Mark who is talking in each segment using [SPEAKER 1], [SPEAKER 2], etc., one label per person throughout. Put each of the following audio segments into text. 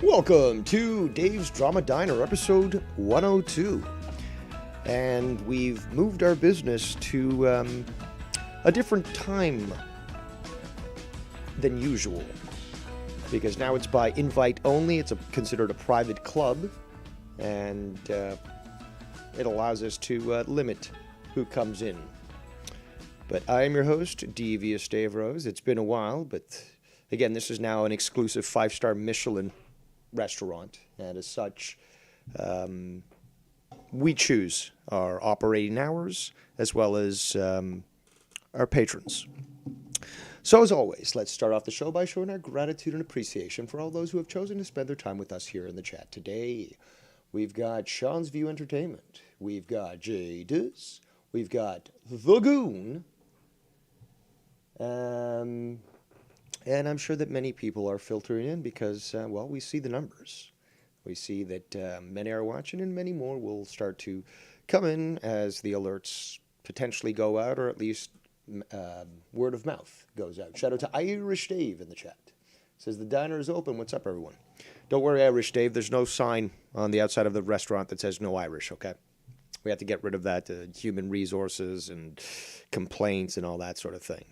[SPEAKER 1] Welcome to Dave's Drama Diner, episode 102. And we've moved our business to a different time than usual. Because now it's by invite only. It's considered a private club. And it allows us to limit who comes in. But I am your host, Devious Dave Rose. It's been a while, but again, this is now an exclusive 5-star Michelin restaurant, and as such, we choose our operating hours as well as our patrons. So as always, let's start off the show by showing our gratitude and appreciation for all those who have chosen to spend their time with us here in the chat today. We've got Sean's View Entertainment, we've got Jadis, we've got The Goon, and I'm sure that many people are filtering in because, well, we see the numbers. We see that many are watching and many more will start to come in as the alerts potentially go out, or at least word of mouth goes out. Shout out to Irish Dave in the chat. Says the diner is open. What's up, everyone? Don't worry, Irish Dave. There's no sign on the outside of the restaurant that says no Irish, okay? We have to get rid of that human resources and complaints and all that sort of thing.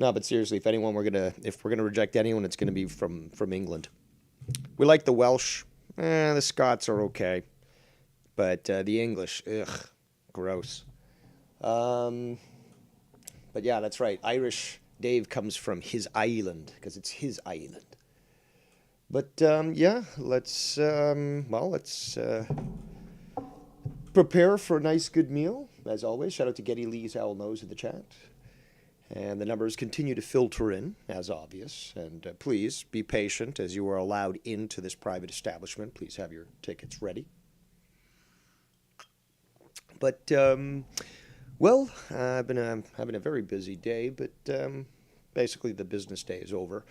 [SPEAKER 1] No, but seriously, if we're gonna reject anyone, it's gonna be from England. We like the Welsh, the Scots are okay, but the English, ugh, gross. But yeah, that's right. Irish Dave comes from his island because it's his island. But yeah, let's prepare for a nice, good meal as always. Shout out to Getty Lee's Owl Nose in the chat. And the numbers continue to filter in, as obvious. And please be patient as you are allowed into this private establishment. Please have your tickets ready. But, well, I've been having a very busy day, but basically the business day is over.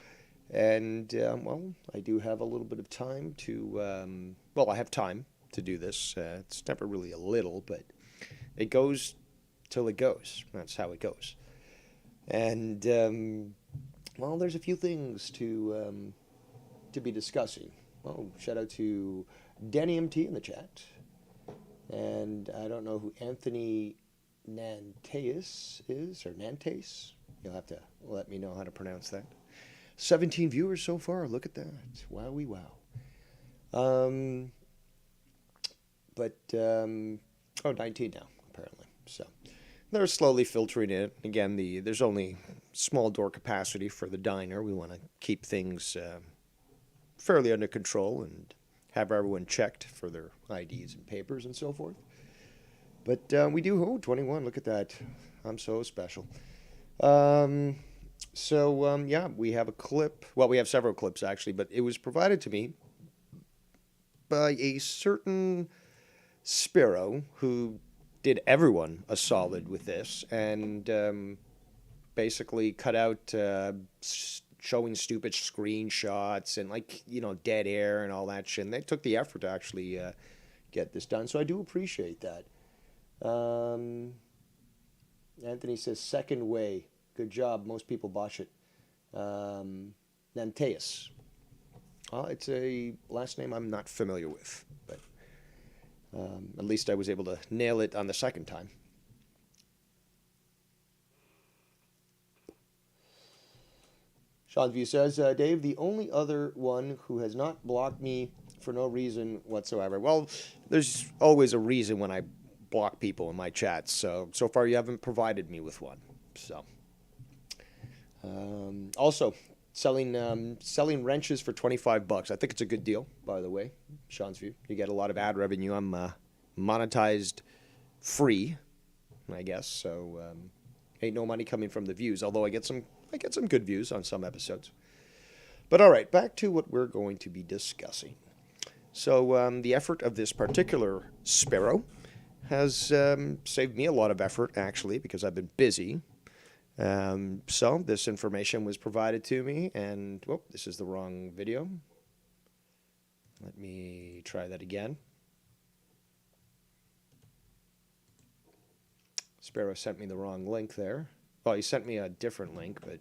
[SPEAKER 1] And, well, I do have a little bit of time to, well, I have time to do this. It's never really a little, but it goes till it goes. That's how it goes. And, well, there's a few things to be discussing. Oh, shout out to Danny MT in the chat. And I don't know who Anthony Nantes is, or Nantes. You'll have to let me know how to pronounce that. 17 viewers so far. Look at that. Wowie wow. But, 19 now, apparently. So they're slowly filtering in. Again, there's only small door capacity for the diner. We want to keep things fairly under control and have everyone checked for their IDs and papers and so forth. But we do, 21, look at that. I'm so special. Yeah, we have a clip. Well, we have several clips, actually, but it was provided to me by a certain Sparrow who did everyone a solid with this and basically cut out showing stupid screenshots and, like, you know, dead air and all that shit. And they took the effort to actually get this done, so I do appreciate that. Anthony says, second way. Good job. Most people botch it. Nanteus. It's a last name I'm not familiar with, but at least I was able to nail it on the second time. Sean View says, Dave, the only other one who has not blocked me for no reason whatsoever. Well, there's always a reason when I block people in my chats. So far you haven't provided me with one. So, also selling wrenches for $25. I think it's a good deal, by the way. Sean's View. You get a lot of ad revenue. I'm monetized free, I guess. So ain't no money coming from the views. Although I get some good views on some episodes. But all right, back to what we're going to be discussing. So the effort of this particular Sparrow has saved me a lot of effort, actually, because I've been busy. So this information was provided to me, and, whoop, this is the wrong video. Let me try that again. Sparrow sent me the wrong link there. Well, he sent me a different link, but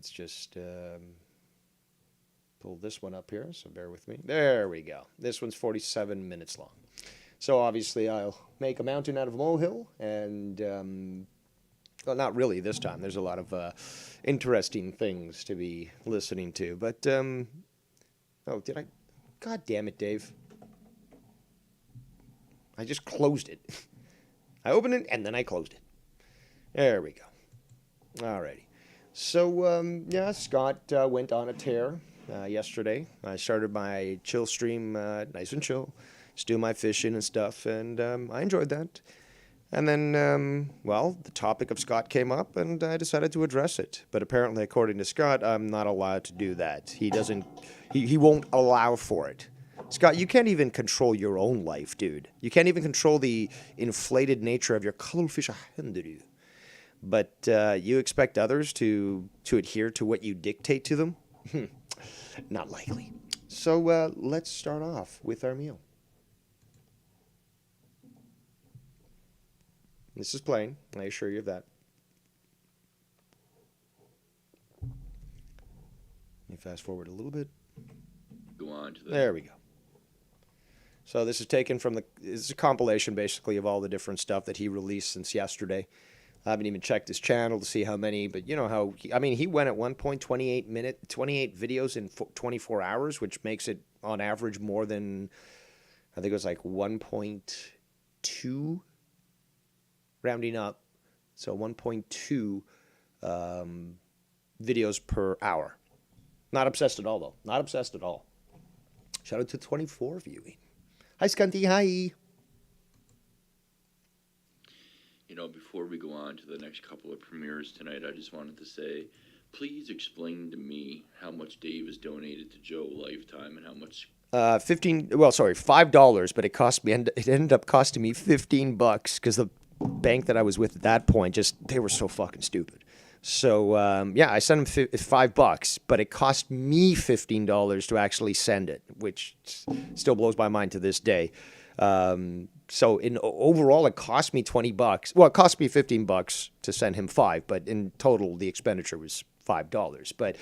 [SPEAKER 1] Let's just pull this one up here, so bear with me. There we go. This one's 47 minutes long. So obviously I'll make a mountain out of a molehill, and, well, not really this time. There's a lot of interesting things to be listening to. But, oh, did I? God damn it, Dave. I just closed it. I opened it, and then I closed it. There we go. Alrighty. So, yeah, Scott went on a tear yesterday. I started my chill stream nice and chill. Just doing my fishing and stuff, and I enjoyed that. And then, well, the topic of Scott came up, and I decided to address it. But apparently, according to Scott, I'm not allowed to do that. He doesn't, he won't allow for it. Scott, you can't even control your own life, dude. You can't even control the inflated nature of your Cuttlefish Hand-aru. But you expect others to adhere to what you dictate to them? Not likely. So let's start off with our meal. This is plain, I assure you of that. Let me fast forward a little bit.
[SPEAKER 2] Go on to the...
[SPEAKER 1] There we go. So this is taken from it's a compilation basically of all the different stuff that he released since yesterday. I haven't even checked his channel to see how many, but you know how, he went at one point 28 videos in 24 hours, which makes it on average more than, I think it was like 1.2, rounding up. So 1.2 videos per hour. Not obsessed at all, though. Not obsessed at all. Shout out to 24 viewing. Hi, Scunty. Hi.
[SPEAKER 2] You know, before we go on to the next couple of premieres tonight, I just wanted to say, please explain to me how much Dave has donated to Joe lifetime and how much...
[SPEAKER 1] $5, but it ended up costing me $15 because the bank that I was with at that point, they were so fucking stupid. So, yeah, I sent him $5, but it cost me $15 to actually send it, which still blows my mind to this day. So in overall, it cost me $20. Well, it cost me $15 to send him $5, but in total, the expenditure was $5. But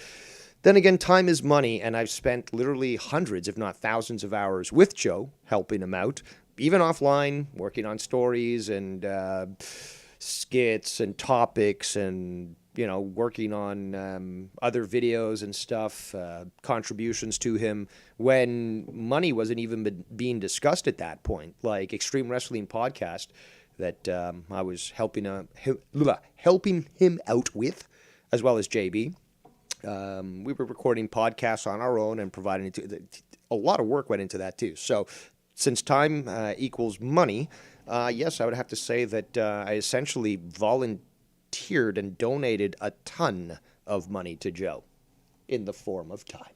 [SPEAKER 1] then again, time is money, and I've spent literally hundreds, if not thousands of hours with Joe, helping him out, even offline, working on stories and skits and topics and, working on other videos and stuff, contributions to him when money wasn't even being discussed at that point, like Extreme Wrestling Podcast that I was helping him out with, as well as JB. We were recording podcasts on our own and providing a lot of work went into that too. So since time equals money, yes, I would have to say that I essentially volunteered and donated a ton of money to Joe in the form of time.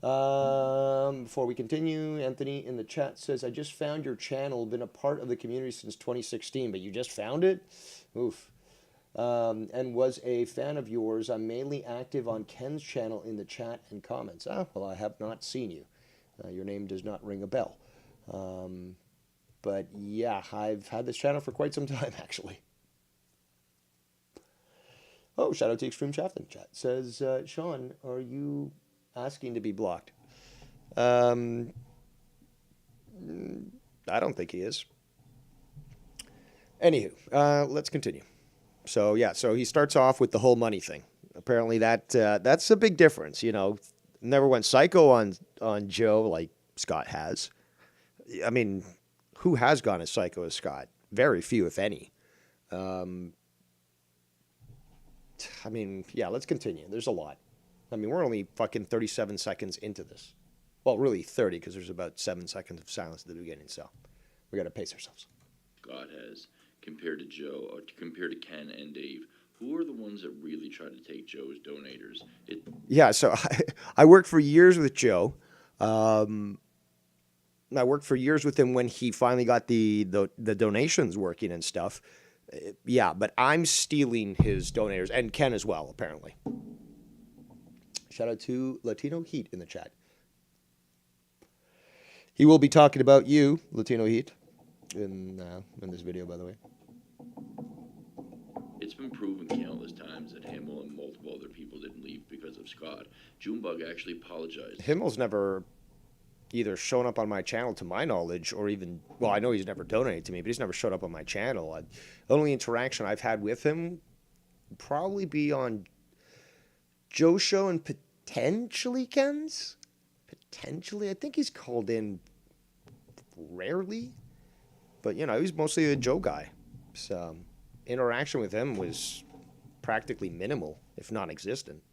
[SPEAKER 1] Before we continue, Anthony in the chat says, I just found your channel, been a part of the community since 2016, but you just found it? Oof. And was a fan of yours. I'm mainly active on Ken's channel in the chat and comments. Well, I have not seen you. Your name does not ring a bell. But yeah, I've had this channel for quite some time, actually. Oh, shout out to Extreme Shaft in the chat. Says, Sean, are you asking to be blocked? I don't think he is. Anywho, let's continue. So, yeah, so he starts off with the whole money thing. Apparently that's a big difference, Never went psycho on Joe like Scott has. I mean, who has gone as psycho as Scott? Very few, if any. Yeah, let's continue. There's a lot. We're only fucking 37 seconds into this. Well, really 30, because there's about 7 seconds of silence at the beginning, so we got to pace ourselves.
[SPEAKER 2] God has, compared to Joe, or compared to Ken and Dave, who are the ones that really try to take Joe's donators?
[SPEAKER 1] Yeah, so I worked for years with Joe. I worked for years with him when he finally got the donations working and stuff. Yeah, but I'm stealing his donators, and Ken as well, apparently. Shout out to Latino Heat in the chat. He will be talking about you, Latino Heat, in this video, by the way.
[SPEAKER 2] It's been proven countless times that Hamill and multiple other people of Scott. Junebug actually apologized.
[SPEAKER 1] Himmel's never either shown up on my channel to my knowledge, or even, well, I know he's never donated to me, but he's never showed up on my channel. The only interaction I've had with him would probably be on Joe's show and potentially Ken's. Potentially. I think he's called in rarely, but, you know, he's mostly a Joe guy. So interaction with him was practically minimal, if non-existent.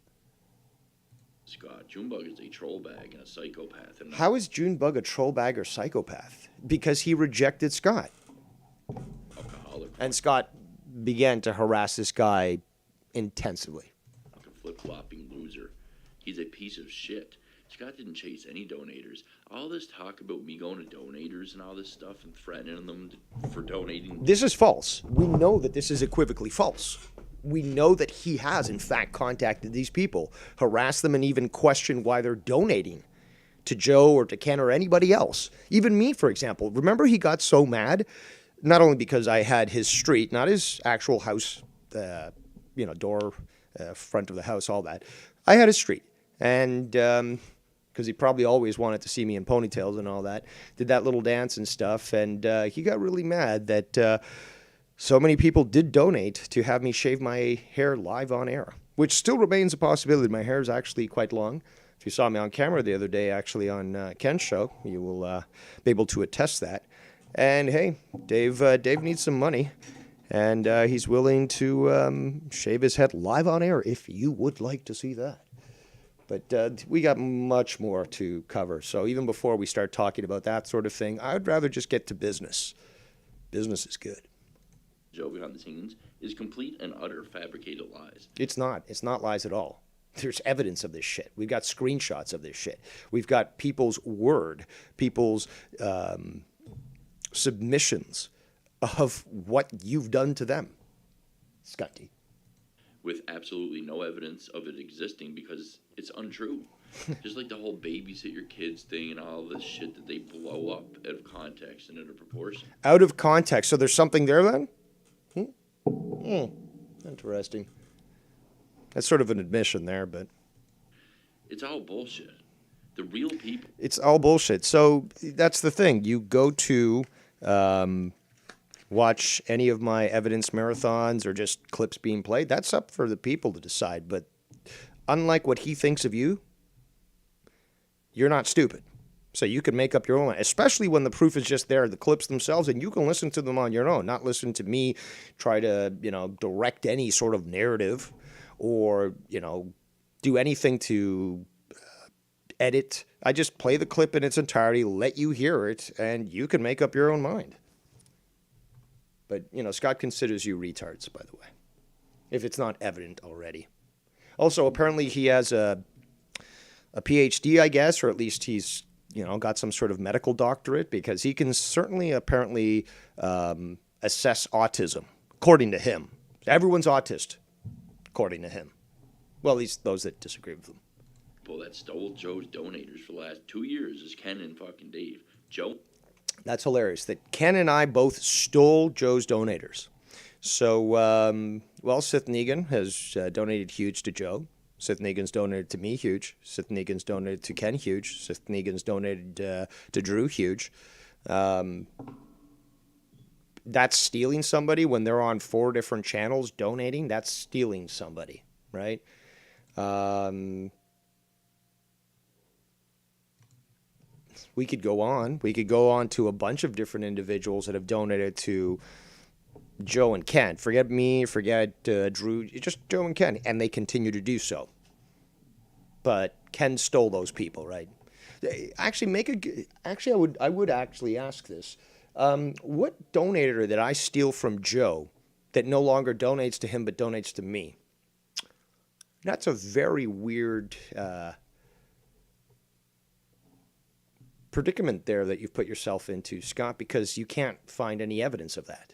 [SPEAKER 2] Scott, Junebug is a troll bag and a psychopath. And
[SPEAKER 1] How is Junebug a troll bag or psychopath? Because he rejected Scott.
[SPEAKER 2] alcoholic.
[SPEAKER 1] And Scott began to harass this guy intensively.
[SPEAKER 2] Fucking flip-flopping loser. He's a piece of shit. Scott didn't chase any donators. All this talk about me going to donators and all this stuff and threatening them for donating.
[SPEAKER 1] This is false. We know that this is equivocally false. We know that he has, in fact, contacted these people, harassed them, and even questioned why they're donating to Joe or to Ken or anybody else. Even me, for example. Remember, he got so mad, not only because I had his street, not his actual house, door, front of the house, all that. I had his street. And because he probably always wanted to see me in ponytails and all that, did that little dance and stuff. And he got really mad that so many people did donate to have me shave my hair live on air, which still remains a possibility. My hair is actually quite long. If you saw me on camera the other day, actually on Ken's show, you will be able to attest that. And hey, Dave needs some money, and he's willing to shave his head live on air if you would like to see that. But we got much more to cover. So even before we start talking about that sort of thing, I'd rather just get to business. Business is good.
[SPEAKER 2] Joe behind the scenes is complete and utter fabricated lies.
[SPEAKER 1] It's not. It's not lies at all. There's evidence of this shit. We've got screenshots of this shit. We've got people's word, people's submissions of what you've done to them. Scotty.
[SPEAKER 2] With absolutely no evidence of it existing because it's untrue. Just like the whole babysit your kids thing and all this shit that they blow up out of context and out of proportion.
[SPEAKER 1] Out of context. So there's something there then? Interesting. That's sort of an admission there, but...
[SPEAKER 2] It's all bullshit. The real people.
[SPEAKER 1] It's all bullshit. So that's the thing. You go to watch any of my evidence marathons or just clips being played. That's up for the people to decide. But unlike what he thinks of you, you're not stupid. So you can make up your own, especially when the proof is just there, the clips themselves, and you can listen to them on your own, not listen to me try to, direct any sort of narrative or, do anything to edit. I just play the clip in its entirety, let you hear it, and you can make up your own mind. But, Scott considers you retards, by the way, if it's not evident already. Also, apparently he has a PhD, I guess, or at least he's got some sort of medical doctorate, because he can certainly apparently assess autism, according to him. Everyone's autist, according to him. Well, at least those that disagree with him.
[SPEAKER 2] People that stole Joe's donators for the last 2 years is Ken and fucking Dave. Joe?
[SPEAKER 1] That's hilarious that Ken and I both stole Joe's donators. So, Sith Negan has donated huge to Joe. Sith Negan's donated to me, huge. Sith Negan's donated to Ken, huge. Sith Negan's donated to Drew, huge. That's stealing somebody when they're on 4 different channels donating. That's stealing somebody, right? We could go on. We could go on to a bunch of different individuals that have donated to Joe and Ken. Forget me, forget Drew, just Joe and Ken, and they continue to do so. But Ken stole those people, right? Actually, I would actually ask this: what donator did I steal from Joe that no longer donates to him but donates to me? That's a very weird predicament there that you've put yourself into, Scott, because you can't find any evidence of that.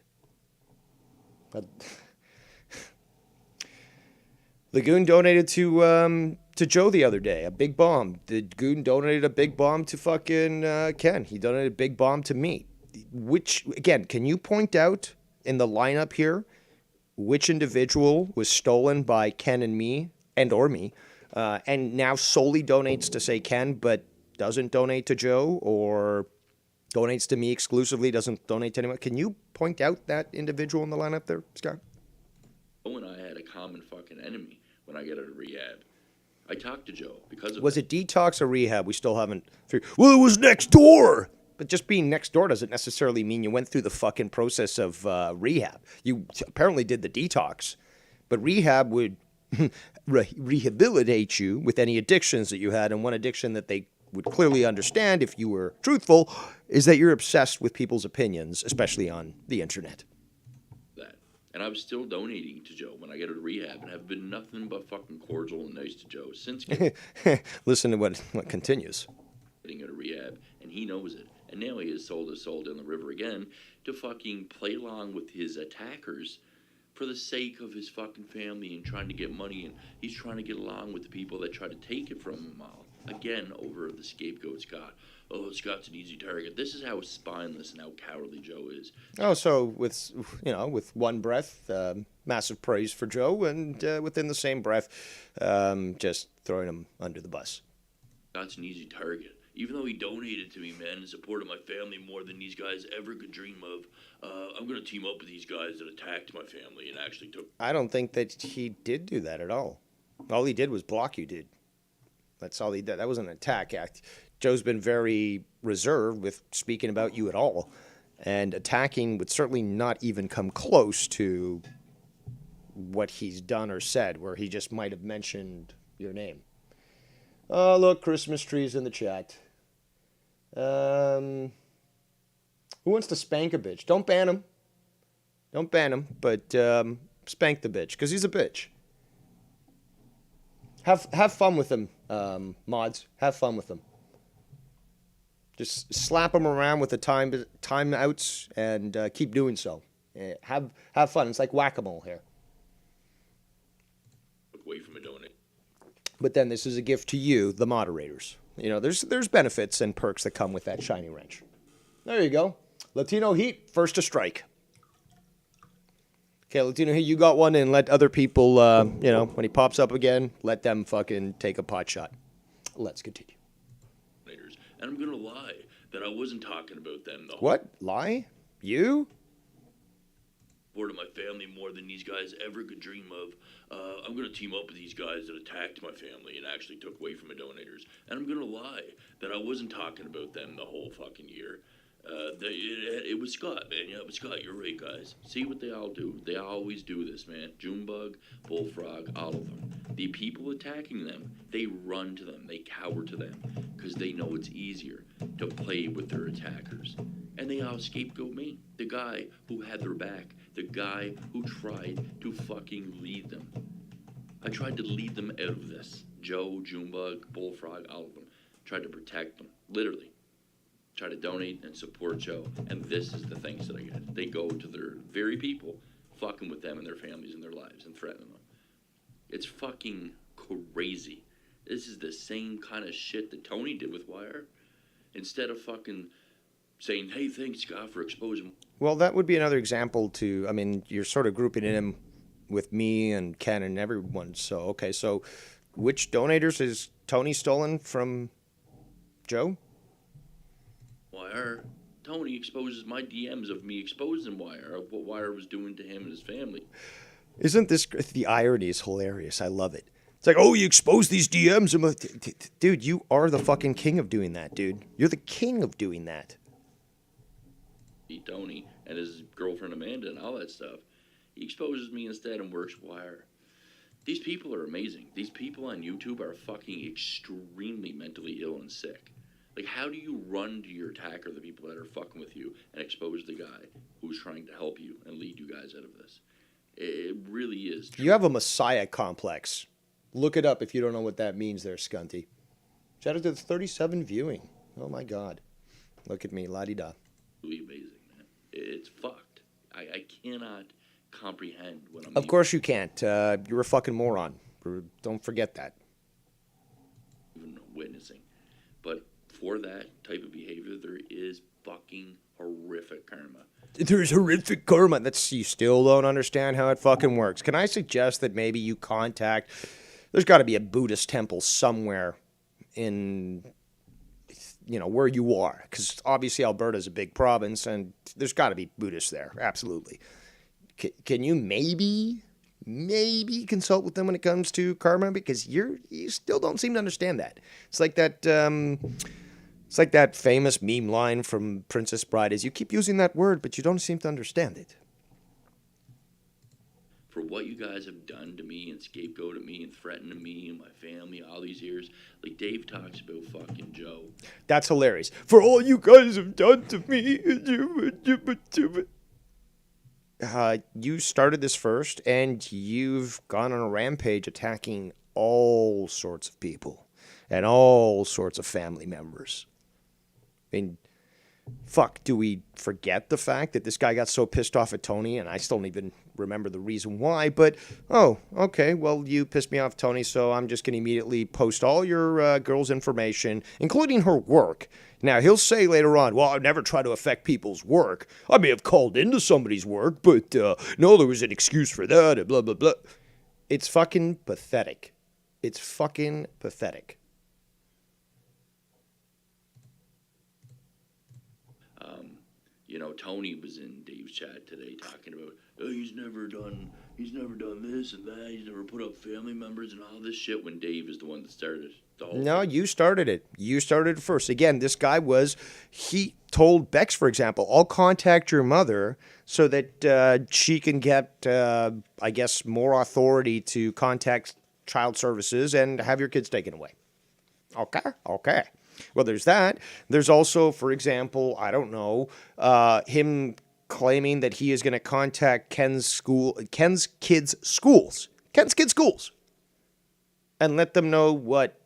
[SPEAKER 1] The Goon donated to Joe the other day, a big bomb. The Goon donated a big bomb to fucking Ken. He donated a big bomb to me. Which, again, can you point out in the lineup here which individual was stolen by Ken and me, and or me, and now solely donates to, say, Ken, but doesn't donate to Joe, or donates to me exclusively, doesn't donate to anyone. Can you point out that individual in the lineup there, Scott?
[SPEAKER 2] Joe and I had a common fucking enemy when I got out of rehab. I talked to Joe because of
[SPEAKER 1] Was it detox or rehab? We still haven't. Well, it was next door. But just being next door doesn't necessarily mean you went through the fucking process of rehab. You apparently did the detox, but rehab would rehabilitate you with any addictions that you had. And one addiction that they would clearly understand, if you were truthful, is that you're obsessed with people's opinions, especially on the internet.
[SPEAKER 2] that. And I was still donating to Joe when I got out of rehab, and have been nothing but fucking cordial and nice to Joe since getting
[SPEAKER 1] Listen to what continues.
[SPEAKER 2] out of rehab, and he knows it. And now he has sold his soul down the river again to fucking play along with his attackers for the sake of his fucking family and trying to get money, and he's trying to get along with the people that try to take it from him all. Again, over the scapegoat Scott. Oh, Scott's an easy target. This is how spineless and how cowardly Joe is.
[SPEAKER 1] Oh, so with one breath, massive praise for Joe, and within the same breath, just throwing him under the bus.
[SPEAKER 2] Scott's an easy target. Even though he donated to me, man, and supported my family more than these guys ever could dream of, I'm going to team up with these guys that attacked my family and actually took...
[SPEAKER 1] I don't think that he did do that at all. All he did was block you, dude. That's all he did. That was an attack act. Joe's been very reserved with speaking about you at all. And attacking would certainly not even come close to what he's done or said, where he just might have mentioned your name. Oh, look, Christmas trees in the chat. Who wants to spank a bitch? Don't ban him. Don't ban him, but spank the bitch, because he's a bitch. Have fun with him, mods. Have fun with him. Just slap him around with the timeouts and keep doing so. Have fun. It's like whack-a-mole here.
[SPEAKER 2] Away from a donate.
[SPEAKER 1] But then this is a gift to you, the moderators. You know, there's benefits and perks that come with that shiny wrench. There you go. Latino Heat, first to strike. Okay, Latino Heat, you got one, and let other people, when he pops up again, let them fucking take a pot shot. Let's continue.
[SPEAKER 2] And I'm going to lie that I wasn't talking about them, though.
[SPEAKER 1] What? Lie? You?
[SPEAKER 2] Supported my family more than these guys ever could dream of. I'm going to team up with these guys that attacked my family and actually took away from my donators. And I'm going to lie that I wasn't talking about them the whole fucking year. It was Scott, man. Yeah, it was Scott. You're right, guys. See what they all do. They always do this, man. Junebug, Bullfrog, all of them. The people attacking them, they run to them. They cower to them because they know it's easier to play with their attackers. And they all scapegoat me, the guy who had their back, the guy who tried to fucking lead them. I tried to lead them out of this. Joe, Junebug, Bullfrog, all of them. Tried to protect them, literally. Try to donate and support Joe, and this is the things that I get. They go to their very people, fucking with them and their families and their lives and threatening them. It's fucking crazy. This is the same kind of shit that Tony did with Wire. Instead of fucking saying, hey, thanks, Scott, for exposing...
[SPEAKER 1] Well, that would be another example to, I mean, you're sort of grouping him with me and Ken and everyone. So, okay, so which donators is Tony stolen from Joe?
[SPEAKER 2] Wire. Tony exposes my DMs of me exposing Wire, of what Wire was doing to him and his family.
[SPEAKER 1] Isn't this, the irony is hilarious. I love it. It's like, oh, you expose these DMs. I'm like, dude, you are the fucking king of doing that, dude. You're the king of doing that.
[SPEAKER 2] Tony and his girlfriend Amanda and all that stuff. He exposes me instead and works Wire. These people are amazing. These people on YouTube are fucking extremely mentally ill and sick. Like, how do you run to your attacker, the people that are fucking with you, and expose the guy who's trying to help you and lead you guys out of this? It really is true.
[SPEAKER 1] You have a messiah complex. Look it up if you don't know what that means there, Scunty. Shout out to the 37 viewing. Oh, my God. Look at me, la-di-da.
[SPEAKER 2] Really amazing, man. It's fucked. I cannot comprehend what I'm...
[SPEAKER 1] Of course you can't. You're a fucking moron. Don't forget that.
[SPEAKER 2] Even witnessing. But for that type of behavior, there is fucking horrific karma.
[SPEAKER 1] There's horrific karma. You still don't understand how it fucking works. Can I suggest that maybe you contact There's got to be a Buddhist temple somewhere in, where you are, because obviously Alberta is a big province, and there's got to be Buddhists there. Absolutely. Can you maybe consult with them when it comes to karma? Because you still don't seem to understand that. It's like that. It's like that famous meme line from Princess Bride: "Is you keep using that word, but you don't seem to understand it."
[SPEAKER 2] For what you guys have done to me and scapegoated me and threatened me and my family all these years, like Dave talks about fucking Joe.
[SPEAKER 1] That's hilarious. For all you guys have done to me. You started this first, and you've gone on a rampage attacking all sorts of people and all sorts of family members. I mean, fuck, do we forget the fact that this guy got so pissed off at Tony, and I still don't even remember the reason why, but, oh, okay, well, you pissed me off, Tony, so I'm just going to immediately post all your girl's information, including her work. Now, he'll say later on, well, I never try to affect people's work. I may have called into somebody's work, but no, there was an excuse for that, and blah, blah, blah. It's fucking pathetic. It's fucking pathetic.
[SPEAKER 2] Tony was in Dave's chat today talking about, oh, he's never done this and that. He's never put up family members and all this shit, when Dave is the one that started the whole
[SPEAKER 1] No,
[SPEAKER 2] thing.
[SPEAKER 1] you started it. You started it first. Again, this guy he told Bex, for example, I'll contact your mother so that she can get, I guess, more authority to contact child services and have your kids taken away. Okay. Well, there's that. There's also, for example, I don't know, him claiming that he is going to contact Ken's kids' schools, and let them know what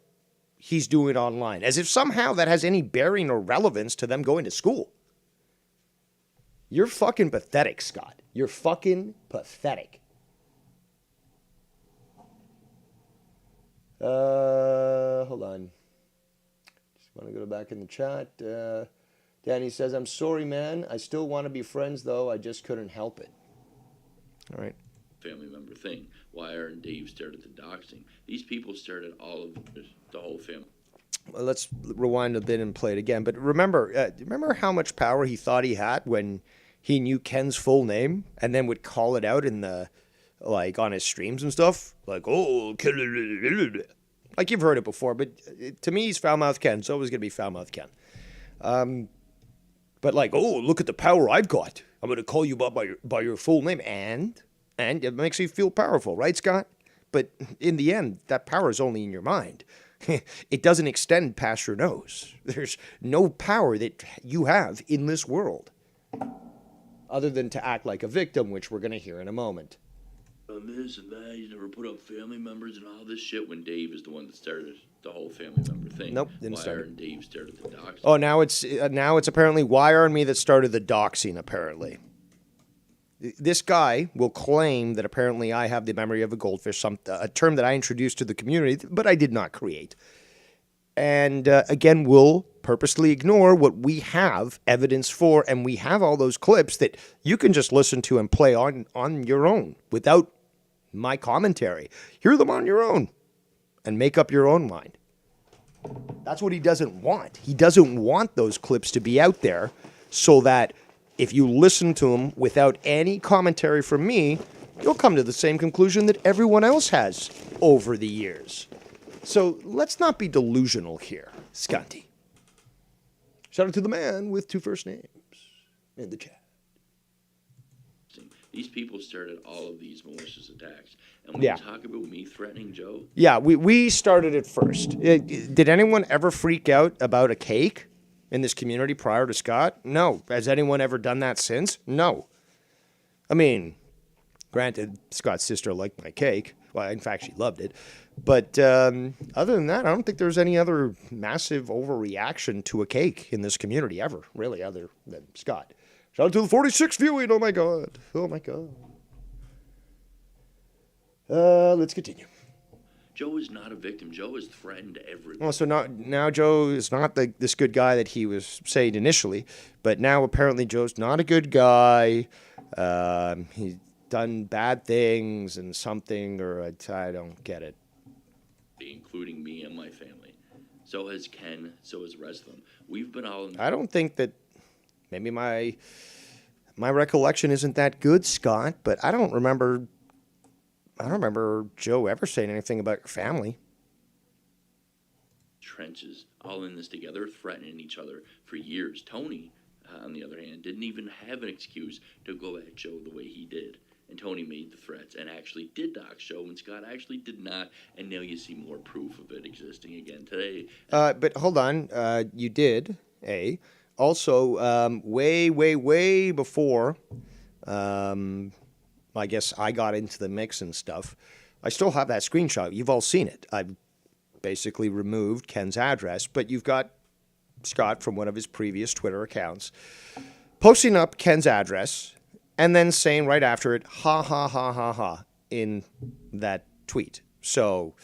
[SPEAKER 1] he's doing online, as if somehow that has any bearing or relevance to them going to school. You're fucking pathetic, Scott. You're fucking pathetic. Hold on. Want to go back in the chat. Danny says, I'm sorry, man. I still want to be friends, though. I just couldn't help it. All right.
[SPEAKER 2] Family member thing. Wire and Dave started the doxing. These people started all of the whole family.
[SPEAKER 1] Well, let's rewind a bit and play it again. But remember how much power he thought he had when he knew Ken's full name and then would call it out in on his streams and stuff? Like, oh, like you've heard it before, but to me, he's Foulmouth Ken. It's always going to be Foulmouth Ken. But oh, look at the power I've got. I'm going to call you by your full name. And it makes you feel powerful, right, Scott? But in the end, that power is only in your mind. It doesn't extend past your nose. There's no power that you have in this world other than to act like a victim, which we're going to hear in a moment.
[SPEAKER 2] On this and that, he's never put up family members and all this shit, when Dave is the one that started the whole family member thing.
[SPEAKER 1] Nope, didn't start
[SPEAKER 2] Wire
[SPEAKER 1] it.
[SPEAKER 2] and Dave started the doxing.
[SPEAKER 1] Oh, now it's apparently Wire and me that started the doxing, apparently. This guy will claim that apparently I have the memory of a goldfish, a term that I introduced to the community, but I did not create. And again, we'll purposely ignore what we have evidence for, and we have all those clips that you can just listen to and play on your own without my commentary. Hear them on your own and make up your own mind. That's what he doesn't want. He doesn't want those clips to be out there so that if you listen to them without any commentary from me, you'll come to the same conclusion that everyone else has over the years. So let's not be delusional here, Scunty. Shout out to the man with two first names in the chat.
[SPEAKER 2] These people started all of these malicious attacks. And when
[SPEAKER 1] Yeah.
[SPEAKER 2] you talk about me threatening Joe,
[SPEAKER 1] Yeah, we started it first. Did anyone ever freak out about a cake in this community prior to Scott? No. Has anyone ever done that since? No. I mean, granted, Scott's sister liked my cake. Well, in fact, she loved it. But other than that, I don't think there's any other massive overreaction to a cake in this community ever, really, other than Scott. Shout out to the 46 viewing. Oh, my God. Oh, my God. Let's continue.
[SPEAKER 2] Joe is not a victim. Joe has threatened everyone.
[SPEAKER 1] Well, so now Joe is not this good guy that he was saying initially, but now apparently Joe's not a good guy. He's done bad things and something, or I don't get it.
[SPEAKER 2] including me and my family. So has Ken, so has the rest of them. We've been all in.
[SPEAKER 1] I don't think that maybe my recollection isn't that good, Scott, but I don't remember Joe ever saying anything about your family.
[SPEAKER 2] Trenches, all in this together, threatening each other for years. Tony, on the other hand, didn't even have an excuse to go at Joe the way he did. And Tony made the threats and actually did dox Joe, and Scott actually did not. And now you see more proof of it existing again today.
[SPEAKER 1] But hold on, you did, eh? Also, way before, I guess I got into the mix and stuff, I still have that screenshot. You've all seen it. I've basically removed Ken's address, but you've got Scott from one of his previous Twitter accounts posting up Ken's address and then saying right after it, ha, ha, ha, ha, ha, in that tweet. So,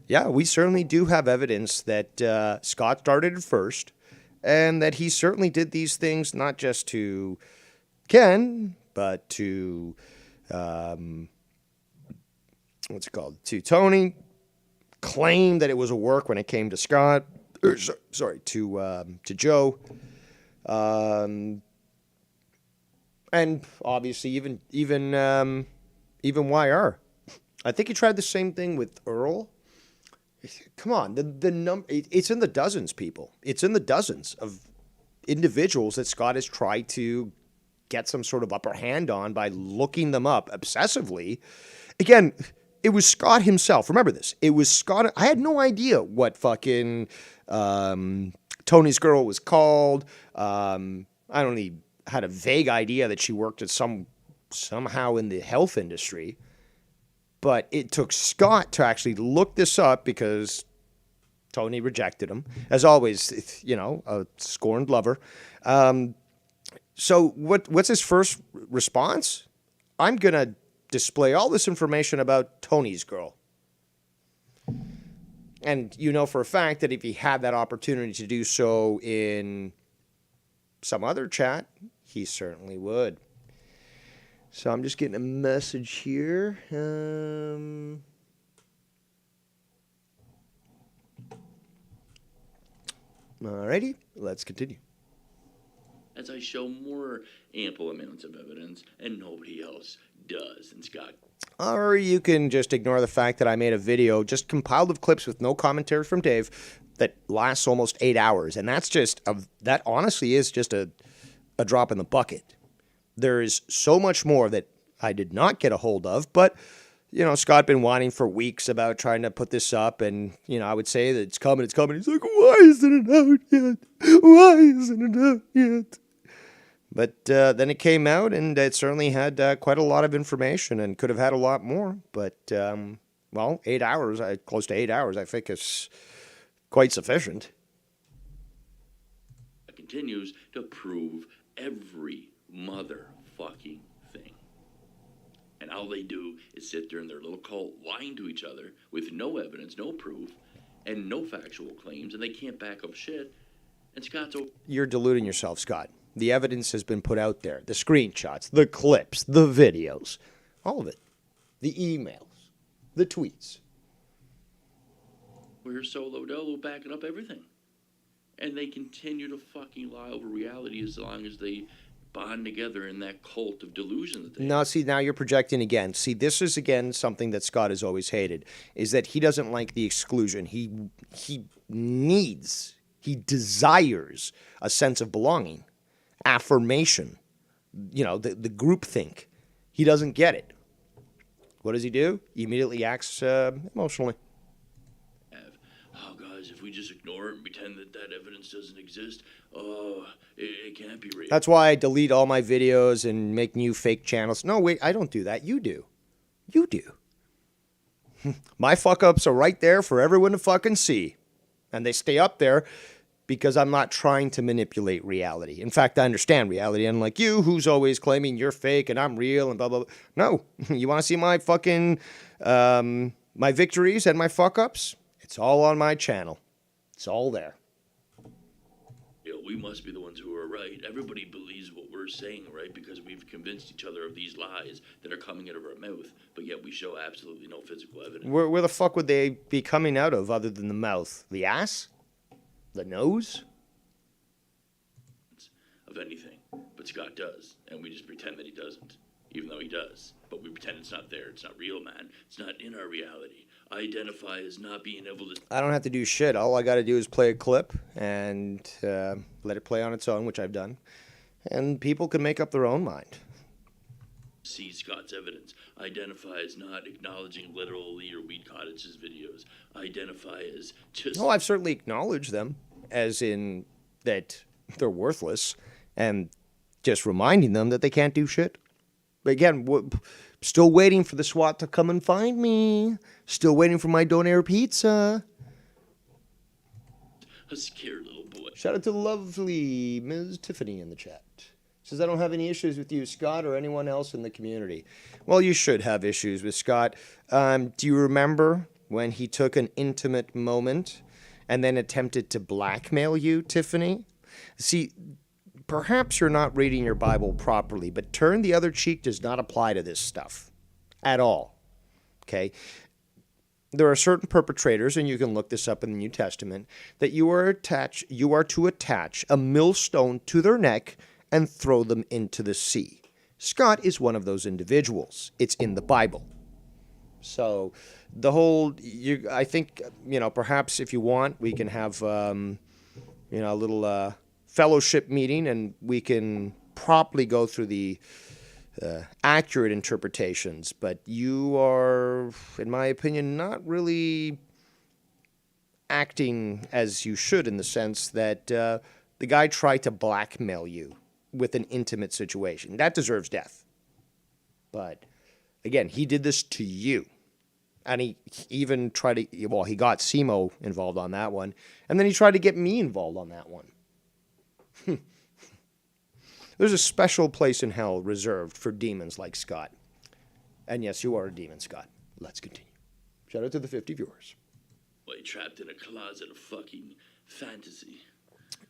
[SPEAKER 1] yeah, we certainly do have evidence that Scott started it first and that he certainly did these things not just to Ken, but to, to Tony, claimed that it was a work when it came to Scott, to Joe, and obviously even YR. I think he tried the same thing with Earl. Come on, the number, it's in the dozens, people. It's in the dozens of individuals that Scott has tried to get some sort of upper hand on by looking them up obsessively. Again, it was Scott himself. Remember this. It was Scott. I had no idea what fucking Tony's girl was called. I only had a vague idea that she worked at somehow in the health industry. But it took Scott to actually look this up because Tony rejected him. As always, a scorned lover. So what's his first response? I'm going to display all this information about Tony's girl. And you know for a fact that if he had that opportunity to do so in some other chat, he certainly would. So I'm just getting a message here. Alrighty, let's continue.
[SPEAKER 2] As I show more ample amounts of evidence, and nobody else does. And Scott.
[SPEAKER 1] Or you can just ignore the fact that I made a video just compiled of clips with no commentary from Dave that lasts almost 8 hours. And that's that honestly is just a drop in the bucket. There is so much more that I did not get a hold of, but, Scott been whining for weeks about trying to put this up, and, I would say that it's coming. He's like, why isn't it out yet? Why isn't it out yet? But then it came out, and it certainly had quite a lot of information and could have had a lot more. But, 8 hours, close to 8 hours, I think is quite sufficient.
[SPEAKER 2] It continues to prove every motherfucking thing. And all they do is sit there in their little cult lying to each other with no evidence, no proof, and no factual claims, and they can't back up shit. And Scott's
[SPEAKER 1] You're deluding yourself, Scott. The evidence has been put out there. The screenshots, the clips, the videos, all of it. The emails, the tweets.
[SPEAKER 2] We're solo dolo backing up everything. And they continue to fucking lie over reality as long as they bond together in that cult of delusion that they
[SPEAKER 1] No, see, now you're projecting again. See, this is, again, something that Scott has always hated, is that he doesn't like the exclusion. He desires a sense of belonging, affirmation, the groupthink. He doesn't get it. What does he do? He immediately acts emotionally.
[SPEAKER 2] Oh, guys, if we just ignore it and pretend that evidence doesn't exist, it can't be real.
[SPEAKER 1] That's why I delete all my videos and make new fake channels. No, wait, I don't do that. You do. You do. My fuck-ups are right there for everyone to fucking see. And they stay up there because I'm not trying to manipulate reality. In fact, I understand reality, unlike you, who's always claiming you're fake and I'm real and blah, blah, blah. No, you want to see my fucking, my victories and my fuck-ups? It's all on my channel. It's all there.
[SPEAKER 2] we must be the ones who are right. Everybody believes what we're saying, right? Because we've convinced each other of these lies that are coming out of our mouth, but yet we show absolutely no physical evidence.
[SPEAKER 1] Where the fuck would they be coming out of other than the mouth? The ass? The nose?
[SPEAKER 2] Of anything. But Scott does, and we just pretend that he doesn't, even though he does. But we pretend it's not there. It's not real, man. It's not in our reality. I identify as not being able to...
[SPEAKER 1] I don't have to do shit. All I got to do is play a clip and let it play on its own, which I've done. And people can make up their own mind.
[SPEAKER 2] See Scott's evidence. Identify as not acknowledging literally or Weed Cottage's videos. Identify as just...
[SPEAKER 1] Oh, I've certainly acknowledged them, as in that they're worthless, and just reminding them that they can't do shit. But again, still waiting for the SWAT to come and find me. Still waiting for my donair pizza.
[SPEAKER 2] A scared little boy.
[SPEAKER 1] Shout out to lovely Ms. Tiffany in the chat. Says, I don't have any issues with you, Scott, or anyone else in the community. Well, you should have issues with Scott. Do you remember when he took an intimate moment and then attempted to blackmail you, Tiffany? See, perhaps you're not reading your Bible properly, but turn the other cheek does not apply to this stuff at all. Okay? There are certain perpetrators, and you can look this up in the New Testament, that you are to attach a millstone to their neck and throw them into the sea. Scott is one of those individuals. It's in the Bible. So the whole, I think, perhaps if you want, we can have, a little fellowship meeting, and we can properly go through the accurate interpretations. But you are, in my opinion, not really acting as you should, in the sense that the guy tried to blackmail you with an intimate situation. That deserves death. But again, he did this to you. And he even tried to, he got Simo involved on that one. And then he tried to get me involved on that one. There's a special place in hell reserved for demons like Scott. And yes, you are a demon, Scott. Let's continue. Shout out to the 50 viewers.
[SPEAKER 2] Boy, trapped in a closet of fucking fantasy.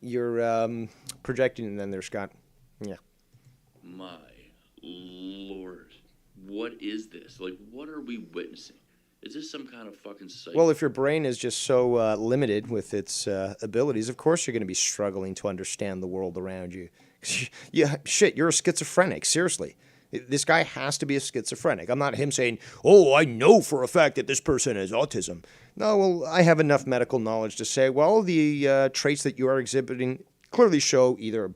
[SPEAKER 1] You're projecting then there, Scott. Yeah.
[SPEAKER 2] My Lord. What is this? Like, what are we witnessing? Is this some kind of fucking psych?
[SPEAKER 1] Well, if your brain is just so limited with its abilities, of course you're going to be struggling to understand the world around you. Yeah, shit, you're a schizophrenic, seriously. This guy has to be a schizophrenic. I'm not him saying, oh, I know for a fact that this person has autism. No, well, I have enough medical knowledge to say, well, the traits that you are exhibiting clearly show either,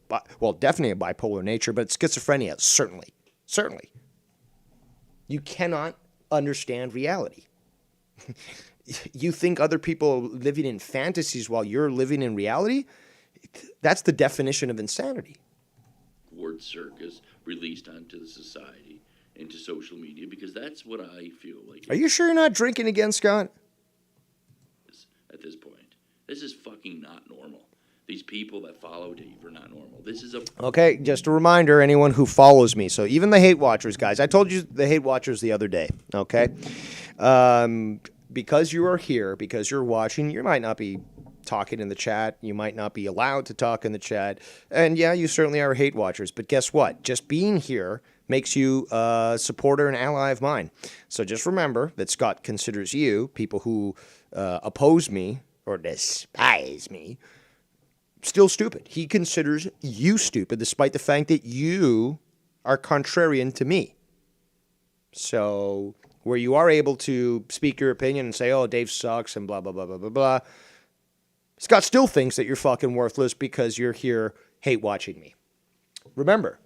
[SPEAKER 1] definitely a bipolar nature, but schizophrenia, certainly. Certainly. You cannot understand reality. You think other people are living in fantasies while you're living in reality? That's the definition of insanity.
[SPEAKER 2] Word circus released onto the society, into social media, because that's what I feel like.
[SPEAKER 1] Are you sure you're not drinking again, Scott?
[SPEAKER 2] At this point, this is fucking not normal. These people that follow Dave are not normal. This is a...
[SPEAKER 1] Okay, just a reminder, anyone who follows me. So even the hate watchers, guys. I told you the hate watchers the other day, okay? Because you are here, because you're watching, you might not be talking in the chat. You might not be allowed to talk in the chat. And yeah, you certainly are hate watchers. But guess what? Just being here makes you a supporter and ally of mine. So just remember that Scott considers you, people who oppose me or despise me, still stupid. He considers you stupid, despite the fact that you are contrarian to me. So where you are able to speak your opinion and say, oh, Dave sucks and blah, blah, blah, blah, blah, blah, Scott still thinks that you're fucking worthless because you're here hate watching me. Remember,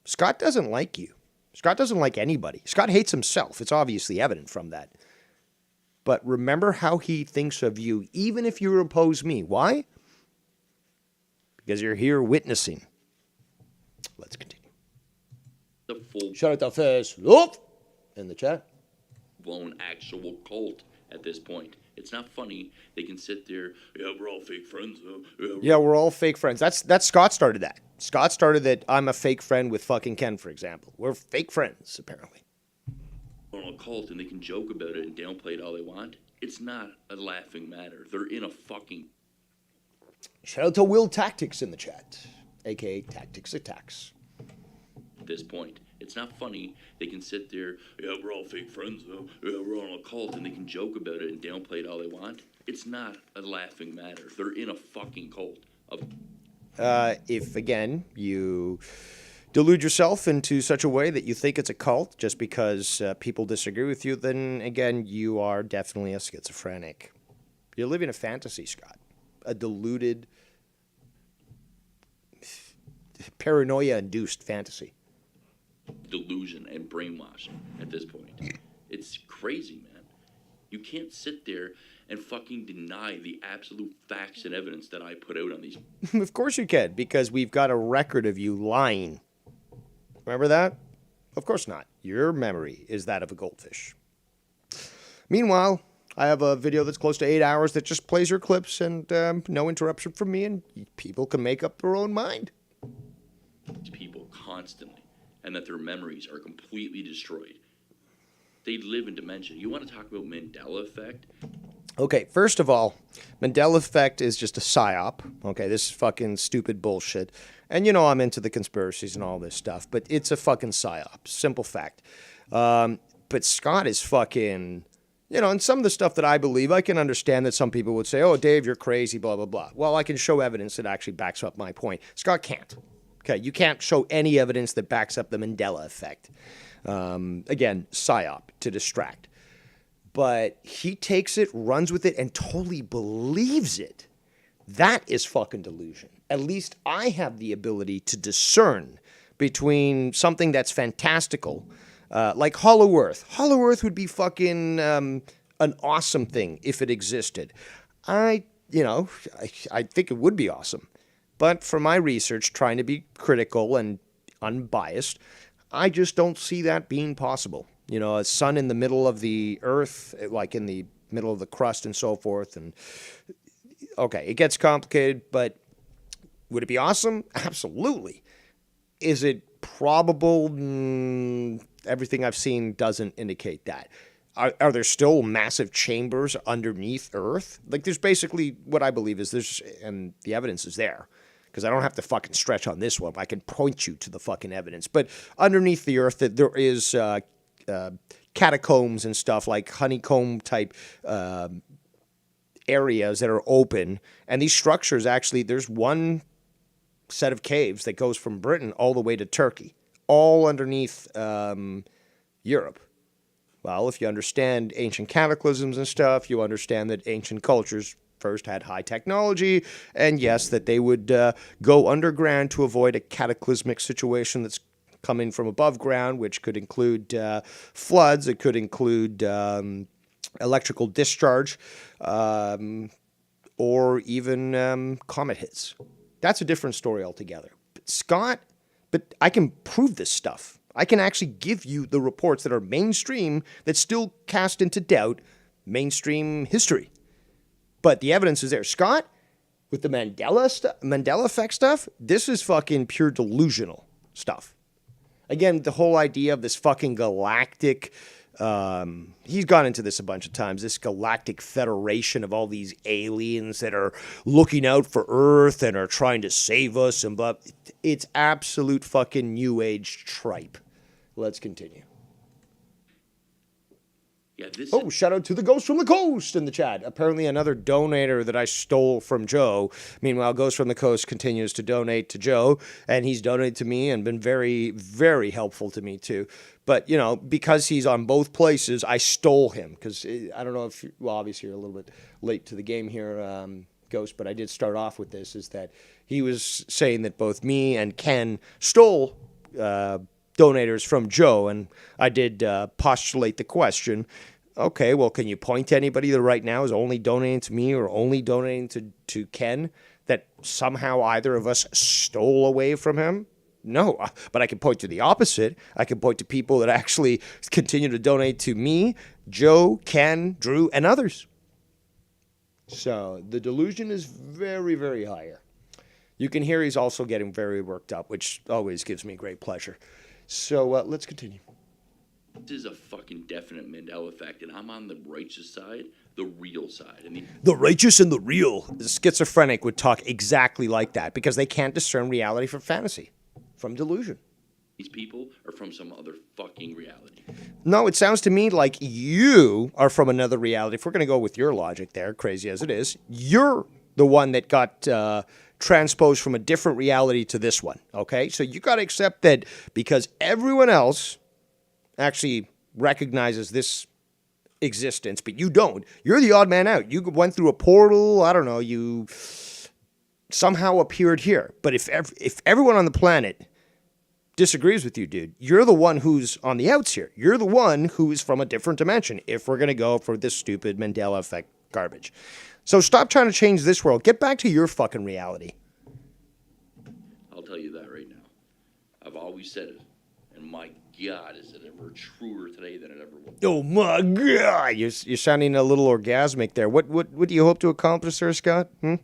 [SPEAKER 1] Scott doesn't like you. Scott doesn't like anybody. Scott hates himself. It's obviously evident from that. But remember how he thinks of you, even if you oppose me. Why? Because you're here witnessing. Let's continue.
[SPEAKER 2] The full
[SPEAKER 1] Shout out to Fizz. Look in the chat.
[SPEAKER 2] blown actual cult at this point. It's not funny. They can sit there. Yeah, we're all fake friends.
[SPEAKER 1] Yeah, we're all fake friends. That's Scott started that. Scott started that I'm a fake friend with fucking Ken, for example. We're fake friends, apparently.
[SPEAKER 2] On a cult, and they can joke about it and downplay it all they want. It's not a laughing matter. They're in a fucking...
[SPEAKER 1] Shout out to Will Tactics in the chat, aka Tactics Attacks.
[SPEAKER 2] At this point, it's not funny. They can sit there, yeah, we're all fake friends though, yeah, we're all a cult, and they can joke about it and downplay it all they want. It's not a laughing matter. They're in a fucking cult.
[SPEAKER 1] If, again, you delude yourself into such a way that you think it's a cult just because people disagree with you, then, again, you are definitely a schizophrenic. You're living a fantasy, Scott. A deluded, paranoia-induced fantasy.
[SPEAKER 2] Delusion and brainwashing at this point. It's crazy, man. You can't sit there and fucking deny the absolute facts and evidence that I put out on these.
[SPEAKER 1] Of course you can, because we've got a record of you lying. Remember that? Of course not. Your memory is that of a goldfish. Meanwhile, I have a video that's close to 8 hours that just plays your clips and no interruption from me, and people can make up their own mind.
[SPEAKER 2] People constantly, and that their memories are completely destroyed. They live in dementia. You want to talk about Mandela effect?
[SPEAKER 1] Okay, first of all, Mandela effect is just a psyop. Okay, this is fucking stupid bullshit. And you know I'm into the conspiracies and all this stuff, but it's a fucking psyop. Simple fact. But Scott is fucking, you know, and some of the stuff that I believe, I can understand that some people would say, oh, Dave, you're crazy, blah, blah, blah. Well, I can show evidence that actually backs up my point. Scott can't. Okay, you can't show any evidence that backs up the Mandela effect. Again, psyop, to distract. But he takes it, runs with it, and totally believes it. That is fucking delusion. At least I have the ability to discern between something that's fantastical, like Hollow Earth. Hollow Earth would be fucking an awesome thing if it existed. I think it would be awesome. But for my research, trying to be critical and unbiased, I just don't see that being possible. You know, a sun in the middle of the earth, like in the middle of the crust and so forth. And okay, it gets complicated, but would it be awesome? Absolutely. Is it probable? Everything I've seen doesn't indicate that. Are there still massive chambers underneath Earth? Like, there's basically, what I believe is and the evidence is there. Because I don't have to fucking stretch on this one. I can point you to the fucking evidence. But underneath the Earth, there is catacombs and stuff, like honeycomb-type areas that are open. And these structures, actually, there's one set of caves that goes from Britain all the way to Turkey, all underneath Europe. Well, if you understand ancient cataclysms and stuff, you understand that ancient cultures first had high technology, and yes, that they would go underground to avoid a cataclysmic situation that's coming from above ground, which could include floods, it could include electrical discharge, or even comet hits. That's a different story altogether. But I can prove this stuff. I can actually give you the reports that are mainstream that still cast into doubt mainstream history. But the evidence is there. Scott, with the Mandela effect stuff, this is fucking pure delusional stuff. Again, the whole idea of this fucking galactic, he's gone into this a bunch of times, this galactic federation of all these aliens that are looking out for Earth and are trying to save us and blah. It's absolute fucking new age tripe. Let's continue.
[SPEAKER 2] Yeah,
[SPEAKER 1] shout out to the Ghost from the Coast in the chat. Apparently another donator that I stole from Joe. Meanwhile, Ghost from the Coast continues to donate to Joe, and he's donated to me and been very, very helpful to me too. But, you know, because he's on both places, I stole him. Because I don't know if, obviously you're a little bit late to the game here, Ghost, but I did start off with this, is that he was saying that both me and Ken stole donators from Joe, and I did postulate the question, okay, well, can you point to anybody that right now is only donating to me or only donating to Ken that somehow either of us stole away from him? No, but I can point to the opposite. I can point to people that actually continue to donate to me, Joe, Ken, Drew, and others. So the delusion is very, very higher. You can hear he's also getting very worked up, which always gives me great pleasure. So let's continue.
[SPEAKER 2] This is a fucking definite Mandela effect, and I'm on the righteous side the real side. And
[SPEAKER 1] The righteous and the real. The schizophrenic would talk exactly like that because they can't discern reality from fantasy, from delusion.
[SPEAKER 2] these people are from some other fucking reality.
[SPEAKER 1] No, it sounds to me like you are from another reality. If we're going to go with your logic there, crazy as it is, you're the one that got transposed from a different reality to this one, okay? So you got to accept that because everyone else actually recognizes this existence, but you don't. You're the odd man out. You went through a portal. I don't know. You somehow appeared here. But if everyone on the planet disagrees with you, dude, you're the one who's on the outs here. You're the one who is from a different dimension if we're going to go for this stupid Mandela effect garbage. So stop trying to change this world. Get back to your fucking reality.
[SPEAKER 2] I'll tell you that right now. I've always said it. And my God, is it ever truer today than it ever was.
[SPEAKER 1] Oh my God. You're sounding a little orgasmic there. What do you hope to accomplish, Sir Scott? You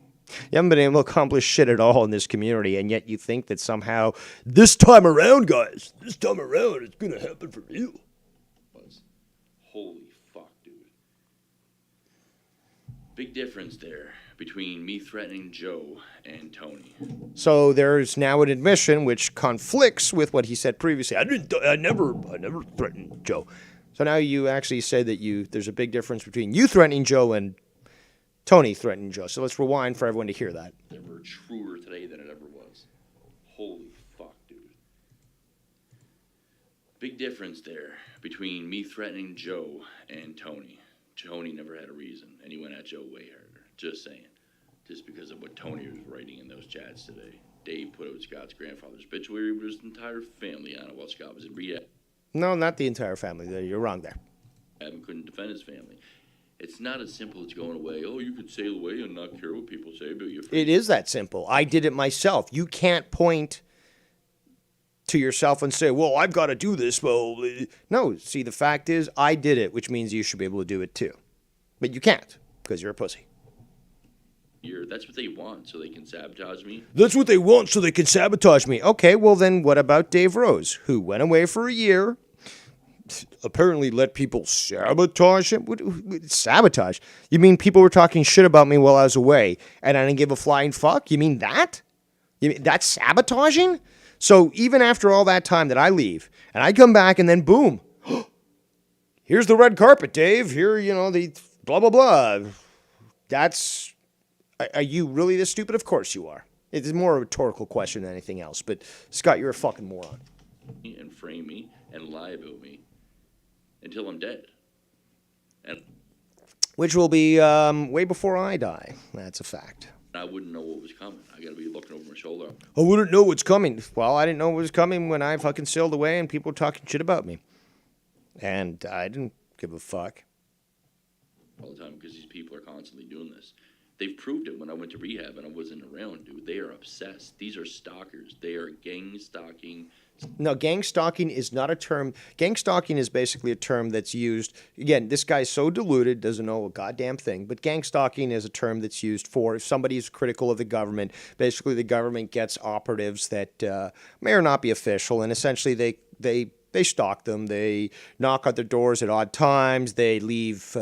[SPEAKER 1] haven't been able to accomplish shit at all in this community, and yet you think that somehow this time around, guys, it's going to happen for you.
[SPEAKER 2] Holy fuck, dude. Big difference there between me threatening Joe and Tony.
[SPEAKER 1] So there's now an admission which conflicts with what he said previously. I never threatened Joe. So now you actually say that there's a big difference between you threatening Joe and Tony threatening Joe. So let's rewind for everyone to hear that.
[SPEAKER 2] Ever truer today than it ever was. Holy fuck, dude. Big difference there between me threatening Joe and Tony. Tony never had a reason, and he went at Joe way harder. Just saying. Just because of what Tony was writing in those chats today. Dave put out Scott's grandfather's obituary with his entire family on it while Scott was in rehab.
[SPEAKER 1] No, not the entire family. You're wrong there.
[SPEAKER 2] And couldn't defend his family. It's not as simple as going away. Oh, you could sail away and not care what people say about you.
[SPEAKER 1] It is that simple. I did it myself. You can't point to yourself and say, well, I've got to do this. Well, no. See, the fact is, I did it, which means you should be able to do it too. But you can't because you're a pussy.
[SPEAKER 2] That's what they want, so they can sabotage me?
[SPEAKER 1] That's what they want, so they can sabotage me. Okay, well then what about Dave Rose, who went away for a year, apparently let people sabotage him? Sabotage? You mean people were talking shit about me while I was away, and I didn't give a flying fuck? You mean that? You mean that's sabotaging? So even after all that time that I leave, and I come back, and then boom, here's the red carpet, Dave. Here, the blah, blah, blah. Are you really this stupid? Of course you are. It's more a rhetorical question than anything else. But, Scott, you're a fucking moron.
[SPEAKER 2] And frame me and lie about me until I'm dead.
[SPEAKER 1] Which will be way before I die. That's a fact.
[SPEAKER 2] I wouldn't know what was coming. I got to be looking over my shoulder.
[SPEAKER 1] I wouldn't know what's coming. Well, I didn't know what was coming when I fucking sailed away and people were talking shit about me. And I didn't give a fuck.
[SPEAKER 2] All the time because these people are constantly doing this. They've proved it when I went to rehab and I wasn't around, dude. They are obsessed. These are stalkers. They are gang stalking.
[SPEAKER 1] No, gang stalking is not a term. Gang stalking is basically a term that's used. Again, this guy's so deluded, doesn't know a goddamn thing. But gang stalking is a term that's used for if somebody's critical of the government. Basically, the government gets operatives that may or not be official, and essentially they stalk them. They knock on their doors at odd times. They leave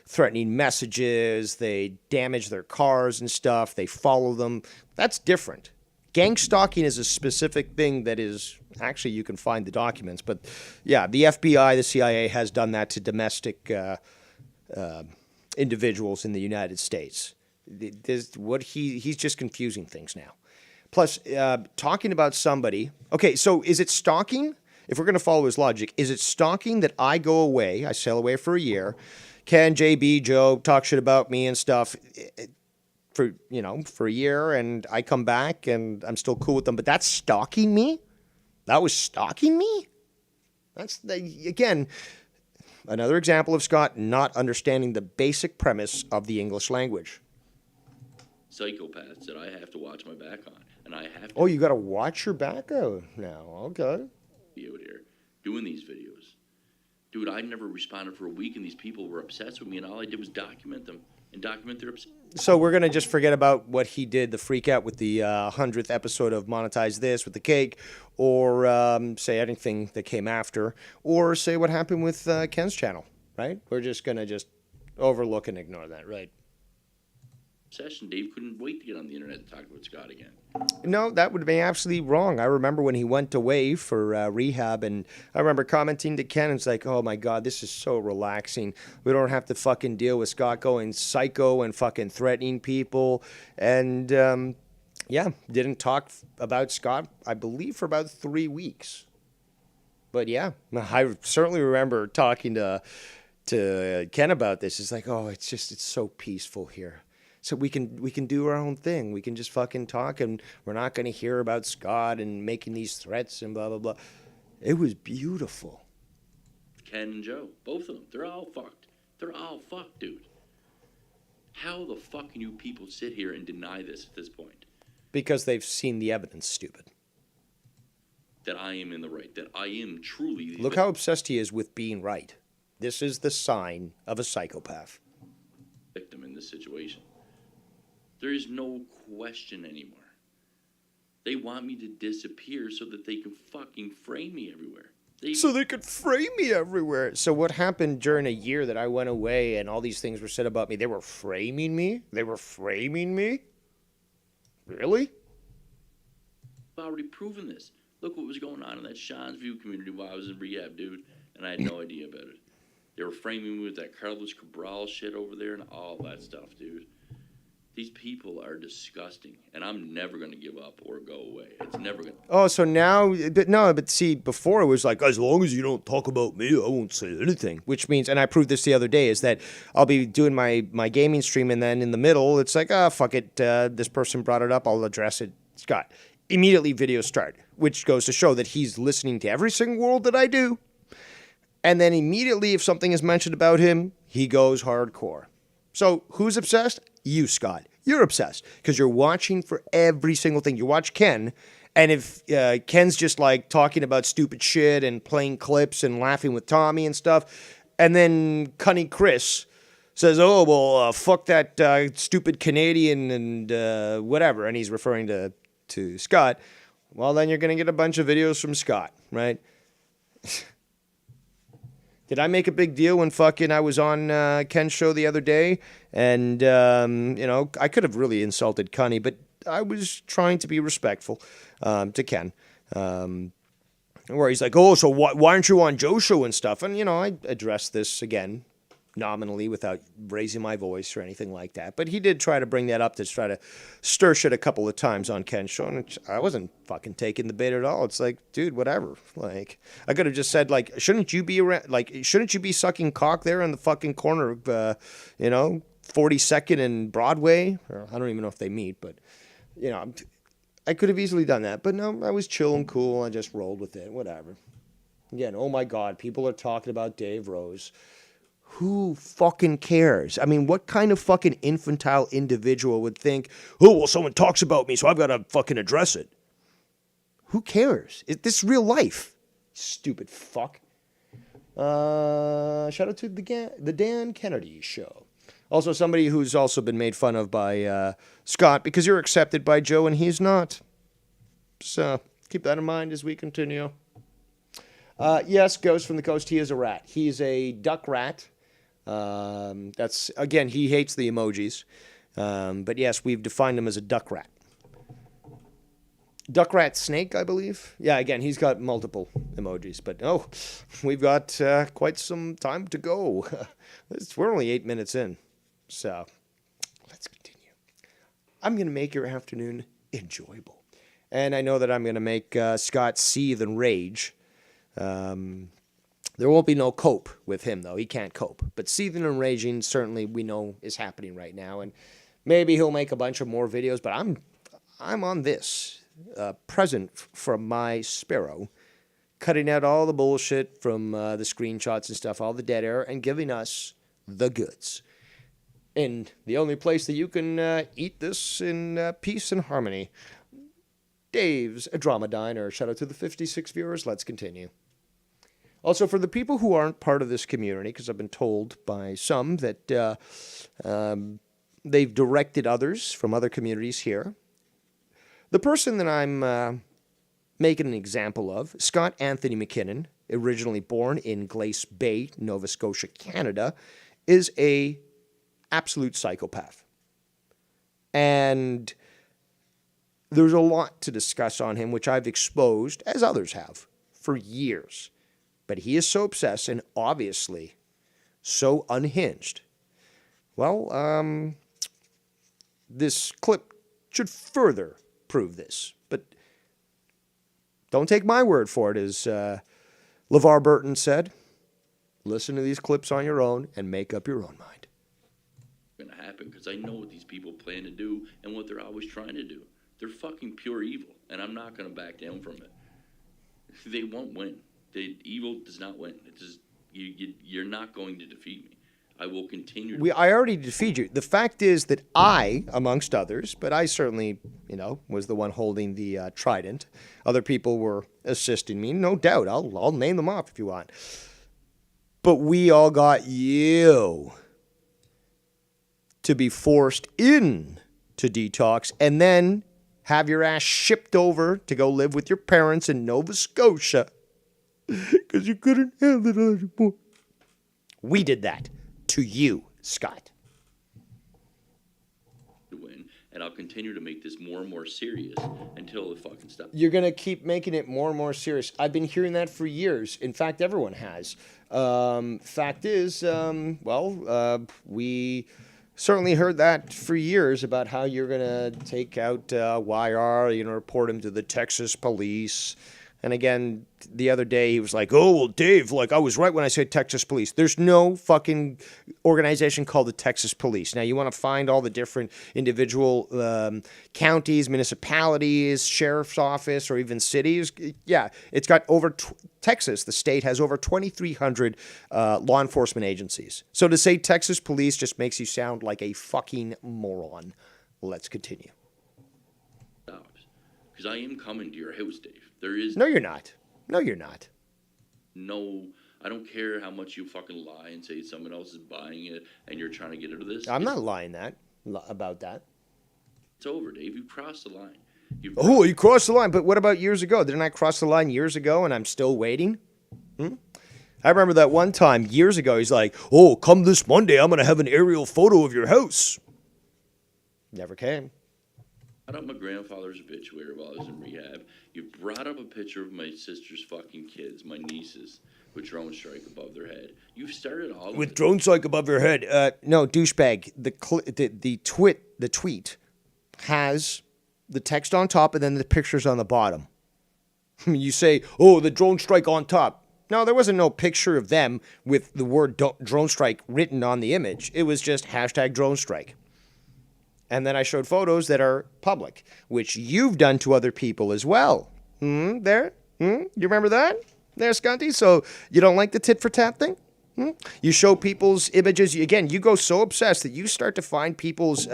[SPEAKER 1] threatening messages. They damage their cars and stuff. They follow them. That's different. Gang stalking is a specific thing that is actually you can find the documents. But yeah, the FBI, the CIA has done that to domestic individuals in the United States. He's just confusing things now. Plus, talking about somebody. Okay, so is it stalking? If we're going to follow his logic, is it stalking that I go away, I sail away for a year, Ken, JB, Joe talk shit about me and stuff for a year, and I come back and I'm still cool with them, but that's stalking me? That was stalking me? Again, another example of Scott not understanding the basic premise of the English language.
[SPEAKER 2] Psychopaths that I have to watch my back on, and I have to.
[SPEAKER 1] Oh, you got to watch your back out now. Okay.
[SPEAKER 2] Out here doing these videos. Dude, I never responded for a week and these people were obsessed with me and all I did was document them and document their obsession.
[SPEAKER 1] So we're going to just forget about what he did, the freak out with the 100th episode of Monetize This with the cake, or say anything that came after, or say what happened with Ken's channel, right? We're just going to Overlook and ignore that, right?
[SPEAKER 2] Obsession. Dave couldn't wait to get on the internet and talk about Scott again.
[SPEAKER 1] No, that would be absolutely wrong. I remember when he went away for rehab, and I remember commenting to Ken, it's like, oh my God, this is so relaxing. We don't have to fucking deal with Scott going psycho and fucking threatening people. And yeah, didn't talk about Scott, I believe, for about 3 weeks. But yeah, I certainly remember talking to Ken about this. It's like, oh, it's so peaceful here. So we can do our own thing. We can just fucking talk, and we're not going to hear about Scott and making these threats and blah, blah, blah. It was beautiful.
[SPEAKER 2] Ken and Joe, both of them, they're all fucked. They're all fucked, dude. How the fuck can you people sit here and deny this at this point?
[SPEAKER 1] Because they've seen the evidence, stupid.
[SPEAKER 2] That I am in the right. That I am truly the
[SPEAKER 1] Look how obsessed he is with being right. This is the sign of a psychopath.
[SPEAKER 2] Victim in this situation. There is no question anymore. They want me to disappear so that they can fucking frame me everywhere.
[SPEAKER 1] So they could frame me everywhere. So what happened during a year that I went away and all these things were said about me? They were framing me? They were framing me? Really?
[SPEAKER 2] I've already proven this. Look what was going on in that Sean's View community while I was in rehab, dude. And I had no idea about it. They were framing me with that Carlos Cabral shit over there and all that stuff, dude. These people are disgusting, and I'm never going to give up or go away. It's never going to...
[SPEAKER 1] Oh, so now... But see, before it was like, as long as you don't talk about me, I won't say anything. Which means, and I proved this the other day, is that I'll be doing my gaming stream, and then in the middle, it's like, fuck it, this person brought it up, I'll address it. Scott. Immediately videos start, which goes to show that he's listening to every single word that I do. And then immediately, if something is mentioned about him, he goes hardcore. So who's obsessed? You, Scott. You're obsessed because you're watching for every single thing. You watch Ken, and if Ken's just like talking about stupid shit and playing clips and laughing with Tommy and stuff, and then Cunny Chris says, oh, well, fuck that stupid Canadian and whatever, and he's referring to Scott, well, then you're going to get a bunch of videos from Scott, right? Did I make a big deal when fucking I was on Ken's show the other day? And, I could have really insulted Cunny, but I was trying to be respectful to Ken. Where he's like, oh, so why aren't you on Joe's show and stuff? And, I addressed this again, nominally, without raising my voice or anything like that. But he did try to bring that up to try to stir shit a couple of times on Ken's show. And I wasn't fucking taking the bait at all. It's like, dude, whatever. Like, I could have just said, like, shouldn't you be sucking cock there in the fucking corner of, 42nd and Broadway? Or I don't even know if they meet, but, I could have easily done that. But no, I was chill and cool. I just rolled with it. Whatever. Again, oh my God, people are talking about Dave Rose. Who fucking cares? I mean, what kind of fucking infantile individual would think, oh, well, someone talks about me, so I've got to fucking address it? Who cares? This is real life. Stupid fuck. Shout out to the Dan Kennedy Show. Also, somebody who's also been made fun of by Scott because you're accepted by Joe and he's not. So keep that in mind as we continue. Yes, Ghost from the Coast, he is a rat. He's a duck rat. That's, again, he hates the emojis. But yes, we've defined him as a duck rat. Duck rat snake, I believe. Yeah, again, he's got multiple emojis. But, we've got quite some time to go. We're only 8 minutes in. So, let's continue. I'm going to make your afternoon enjoyable. And I know that I'm going to make Scott seethe and rage. There won't be no cope with him, though. He can't cope. But seething and raging, certainly we know is happening right now. And maybe he'll make a bunch of more videos, but I'm on this, present from my Sparrow, cutting out all the bullshit from the screenshots and stuff, all the dead air, and giving us the goods. And the only place that you can eat this in peace and harmony. Dave's Drama Diner. Shout out to the 56 viewers. Let's continue. Also, for the people who aren't part of this community, because I've been told by some that they've directed others from other communities here, the person that I'm making an example of, Scott Anthony McKinnon, originally born in Glace Bay, Nova Scotia, Canada, is a absolute psychopath. And there's a lot to discuss on him, which I've exposed, as others have, for years. But he is so obsessed and obviously so unhinged. Well, this clip should further prove this. But don't take my word for it, as LeVar Burton said. Listen to these clips on your own and make up your own mind.
[SPEAKER 2] Going to happen, because I know what these people plan to do and what they're always trying to do. They're fucking pure evil, and I'm not going to back down from it. They won't win. Evil does not win. It just, you're not going to defeat me. I will continue.
[SPEAKER 1] I already defeated you. The fact is that I, amongst others, but I certainly, was the one holding the trident. Other people were assisting me, no doubt. I'll name them off if you want. But we all got you to be forced in to detox and then have your ass shipped over to go live with your parents in Nova Scotia because you couldn't handle it anymore. We did that to you, Scott.
[SPEAKER 2] Win, and I'll continue to make this more and more serious until it fucking stops.
[SPEAKER 1] You're going to keep making it more and more serious. I've been hearing that for years. In fact, everyone has. Fact is, we certainly heard that for years about how you're going to take out YR, report him to the Texas police. And again, the other day he was like, oh, well, Dave, I was right when I said Texas police. There's no fucking organization called the Texas police. Now, you want to find all the different individual counties, municipalities, sheriff's office, or even cities. Yeah, it's got over Texas, the state, has over 2,300 law enforcement agencies. So to say Texas police just makes you sound like a fucking moron. Let's continue.
[SPEAKER 2] Because I am coming to your house, Dave. There is...
[SPEAKER 1] No, you're not. No, you're not.
[SPEAKER 2] No, I don't care how much you fucking lie and say someone else is buying it and you're trying to get into this.
[SPEAKER 1] I'm not lying about that.
[SPEAKER 2] It's over, Dave. You crossed the line.
[SPEAKER 1] You crossed the line. But what about years ago? Didn't I cross the line years ago and I'm still waiting? I remember that one time years ago, he's like, oh, come this Monday, I'm going to have an aerial photo of your house. Never came.
[SPEAKER 2] Brought up my grandfather's obituary while I was in rehab. You brought up a picture of my sister's fucking kids, my nieces, with drone strike above their head. You've started all
[SPEAKER 1] with drone strike above your head. No, douchebag. The tweet has the text on top and then the pictures on the bottom. You say, oh, the drone strike on top. No, there wasn't no picture of them with the word drone strike written on the image. It was just hashtag drone strike. And then I showed photos that are public, which you've done to other people as well. There? You remember that? There, Scunty? So you don't like the tit for tat thing? You show people's images. Again, you go so obsessed that you start to find people's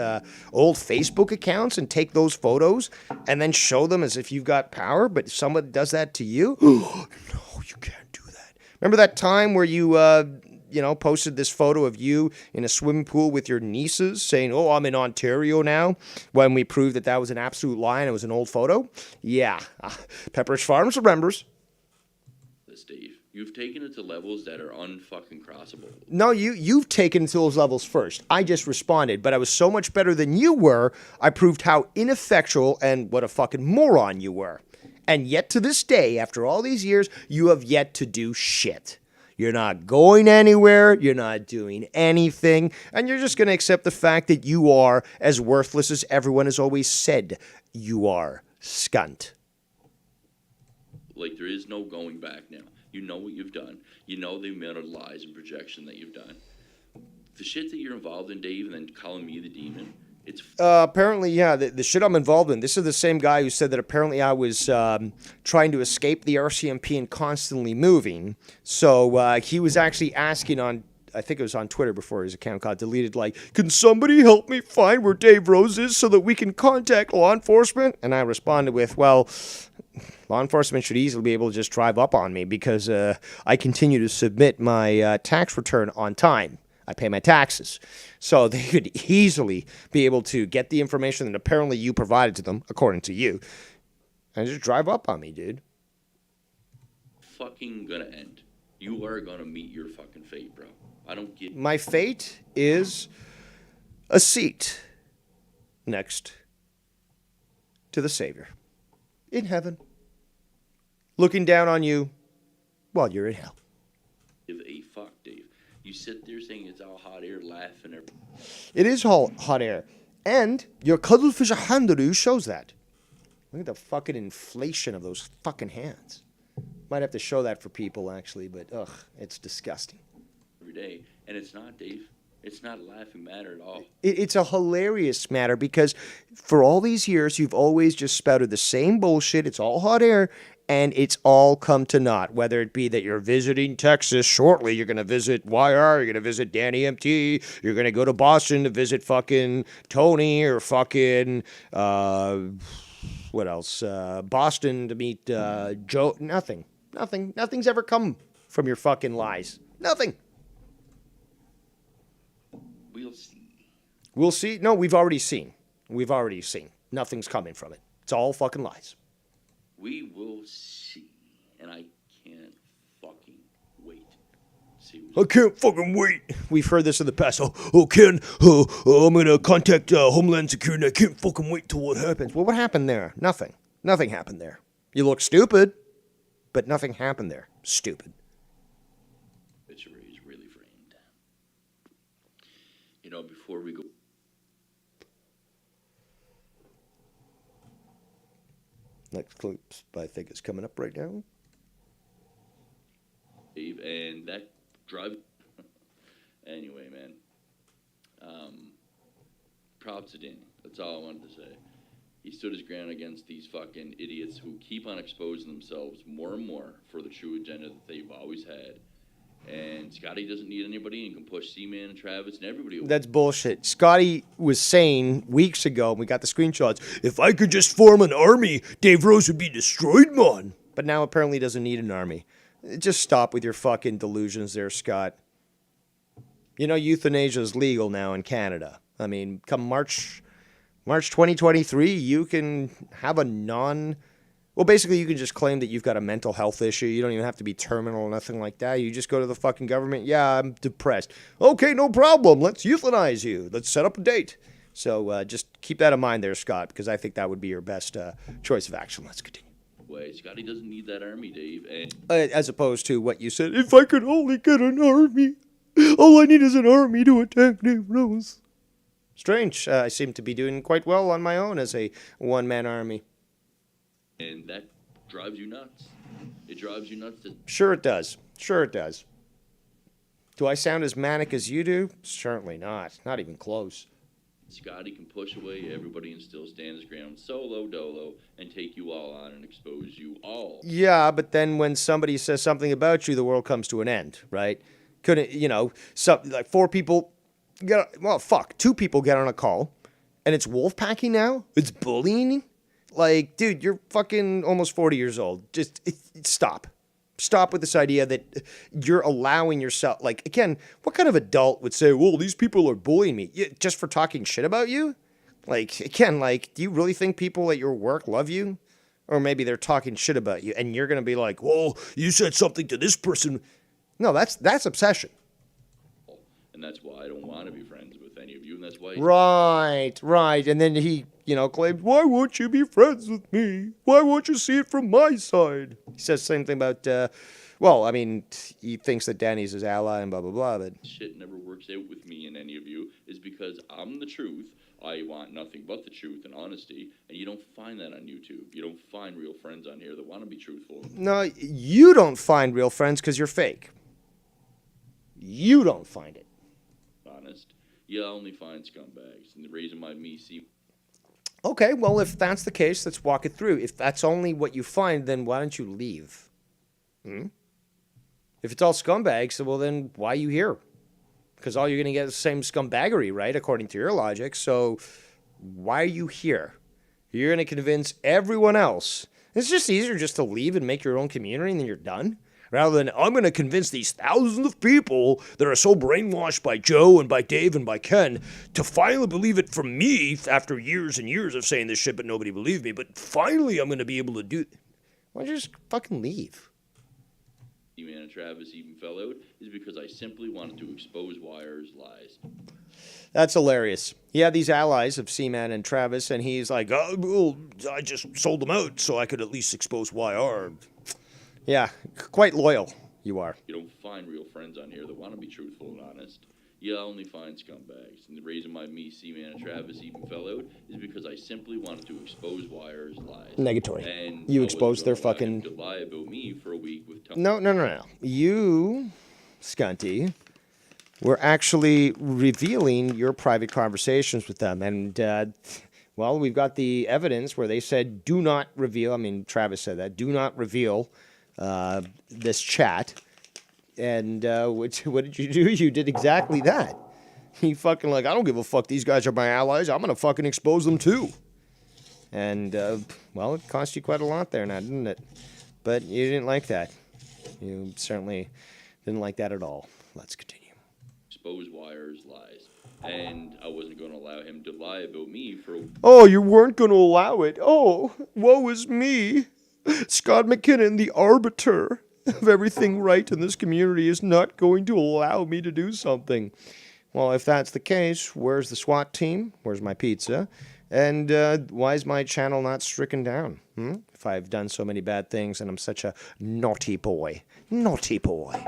[SPEAKER 1] old Facebook accounts and take those photos and then show them as if you've got power, but someone does that to you? No, you can't do that. Remember that time where you... posted this photo of you in a swimming pool with your nieces saying, oh, I'm in Ontario now, when we proved that that was an absolute lie and it was an old photo? Yeah. Pepperidge Farms remembers.
[SPEAKER 2] Steve, you've taken it to levels that are unfucking crossable.
[SPEAKER 1] No, you've taken it to those levels first. I just responded, but I was so much better than you were, I proved how ineffectual and what a fucking moron you were. And yet to this day, after all these years, you have yet to do shit. You're not going anywhere, you're not doing anything, and you're just going to accept the fact that you are as worthless as everyone has always said you are, scunt.
[SPEAKER 2] There is no going back now. You know what you've done. You know the amount of lies and projection that you've done. The shit that you're involved in, Dave, and then calling me the demon, it's...
[SPEAKER 1] apparently, yeah, the shit I'm involved in. This is the same guy who said that apparently I was trying to escape the RCMP and constantly moving. So he was actually asking on, I think it was on Twitter before his account got deleted, can somebody help me find where Dave Rose is so that we can contact law enforcement? And I responded with, well, law enforcement should easily be able to just drive up on me because I continue to submit my tax return on time. I pay my taxes. So they could easily be able to get the information that apparently you provided to them, according to you, and just drive up on me, dude.
[SPEAKER 2] Fucking gonna end. You are gonna meet your fucking fate, bro. I don't get...
[SPEAKER 1] My fate is a seat next to the Savior in heaven, looking down on you while you're in hell.
[SPEAKER 2] Give a fuck, Dave. You sit there saying it's all hot air, laughing.
[SPEAKER 1] It is hot air. And your Cuttlefish Hand-aru shows that. Look at the fucking inflation of those fucking hands. Might have to show that for people, actually, but ugh, it's disgusting.
[SPEAKER 2] Every day. And it's not, Dave. It's not a laughing matter at all.
[SPEAKER 1] It's a hilarious matter because for all these years, you've always just spouted the same bullshit. It's all hot air, and it's all come to naught. Whether it be that you're visiting Texas shortly, you're going to visit YR, you're going to visit Danny MT, you're going to go to Boston to visit fucking Tony or fucking, what else? Boston to meet Joe. Nothing. Nothing's ever come from your fucking lies. Nothing.
[SPEAKER 2] We'll see.
[SPEAKER 1] We'll see. No, we've already seen. Nothing's coming from it. It's all fucking lies.
[SPEAKER 2] We will see. And I can't fucking wait to see.
[SPEAKER 1] I can't fucking wait. We've heard this in the past. Oh, Ken, I'm going to contact Homeland Security. I can't fucking wait till what happens. Well, what happened there? Nothing. Nothing happened there. You look stupid, but nothing happened there. Stupid.
[SPEAKER 2] Obituary is really framed. You know, before we go.
[SPEAKER 1] Next clip, I think, is coming up right now.
[SPEAKER 2] Dave, and that drive. Anyway, man. Props to Danny. That's all I wanted to say. He stood his ground against these fucking idiots who keep on exposing themselves more and more for the true agenda that they've always had. And Scotty doesn't need anybody and can push Seaman and Travis and everybody away.
[SPEAKER 1] That's bullshit. Scotty was saying weeks ago, we got the screenshots, if I could just form an army, Dave Rose would be destroyed, man. But now apparently doesn't need an army. Just stop with your fucking delusions there, Scott. You know, euthanasia is legal now in Canada. I mean, come March 2023, you can have a well, basically, you can just claim that you've got a mental health issue. You don't even have to be terminal or nothing like that. You just go to the fucking government. Yeah, I'm depressed. Okay, no problem. Let's euthanize you. Let's set up a date. So just keep that in mind there, Scott, because I think that would be your best choice of action. Let's continue.
[SPEAKER 2] Way. Scotty doesn't need that army, Dave. And
[SPEAKER 1] as opposed to what you said, if I could only get an army, all I need is an army to attack Dave Rose. Strange. I seem to be doing quite well on my own as a one-man army.
[SPEAKER 2] And that drives you nuts. It drives you nuts.
[SPEAKER 1] Sure it does. Do I sound as manic as you do? Certainly not. Not even close.
[SPEAKER 2] Scotty can push away everybody and still stand his ground solo dolo and take you all on and expose you all.
[SPEAKER 1] Yeah, but then when somebody says something about you, the world comes to an end, right? Couldn't, like 4 people two people get on a call and it's wolf packing now? It's bullying? Like, dude, you're fucking almost 40 years old. Just stop. Stop with this idea that you're allowing yourself, like, again, what kind of adult would say, well, these people are bullying me just for talking shit about you? Like, again, like, do you really think people at your work love you? Or maybe they're talking shit about you and you're going to be like, well, you said something to this person. No, that's obsession.
[SPEAKER 2] And that's why I don't want to be friends with any of you. And that's why.
[SPEAKER 1] Right. And then he, claimed, why won't you be friends with me? Why won't you see it from my side? He says the same thing about, he thinks that Danny's his ally and blah, blah, blah. But
[SPEAKER 2] shit never works out with me and any of you is because I'm the truth. I want nothing but the truth and honesty. And you don't find that on YouTube. You don't find real friends on here that want to be truthful.
[SPEAKER 1] No, you don't find real friends because you're fake. You don't find it.
[SPEAKER 2] Honest. You only find scumbags. And the reason why me see.
[SPEAKER 1] Okay, well, if that's the case, let's walk it through. If that's only what you find, then why don't you leave? If it's all scumbags, well, then why are you here? Because all you're going to get is the same scumbaggery, right, according to your logic. So why are you here? You're going to convince everyone else. It's just easier just to leave and make your own community and then you're done. Rather than, I'm going to convince these thousands of people that are so brainwashed by Joe and by Dave and by Ken to finally believe it from me after years and years of saying this shit, but nobody believed me. But finally, I'm going to be able to do it. Why don't you just fucking leave?
[SPEAKER 2] man and Travis even fell out is because I simply wanted to expose Wire's lies.
[SPEAKER 1] That's hilarious. He had these allies of Seaman and Travis, and he's like, oh, well, I just sold them out so I could at least expose YR. Yeah, quite loyal you are.
[SPEAKER 2] You don't find real friends on here that want to be truthful and honest. You only find scumbags. And the reason why me, Seaman, and Travis even fell out is because I simply wanted to expose Wire's lies.
[SPEAKER 1] Negatory.
[SPEAKER 2] And
[SPEAKER 1] you exposed their fucking...
[SPEAKER 2] to lie about me for a week with Tony.
[SPEAKER 1] No. You, Scunty, were actually revealing your private conversations with them. And, well, we've got the evidence where they said, do not reveal. I mean, Travis said that. Do not reveal this chat. And what did you do? You did exactly that. You fucking like, I don't give a fuck. These guys are my allies. I'm going to fucking expose them too. And, well, it cost you quite a lot there now, didn't it? But you didn't like that. You certainly didn't like that at all. Let's continue.
[SPEAKER 2] Expose Wire's lies. And I wasn't going to allow him to lie about me for...
[SPEAKER 1] Oh, you weren't going to allow it. Oh, woe is me. Scott McKinnon, the arbiter of everything right in this community, is not going to allow me to do something. Well, if that's the case, where's the SWAT team? Where's my pizza? And why is my channel not stricken down? If I've done so many bad things and I'm such a naughty boy. Naughty boy.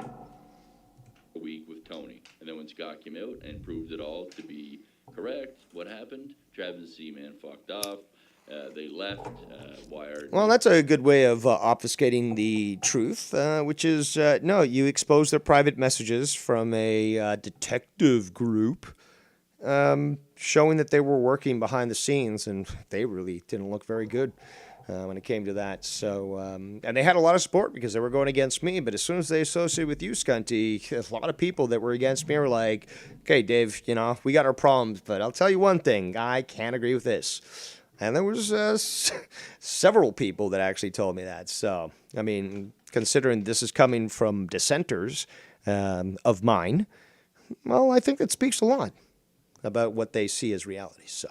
[SPEAKER 2] A week with Tony. And then when Scott came out and proved it all to be correct, what happened? Travis and Seaman fucked off. They left. Wired.
[SPEAKER 1] Well, that's a good way of obfuscating the truth, which is, no, you exposed their private messages from a detective group showing that they were working behind the scenes, and they really didn't look very good when it came to that. So, and they had a lot of support because they were going against me, but as soon as they associated with you, Scunty, a lot of people that were against me were like, okay, Dave, you know, we got our problems, but I'll tell you one thing, I can't agree with this. And there was several people that actually told me that. So, I mean, considering this is coming from dissenters of mine, well, I think that speaks a lot about what they see as reality. So,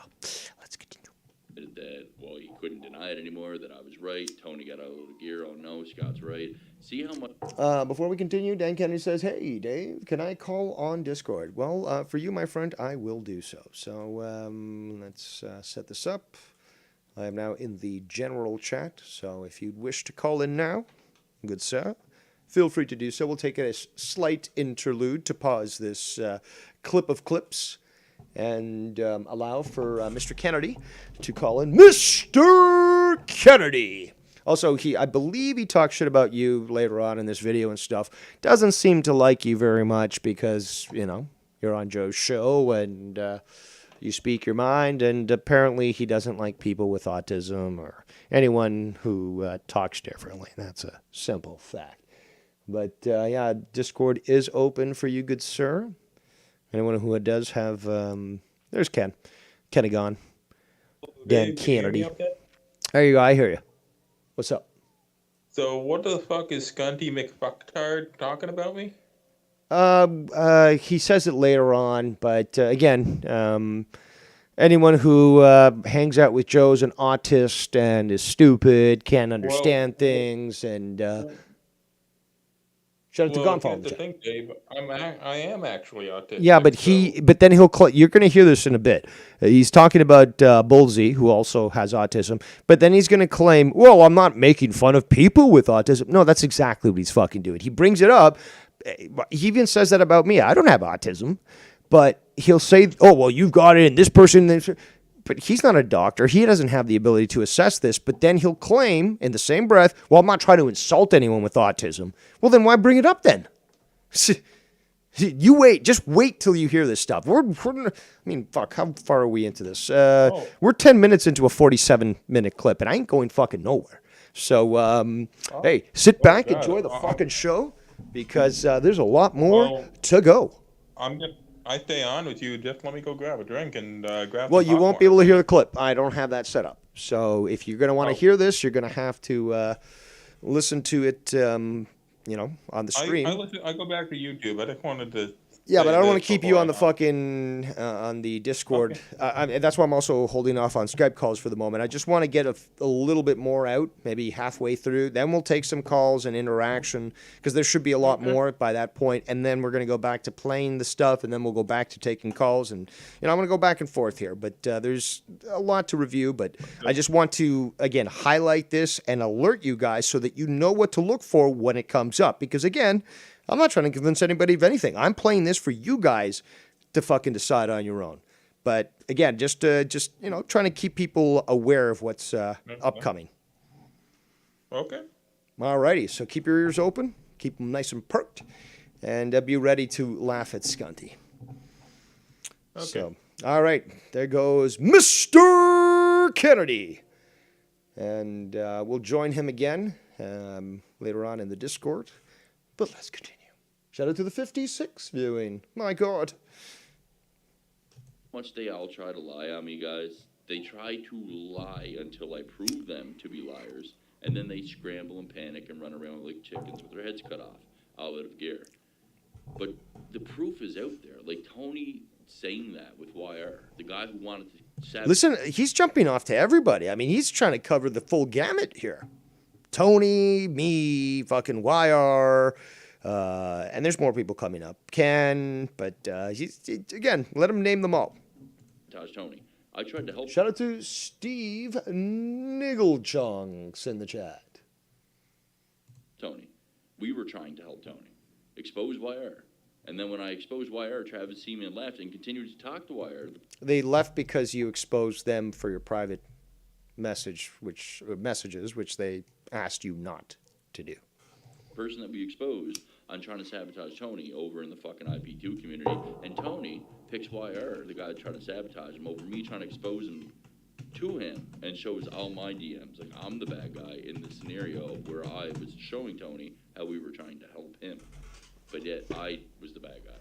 [SPEAKER 1] let's continue.
[SPEAKER 2] That, well, he couldn't deny it anymore, that I was right. Tony got out of the gear. Oh, no, Scott's right. See how much...
[SPEAKER 1] Before we continue, Dan Kennedy says, hey, Dave, can I call on Discord? Well, for you, my friend, I will do so. So, let's set this up. I am now in the general chat, so if you'd wish to call in now, good sir, feel free to do so. We'll take a slight interlude to pause this clip of clips and allow for Mr. Kennedy to call in. Mr. Kennedy! Also, I believe he talked shit about you later on in this video and stuff. Doesn't seem to like you very much because, you know, you're on Joe's show and... you speak your mind, and apparently he doesn't like people with autism or anyone who talks differently. That's a simple fact. But, yeah, Discord is open for you, good sir. Anyone who does have... there's Ken. Kennegon. Dan Kennedy. There you go, I hear you. What's up?
[SPEAKER 3] So what the fuck is Scunty McFucktard talking about me?
[SPEAKER 1] He says it later on, but again, anyone who hangs out with Joe's an autist and is stupid, can't understand things, and shut it to Gonfall.
[SPEAKER 3] The thing, Dave, I am actually autistic.
[SPEAKER 1] Yeah, but then you're going to hear this in a bit. He's talking about Bullseye, who also has autism, but then he's going to claim, well, I'm not making fun of people with autism. No, that's exactly what he's fucking doing. He brings it up. He even says that about me. I don't have autism, but he'll say, oh, well, you've got it, and this person... But he's not a doctor. He doesn't have the ability to assess this, but then he'll claim in the same breath, well, I'm not trying to insult anyone with autism. Well, then why bring it up then? You wait. Just wait till you hear this stuff. I mean, fuck, how far are we into this? We're 10 minutes into a 47-minute clip, and I ain't going fucking nowhere. So, hey, sit back, enjoy the fucking show. Because there's a lot more to go.
[SPEAKER 3] I stay on with you. Just let me go grab a drink and grab.
[SPEAKER 1] Well, you won't be able to hear the clip. I don't have that set up. So if you're going to want to hear this, you're going to have to listen to it, on the stream.
[SPEAKER 3] I go back to YouTube. I just wanted to
[SPEAKER 1] Yeah, but I don't want to
[SPEAKER 3] That's
[SPEAKER 1] keep you on the
[SPEAKER 3] right now.
[SPEAKER 1] fucking on the Discord.
[SPEAKER 3] Okay.
[SPEAKER 1] That's why I'm also holding off on Skype calls for the moment. I just want to get a little bit more out, maybe halfway through. Then we'll take some calls and interaction because there should be a lot
[SPEAKER 3] Okay.
[SPEAKER 1] more by that point. And then we're going to go back to playing the stuff, and then we'll go back to taking calls. And I'm going to go back and forth here. But there's a lot to review. But I just want to again highlight this and alert you guys so that you know what to look for when it comes up. Because again, I'm not trying to convince anybody of anything. I'm playing this for you guys to fucking decide on your own. But again, just trying to keep people aware of what's upcoming.
[SPEAKER 3] Okay.
[SPEAKER 1] Alrighty, so keep your ears open, keep them nice and perked, and be ready to laugh at Scunty.
[SPEAKER 3] Okay.
[SPEAKER 1] So, all right, there goes Mr. Kennedy, and we'll join him again later on in the Discord. But let's continue. Shout out to the 56 viewing. My God.
[SPEAKER 2] Much they all try to lie on me, guys. They try to lie until I prove them to be liars, and then they scramble and panic and run around like chickens with their heads cut off, all out of gear. But the proof is out there. Like Tony saying that with YR, the guy who wanted to sabotage.
[SPEAKER 1] Listen, he's jumping off to everybody. I mean, he's trying to cover the full gamut here. Tony, me, fucking YR, and there's more people coming up. Ken, but again, let him name them all.
[SPEAKER 2] Tony. I tried to help.
[SPEAKER 1] Shout out to Steve Nigglechunks in the chat.
[SPEAKER 2] Tony. We were trying to help Tony. Expose YR. And then when I exposed YR, Travis Seaman left and continued to talk to YR.
[SPEAKER 1] They left because you exposed them for your private messages, which they asked you not to do.
[SPEAKER 2] Person that we exposed on trying to sabotage Tony over in the fucking IP2 community, and Tony picks YR, the guy trying to sabotage him, over me trying to expose him to him, and shows all my DMs. Like, I'm the bad guy in the scenario where I was showing Tony how we were trying to help him, but yet I was the bad guy.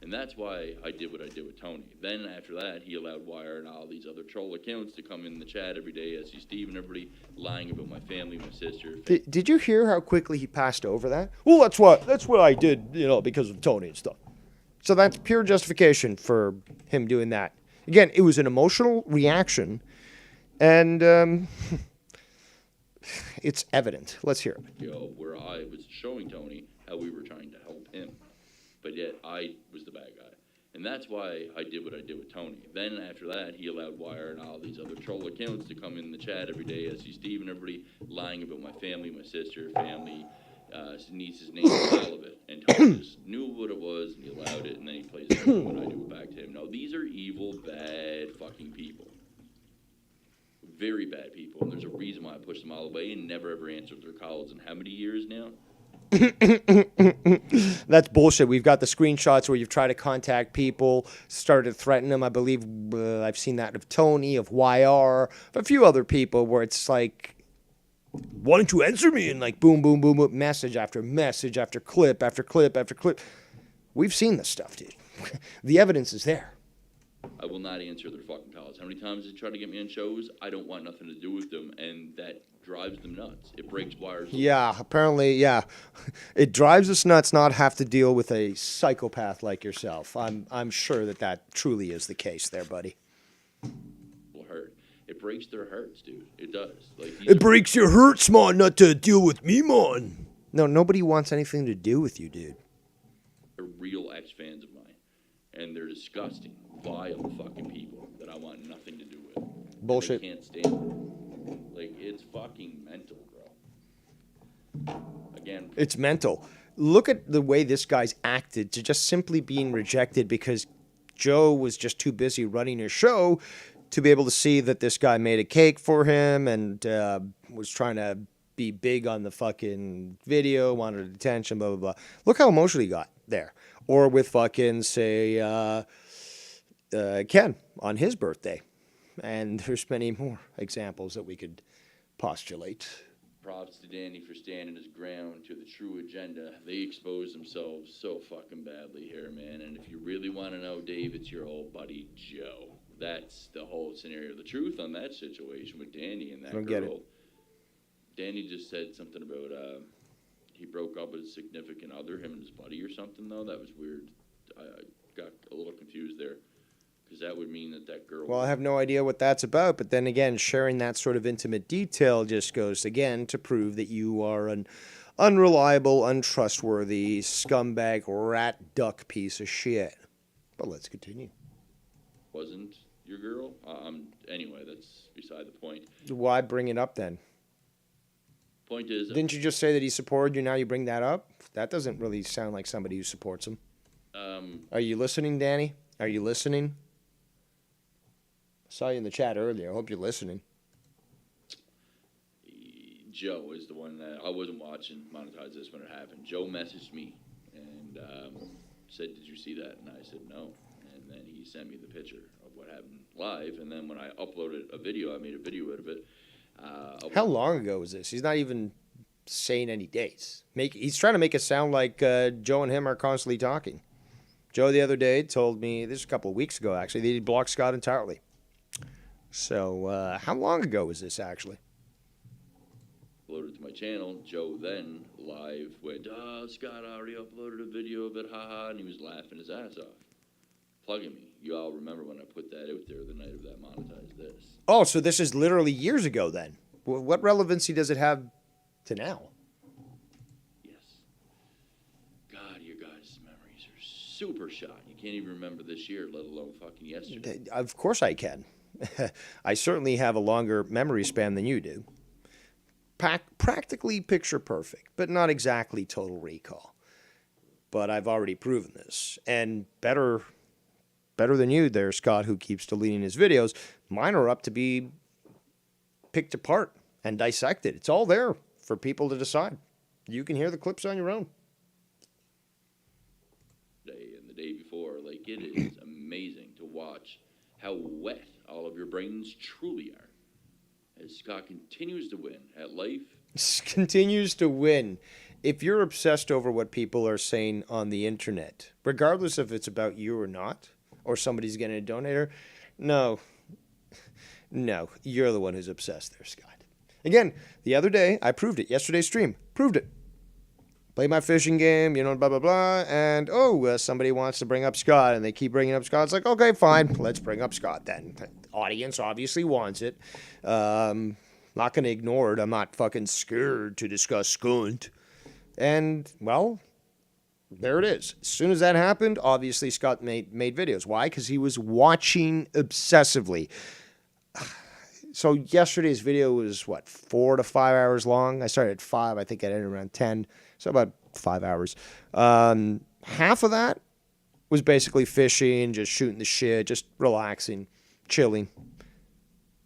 [SPEAKER 2] And that's why I did what I did with Tony. Then after that, he allowed Wire and all these other troll accounts to come in the chat every day, SC Steve and everybody lying about my family, my sister.
[SPEAKER 1] Did you hear how quickly he passed over that? Well, that's what I did, because of Tony and stuff. So that's pure justification for him doing that. Again, it was an emotional reaction, and it's evident. Let's hear it.
[SPEAKER 2] Where I was showing Tony how we were trying to help him, but yet I was the bad guy. And that's why I did what I did with Tony. Then after that, he allowed Wire and all these other troll accounts to come in the chat every day, SC Steve and everybody lying about my family, my sister, family, niece's name, all of it. And Tony just knew what it was, and he allowed it, and then he plays it when I do it back to him. No, these are evil, bad fucking people. Very bad people. And there's a reason why I pushed them all away and never ever answered their calls in how many years now?
[SPEAKER 1] That's bullshit. We've got the screenshots where you've tried to contact people, started to threaten them. I believe I've seen that of Tony, of YR, of a few other people where it's like, why don't you answer me? And like boom, boom, boom, boom, message after message after clip after clip after clip. We've seen this stuff, dude. The evidence is there.
[SPEAKER 2] I will not answer their fucking calls. How many times they try to get me on shows? I don't want nothing to do with them, and that drives them nuts. It breaks Wires.
[SPEAKER 1] Yeah, apparently, yeah. It drives us nuts not have to deal with a psychopath like yourself. I'm sure that truly is the case there, buddy.
[SPEAKER 2] Will hurt. It breaks their hearts, dude. It does. Like
[SPEAKER 1] it breaks your hearts, man, not to deal with me, man. No, nobody wants anything to do with you, dude.
[SPEAKER 2] They're real ex-fans of mine, and they're disgusting, vile fucking people that I want nothing to do with.
[SPEAKER 1] Bullshit.
[SPEAKER 2] I can't stand them. Like, it's fucking mental, bro. Again,
[SPEAKER 1] it's mental. Look at the way this guy's acted to just simply being rejected because Joe was just too busy running his show to be able to see that this guy made a cake for him and was trying to be big on the fucking video, wanted attention, blah, blah, blah. Look how emotional he got there. Or with fucking, say, Ken on his birthday. And there's many more examples that we could postulate.
[SPEAKER 2] Props to Danny for standing his ground to the true agenda. They expose themselves so fucking badly here, man. And if you really want to know, Dave, it's your old buddy Joe. That's the whole scenario. The truth on that situation with Danny and that girl.
[SPEAKER 1] Get it.
[SPEAKER 2] Danny just said something about he broke up with his significant other, him and his buddy or something, though. That was weird. got a little confused there. Because that would mean that girl...
[SPEAKER 1] Well, I have no idea what that's about, but then again, sharing that sort of intimate detail just goes, again, to prove that you are an unreliable, untrustworthy, scumbag, rat duck piece of shit. But let's continue.
[SPEAKER 2] Wasn't your girl? Anyway, that's beside the point.
[SPEAKER 1] Why bring it up then?
[SPEAKER 2] Point is...
[SPEAKER 1] Didn't you just say that he supported you, now you bring that up? That doesn't really sound like somebody who supports him. Are you listening, Danny? Are you listening? I saw you in the chat earlier. I hope you're listening.
[SPEAKER 2] Joe is the one that I wasn't watching Monetize This when it happened. Joe messaged me and said, "Did you see that?" And I said, "No." And then he sent me the picture of what happened live. And then when I uploaded a video, I made a video out of it.
[SPEAKER 1] How long ago was this? He's not even saying any dates. He's trying to make it sound like Joe and him are constantly talking. Joe the other day told me, this was a couple of weeks ago actually, that he blocked Scott entirely. So, how long ago was this, actually?
[SPEAKER 2] Uploaded to my channel. Joe then live went, Scott already uploaded a video of it, haha, and he was laughing his ass off. Plugging me. You all remember when I put that out there the night of that Monetize This.
[SPEAKER 1] Oh, so this is literally years ago then. What relevancy does it have to now?
[SPEAKER 2] Yes. God, your guys' memories are super shot. You can't even remember this year, let alone fucking yesterday.
[SPEAKER 1] Of course I can. I certainly have a longer memory span than you do. Practically picture perfect, but not exactly total recall. But I've already proven this. And better than you there, Scott, who keeps deleting his videos, mine are up to be picked apart and dissected. It's all there for people to decide. You can hear the clips on your own.
[SPEAKER 2] And the day before, like, it is amazing to watch how wet all of your brains truly are. As Scott continues to win at life.
[SPEAKER 1] Continues to win. If you're obsessed over what people are saying on the internet, regardless if it's about you or not, or somebody's getting a donator, no, you're the one who's obsessed there, Scott. Again, the other day, I proved it. Yesterday's stream, proved it. Play my fishing game, blah, blah, blah, and, somebody wants to bring up Scott, and they keep bringing up Scott. It's like, okay, fine, let's bring up Scott then. The audience obviously wants it. Not going to ignore it. I'm not fucking scared to discuss Skunt. And, well, there it is. As soon as that happened, obviously Scott made videos. Why? Because he was watching obsessively. So yesterday's video was, 4 to 5 hours long? I started at 5. I think I ended around 10. So about 5 hours. Half of that was basically fishing, just shooting the shit, just relaxing, chilling.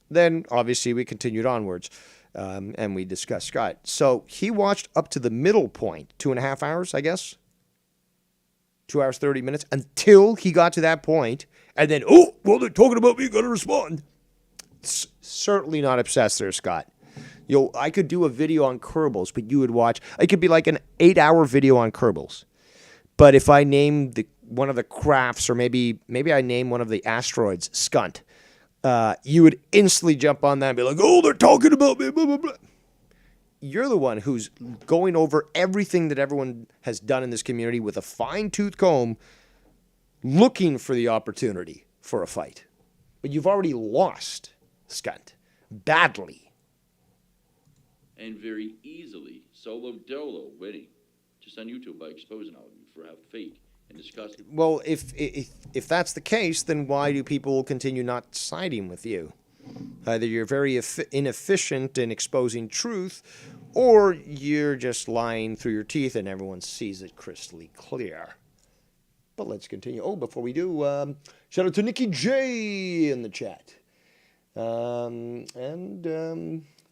[SPEAKER 1] Then, obviously, we continued onwards, and we discussed Scott. So he watched up to the middle point, 2.5 hours, I guess. 2 hours, 30 minutes, until he got to that point, and then, they're talking about me, gotta respond. Certainly not obsessed there, Scott. I could do a video on Kerbals, but you would watch. It could be like an 8-hour video on Kerbals. But if I name one of the crafts, or maybe I name one of the asteroids, Skunt, you would instantly jump on that and be like, they're talking about me, blah, blah, blah. You're the one who's going over everything that everyone has done in this community with a fine-tooth comb, looking for the opportunity for a fight. But you've already lost, Skunt, badly.
[SPEAKER 2] And very easily, solo dolo winning, just on YouTube by exposing all of you for how fake and disgusting.
[SPEAKER 1] Well, if that's the case, then why do people continue not siding with you? Either you're very inefficient in exposing truth, or you're just lying through your teeth and everyone sees it crystally clear. But let's continue. Before we do, shout out to Nikki J in the chat. Of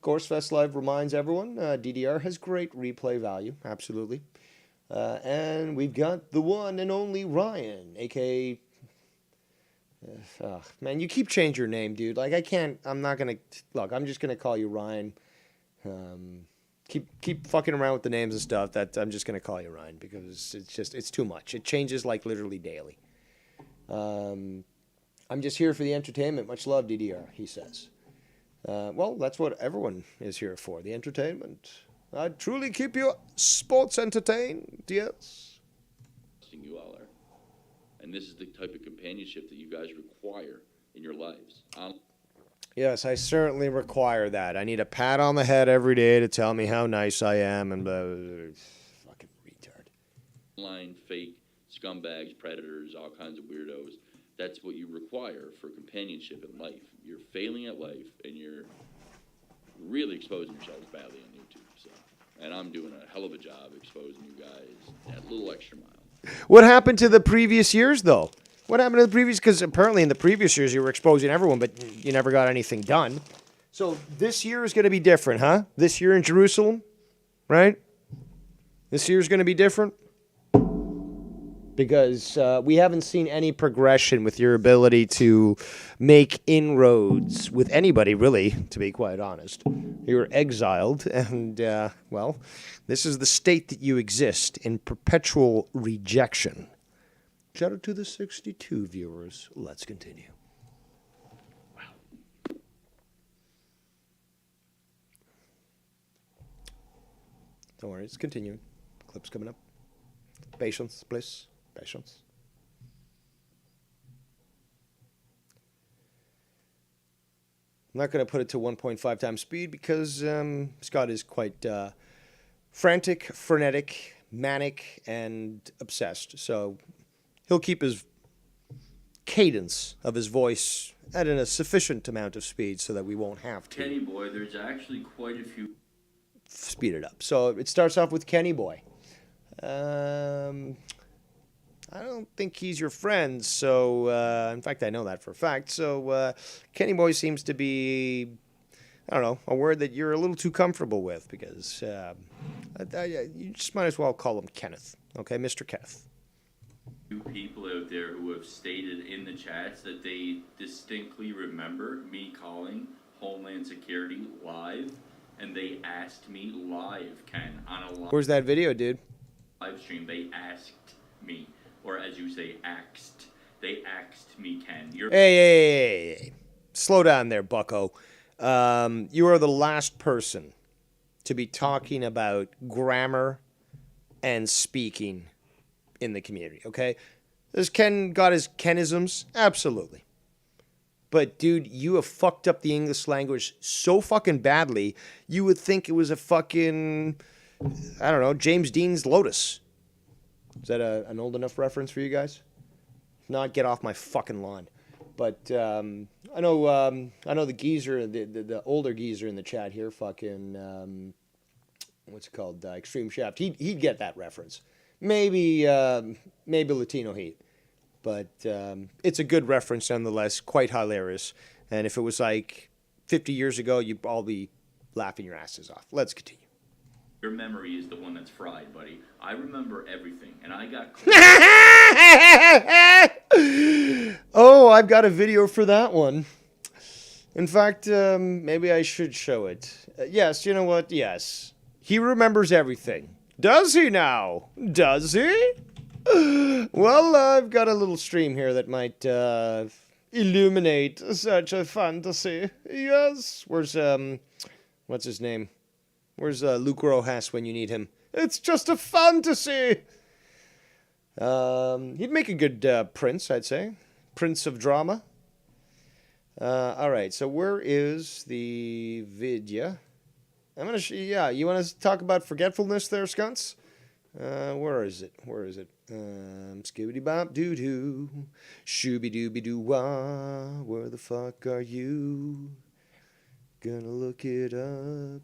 [SPEAKER 1] course, Fest Live reminds everyone, DDR has great replay value, absolutely. And we've got the one and only Ryan, a.k.a. Man, you keep changing your name, dude. Like, I'm not going to, look, I'm just going to call you Ryan. Keep fucking around with the names and stuff. I'm just going to call you Ryan because it's too much. It changes, like, literally daily. I'm just here for the entertainment. Much love, DDR, he says. Well, that's what everyone is here for, the entertainment. I truly keep you sports entertained, yes.
[SPEAKER 2] You all are. and this is the type of companionship that you guys require in your lives.
[SPEAKER 1] Yes, I certainly require that. I need a pat on the head every day to tell me how nice I am and blah, blah, blah. Fucking retard.
[SPEAKER 2] Online fake scumbags, predators, all kinds of weirdos. That's what you require for companionship in life. You're failing at life, and you're really exposing yourselves badly on YouTube. So, and I'm doing a hell of a job exposing you guys that little extra mile.
[SPEAKER 1] What happened to the previous years, though? What happened to the previous? Because apparently in the previous years you were exposing everyone, but you never got anything done. So this year is going to be different, huh? This year in Jerusalem, right? This year is going to be different because we haven't seen any progression with your ability to make inroads with anybody, really, to be quite honest. You're exiled, and, well, this is the state that you exist, in perpetual rejection. Shout out to the 62 viewers. Let's continue. Wow. Don't worry, it's continuing. Clips coming up. Patience, please. Patience. I'm not going to put it to 1.5 times speed because Scott is quite frantic, frenetic, manic, and obsessed. So he'll keep his cadence of his voice at a sufficient amount of speed so that we won't have to
[SPEAKER 2] Kenny Boy, there's actually quite a few.
[SPEAKER 1] speed it up. So it starts off with Kenny Boy. I don't think he's your friend, so, in fact, I know that for a fact. So, Kenny Boy seems to be, I don't know, a word that you're a little too comfortable with because you just might as well call him Kenneth, okay, Mr. Kenneth.
[SPEAKER 4] People out there who have stated in the chats that they distinctly remember me calling Homeland Security live, and they asked me live, Ken, on a
[SPEAKER 1] Where's that video, dude?
[SPEAKER 4] live stream. They asked me. Or as you say, axed. They axed me, Ken.
[SPEAKER 1] Hey. Slow down there, bucko. You are the last person to be talking about grammar and speaking in the community, okay? Has Ken got his Kenisms? Absolutely. But, dude, you have fucked up the English language so fucking badly, you would think it was a fucking, I don't know, James Dean's Lotus. Is that an old enough reference for you guys? If not, get off my fucking lawn. But I know the geezer, the older geezer in the chat here, fucking what's it called, Extreme Shaft. He'd get that reference. Maybe Latino Heat, but it's a good reference nonetheless. Quite hilarious. And if it was like 50 years ago, you'd all be laughing your asses off. Let's continue.
[SPEAKER 4] Your memory is the one that's fried, buddy. I remember everything, and I got...
[SPEAKER 1] Oh, I've got a video for that one. In fact, maybe I should show it. Yes, you know what? Yes. He remembers everything. Does he now? Does he? Well, I've got a little stream here that might illuminate such a fantasy. Yes. Where's, what's his name? Where's Luke Rojas when you need him? It's just a fantasy. He'd make a good prince, I'd say. Prince of drama. All right, so where is the video? I'm gonna. You want to talk about forgetfulness, there, Skunts? Where is it? Skibbity bop doo doo, shooby dooby doo wah. Where the fuck are you? Gonna look it up.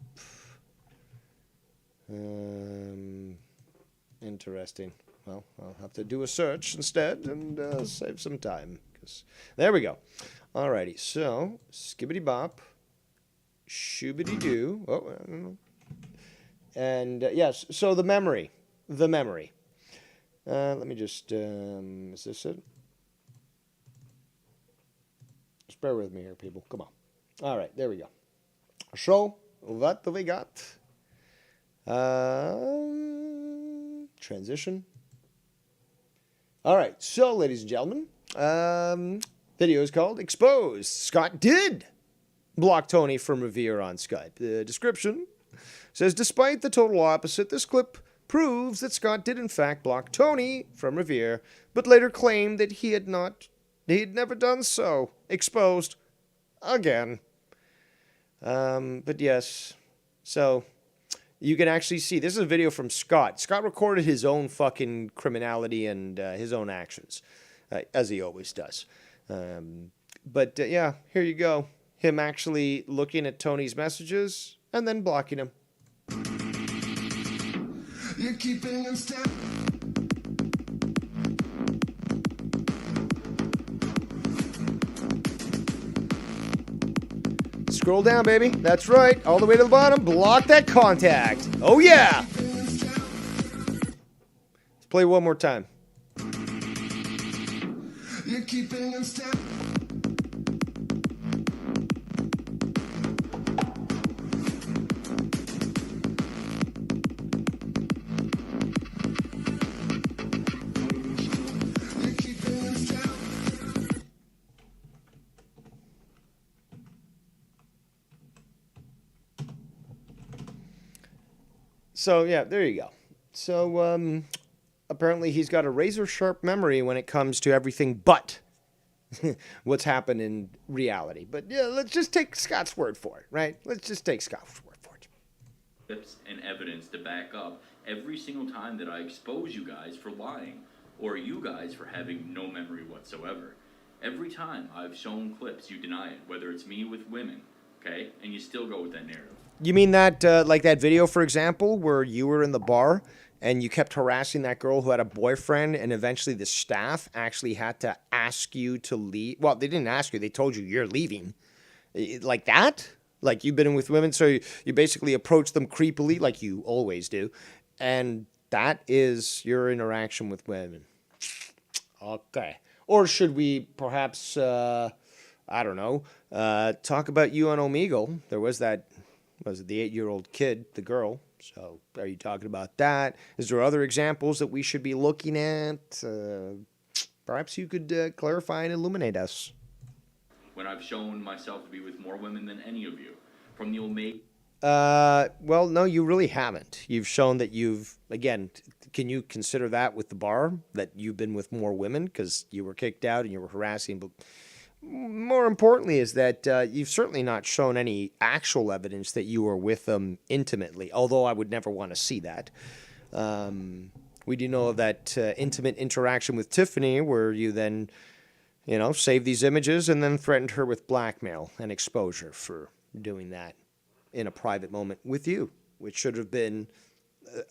[SPEAKER 1] Interesting. Well, I'll have to do a search instead and save some time. There we go. Alrighty, so skibbity bop, shoobity doo. Oh, I don't know. And yes, so the memory. Let me just. Is this it? Just bear with me here, people. Come on. All right, there we go. So what do we got? Transition. All right, so ladies and gentlemen, video is called Exposed. Scott did block Tony from Revere on Skype. The description says, despite the total opposite, this clip proves that Scott did in fact block Tony from Revere, but later claimed that he had never done so. Exposed. Again. But yes. So, you can actually see, this is a video from Scott. Scott recorded his own fucking criminality and his own actions, as he always does. But yeah, here you go. Him actually looking at Tony's messages and then blocking him. You're keeping him step. Scroll down, baby. That's right. All the way to the bottom. Block that contact. Oh, yeah. Let's play one more time. You're keeping him step. So, yeah, there you go. So, apparently he's got a razor-sharp memory when it comes to everything but what's happened in reality. But, yeah, let's just take Scott's word for it, right? Let's just take Scott's word for it.
[SPEAKER 4] Clips and evidence to back up every single time that I expose you guys for lying, or you guys for having no memory whatsoever. Every time I've shown clips, you deny it, whether it's me with women, okay? And you still go with that narrative.
[SPEAKER 1] You mean that, like that video, for example, where you were in the bar and you kept harassing that girl who had a boyfriend, and eventually the staff actually had to ask you to leave? Well, they didn't ask you. They told you you're leaving. Like that? Like you've been with women, so you basically approach them creepily, like you always do, and that is your interaction with women. Okay. Or should we perhaps, I don't know, talk about you on Omegle? There was that... Was it the 8-year-old kid, the girl? So, are you talking about that? Is there other examples that we should be looking at? Perhaps you could clarify and illuminate us.
[SPEAKER 4] When I've shown myself to be with more women than any of you, from the Omegle.
[SPEAKER 1] Well, no, you really haven't. You've shown that you've, again, can you consider that with the bar, that you've been with more women because you were kicked out and you were harassing? But more importantly is that you've certainly not shown any actual evidence that you were with them intimately, although I would never want to see that. We do know of that intimate interaction with Tiffany where you then, you know, saved these images and then threatened her with blackmail and exposure for doing that in a private moment with you, which should have been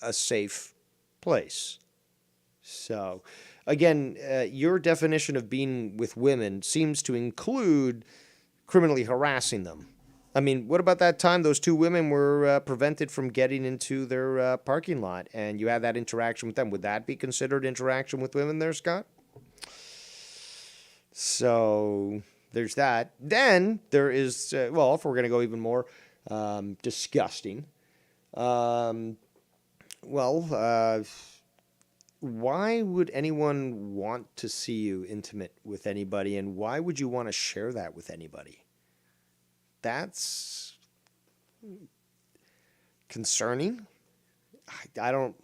[SPEAKER 1] a safe place. So... Again, your definition of being with women seems to include criminally harassing them. I mean, what about that time those two women were prevented from getting into their parking lot and you had that interaction with them? Would that be considered interaction with women there, Scott? So there's that. Then there is, well, if we're going to go even more disgusting, why would anyone want to see you intimate with anybody, and why would you want to share that with anybody? That's concerning. I don't...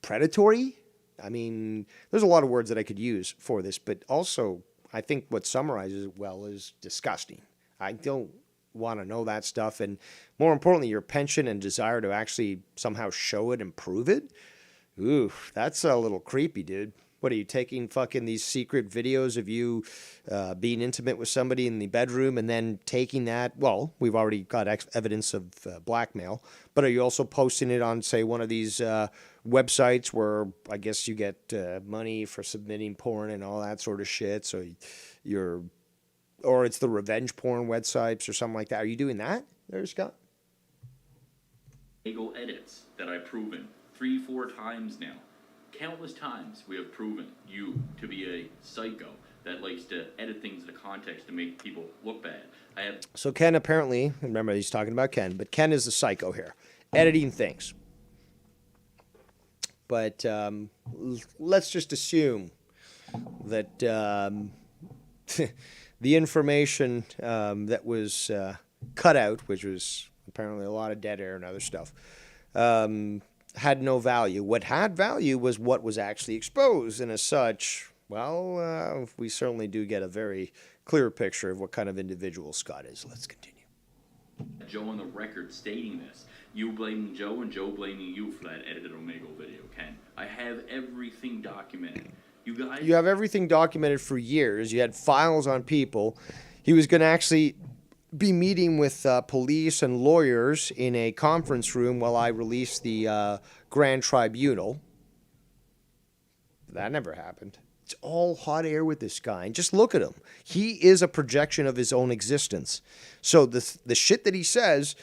[SPEAKER 1] Predatory? I mean, there's a lot of words that I could use for this, but also I think what summarizes it well is disgusting. I don't want to know that stuff, and more importantly, your penchant and desire to actually somehow show it and prove it. Ooh, that's a little creepy, dude. What, are you taking fucking these secret videos of you being intimate with somebody in the bedroom and then taking that? Well, we've already got evidence of blackmail, but are you also posting it on, say, one of these websites where I guess you get money for submitting porn and all that sort of shit? So you're, or it's the revenge porn websites or something like that. Are you doing that there, Scott?
[SPEAKER 4] Legal edits that I've proven 3-4 times now. Countless times we have proven you to be a psycho that likes to edit things into context to make people look bad.
[SPEAKER 1] So Ken apparently, remember he's talking about Ken, but Ken is the psycho here, editing things. But let's just assume that the information that was cut out, which was apparently a lot of dead air and other stuff, had no value. What had value was what was actually exposed. And as such, well, we certainly do get a very clear picture of what kind of individual Scott is. Let's continue.
[SPEAKER 4] Joe on the record stating this. You blaming Joe and Joe blaming you for that edited Omegle video, Ken. I have everything documented. You
[SPEAKER 1] have everything documented for years. You had files on people. He was going to actually be meeting with police and lawyers in a conference room while I released the Grand Tribunal. That never happened. It's all hot air with this guy. And just look at him. He is a projection of his own existence. So the shit that he says,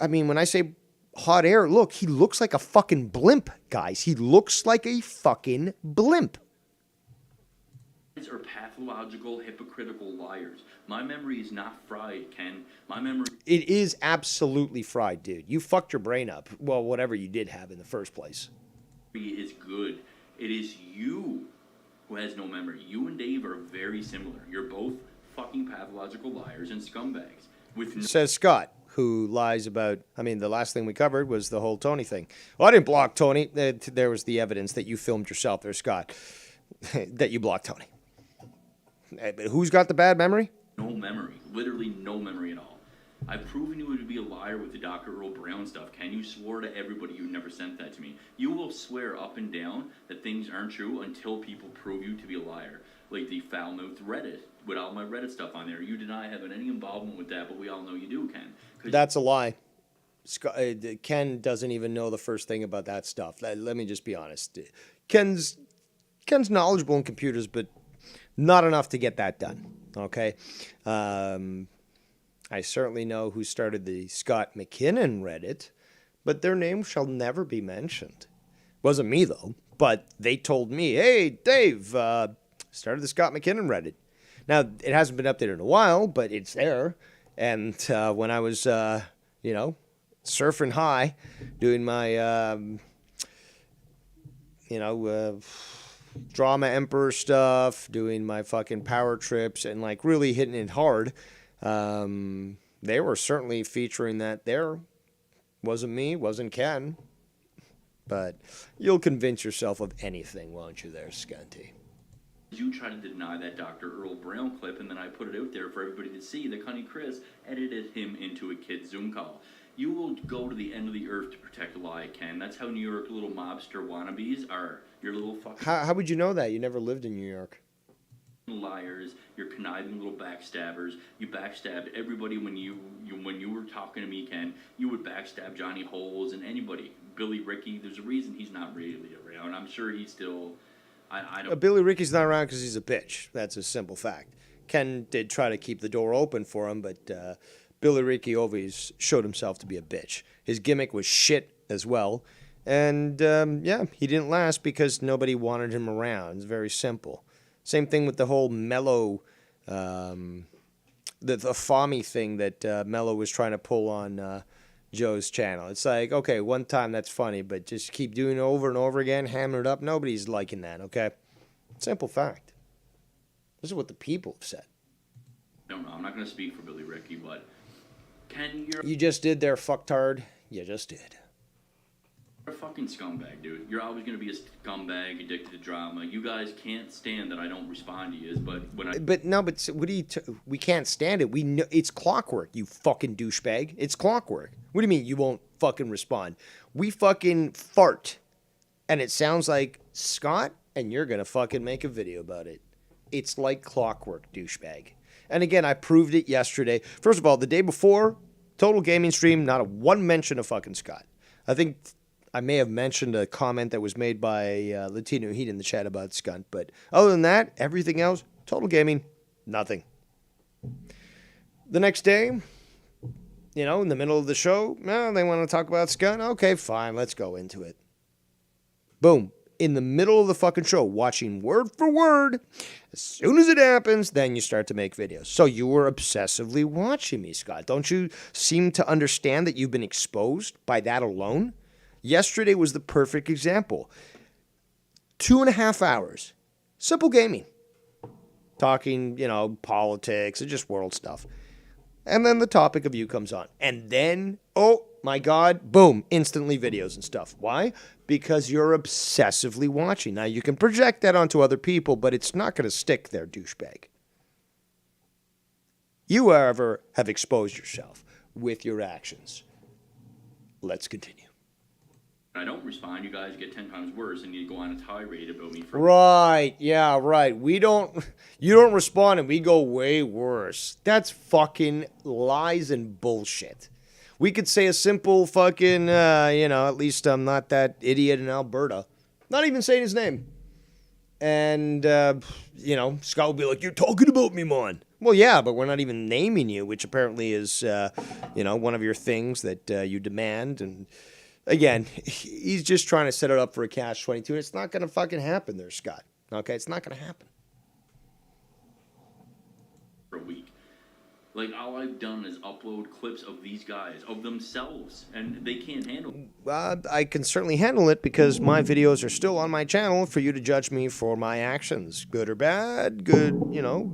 [SPEAKER 1] I mean, when I say hot air, look, he looks like a fucking blimp, guys. He looks like a fucking blimp.
[SPEAKER 4] Are pathological, hypocritical liars. My memory is not fried, Ken. My memory...
[SPEAKER 1] It is absolutely fried, dude. You fucked your brain up. Well, whatever you did have in the first place.
[SPEAKER 4] ...is good. It is you who has no memory. You and Dave are very similar. You're both fucking pathological liars and scumbags.
[SPEAKER 1] Says Scott, who lies about... I mean, the last thing we covered was the whole Tony thing. Well, I didn't block Tony. There was the evidence that you filmed yourself there, Scott, that you blocked Tony. But who's got the bad memory?
[SPEAKER 4] No memory. Literally no memory at all. I've proven you to be a liar with the Dr. Earl Brown stuff. Ken, you swore to everybody you never sent that to me. You will swear up and down that things aren't true until people prove you to be a liar. Like the foul-mouthed Reddit, with all my Reddit stuff on there. You deny having any involvement with that, but we all know you do, Ken.
[SPEAKER 1] That's a lie. Ken doesn't even know the first thing about that stuff. Let me just be honest. Ken's knowledgeable in computers, but not enough to get that done, okay? I certainly know who started the Scott McKinnon Reddit, but their name shall never be mentioned. Wasn't me, though, but they told me, hey, Dave, started the Scott McKinnon Reddit. Now, it hasn't been updated in a while, but it's there. And when I was, surfing high, doing my, Drama Emperor stuff, doing my fucking power trips, and like really hitting it hard. They were certainly featuring that there. Wasn't me, wasn't Ken. But you'll convince yourself of anything, won't you there, Skunty?
[SPEAKER 4] You tried to deny that Dr. Earl Brown clip, and then I put it out there for everybody to see that Connie Chris edited him into a kid's Zoom call. You will go to the end of the earth to protect a lie, Ken. That's how New York little mobster wannabes are. Your little fucking...
[SPEAKER 1] How would you know that? You never lived in New York.
[SPEAKER 4] Liars. You're conniving little backstabbers. You backstabbed everybody when you were talking to me, Ken. You would backstab Johnny Holes and anybody. Billy Ricky. There's a reason he's not really around. I'm sure he's still... I don't...
[SPEAKER 1] Billy Ricky's not around because he's a bitch. That's a simple fact. Ken did try to keep the door open for him, but Billy Ricky always showed himself to be a bitch. His gimmick was shit as well. And, he didn't last because nobody wanted him around. It's very simple. Same thing with the whole Mello, the Fami thing that Mello was trying to pull on Joe's channel. It's like, okay, one time that's funny, but just keep doing it over and over again, hammer it up. Nobody's liking that, okay? Simple fact. This is what the people have said.
[SPEAKER 4] No, I'm not going to speak for Billy Ricky, but Ken,
[SPEAKER 1] You just did there, fucktard. You just did.
[SPEAKER 4] You're a fucking scumbag, dude. You're always going to be a scumbag, addicted to drama. You guys can't stand that I don't respond to you, but when I...
[SPEAKER 1] But what do you... we can't stand it. We know it's clockwork, you fucking douchebag. It's clockwork. What do you mean you won't fucking respond? We fucking fart, and it sounds like Scott, and you're going to fucking make a video about it. It's like clockwork, douchebag. And again, I proved it yesterday. First of all, the day before, Total Gaming Stream, not a one mention of fucking Scott. I think... I may have mentioned a comment that was made by Latino Heat in the chat about Skunt, but other than that, everything else, Total Gaming, nothing. The next day, in the middle of the show, they want to talk about Skunt. Okay, fine, let's go into it. Boom. In the middle of the fucking show, watching word for word. As soon as it happens, then you start to make videos. So you were obsessively watching me, Scott. Don't you seem to understand that you've been exposed by that alone? Yesterday was the perfect example. 2.5 hours. Simple gaming. Talking, politics and just world stuff. And then the topic of you comes on. And then, my God, boom, instantly videos and stuff. Why? Because you're obsessively watching. Now, you can project that onto other people, but it's not going to stick there, douchebag. You, however, have exposed yourself with your actions. Let's continue.
[SPEAKER 4] I don't respond, you guys get 10 times worse, and you go on a tirade about me for
[SPEAKER 1] Right, yeah, right. You don't respond and we go way worse. That's fucking lies and bullshit. We could say a simple fucking, at least I'm not that idiot in Alberta. Not even saying his name. And, Scott would be like, you're talking about me, man. Well, yeah, but we're not even naming you, which apparently is, one of your things that you demand. And, again, he's just trying to set it up for a catch-22, and it's not going to fucking happen there, Scott. Okay, it's not going to happen.
[SPEAKER 4] a week. Like, all I've done is upload clips of these guys, of themselves, and they can't handle it.
[SPEAKER 1] I can certainly handle it because my videos are still on my channel for you to judge me for my actions. Good or bad, good,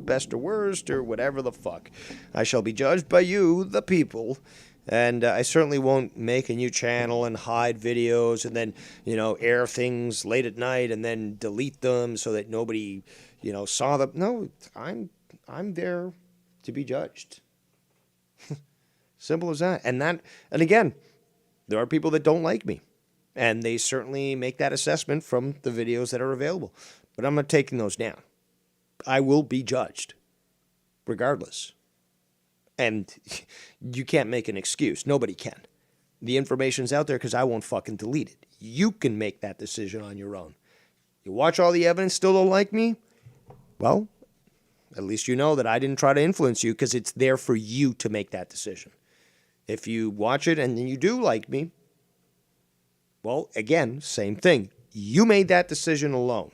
[SPEAKER 1] best or worst, or whatever the fuck. I shall be judged by you, the people. And I certainly won't make a new channel and hide videos and then, air things late at night and then delete them so that nobody, saw them. No, I'm there to be judged. Simple as that. And again, there are people that don't like me. And they certainly make that assessment from the videos that are available. But I'm not taking those down. I will be judged, regardless. And you can't make an excuse. Nobody can. The information's out there because I won't fucking delete it. You can make that decision on your own. You watch all the evidence, still don't like me? Well, at least you know that I didn't try to influence you because it's there for you to make that decision. If you watch it and then you do like me, well, again, same thing. You made that decision alone.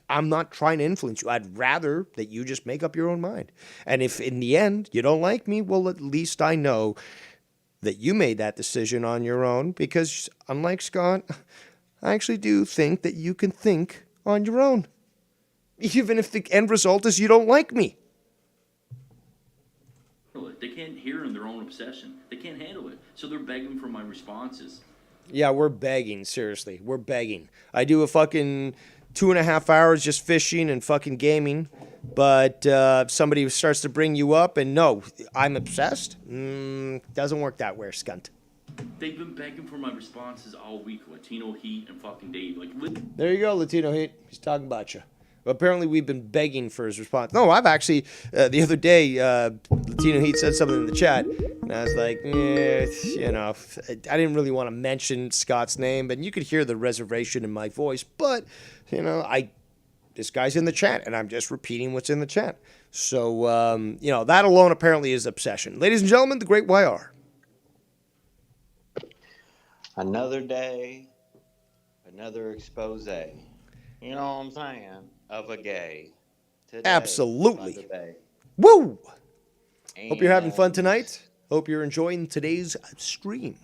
[SPEAKER 1] I'm not trying to influence you. I'd rather that you just make up your own mind. And if in the end you don't like me, well, at least I know that you made that decision on your own because, unlike Scott, I actually do think that you can think on your own. Even if the end result is you don't like me.
[SPEAKER 4] They can't hear in their own obsession. They can't handle it. So they're begging for my responses.
[SPEAKER 1] Yeah, we're begging, seriously. We're begging. I do a fucking 2.5 hours just fishing and fucking gaming, but somebody starts to bring you up and no, I'm obsessed? Doesn't work that way, scunt.
[SPEAKER 4] They've been begging for my responses all week. Latino Heat and fucking Dave.
[SPEAKER 1] There you go, Latino Heat. He's talking about you. Well, apparently we've been begging for his response. No, I've actually, the other day, Latino Heat said something in the chat, and I was like, I didn't really want to mention Scott's name, but you could hear the reservation in my voice, but, this guy's in the chat, and I'm just repeating what's in the chat. So, that alone apparently is obsession. Ladies and gentlemen, the great YR.
[SPEAKER 5] Another day, another expose. You know what I'm saying? Of a gay. Today,
[SPEAKER 1] Absolutely.
[SPEAKER 5] Day.
[SPEAKER 1] Woo!
[SPEAKER 5] And
[SPEAKER 1] Hope you're having fun tonight. Hope you're enjoying today's stream.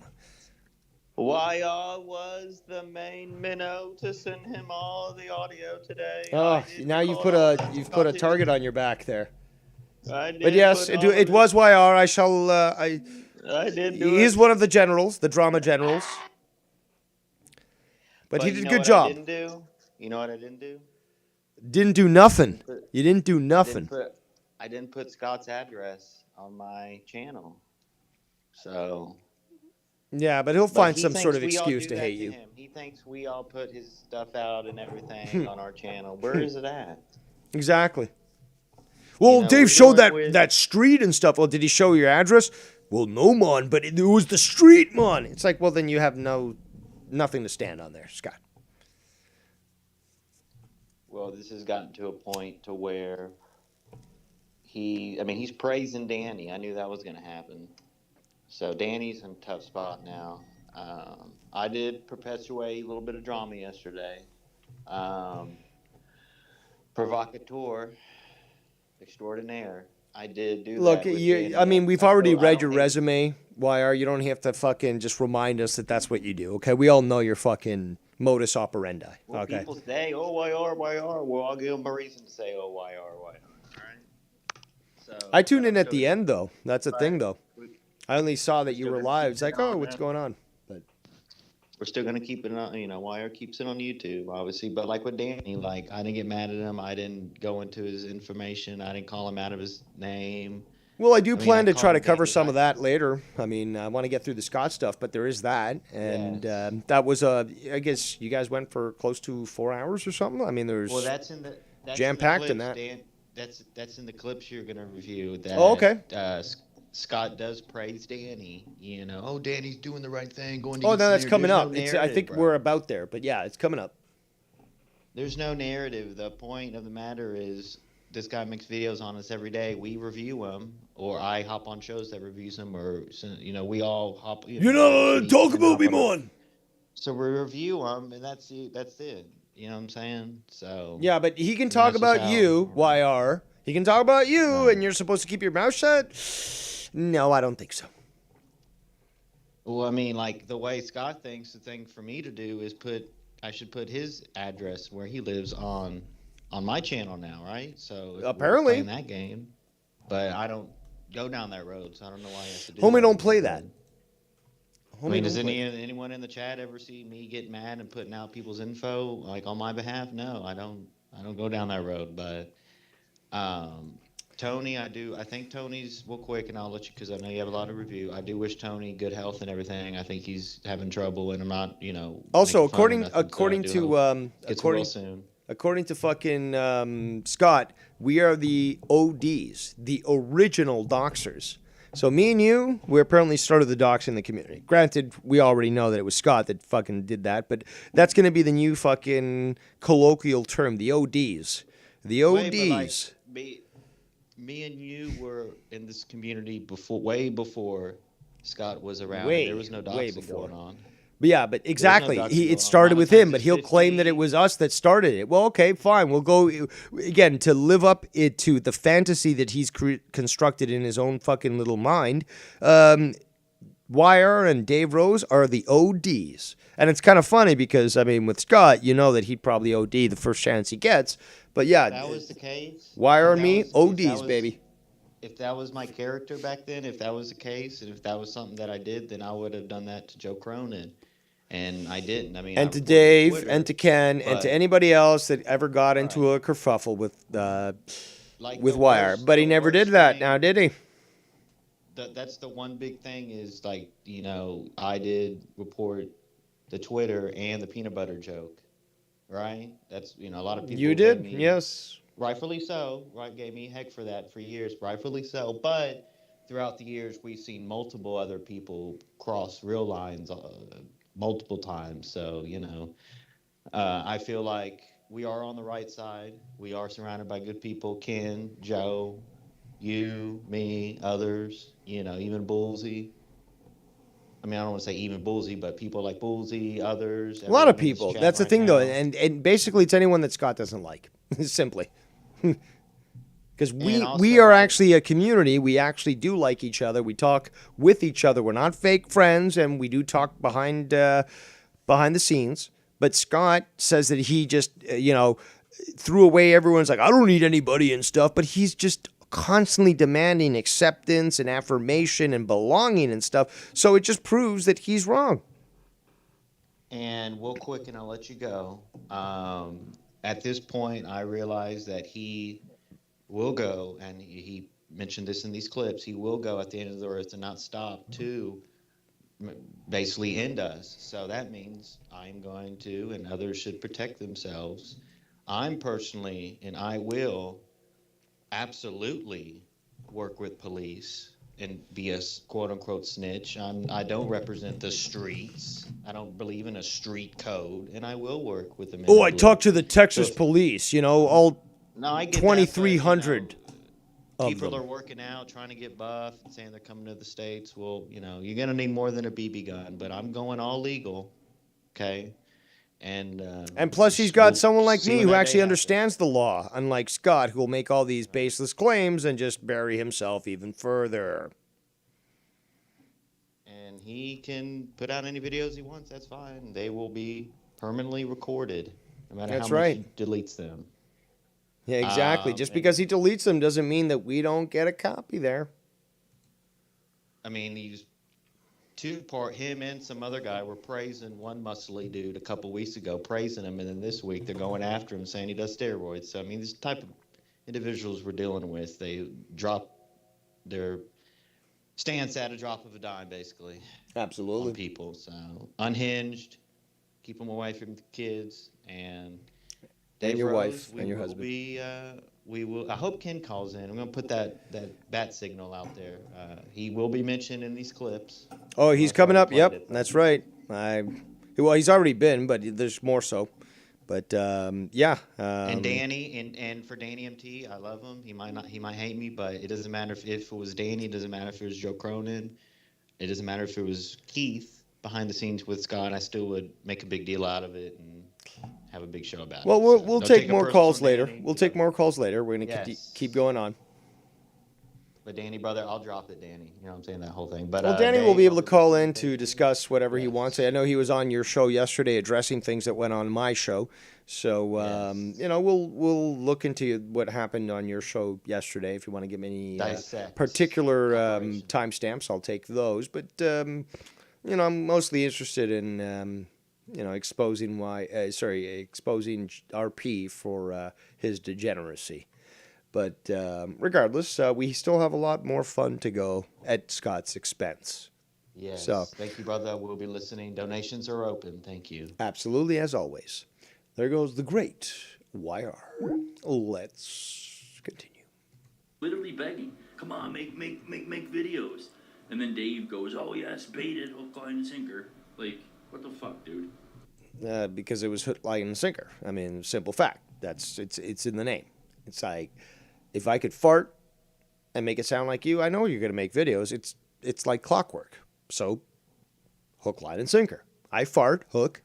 [SPEAKER 5] YR was the main minnow to send him all the audio today.
[SPEAKER 1] Oh, now you've put a target on your back there.
[SPEAKER 5] I did.
[SPEAKER 1] But yes, it was YR. I shall.
[SPEAKER 5] I did.
[SPEAKER 1] He's one of the generals, the drama generals. But he did a good job.
[SPEAKER 5] I didn't do? You know what I didn't do?
[SPEAKER 1] Didn't do nothing. You didn't do nothing.
[SPEAKER 5] I didn't put Scott's address on my channel. So.
[SPEAKER 1] Yeah, but he'll find some sort of excuse to hate you.
[SPEAKER 5] He thinks we all put his stuff out and everything on our channel. Where is it at?
[SPEAKER 1] Exactly. Well, Dave showed that street and stuff. Well, did he show your address? Well, no, man, but it was the street, man. It's like, well, then you have nothing to stand on there, Scott.
[SPEAKER 5] Well, this has gotten to a point to where he's praising Danny. I knew that was going to happen. So Danny's in a tough spot now. I did perpetuate a little bit of drama yesterday. Provocateur extraordinaire. I did do
[SPEAKER 1] Look,
[SPEAKER 5] that.
[SPEAKER 1] we've already read your resume, YR. You don't have to fucking just remind us that that's what you do, okay? We all know your fucking modus operendi,
[SPEAKER 5] well,
[SPEAKER 1] okay?
[SPEAKER 5] People say, oh, YR. Well, I'll give them a reason to say, oh, YR. All right? So,
[SPEAKER 1] I tune in at the end, though. That's the thing, though. I only saw that you
[SPEAKER 5] Still
[SPEAKER 1] were
[SPEAKER 5] gonna
[SPEAKER 1] live.
[SPEAKER 5] keep
[SPEAKER 1] It's like,
[SPEAKER 5] it on
[SPEAKER 1] oh, what's
[SPEAKER 5] there.
[SPEAKER 1] going on? But
[SPEAKER 5] We're still gonna keep it on. Wire keeps it on YouTube, obviously. But like with Danny, like I didn't get mad at him. I didn't go into his information. I didn't call him out of his name.
[SPEAKER 1] well, I do
[SPEAKER 5] I mean, I
[SPEAKER 1] plan to try
[SPEAKER 5] called
[SPEAKER 1] to
[SPEAKER 5] him
[SPEAKER 1] cover
[SPEAKER 5] Danny.
[SPEAKER 1] some of that later. I mean, I want to get through the Scott stuff, but there is that, and
[SPEAKER 5] Yes.
[SPEAKER 1] that was I guess you guys went for close to 4 hours or something. I mean,
[SPEAKER 5] Well,
[SPEAKER 1] there's
[SPEAKER 5] that's
[SPEAKER 1] jam
[SPEAKER 5] in the
[SPEAKER 1] packed in
[SPEAKER 5] clips,
[SPEAKER 1] that.
[SPEAKER 5] Dan. That's in the clips you're gonna review.
[SPEAKER 1] Oh,
[SPEAKER 5] That
[SPEAKER 1] okay.
[SPEAKER 5] Scott does praise Danny. Oh, Danny's doing the right thing, going to
[SPEAKER 1] Oh,
[SPEAKER 5] get
[SPEAKER 1] no, that's
[SPEAKER 5] Slayer.
[SPEAKER 1] coming
[SPEAKER 5] There's no
[SPEAKER 1] up. It's I
[SPEAKER 5] narrative,
[SPEAKER 1] think we're
[SPEAKER 5] bro.
[SPEAKER 1] about there, but yeah, it's coming up.
[SPEAKER 5] There's no narrative. The point of the matter is this guy makes videos on us every day. We review them, or I hop on shows that reviews them, or we all hop.
[SPEAKER 1] You're not allowed to
[SPEAKER 5] me,
[SPEAKER 1] talk
[SPEAKER 5] Tim,
[SPEAKER 1] about
[SPEAKER 5] hop
[SPEAKER 1] me,
[SPEAKER 5] on.
[SPEAKER 1] man.
[SPEAKER 5] So we review them, and that's it. That's it. You know what I'm saying? So
[SPEAKER 1] Yeah, but he can
[SPEAKER 5] I mean,
[SPEAKER 1] talk
[SPEAKER 5] that's just
[SPEAKER 1] about
[SPEAKER 5] how.
[SPEAKER 1] you, YR. He can talk about you,
[SPEAKER 5] Right.
[SPEAKER 1] and you're supposed to keep your mouth shut? No, I don't think so.
[SPEAKER 5] Well, I mean, like the way Scott thinks, the thing for me to do is I should put his address where he lives on my channel now, right? So if we're
[SPEAKER 1] Apparently.
[SPEAKER 5] playing that game, but I don't go down that road, so I don't know why he has to do
[SPEAKER 1] Homie
[SPEAKER 5] that.
[SPEAKER 1] don't play that.
[SPEAKER 5] I mean,
[SPEAKER 1] Homie
[SPEAKER 5] does
[SPEAKER 1] don't play.
[SPEAKER 5] anyone in the chat ever see me get mad and putting out people's info like on my behalf? No, I don't. I don't go down that road. But Tony, I do. I think Tony's real quick, and I'll let you because I know you have a lot of review. I do wish Tony good health and everything. I think he's having trouble, and I'm not,
[SPEAKER 1] Also,
[SPEAKER 5] making fun or nothing, so I
[SPEAKER 1] according
[SPEAKER 5] do
[SPEAKER 1] to
[SPEAKER 5] hope gets well soon.
[SPEAKER 1] according to fucking Scott, we are the ODs, the original doxers. So me and you, we apparently started the dox in the community. Granted, we already know that it was Scott that fucking did that, but that's going to be the new fucking colloquial term, the ODs. The
[SPEAKER 5] Wait, but like
[SPEAKER 1] ODs.
[SPEAKER 5] me and you were in this community way before Scott was around. And there was no
[SPEAKER 1] way
[SPEAKER 5] doxing
[SPEAKER 1] before.
[SPEAKER 5] going on.
[SPEAKER 1] But yeah, but exactly.
[SPEAKER 5] doxing
[SPEAKER 1] It
[SPEAKER 5] going on.
[SPEAKER 1] started with him, but
[SPEAKER 5] Valentine's
[SPEAKER 1] he'll
[SPEAKER 5] is
[SPEAKER 1] claim that it
[SPEAKER 5] 50.
[SPEAKER 1] was us that started it. Well, okay, fine. We'll go again to live up to the fantasy that he's constructed in his own fucking little mind. Wire and Dave Rose are the ODs. And it's kind of funny because, I mean, with Scott, you know that he'd probably OD the first chance he gets. But yeah,
[SPEAKER 5] If that was the case.
[SPEAKER 1] Wire
[SPEAKER 5] if
[SPEAKER 1] and
[SPEAKER 5] that
[SPEAKER 1] me,
[SPEAKER 5] was- if
[SPEAKER 1] ODs,
[SPEAKER 5] that was-
[SPEAKER 1] baby.
[SPEAKER 5] If that was my character back then, if that was the case, and if that was something that I did, then I would have done that to Joe Cronin. And I didn't. I mean, I
[SPEAKER 1] And to
[SPEAKER 5] reported
[SPEAKER 1] Dave,
[SPEAKER 5] Twitter,
[SPEAKER 1] and to Ken, and
[SPEAKER 5] but-
[SPEAKER 1] to anybody else that ever got into a kerfuffle with
[SPEAKER 5] like
[SPEAKER 1] with
[SPEAKER 5] the
[SPEAKER 1] Wire.
[SPEAKER 5] worst-
[SPEAKER 1] But he
[SPEAKER 5] the
[SPEAKER 1] never did
[SPEAKER 5] worst
[SPEAKER 1] that,
[SPEAKER 5] thing-
[SPEAKER 1] now did he?
[SPEAKER 5] That's the one big thing is like, I did report the Twitter and the peanut butter joke, right? That's, a lot of people.
[SPEAKER 1] You
[SPEAKER 5] gave
[SPEAKER 1] did,
[SPEAKER 5] me-
[SPEAKER 1] yes.
[SPEAKER 5] Rightfully so, right? Gave me heck for that for years, rightfully so. But throughout the years, we've seen multiple other people cross real lines multiple times. So, I feel like we are on the right side. We are surrounded by good people. Ken, Joe, you, me, others, even Bullsy. I mean, I don't want to say even Bullsy, but people like Bullsy, others.
[SPEAKER 1] A lot of
[SPEAKER 5] everyone in this
[SPEAKER 1] people.
[SPEAKER 5] chat
[SPEAKER 1] That's the
[SPEAKER 5] right
[SPEAKER 1] thing, though,
[SPEAKER 5] now.
[SPEAKER 1] and basically it's anyone that Scott doesn't like, simply. Because we
[SPEAKER 5] And also,
[SPEAKER 1] are actually a community. We actually do like each other. We talk with each other. We're not fake friends, and we do talk behind the scenes. But Scott says that he just, threw away everyone's like, I don't need anybody and stuff. But he's just constantly demanding acceptance and affirmation and belonging and stuff. So it just proves that he's wrong.
[SPEAKER 5] And real quick, and I'll let you go. At this point, I realize that he will go, and he mentioned this in these clips, he will go at the end of the earth and not stop to basically end us. So that means I'm going to, and others should protect themselves. I'm personally, and I will absolutely work with police and be a quote-unquote snitch. I don't represent the streets. I don't believe in a street code, and I will work with them.
[SPEAKER 1] Oh, I talked to the Texas police, all
[SPEAKER 5] No, I get that, but,
[SPEAKER 1] 2,300 of
[SPEAKER 5] people
[SPEAKER 1] them.
[SPEAKER 5] are working out, trying to get buff, and saying they're coming to the States. Well, you're going to need more than a BB gun, but I'm going all legal, okay? And
[SPEAKER 1] plus, he's got
[SPEAKER 5] we'll
[SPEAKER 1] someone like
[SPEAKER 5] see
[SPEAKER 1] me
[SPEAKER 5] when
[SPEAKER 1] who
[SPEAKER 5] that
[SPEAKER 1] actually
[SPEAKER 5] day
[SPEAKER 1] understands the law, unlike Scott, who will make all these baseless claims and just bury himself even further.
[SPEAKER 5] And he can put out any videos he wants. That's fine. They will be permanently recorded, no matter
[SPEAKER 1] That's
[SPEAKER 5] how much
[SPEAKER 1] right.
[SPEAKER 5] he deletes them.
[SPEAKER 1] Yeah, exactly. Just
[SPEAKER 5] and-
[SPEAKER 1] because he deletes them doesn't mean that we don't get a copy there.
[SPEAKER 5] I mean, these him and some other guy were praising one muscly dude a couple weeks ago, praising him, and then this week they're going after him, saying he does steroids. So I mean, this type of individuals we're dealing with, they drop their stance at a drop of a dime, basically, on
[SPEAKER 1] Absolutely.
[SPEAKER 5] people. So unhinged, keep them away from the kids, and Dave
[SPEAKER 1] your
[SPEAKER 5] Rose,
[SPEAKER 1] wife and your husband.
[SPEAKER 5] We will. I hope Ken calls in. I'm going to put that bat signal out there. He will be mentioned in these clips.
[SPEAKER 1] Oh, he's
[SPEAKER 5] I've
[SPEAKER 1] coming
[SPEAKER 5] already
[SPEAKER 1] up.
[SPEAKER 5] played
[SPEAKER 1] Yep,
[SPEAKER 5] it.
[SPEAKER 1] that's right. Well, he's already been, but there's more so. But yeah.
[SPEAKER 5] And Danny, and for Danny MT, I love him. He might hate me, but it doesn't matter if it was Danny. It doesn't matter if it was Joe Cronin. It doesn't matter if it was Keith behind the scenes with Scott. I still would make a big deal out of it and have a big show about
[SPEAKER 1] Well,
[SPEAKER 5] it.
[SPEAKER 1] we'll
[SPEAKER 5] Don't
[SPEAKER 1] take
[SPEAKER 5] it
[SPEAKER 1] more
[SPEAKER 5] personal,
[SPEAKER 1] calls later.
[SPEAKER 5] Danny.
[SPEAKER 1] We'll take more calls later. We're gonna
[SPEAKER 5] Yes.
[SPEAKER 1] keep going on.
[SPEAKER 5] But Danny, brother, I'll drop it, Danny. You know what I'm saying? That whole thing. But
[SPEAKER 1] Well, Danny will
[SPEAKER 5] Dave,
[SPEAKER 1] be able to
[SPEAKER 5] I'll
[SPEAKER 1] call
[SPEAKER 5] listen
[SPEAKER 1] in
[SPEAKER 5] to
[SPEAKER 1] to
[SPEAKER 5] you.
[SPEAKER 1] discuss whatever he
[SPEAKER 5] Yes.
[SPEAKER 1] wants. I know he was on your show yesterday addressing things that went on my show. So,
[SPEAKER 5] Yes.
[SPEAKER 1] we'll look into what happened on your show yesterday. If you want to give me any
[SPEAKER 5] Dissect.
[SPEAKER 1] particular
[SPEAKER 5] Operation.
[SPEAKER 1] timestamps, I'll take those. But, I'm mostly interested in, exposing exposing RP for his degeneracy. But regardless, we still have a lot more fun to go at Scott's expense.
[SPEAKER 5] Yes.
[SPEAKER 1] So-
[SPEAKER 5] Thank you, brother. We'll be listening. Donations are open. Thank you.
[SPEAKER 1] Absolutely, as always. There goes the great YR. Let's continue.
[SPEAKER 2] Literally begging, come on, make videos. And then Dave goes, oh yes, baited, hook, line, and sinker. Like, what the fuck, dude?
[SPEAKER 1] Because it was hook, line, and sinker. I mean, simple fact. It's in the name. It's like, if I could fart and make it sound like you, I know you're going to make videos. It's like clockwork. So, hook, line, and sinker. I fart, hook.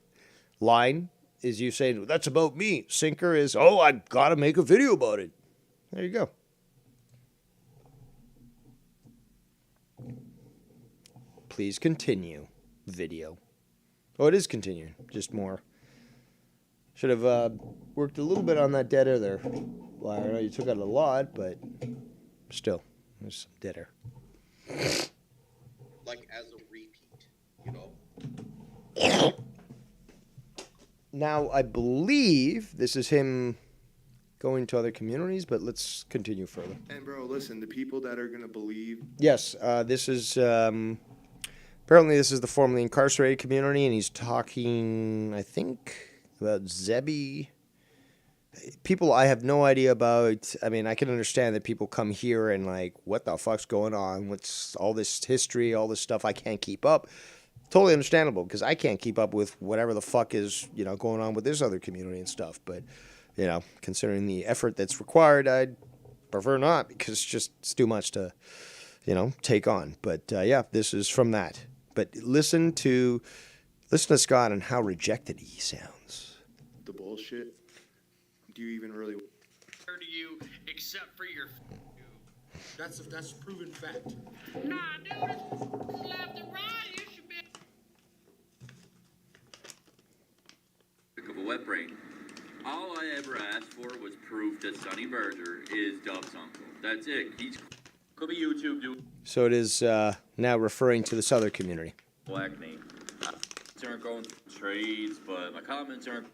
[SPEAKER 1] Line is you saying, that's about me. Sinker is, oh, I got to make a video about it. There you go. Please continue video. Oh, it is continuing. Just more. Should have worked a little bit on that dead air there. Well, I know you took out a lot, but still, there's some dead air.
[SPEAKER 6] Like as a repeat, you know?
[SPEAKER 1] Now, I believe this is him going to other communities, but let's continue further.
[SPEAKER 7] And bro, listen, the people that are gonna believe
[SPEAKER 1] Yes, this is apparently this is the formerly incarcerated community, and he's talking, I think, about Zebi. People I have no idea about. I mean, I can understand that people come here and like, what the fuck's going on? What's all this history, all this stuff I can't keep up? Totally understandable, because I can't keep up with whatever the fuck is, going on with this other community and stuff. But, considering the effort that's required, I'd prefer not, because it's too much to, take on. But yeah, this is from that. But listen to Scott and how rejected he sounds.
[SPEAKER 7] the bullshit, do you even really?
[SPEAKER 8] To you, except for your.
[SPEAKER 6] That's proven fact.
[SPEAKER 8] Nah, dude, it's left and right. You should be.
[SPEAKER 4] Of a wet brain. All I ever asked for was proof that Sonny Berger is Dub's uncle. That's it. He's could be YouTube doing
[SPEAKER 1] So it is now referring to this other community.
[SPEAKER 4] black name. Aren't going through trades, but my comments aren't.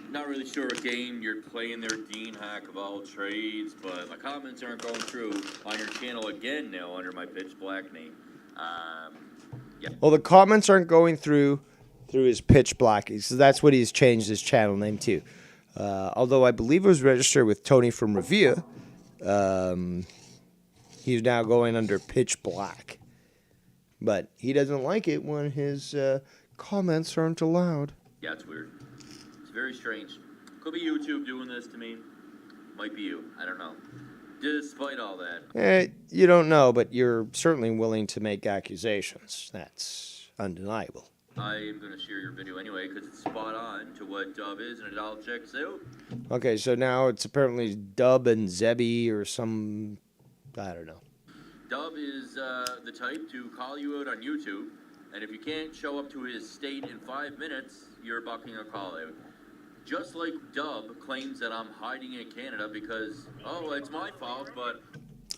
[SPEAKER 4] Not really sure what game you're playing there, Dean Hack of all trades, but my comments aren't going through on your channel again now under my pitch black name.
[SPEAKER 1] Well, the comments aren't going through his pitch black. So that's what he's changed his channel name to. Although I believe it was registered with Tony from Revere, he's now going under pitch black. But he doesn't like it when his comments aren't allowed.
[SPEAKER 4] Yeah, it's weird. It's very strange. Could be YouTube doing this to me. Might be you. I don't know. Despite all that.
[SPEAKER 1] You don't know, but you're certainly willing to make accusations. That's undeniable.
[SPEAKER 4] I am going to share your video anyway because it's spot on to what Dub is and it all checks out.
[SPEAKER 1] Okay, so now it's apparently Dub and Zebi or some, I don't know.
[SPEAKER 4] Dub is the type to call you out on YouTube, and if you can't show up to his state in 5 minutes, you're bucking a call out. Just like Dub claims that I'm hiding in Canada because, oh, it's my fault, but...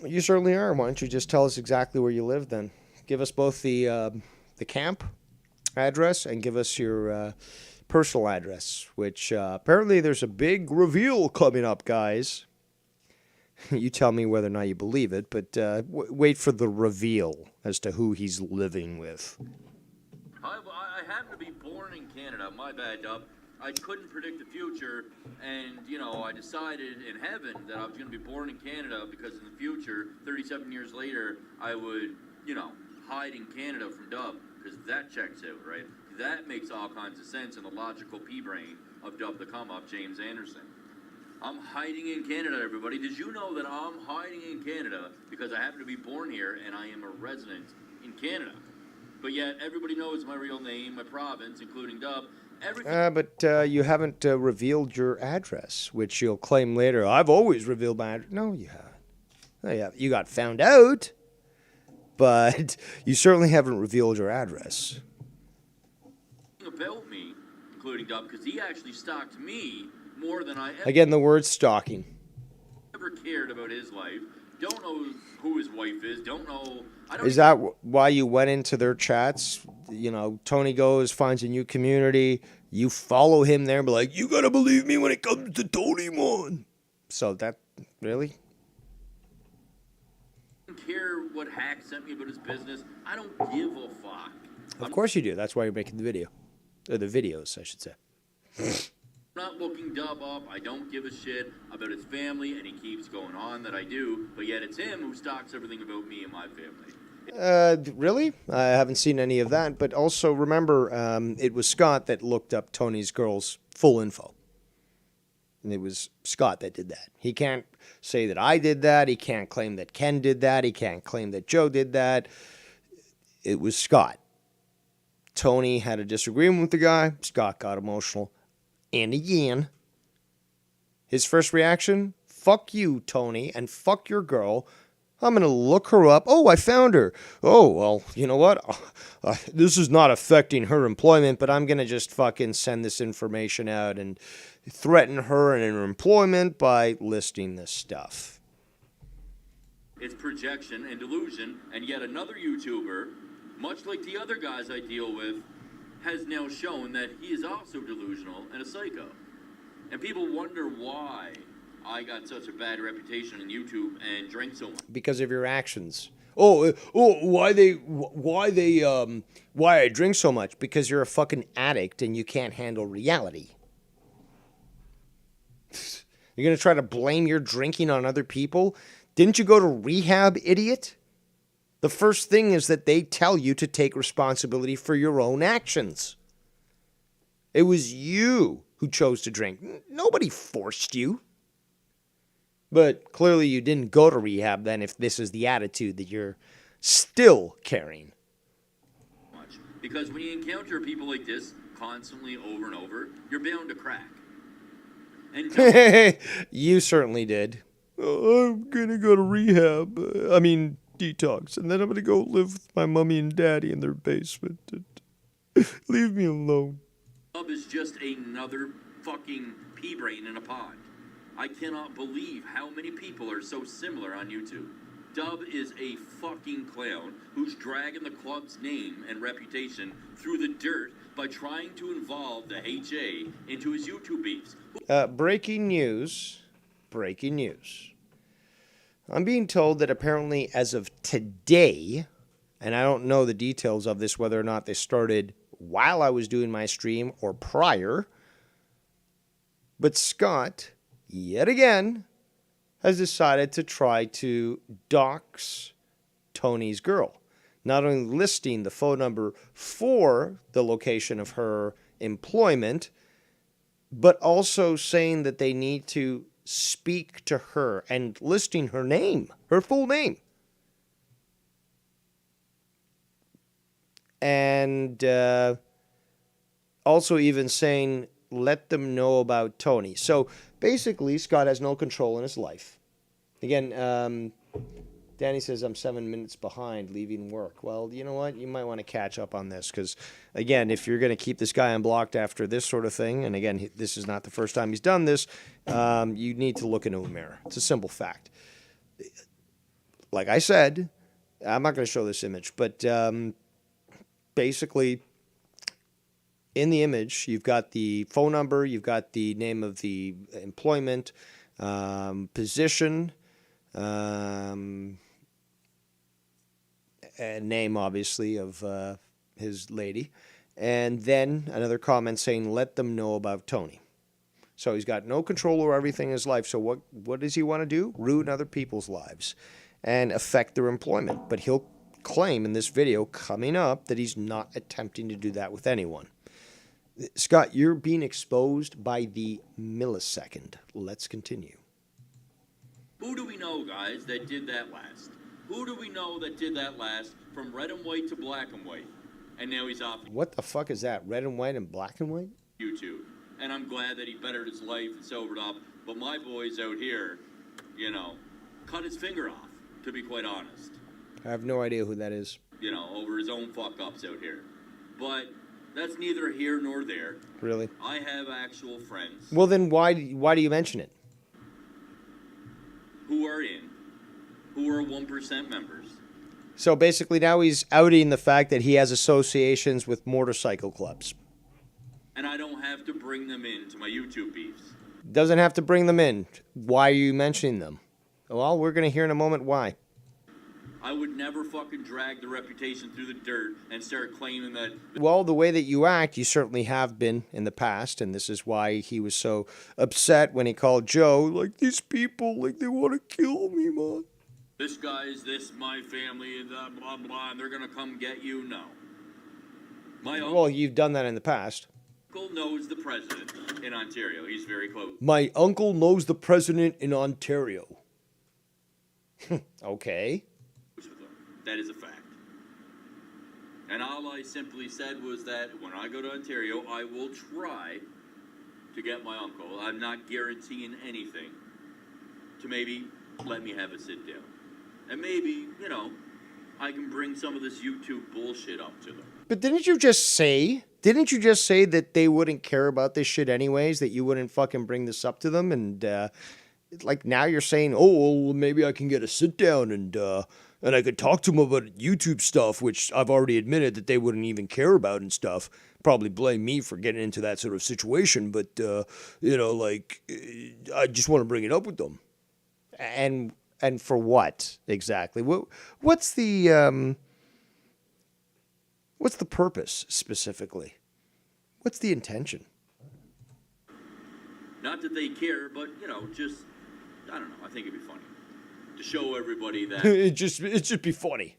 [SPEAKER 1] You certainly are. Why don't you just tell us exactly where you live then? Give us both the camp address and give us your personal address, which apparently there's a big reveal coming up, guys. You tell me whether or not you believe it, but wait for the reveal as to who he's living with.
[SPEAKER 4] I happen to be born in Canada. My bad, Dub. I couldn't predict the future, and, I decided in heaven that I was going to be born in Canada because in the future, 37 years later, I would, hide in Canada from Dub, because that checks out, right? That makes all kinds of sense in the logical pea-brain of Dub the Come-Up, James Anderson. I'm hiding in Canada, everybody. Did you know that I'm hiding in Canada because I happen to be born here and I am a resident in Canada? But yet, everybody knows my real name, my province, including Dub.
[SPEAKER 1] But you haven't revealed your address, which you'll claim later. I've always revealed my address. No, you haven't. Oh, yeah, you got found out, but you certainly haven't revealed your address.
[SPEAKER 4] About me, including Dub, because he actually stalked me more than I
[SPEAKER 1] Again, the word stalking.
[SPEAKER 4] ever cared about his life. Don't know who his wife is. Don't know.
[SPEAKER 1] Is that why you went into their chats? Tony goes, finds a new community. You follow him there and be like, you gotta believe me when it comes to Tony Mon. So that, really?
[SPEAKER 4] I don't care what hack sent me about his business. I don't give a fuck.
[SPEAKER 1] Of course you do. That's why you're making the video. Or the videos, I should say.
[SPEAKER 4] I'm not looking Dub up. I don't give a shit about his family, and he keeps going on that I do, but yet it's him who stalks everything about me and my family.
[SPEAKER 1] Really? I haven't seen any of that. But also remember, it was Scott that looked up Tony's girl's full info. And it was Scott that did that. He can't say that I did that. He can't claim that Ken did that. He can't claim that Joe did that. It was Scott. Tony had a disagreement with the guy. Scott got emotional. And again, his first reaction, fuck you, Tony, and fuck your girl. I'm going to look her up. Oh, I found her. Oh, well, you know what? This is not affecting her employment, but I'm going to just fucking send this information out and threaten her and her employment by listing this stuff.
[SPEAKER 4] It's projection and delusion, and yet another YouTuber, much like the other guys I deal with, has now shown that he is also delusional and a psycho. And people wonder why I got such a bad reputation on YouTube and drank so much.
[SPEAKER 1] Because of your actions. Why I drink so much? Because you're a fucking addict and you can't handle reality. You're going to try to blame your drinking on other people? Didn't you go to rehab, idiot? The first thing is that they tell you to take responsibility for your own actions. It was you who chose to drink. Nobody forced you. But clearly you didn't go to rehab then if this is the attitude that you're still carrying.
[SPEAKER 4] Because when you encounter people like this constantly over and over, you're bound to crack. And
[SPEAKER 1] you certainly did. Oh, I'm going to go to rehab. Detox. And then I'm going to go live with my mommy and daddy in their basement. Leave me alone.
[SPEAKER 4] Dub is just another fucking pea brain in a pond. I cannot believe how many people are so similar on YouTube. Dub is a fucking clown who's dragging the club's name and reputation through the dirt by trying to involve the HA into his YouTube beefs.
[SPEAKER 1] Breaking news. I'm being told that apparently as of today, and I don't know the details of this, whether or not this started while I was doing my stream or prior, but Scott, yet again, has decided to try to dox Tony's girl. Not only listing the phone number for the location of her employment, but also saying that they need to speak to her and listing her name, her full name. And also even saying, let them know about Tony. So basically, Scott has no control in his life. Again, Danny says, I'm 7 minutes behind leaving work. Well, you know what? You might want to catch up on this because, again, if you're going to keep this guy unblocked after this sort of thing, and again, this is not the first time he's done this, you need to look into a mirror. It's a simple fact. like I said, I'm not going to show this image, but basically, in the image, you've got the phone number, you've got the name of the employment, position, and name, obviously, of his lady. And then another comment saying, let them know about Tony. So he's got no control over everything in his life. So what does he want to do? Ruin other people's lives and affect their employment. But he'll claim in this video coming up that he's not attempting to do that with anyone. Scott, you're being exposed by the millisecond. Let's continue.
[SPEAKER 4] Who do we know, guys, that did that last? Who do we know that did that last from red and white to black and white? And now he's off
[SPEAKER 1] What the fuck is that? Red and white and black and white?
[SPEAKER 4] YouTube. And I'm glad that he bettered his life and sobered up. But my boys out here, you know, cut his finger off, to be quite honest.
[SPEAKER 1] I have no idea who that is.
[SPEAKER 4] You know, over his own fuck-ups out here. But that's neither here nor there.
[SPEAKER 1] Really?
[SPEAKER 4] I have actual friends
[SPEAKER 1] Well, then why do you mention it?
[SPEAKER 4] who are 1% members.
[SPEAKER 1] So basically now he's outing the fact that he has associations with motorcycle clubs.
[SPEAKER 4] And I don't have to bring them into my YouTube beefs.
[SPEAKER 1] Doesn't have to bring them in. Why are you mentioning them? Well, we're going to hear in a moment why.
[SPEAKER 4] I would never fucking drag the reputation through the dirt and start claiming that.
[SPEAKER 1] Well, the way that you act, you certainly have been in the past, and this is why he was so upset when he called Joe, like, these people, like, they want to kill me, man.
[SPEAKER 4] This guy's this, my family, and blah, blah, and they're going to come get you. No. My
[SPEAKER 1] Well, you've done that in the past.
[SPEAKER 4] uncle knows the president in Ontario. He's very close.
[SPEAKER 1] My uncle knows the president in Ontario. Okay.
[SPEAKER 4] With him. That is a fact. And all I simply said was that when I go to Ontario, I will try to get my uncle. I'm not guaranteeing anything to maybe let me have a sit down. And maybe, you know, I can bring some of this YouTube bullshit up to them.
[SPEAKER 1] But didn't you just say that they wouldn't care about this shit anyways, that you wouldn't fucking bring this up to them? And, like, now you're saying, oh, well, maybe I can get a sit down and I could talk to them about YouTube stuff, which I've already admitted that they wouldn't even care about and stuff. Probably blame me for getting into that sort of situation, but, you know, like, I just want to bring it up with them. And for what exactly? What's the purpose specifically? What's the intention?
[SPEAKER 4] Not that they care, but, you know, just, I don't know, I think it'd be funny to show everybody that.
[SPEAKER 1] it just be funny,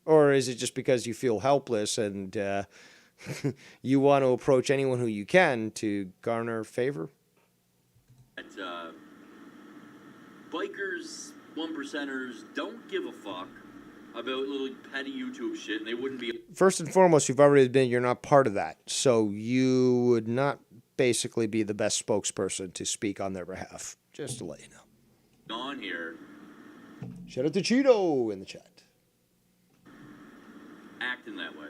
[SPEAKER 1] or is it just because you feel helpless and you want to approach anyone who you can to garner favor?
[SPEAKER 4] That, bikers, 1%ers don't give a fuck about little petty YouTube shit, and they wouldn't be.
[SPEAKER 1] First and foremost, you've already admitted you're not part of that, so you would not basically be the best spokesperson to speak on their behalf. Just to let you know.
[SPEAKER 4] On here,
[SPEAKER 1] Shout out to Cheeto in the chat.
[SPEAKER 4] acting that way.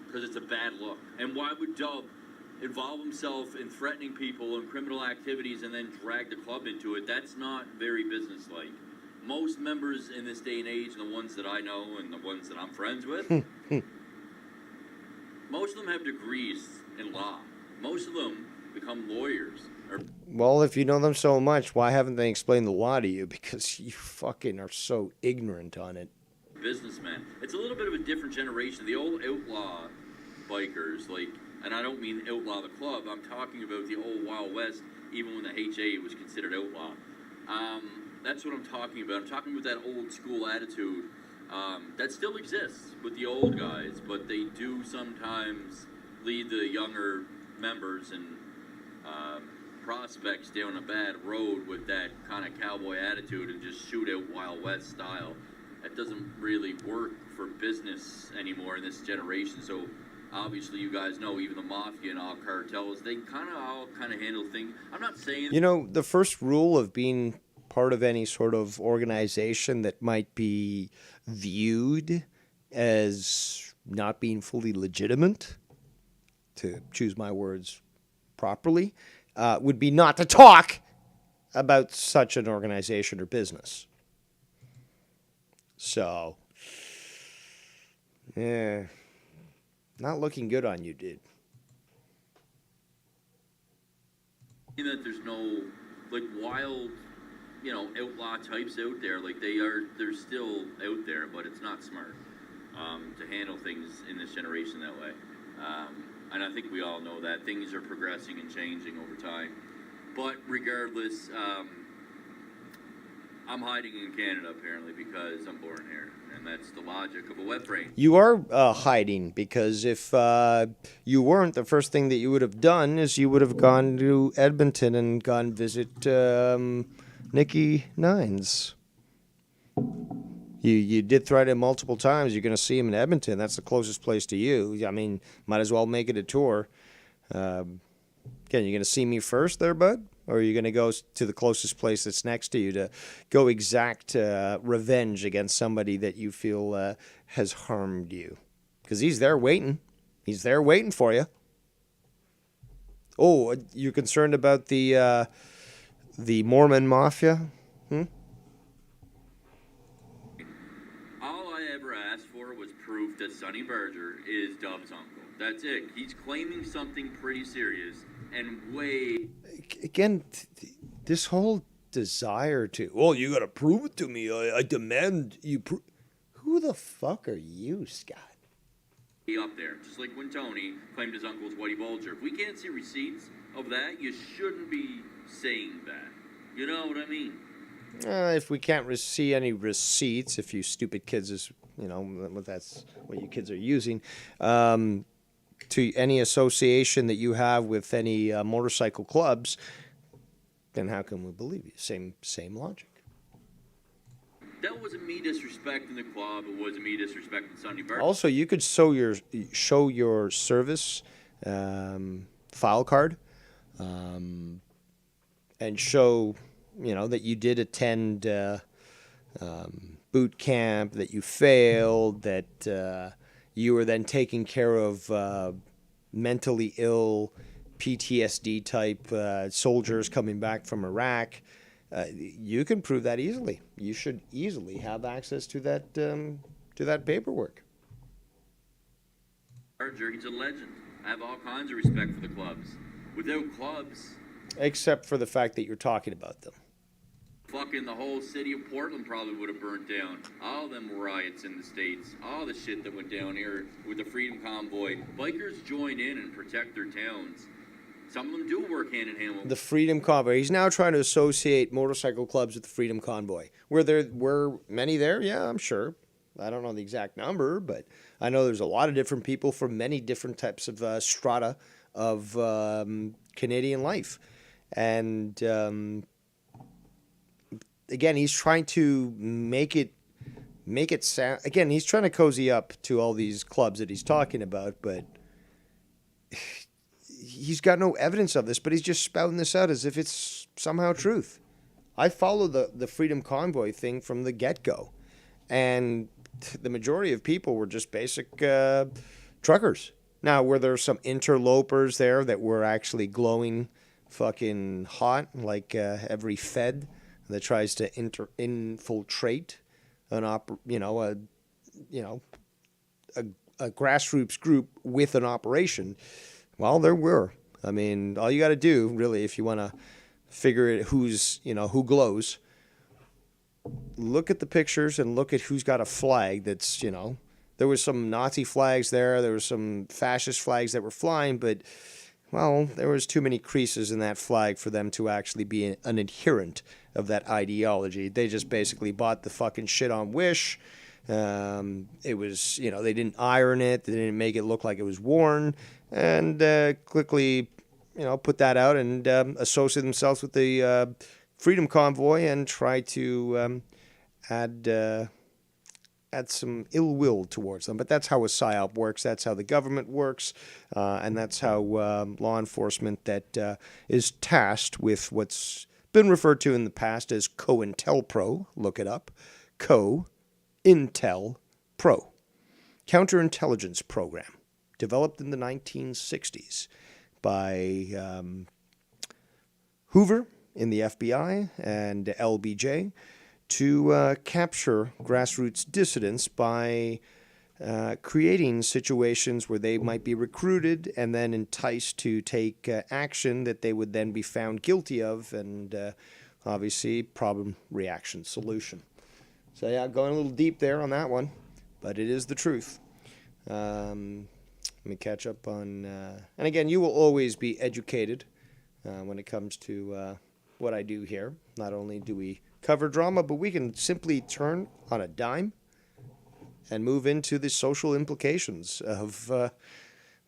[SPEAKER 4] Because it's a bad look. And why would Dub involve himself in threatening people and criminal activities and then drag the club into it? That's not very businesslike. Most members in this day and age, and the ones that I know and the ones that I'm friends with, most of them have degrees in law. Most of them become lawyers. Or
[SPEAKER 1] Well, if you know them so much, why haven't they explained the law to you? Because you fucking are so ignorant on it.
[SPEAKER 4] businessmen. It's a little bit of a different generation. The old outlaw bikers, like, and I don't mean outlaw the club, I'm talking about the old Wild West, even when the HA was considered outlaw. That's what I'm talking about. I'm talking about that old school attitude that still exists with the old guys, but they do sometimes lead the younger members and prospects down a bad road with that kind of cowboy attitude and just shoot out Wild West style. That doesn't really work for business anymore in this generation. So obviously you guys know even the mafia and all cartels, they all handle things. I'm not saying...
[SPEAKER 1] You know, the first rule of being part of any sort of organization that might be viewed as not being fully legitimate, to choose my words properly, would be not to talk about such an organization or business. So, yeah, not looking good on you, dude.
[SPEAKER 4] That there's no like wild, outlaw types out there. Like they're still out there, but it's not smart to handle things in this generation that way. And I think we all know that things are progressing and changing over time. But regardless, I'm hiding in Canada apparently because I'm born here, and that's the logic of a web brain.
[SPEAKER 1] You are hiding because if you weren't, the first thing that you would have done is you would have gone to Edmonton and gone visit Nikki Nines. You did threaten him multiple times. You're going to see him in Edmonton. That's the closest place to you. I mean, might as well make it a tour. Again, you're going to see me first there, bud? Or are you going to go to the closest place that's next to you to go exact revenge against somebody that you feel has harmed you? Because he's there waiting. He's there waiting for you. Oh, you're concerned about the Mormon Mafia?
[SPEAKER 4] All I ever asked for was proof that Sonny Berger is Dub's uncle. That's it. He's claiming something pretty serious and way...
[SPEAKER 1] Again, this whole desire to, well, you got to prove it to me. I demand you prove. Who the fuck are you, Scott?
[SPEAKER 4] Up there, just like when Tony claimed his uncle's Whitey Bulger. If we can't see receipts of that, you shouldn't be saying that. You know what I mean?
[SPEAKER 1] If we can't see any receipts, if you stupid kids is, that's what you kids are using, to any association that you have with any motorcycle clubs, then how can we believe you? Same logic.
[SPEAKER 4] That wasn't me disrespecting the club. It wasn't me disrespecting Sonny Berger.
[SPEAKER 1] Also, you could show your service file card, and show that you did attend boot camp, that you failed, that you were then taking care of mentally ill, PTSD type soldiers coming back from Iraq. You can prove that easily. You should easily have access to that paperwork.
[SPEAKER 4] Berger, he's a legend. I have all kinds of respect for the clubs. Without clubs,
[SPEAKER 1] except for the fact that you're talking about them.
[SPEAKER 4] Fucking the whole city of Portland probably would have burnt down. All them riots in the States, all the shit that went down here with the Freedom Convoy. Bikers join in and protect their towns. Some of them do work hand in hand with
[SPEAKER 1] the Freedom Convoy. He's now trying to associate motorcycle clubs with the Freedom Convoy. Were many there? Yeah, I'm sure. I don't know the exact number, but I know there's a lot of different people from many different types of strata of Canadian life. And again, he's trying to make it sound. Again, he's trying to cozy up to all these clubs that he's talking about, but he's got no evidence of this. But he's just spouting this out as if it's somehow truth. I follow the Freedom Convoy thing from the get-go, and the majority of people were just basic truckers. Now, were there some interlopers there that were actually glowing fucking hot, like every Fed that tries to infiltrate a grassroots group with an operation? Well, there were. I mean, all you got to do, really, if you want to figure it, who glows, look at the pictures and look at who's got a flag that's, there was some Nazi flags there. There was some fascist flags that were flying, but, well, there was too many creases in that flag for them to actually be an adherent of that ideology. They just basically bought the fucking shit on Wish. It was, they didn't iron it. They didn't make it look like it was worn, and quickly, put that out and associate themselves with the Freedom Convoy and try to add some ill will towards them. But that's how a PSYOP works. That's how the government works. And that's how law enforcement that is tasked with what's been referred to in the past as COINTELPRO. Look it up. COINTELPRO. Counterintelligence Program. Developed in the 1960s by Hoover in the FBI and LBJ to capture grassroots dissidents by creating situations where they might be recruited and then enticed to take action that they would then be found guilty of, and obviously problem, reaction, solution. So yeah, going a little deep there on that one, but it is the truth. Let me catch up on, and again, you will always be educated when it comes to what I do here. Not only do we cover drama, but we can simply turn on a dime and move into the social implications of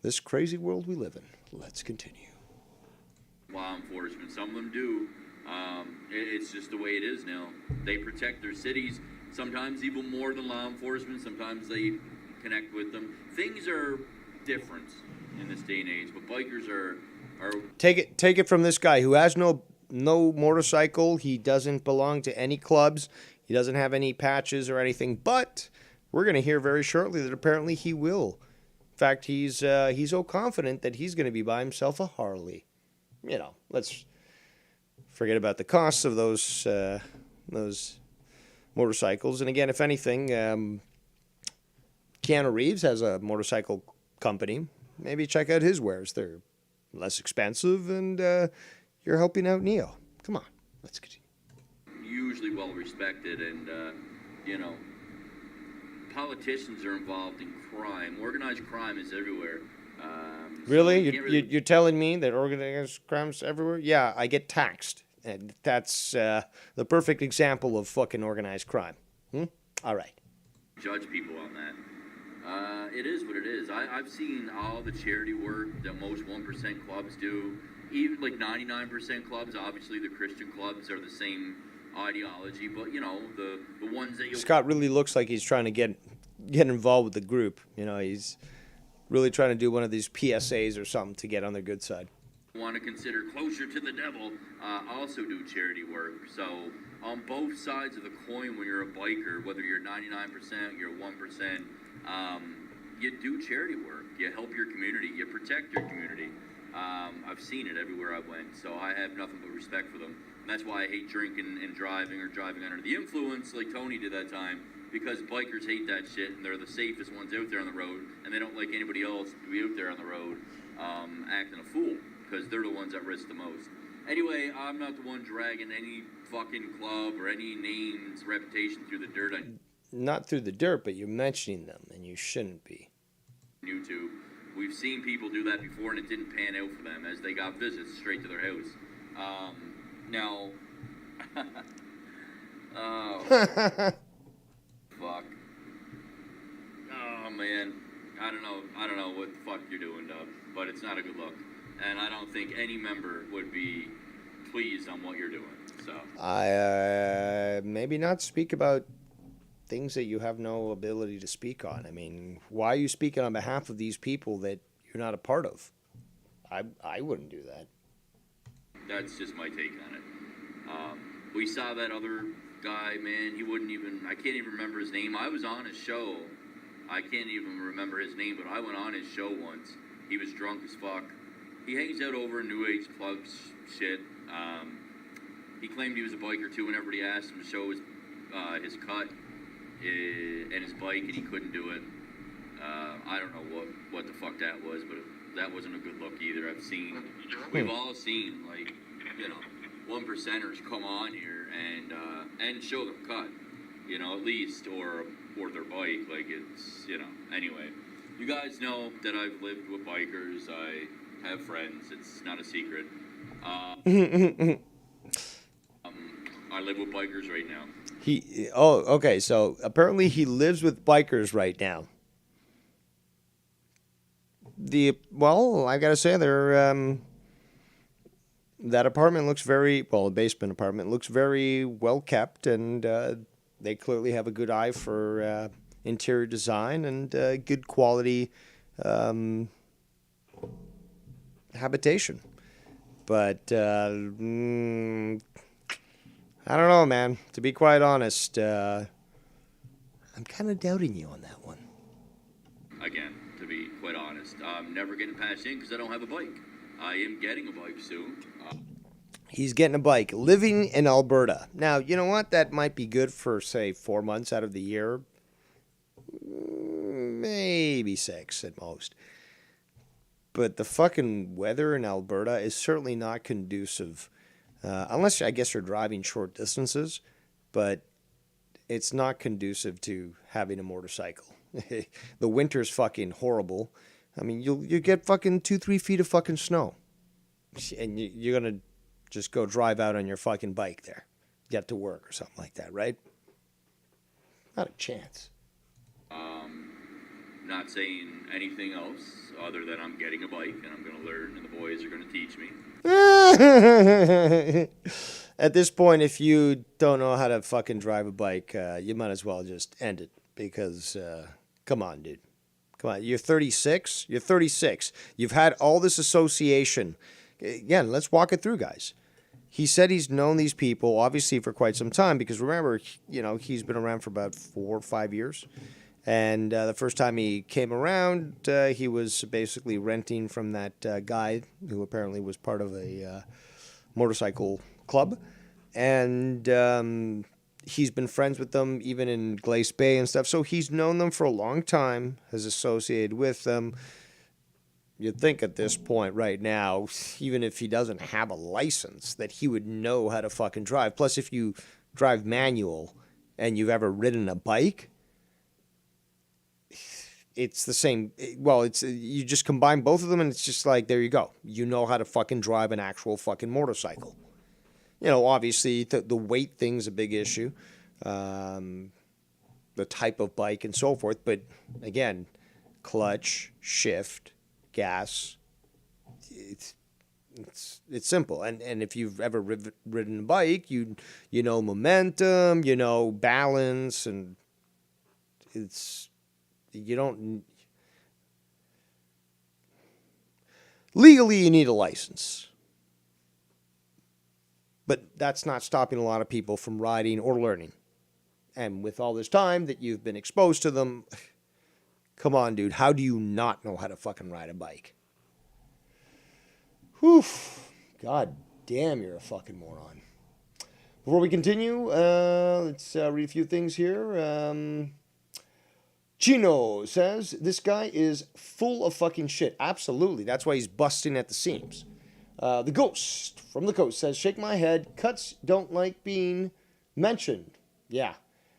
[SPEAKER 1] this crazy world we live in. Let's continue.
[SPEAKER 4] Law enforcement, some of them do. It's just the way it is now. They protect their cities, sometimes even more than law enforcement. Sometimes they connect with them. Things are different in this day and age, but bikers are
[SPEAKER 1] Take it from this guy who has no motorcycle. He doesn't belong to any clubs. He doesn't have any patches or anything. But we're going to hear very shortly that apparently he will. In fact, he's so confident that he's going to be buying himself a Harley. You know, let's forget about the costs of those motorcycles. And again, if anything, Keanu Reeves has a motorcycle company. Maybe check out his wares. They're less expensive, and you're helping out Neo. Come on, let's continue.
[SPEAKER 4] usually well respected, and politicians are involved in crime. Organized crime is everywhere.
[SPEAKER 1] Really? You're telling me that organized crime's everywhere? Yeah, I get taxed. And that's the perfect example of fucking organized crime. All right.
[SPEAKER 4] Judge people on that. It is what it is. I've seen all the charity work that most 1% clubs do. Even like 99% clubs, obviously the Christian clubs are the same ideology, but the ones that
[SPEAKER 1] Scott really looks like he's trying to get involved with the group. He's really trying to do one of these PSAs or something to get on their good side.
[SPEAKER 4] Want to consider closer to the devil, also do charity work. So on both sides of the coin, when you're a biker, whether you're 99%, you're 1%, you do charity work. You help your community. You protect your community. I've seen it everywhere I went, so I have nothing but respect for them. And that's why I hate drinking and driving, or driving under the influence like Tony did that time, because bikers hate that shit, and they're the safest ones out there on the road, and they don't like anybody else to be out there on the road acting a fool, because they're the ones that risk the most. Anyway, I'm not the one dragging any fucking club or any name's reputation through the dirt on
[SPEAKER 1] Not through the dirt, but you're mentioning them, and you shouldn't be.
[SPEAKER 4] YouTube. We've seen people do that before, and it didn't pan out for them, as they got visits straight to their house. Now, oh, fuck. Oh man, I don't know what the fuck you're doing, Dub, but it's not a good look, and I don't think any member would be pleased on what you're doing. So
[SPEAKER 1] I maybe not speak about things that you have no ability to speak on. I mean, why are you speaking on behalf of these people that you're not a part of? I wouldn't do that.
[SPEAKER 4] That's just my take on it. We saw that other guy, man, I can't even remember his name. I was on his show. I can't even remember his name, but I went on his show once. He was drunk as fuck. He hangs out over in New Age clubs, shit. He claimed he was a biker too, and everybody asked him to show his cut and his bike, and he couldn't do it. I don't know what the fuck that was, but that wasn't a good look either. We've all seen, like, 1%ers come on here and show their cut, at least, or their bike. Like, it's, anyway. You guys know that I've lived with bikers. I have friends. It's not a secret. I live with bikers right now.
[SPEAKER 1] Okay, so apparently he lives with bikers right now. I gotta say, that apartment looks the basement apartment looks very well kept, and they clearly have a good eye for interior design and good quality habitation. But I don't know, man. To be quite honest, I'm kind of doubting you on that one.
[SPEAKER 4] Again, to be quite honest, I'm never getting patched in because I don't have a bike. I am getting a bike soon.
[SPEAKER 1] He's getting a bike, living in Alberta. Now, you know what? That might be good for, say, 4 months out of the year. Maybe 6 at most. But the fucking weather in Alberta is certainly not conducive, unless I guess you're driving short distances, but it's not conducive to having a motorcycle. The winter's fucking horrible. I mean, you get fucking 2-3 feet of fucking snow, and you're gonna just go drive out on your fucking bike there, get to work or something like that, right? Not a chance.
[SPEAKER 4] Not saying anything else other than I'm getting a bike and I'm gonna learn and the boys are gonna teach me.
[SPEAKER 1] At this point, if you don't know how to fucking drive a bike, you might as well just end it because, come on, dude. Come on, you're 36? You're 36. You've had all this association. Again, let's walk it through, guys. He said he's known these people, obviously, for quite some time because remember, he's been around for about 4 or 5 years. And the first time he came around, he was basically renting from that guy who apparently was part of a motorcycle club. And he's been friends with them even in Glace Bay and stuff. So he's known them for a long time, has associated with them. You'd think at this point right now, even if he doesn't have a license, that he would know how to fucking drive. Plus, if you drive manual and you've ever ridden a bike, it's the same. Well, you just combine both of them and it's just like, there you go. You know how to fucking drive an actual fucking motorcycle. Obviously the weight thing's a big issue. The type of bike and so forth. But again, clutch, shift, gas, it's simple. And if you've ever ridden a bike, you know momentum, balance, and you don't legally you need a license, but that's not stopping a lot of people from riding or learning. And with all this time that you've been exposed to them, come on, dude, how do you not know how to fucking ride a bike? Whew, god damn, you're a fucking moron. Before we continue, let's read a few things here. Chino says, this guy is full of fucking shit. Absolutely. That's why he's busting at the seams. The Ghost from the Coast says, shake my head. Cuts don't like being mentioned. Yeah.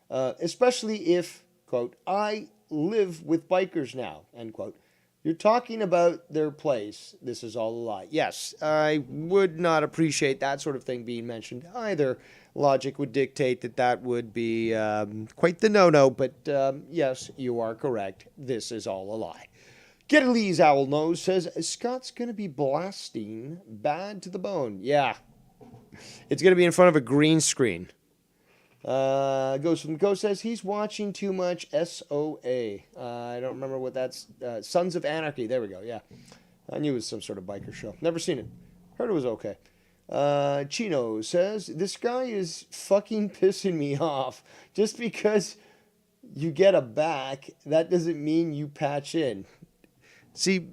[SPEAKER 1] Especially if, quote, I live with bikers now, end quote. You're talking about their place. This is all a lie. Yes, I would not appreciate that sort of thing being mentioned either. Logic would dictate that would be quite the no-no, but yes, you are correct. This is all a lie. Get Lee's Owl Nose says, Scott's going to be blasting bad to the bone. Yeah. It's going to be in front of a green screen. Ghost from the Coast says, he's watching too much SOA. I don't remember what that's. Sons of Anarchy. There we go. Yeah. I knew it was some sort of biker show. Never seen it. Heard it was okay. Chino says, this guy is fucking pissing me off. Just because you get a back, that doesn't mean you patch in. See,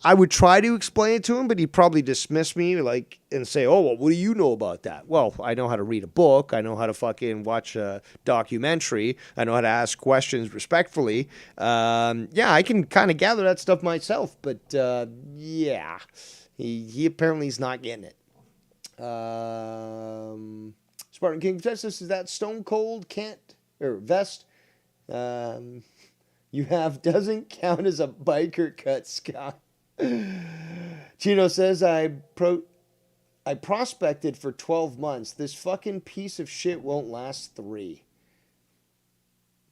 [SPEAKER 1] I would try to explain it to him, but he'd probably dismiss me and say, oh, well, what do you know about that? Well, I know how to read a book. I know how to fucking watch a documentary. I know how to ask questions respectfully. Yeah, I can kind of gather that stuff myself, but yeah, he apparently is not getting it. Spartan King says, this is that Stone Cold vest you have doesn't count as a biker cut, Scott. Chino says, I prospected for 12 months. This fucking piece of shit won't last 3.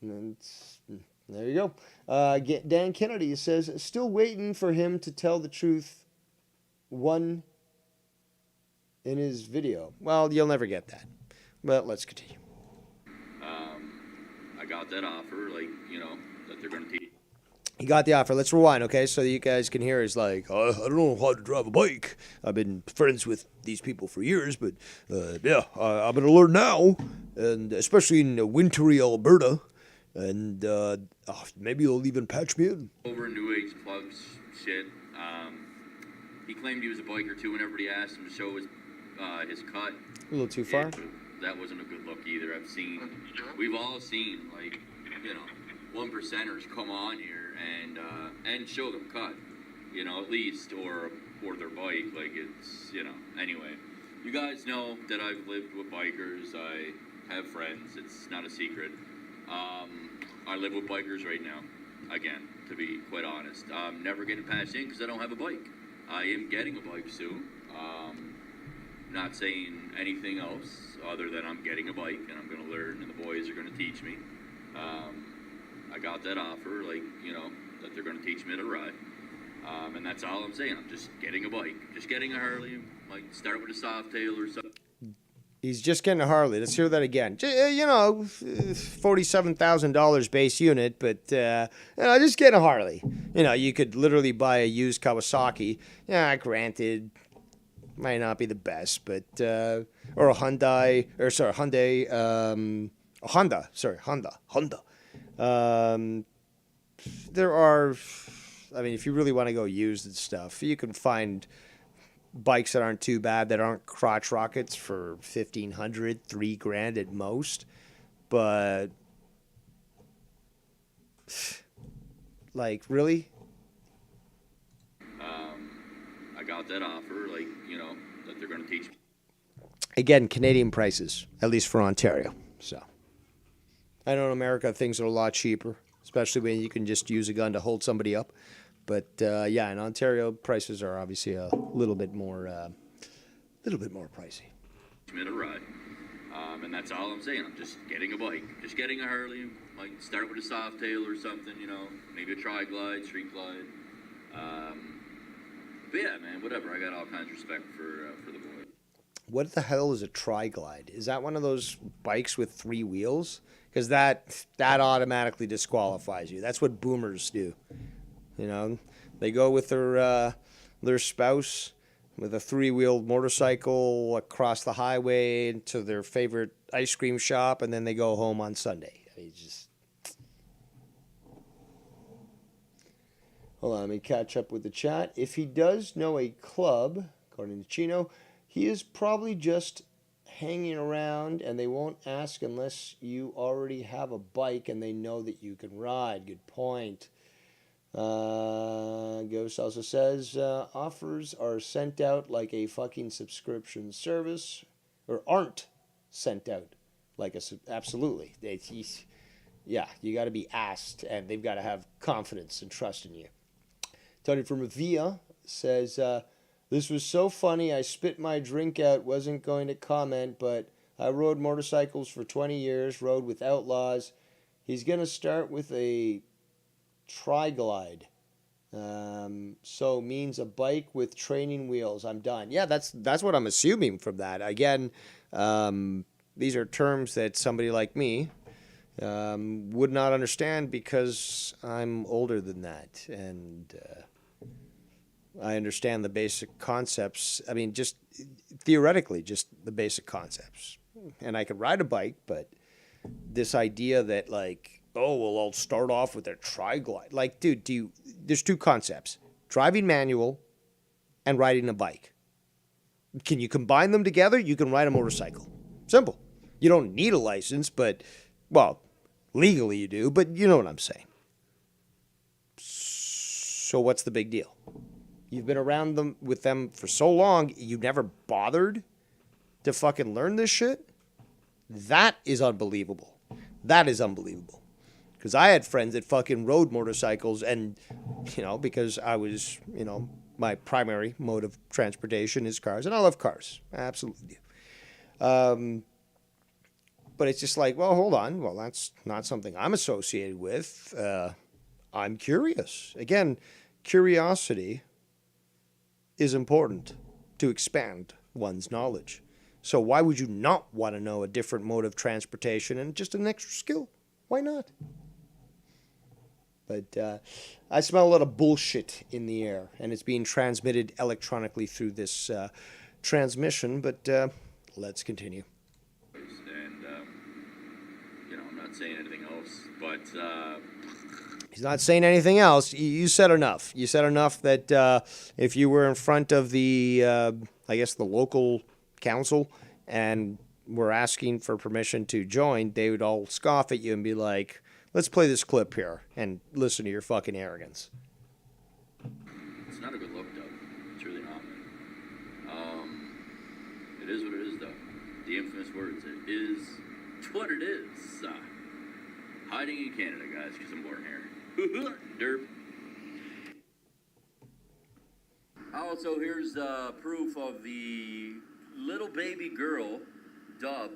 [SPEAKER 1] And there you go. Dan Kennedy says, still waiting for him to tell the truth. One in his video. Well, you'll never get that. But let's continue.
[SPEAKER 4] I got that offer, that they're going to teach.
[SPEAKER 1] He got the offer. Let's rewind, okay? So that you guys can hear. He's like, I don't know how to drive a bike. I've been friends with these people for years, but yeah, I'm going to learn now, and especially in wintry Alberta, and maybe you'll even patch me in.
[SPEAKER 4] Over New Age plugs shit. He claimed he was a biker too, and everybody asked him to show his his cut.
[SPEAKER 1] A little too far.
[SPEAKER 4] That wasn't a good look either. We've all seen, like, one percenters come on here and show them cut, at least, or their bike. Like, it's, anyway. You guys know that I've lived with bikers. I have friends. It's not a secret. I live with bikers right now. Again, to be quite honest. I'm never getting passed in because I don't have a bike. I am getting a bike soon. Not saying anything else other than I'm getting a bike and I'm going to learn and the boys are going to teach me. I got that offer, that they're going to teach me to ride. And that's all I'm saying. I'm just getting a bike. Just getting a Harley. Might start with a Softail or something.
[SPEAKER 1] He's just getting a Harley. Let's hear that again. $47,000 base unit, but just getting a Harley. You could literally buy a used Kawasaki. Yeah, granted, might not be the best, but or a Hyundai, or sorry, Hyundai, a Honda. Sorry, Honda. There are, I mean, if you really want to go used and stuff, you can find bikes that aren't too bad, that aren't crotch rockets for $1,500, $3,000 at most. But like, really?
[SPEAKER 4] I got that offer, that they're going to teach me.
[SPEAKER 1] Again, Canadian prices, at least for Ontario. So I know in America things are a lot cheaper, especially when you can just use a gun to hold somebody up. But yeah, in Ontario, prices are obviously a little bit more pricey.
[SPEAKER 4] To ride. And that's all I'm saying. I'm just getting a bike. Just getting a Harley. Might start with a Softail or something, maybe a Tri-Glide, Street Glide. But yeah, man, whatever. I got all kinds of respect for the boy.
[SPEAKER 1] What the hell is a Tri-Glide? Is that one of those bikes with 3 wheels? Because that automatically disqualifies you. That's what boomers do. They go with their spouse with a 3-wheeled motorcycle across the highway to their favorite ice cream shop, and then they go home on Sunday. Hold on, let me catch up with the chat. If he does know a club, according to Chino, he is probably just hanging around, and they won't ask unless you already have a bike and they know that you can ride. Good point. Ghost also says offers are sent out like a fucking subscription service, or aren't sent out like absolutely. Yeah, you got to be asked, and they've got to have confidence and trust in you. Tony from Avia says this was so funny. I spit my drink out. Wasn't going to comment, but I rode motorcycles for 20 years. Rode with outlaws. He's gonna start with a Tri-Glide. So means a bike with training wheels. I'm done. Yeah, that's what I'm assuming from that. Again, these are terms that somebody like me would not understand because I'm older than that, and I understand the basic concepts. I mean, just theoretically, just the basic concepts. And I could ride a bike, but this idea that I'll start off with a Tri-Glide. Like, dude, there's 2 concepts: driving manual and riding a bike. Can you combine them together? You can ride a motorcycle. Simple. You don't need a license, but, well, legally you do, but you know what I'm saying. So what's the big deal? You've been around them with them for so long, you never bothered to fucking learn this shit? That is unbelievable. That is unbelievable. Because I had friends that fucking rode motorcycles, and, because I was, my primary mode of transportation is cars, and I love cars. I absolutely do. But it's just like, well, hold on. Well, that's not something I'm associated with. I'm curious. Again, curiosity is important to expand one's knowledge. So why would you not want to know a different mode of transportation and just an extra skill? Why not? But I smell a lot of bullshit in the air, and it's being transmitted electronically through this transmission, but let's continue.
[SPEAKER 4] And, I'm not saying anything else, but...
[SPEAKER 1] He's not saying anything else. You said enough. You said enough that if you were in front of the, the local council and were asking for permission to join, they would all scoff at you and be like, let's play this clip here and listen to your fucking arrogance.
[SPEAKER 2] It's not a good look, though. It's really not, man. It is what it is, though. The infamous words. It is what it is. Hiding in Canada, guys, because I'm born here. Derp. Also, here's proof of the little baby girl, Dub,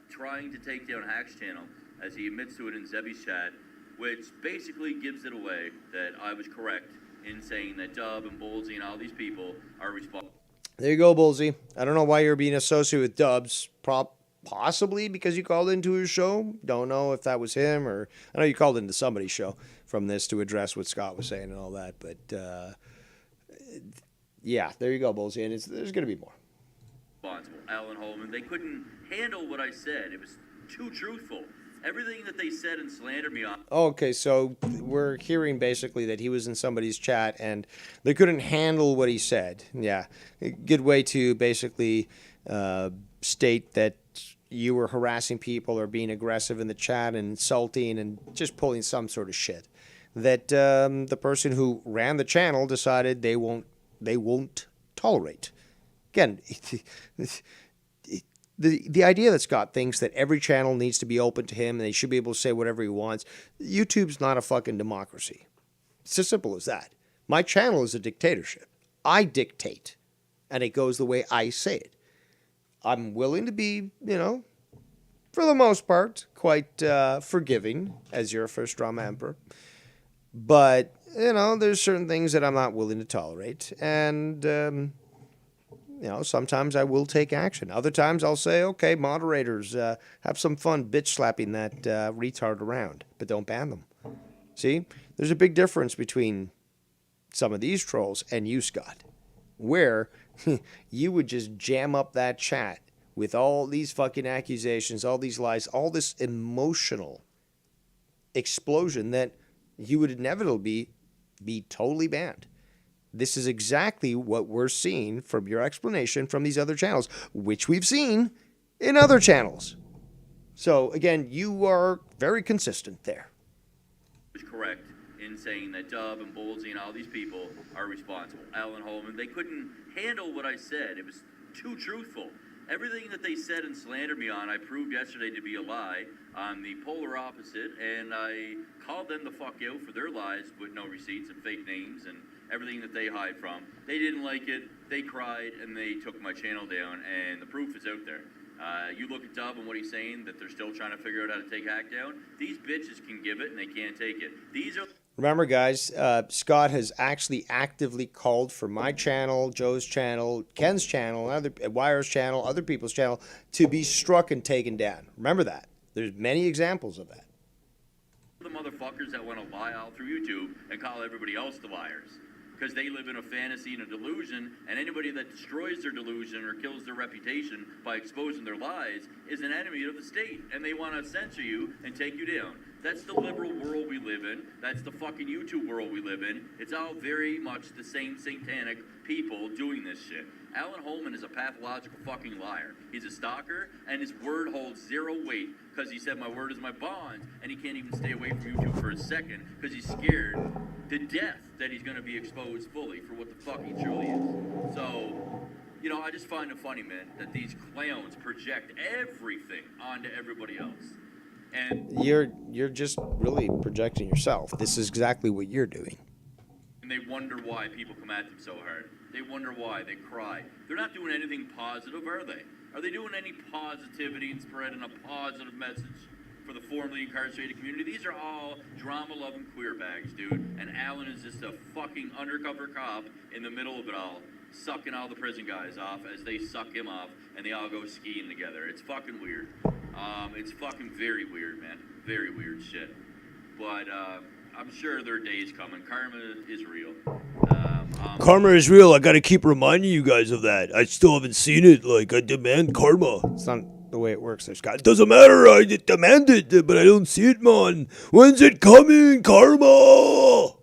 [SPEAKER 2] trying to take down Hack's channel, as he admits to it in Zebby's chat, which basically gives it away that I was correct in saying that Dub and Bullsy and all these people are responsible.
[SPEAKER 1] There you go, Bullsy. I don't know why you're being associated with Dubs. Possibly because you called into his show. Don't know if that was him or... I know you called into somebody's show from this to address what Scott was saying and all that. But, yeah, there you go, Bullsy. And there's going to be more.
[SPEAKER 2] Responsible. Alan Holman. They couldn't handle what I said. It was too truthful. Everything that they said and slandered me on.
[SPEAKER 1] Okay, so we're hearing basically that he was in somebody's chat and they couldn't handle what he said. Yeah, a good way to basically state that you were harassing people or being aggressive in the chat and insulting and just pulling some sort of shit. That the person who ran the channel decided they won't tolerate. Again, the idea that Scott thinks that every channel needs to be open to him and he should be able to say whatever he wants. YouTube's not a fucking democracy. It's as simple as that. My channel is a dictatorship. I dictate, and it goes the way I say it. I'm willing to be, for the most part, quite forgiving as your first drama emperor. But, there's certain things that I'm not willing to tolerate. And, sometimes I will take action. Other times I'll say, okay, moderators, have some fun bitch slapping that retard around, but don't ban them. See, there's a big difference between some of these trolls and you, Scott, where you would just jam up that chat with all these fucking accusations, all these lies, all this emotional explosion that you would inevitably be totally banned. This is exactly what we're seeing from your explanation from these other channels, which we've seen in other channels. So, again, you are very consistent there.
[SPEAKER 2] Was correct in saying that Dub and Bullsy and all these people are responsible. Alan Holman, they couldn't handle what I said. It was too truthful. Everything that they said and slandered me on, I proved yesterday to be a lie on the polar opposite, and I called them the fuck out for their lies with no receipts and fake names and everything that they hide from. They didn't like it, they cried, and they took my channel down, and the proof is out there. You look at Dub and what he's saying, that they're still trying to figure out how to take Hack down. These bitches can give it, and they can't take it. These are...
[SPEAKER 1] Remember, guys, Scott has actually actively called for my channel, Joe's channel, Ken's channel, Wire's channel, other people's channel to be struck and taken down. Remember that. There's many examples of that.
[SPEAKER 2] The motherfuckers that want to lie all through YouTube and call everybody else the liars. Because they live in a fantasy and a delusion, and anybody that destroys their delusion or kills their reputation by exposing their lies is an enemy of the state, and they want to censor you and take you down. That's the liberal world we live in. That's the fucking YouTube world we live in. It's all very much the same satanic people doing this shit. Alan Holman is a pathological fucking liar. He's a stalker, and his word holds zero weight because he said my word is my bond, and he can't even stay away from YouTube for a second because he's scared to death that he's going to be exposed fully for what the fuck he truly is. So, I just find it funny, man, that these clowns project everything onto everybody else. And
[SPEAKER 1] you're just really projecting yourself. This is exactly what you're doing.
[SPEAKER 2] And they wonder why people come at them so hard. They wonder why they cry. They're not doing anything positive, are they? Are they doing any positivity and spreading a positive message for the formerly incarcerated community? These are all drama-loving queer bags, dude. And Alan is just a fucking undercover cop in the middle of it all, sucking all the prison guys off as they suck him off, and they all go skiing together. It's fucking weird. It's fucking very weird, man. Very weird shit. But I'm sure their day's coming. Karma is real.
[SPEAKER 1] Karma is real. I gotta keep reminding you guys of that. I still haven't seen it. I demand karma. It's not the way it works there, Scott. It doesn't matter. I demand it, but I don't see it, man. When's it coming, karma?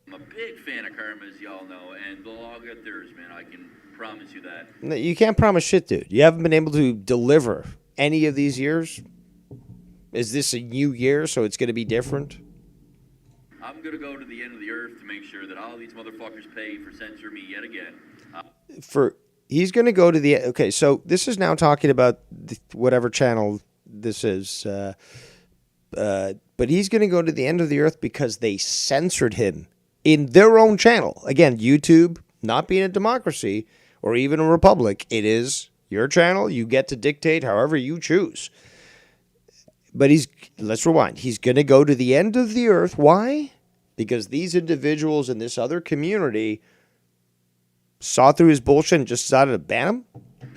[SPEAKER 2] I'm a big fan of karma, as y'all know, and they'll all get theirs, man. I can
[SPEAKER 4] promise you that.
[SPEAKER 1] No, you can't promise shit, dude. You haven't been able to deliver any of these years. Is this a new year, so it's going to be different?
[SPEAKER 4] I'm going to go to the end of the earth to make sure that all these motherfuckers pay for censoring me yet again.
[SPEAKER 1] He's going to go to the... Okay, so this is now talking about whatever channel this is. But he's going to go to the end of the earth because they censored him in their own channel. Again, YouTube, not being a democracy or even a republic, it is your channel. You get to dictate however you choose. But let's rewind. He's going to go to the end of the earth. Why? Because these individuals in this other community saw through his bullshit and just decided to ban him?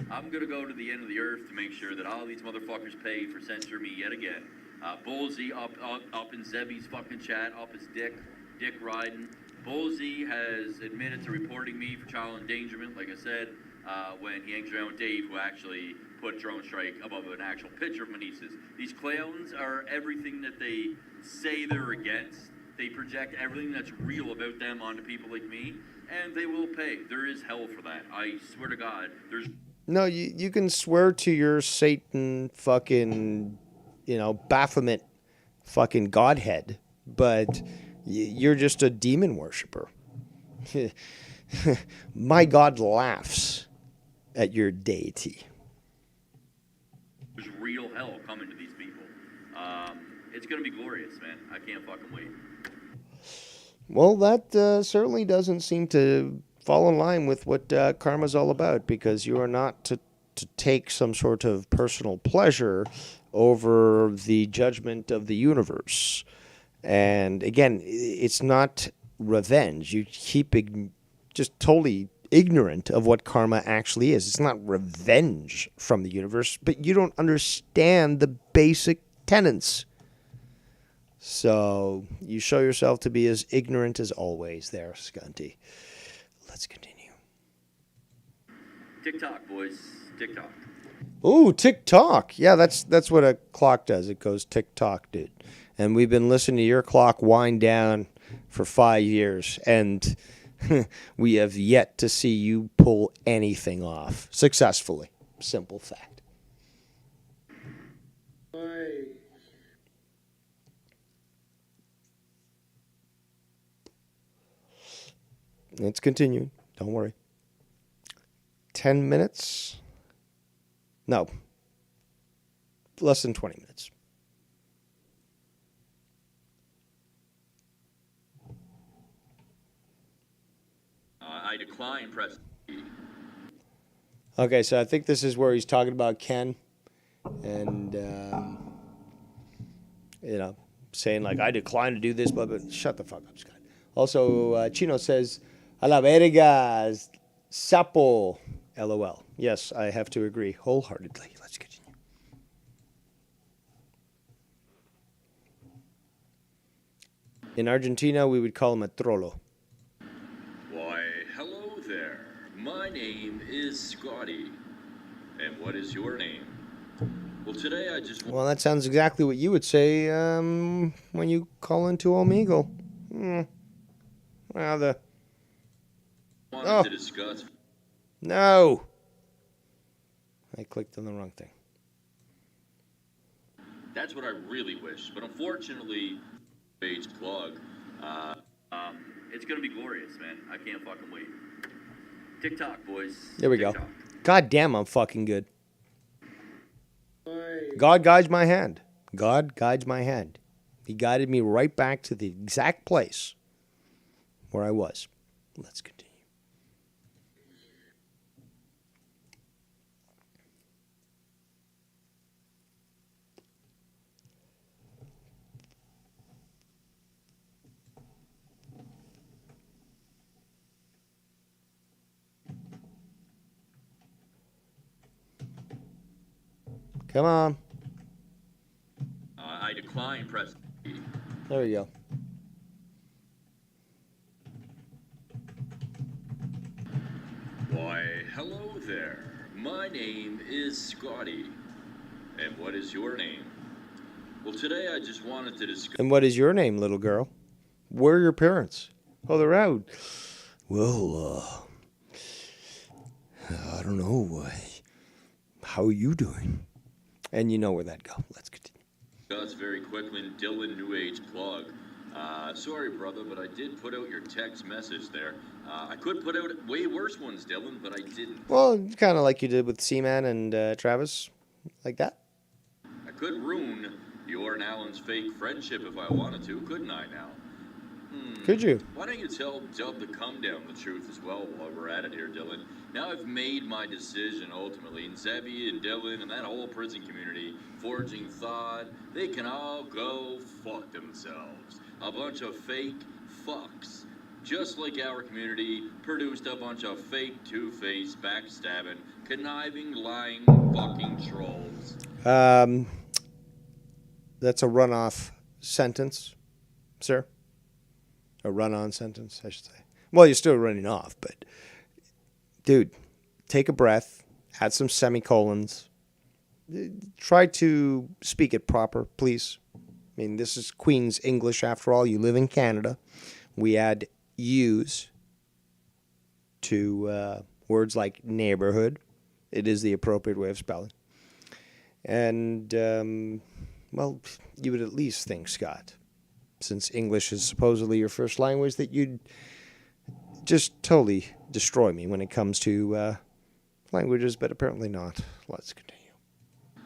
[SPEAKER 4] I'm going to go to the end of the earth to make sure that all these motherfuckers pay for censoring me yet again. Bullseye up in Zebby's fucking chat, up his dick riding. Bullseye has admitted to reporting me for child endangerment, like I said, when he hangs around with Dave, who actually put Drone Strike above an actual picture of my nieces. These clowns are everything that they say they're against. They project everything that's real about them onto people like me, and they will pay. There is hell for that. I swear to God, there's...
[SPEAKER 1] No, you can swear to your Satan fucking, Baphomet fucking godhead, but you're just a demon worshiper. My God laughs at your deity.
[SPEAKER 4] There's real hell coming to these people. It's going to be glorious, man. I can't fucking wait.
[SPEAKER 1] Well, that certainly doesn't seem to fall in line with what karma's all about, because you are not to take some sort of personal pleasure over the judgment of the universe. And again, it's not revenge. You keep just totally ignorant of what karma actually is. It's not revenge from the universe, but you don't understand the basic tenets. So you show yourself to be as ignorant as always there, Scunty. Let's continue.
[SPEAKER 4] TikTok, boys. TikTok.
[SPEAKER 1] Ooh, TikTok. Yeah, that's what a clock does. It goes tick-tock, dude. And we've been listening to your clock wind down for 5 years, and we have yet to see you pull anything off successfully. Simple fact. It's continuing. Don't worry. 10 minutes? No. Less than 20 minutes.
[SPEAKER 4] I decline press.
[SPEAKER 1] Okay, so I think this is where he's talking about Ken and, saying, like, I decline to do this, but shut the fuck up, Scott. Also, Chino says, a la verga, sapo, LOL. Yes, I have to agree wholeheartedly. Let's continue. In Argentina, we would call him a trollo.
[SPEAKER 4] Why, hello there. My name is Scotty. And what is your name? Well, today I just...
[SPEAKER 1] Well, that sounds exactly what you would say when you call into Omegle. Well,
[SPEAKER 4] wanted to discuss...
[SPEAKER 1] No! I clicked on the wrong thing.
[SPEAKER 4] That's what I really wish, but unfortunately, page plug. It's gonna be glorious, man. I can't fucking wait. TikTok, boys.
[SPEAKER 1] There we
[SPEAKER 4] TikTok.
[SPEAKER 1] go. God damn, I'm fucking good. God guides my hand. God guides my hand. He guided me right back to the exact place where I was. Let's continue. Come on.
[SPEAKER 4] I decline press.
[SPEAKER 1] There we go.
[SPEAKER 4] Why, hello there. My name is Scotty. And what is your name? Well, today I just wanted to discuss...
[SPEAKER 1] And what is your name, little girl? Where are your parents? Oh, they're out. Well, I don't know. How are you doing? And you know where that goes. Let's continue.
[SPEAKER 4] That's very quickly. Dylan New Age plug. Sorry, brother, but I did put out your text message there. I could put out way worse ones, Dylan, but I didn't.
[SPEAKER 1] Well, kind of like you did with Seaman and Travis, like that.
[SPEAKER 4] I could ruin your and Alan's fake friendship if I wanted to, couldn't I now?
[SPEAKER 1] Could you?
[SPEAKER 4] Why don't you tell Dub to come down the truth as well while we're at it here, Dylan? Now I've made my decision ultimately, and Zevi and Dylan and that whole prison community, Forging Thought, they can all go fuck themselves. A bunch of fake fucks. Just like our community produced a bunch of fake two-faced, backstabbing, conniving, lying, fucking trolls.
[SPEAKER 1] That's a runoff sentence, sir. A run-on sentence, I should say. Well, you're still running off, but dude, take a breath, add some semicolons. Try to speak it proper, please. I mean, this is Queen's English after all. You live in Canada. We add U's to words like neighborhood. It is the appropriate way of spelling. And, well, you would at least think, Scott, since English is supposedly your first language, that you'd just totally destroy me when it comes to languages, but apparently not. Let's continue.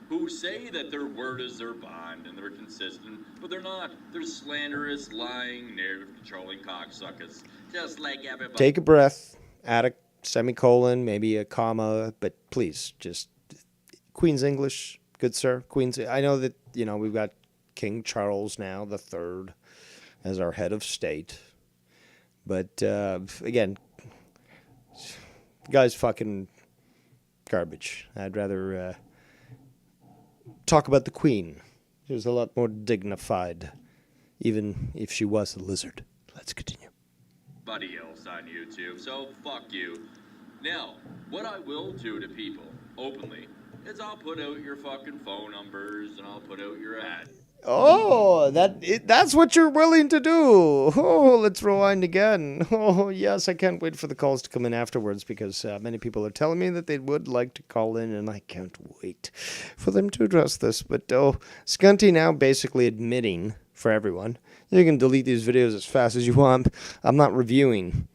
[SPEAKER 4] Who say that their word is their bond and they're consistent, but they're not. They're slanderous, lying, narrative-controlling cocksuckers, just like everybody.
[SPEAKER 1] Take a breath, add a semicolon, maybe a comma, but please, just Queen's English, good sir. Queen's. I know that, you know, we've got King Charles now, the third, as our head of state. But, again, the guy's fucking garbage. I'd rather talk about the Queen. She was a lot more dignified, even if she was a lizard. Let's continue.
[SPEAKER 4] Buddy else on YouTube, so fuck you. Now, what I will do to people, openly, is I'll put out your fucking phone numbers and I'll put out your ad.
[SPEAKER 1] Oh, that's what you're willing to do. Oh, let's rewind again. Oh, yes, I can't wait for the calls to come in afterwards because many people are telling me that they would like to call in, and I can't wait for them to address this. But, Scunty now basically admitting for everyone, you can delete these videos as fast as you want. I'm not reviewing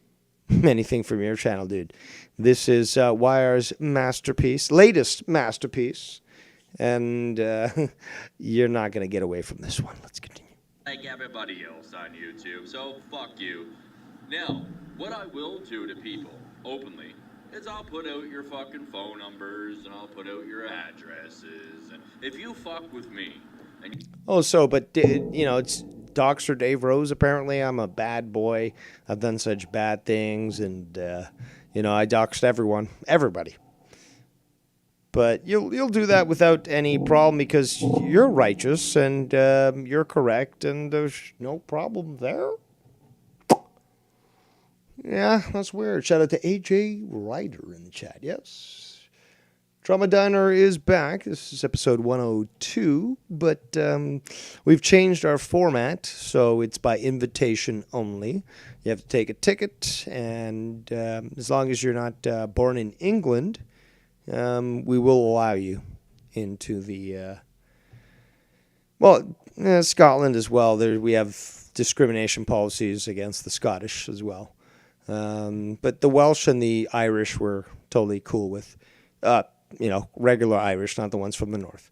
[SPEAKER 1] anything from your channel, dude. This is Wire's masterpiece, latest masterpiece. And you're not going to get away from this one. Let's continue.
[SPEAKER 4] Like everybody else on YouTube, so fuck you. Now, what I will do to people, openly, is I'll put out your fucking phone numbers and I'll put out your addresses. And if you fuck with me... it's Dr. Dave Rose, apparently. I'm a bad boy. I've done such bad things, and, I doxed everybody. But you'll do that without any problem because you're righteous and you're correct, and there's no problem there. Yeah, that's weird. Shout out to AJ Ryder in the chat. Yes. Drama Diner is back. This is episode 102, but we've changed our format, so it's by invitation only. You have to take a ticket, and as long as you're not born in England... we will allow you into the, Scotland as well. We have discrimination policies against the Scottish as well. But the Welsh and the Irish we're totally cool with. Regular Irish, not the ones from the north.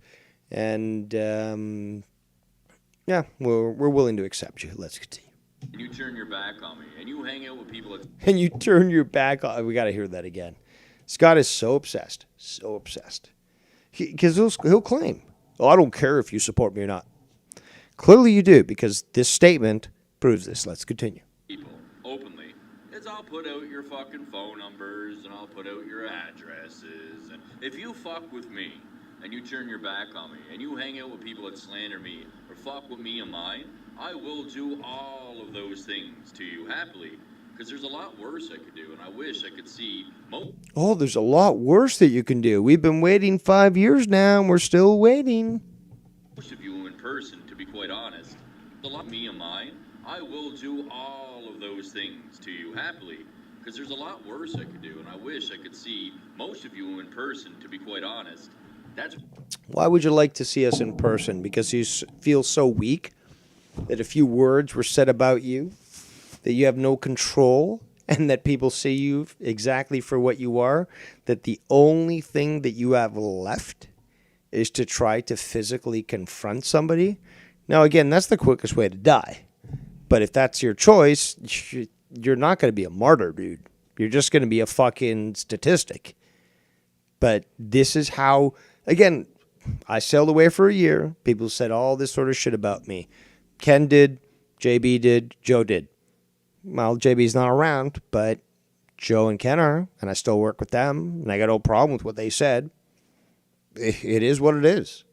[SPEAKER 4] And, we're willing to accept you. Let's continue. And you turn your back on me, and you hang out with people...
[SPEAKER 1] And you turn your back on... We got to hear that again. Scott is so obsessed. Because he'll claim, I don't care if you support me or not. Clearly you do, because this statement proves this. Let's continue.
[SPEAKER 4] People, openly, is I'll put out your fucking phone numbers and I'll put out your addresses. And if you fuck with me and you turn your back on me and you hang out with people that slander me or fuck with me and mine, I will do all of those things to you happily. Because there's a lot worse I could do, and I wish I could see most...
[SPEAKER 1] Oh, there's a lot worse that you can do. We've been waiting 5 years now, and we're still waiting.
[SPEAKER 4] Most of you in person, to be quite honest. The lot me and mine, I will do all of those things to you happily. Because there's a lot worse I could do, and I wish I could see most of you in person, to be quite honest. That's
[SPEAKER 1] Why would you like to see us in person? Because you feel so weak that a few words were said about you, that you have no control, and that people see you exactly for what you are, that the only thing that you have left is to try to physically confront somebody. Now, again, that's the quickest way to die. But if that's your choice, you're not going to be a martyr, dude. You're just going to be a fucking statistic. But this is how, again, I sailed away for a year. People said all this sort of shit about me. Ken did, JB did, Joe did. Well, JB's not around, but Joe and Ken are, and I still work with them, and I got no problem with what they said. It is what it is.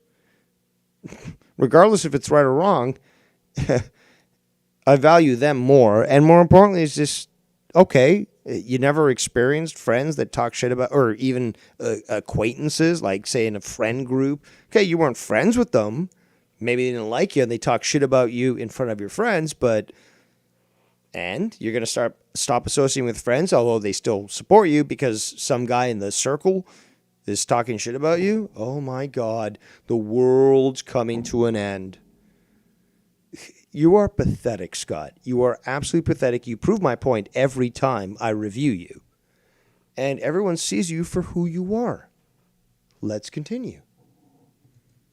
[SPEAKER 1] Regardless if it's right or wrong, I value them more. And more importantly, it's just, okay, you never experienced friends that talk shit about, or even acquaintances, like say in a friend group. Okay, you weren't friends with them. Maybe they didn't like you and they talk shit about you in front of your friends, and you're going to stop associating with friends, although they still support you because some guy in the circle is talking shit about you. Oh my God, the world's coming to an end. You are pathetic, Scott. You are absolutely pathetic. You prove my point every time I review you. And everyone sees you for who you are. Let's continue.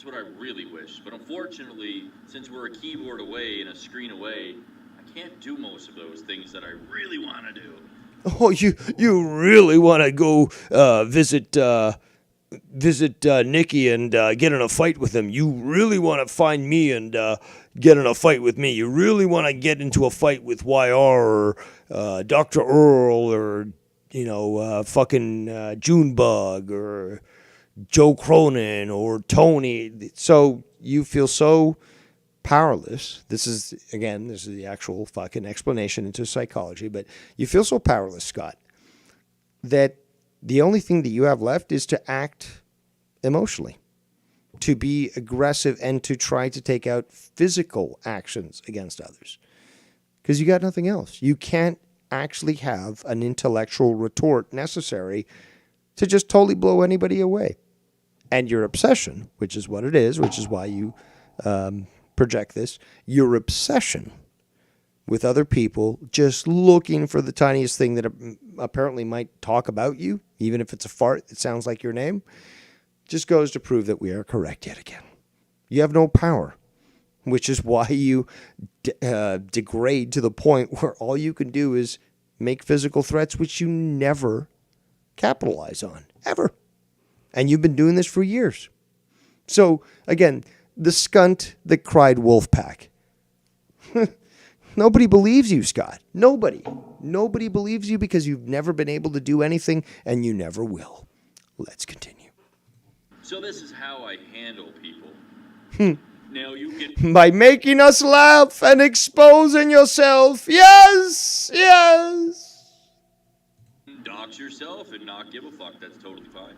[SPEAKER 4] what I really wish. But unfortunately, since we're a keyboard away and a screen away, I can't do most of those things that I really want to do.
[SPEAKER 1] Oh, you really want to go visit Nikki and get in a fight with him. You really want to find me and get in a fight with me. You really want to get into a fight with YR or Dr. Earl or, fucking Junebug or Joe Cronin or Tony. So you feel so powerless. This is the actual fucking explanation into psychology, but you feel so powerless, Scott, that the only thing that you have left is to act emotionally, to be aggressive, and to try to take out physical actions against others. Because you got nothing else. You can't actually have an intellectual retort necessary to just totally blow anybody away. And your obsession, which is what it is, which is why you project this, your obsession with other people, just looking for the tiniest thing that apparently might talk about you, even if it's a fart that sounds like your name, just goes to prove that we are correct yet again. You have no power, which is why you degrade to the point where all you can do is make physical threats, which you never capitalize on, ever. And you've been doing this for years. So, again, the skunt that cried wolf pack. Nobody believes you, Scott. Nobody. Nobody believes you because you've never been able to do anything, and you never will. Let's continue.
[SPEAKER 4] So this is how I handle people. Now you can...
[SPEAKER 1] By making us laugh and exposing yourself. Yes! Yes!
[SPEAKER 4] Dox yourself and not give a fuck. That's totally fine.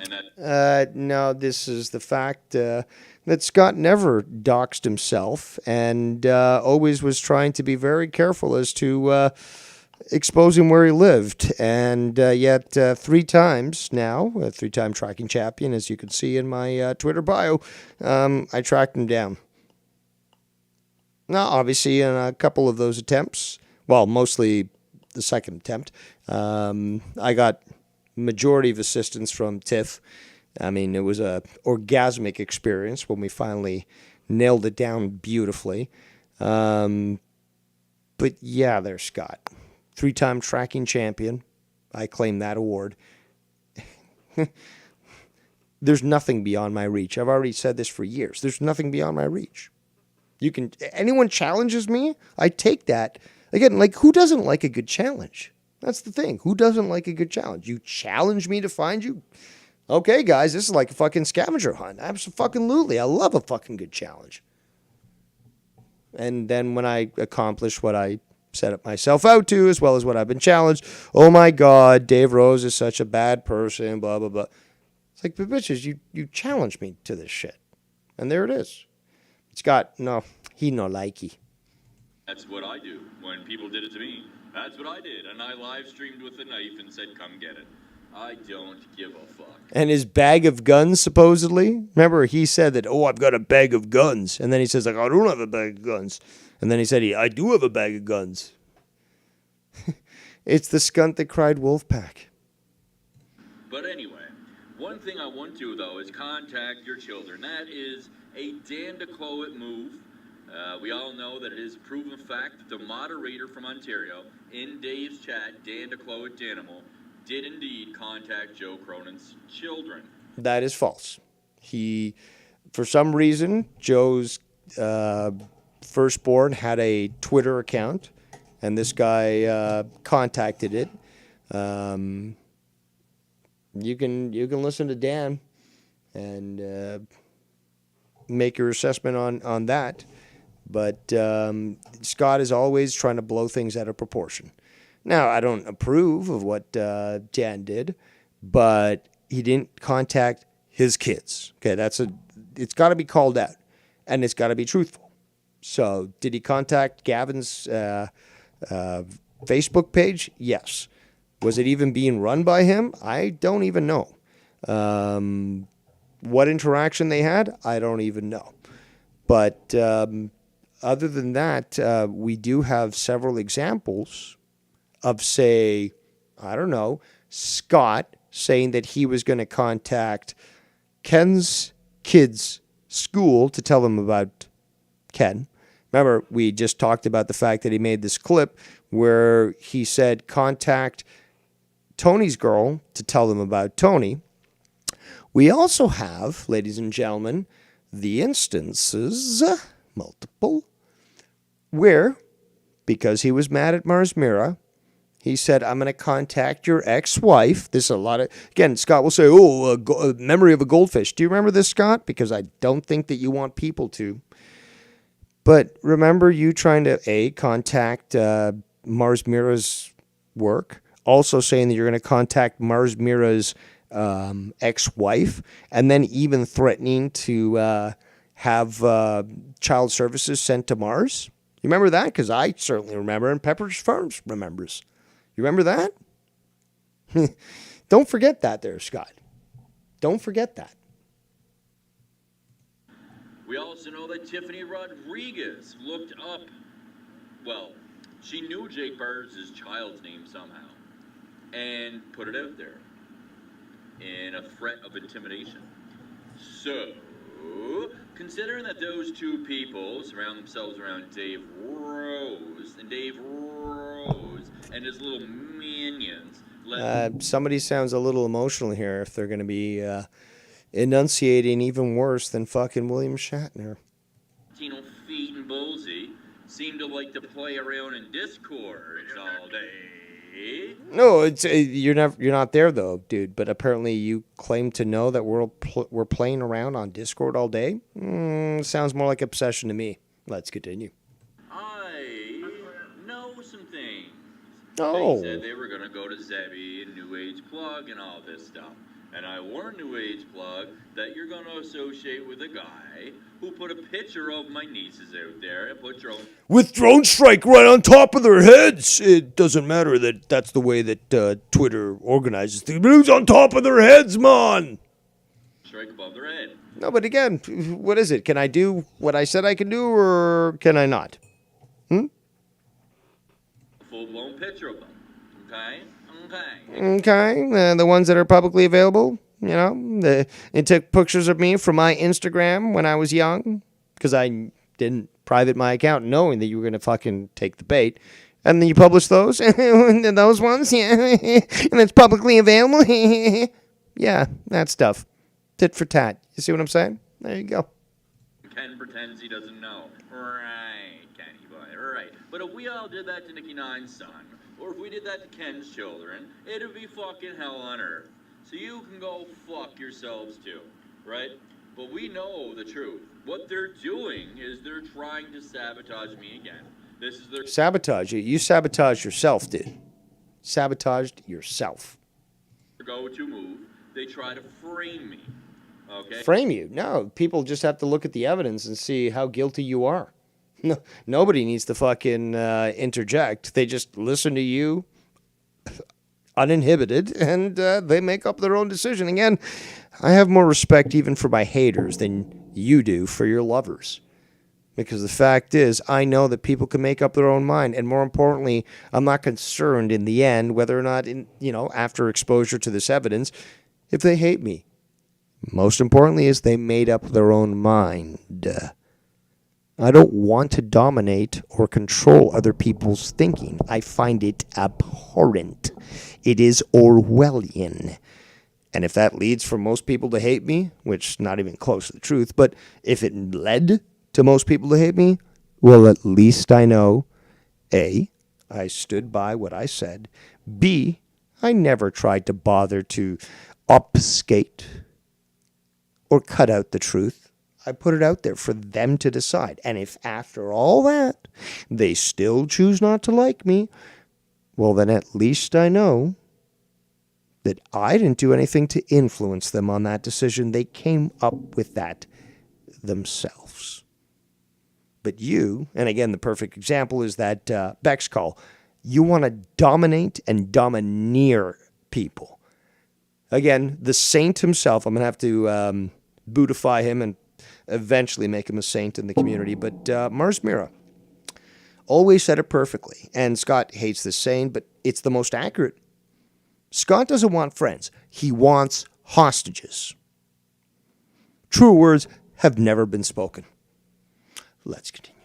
[SPEAKER 4] And that...
[SPEAKER 1] No, this is the fact that Scott never doxed himself and always was trying to be very careful as to exposing where he lived. And yet 3 times now, a 3-time tracking champion, as you can see in my Twitter bio, I tracked him down. Now, obviously, in a couple of those attempts, well, mostly the second attempt, I got majority of assistance from Tiff. I mean, it was a orgasmic experience when we finally nailed it down beautifully. But yeah, there's Scott. 3-time tracking champion. I claim that award. There's nothing beyond my reach. I've already said this for years. There's nothing beyond my reach. Anyone challenges me, I take that. Again, like, who doesn't like a good challenge? That's the thing. Who doesn't like a good challenge? You challenge me to find you? Okay, guys, this is like a fucking scavenger hunt. Absolutely. I love a fucking good challenge. And then when I accomplish what I set up myself out to, as well as what I've been challenged, oh my God, Dave Rose is such a bad person, blah, blah, blah. It's like, but bitches, you challenged me to this shit. And there it is. Scott, no, he no likey.
[SPEAKER 4] That's what I do. When people did it to me, that's what I did. And I live streamed with a knife and said, come get it. I don't give a fuck.
[SPEAKER 1] And his bag of guns, supposedly. Remember, he said that, oh, I've got a bag of guns. And then he says, like, I don't have a bag of guns. And then he said, I do have a bag of guns. It's the skunt that cried wolf pack.
[SPEAKER 4] But anyway, one thing I want to, though, is contact your children. That is a Dan DeCloet move. We all know that it is a proven fact that the moderator from Ontario, in Dave's chat, Dan DeCloet Danimal, did indeed contact Joe Cronin's children.
[SPEAKER 1] That is false. He, for some reason, Joe's firstborn had a Twitter account, and this guy contacted it. You can listen to Dan and make your assessment on that. But Scott is always trying to blow things out of proportion. Now, I don't approve of what Dan did, but he didn't contact his kids. Okay, it's got to be called out, and it's got to be truthful. So, did he contact Gavin's Facebook page? Yes. Was it even being run by him? I don't even know. What interaction they had? I don't even know. But other than that, we do have several examples of, say, I don't know, Scott saying that he was going to contact Ken's kids' school to tell them about Ken. Remember, we just talked about the fact that he made this clip where he said contact Tony's girl to tell them about Tony. We also have, ladies and gentlemen, the instances, multiple, where, because he was mad at Mars Mira, he said, I'm going to contact your ex-wife. This is a lot of, again, Scott will say, memory of a goldfish. Do you remember this, Scott? Because I don't think that you want people to. But remember you trying to, contact Mars Mira's work, also saying that you're going to contact Mars Mira's ex-wife, and then even threatening to have child services sent to Mars. You remember that? Because I certainly remember, and Pepper's Farms remembers. You remember that? Don't forget that there, Scott. Don't forget that.
[SPEAKER 4] We also know that Tiffany Rodriguez looked up, well, she knew Jake Burns' child's name somehow and put it out there in a threat of intimidation. So, considering that those two people surround themselves around Dave Rose and his little minions.
[SPEAKER 1] Somebody sounds a little emotional here if they're going to be enunciating even worse than fucking William Shatner.
[SPEAKER 4] Tino Feet and Bullseye seem to like to play around in Discord all day.
[SPEAKER 1] No, it's you're not there though, dude. But apparently you claim to know that we're playing around on Discord all day. Sounds more like obsession to me. Let's continue.
[SPEAKER 4] I know some things.
[SPEAKER 1] Oh.
[SPEAKER 4] They said they were gonna go to Zebby and New Age Plug and all this stuff. And I warned New Age Plug that you're gonna associate with a guy who put a picture of my nieces out there and put drone
[SPEAKER 1] with drone strike right on top of their heads. It doesn't matter that that's the way that Twitter organizes things. But who's on top of their heads, man?
[SPEAKER 4] strike above their head.
[SPEAKER 1] No, but again, what is it? Can I do what I said I can do, or can I not?
[SPEAKER 4] Full-blown picture of them. Okay?
[SPEAKER 1] Okay, the ones that are publicly available, you know. It took pictures of me from my Instagram when I was young, because I didn't private my account knowing that you were going to fucking take the bait. And then you publish those, and those ones, yeah, and it's publicly available. Yeah, that stuff. Tit for tat. You see what I'm saying? There you go.
[SPEAKER 4] Ken pretends he doesn't know. Right, Kenny boy, right. But if we all did that to Nikki Nine's son, or if we did that to Ken's children, it'd be fucking hell on earth. So you can go fuck yourselves too, right? But we know the truth. What they're doing is they're trying to sabotage me again. This is their
[SPEAKER 1] sabotage you. You sabotaged yourself, dude. Sabotaged yourself.
[SPEAKER 4] go-to move. They try to frame me. Okay?
[SPEAKER 1] Frame you? No. People just have to look at the evidence and see how guilty you are. No, nobody needs to fucking interject. They just listen to you uninhibited, and they make up their own decision. Again, I have more respect even for my haters than you do for your lovers. Because the fact is, I know that people can make up their own mind. And more importantly, I'm not concerned in the end whether or not, after exposure to this evidence, if they hate me. Most importantly is they made up their own mind. I don't want to dominate or control other people's thinking. I find it abhorrent. It is Orwellian. And if that leads for most people to hate me, which not even close to the truth, but if it led to most people to hate me, well, at least I know, A, I stood by what I said. B, I never tried to bother to obfuscate or cut out the truth. I put it out there for them to decide. And if after all that, they still choose not to like me, well, then at least I know that I didn't do anything to influence them on that decision. They came up with that themselves. But you, and again, the perfect example is that Beck's call. You want to dominate and domineer people. Again, the saint himself, I'm going to have to Buddhify him and eventually make him a saint in the community. But Mars Mira always said it perfectly. And Scott hates this saying, but it's the most accurate. Scott doesn't want friends. He wants hostages. True words have never been spoken. Let's continue.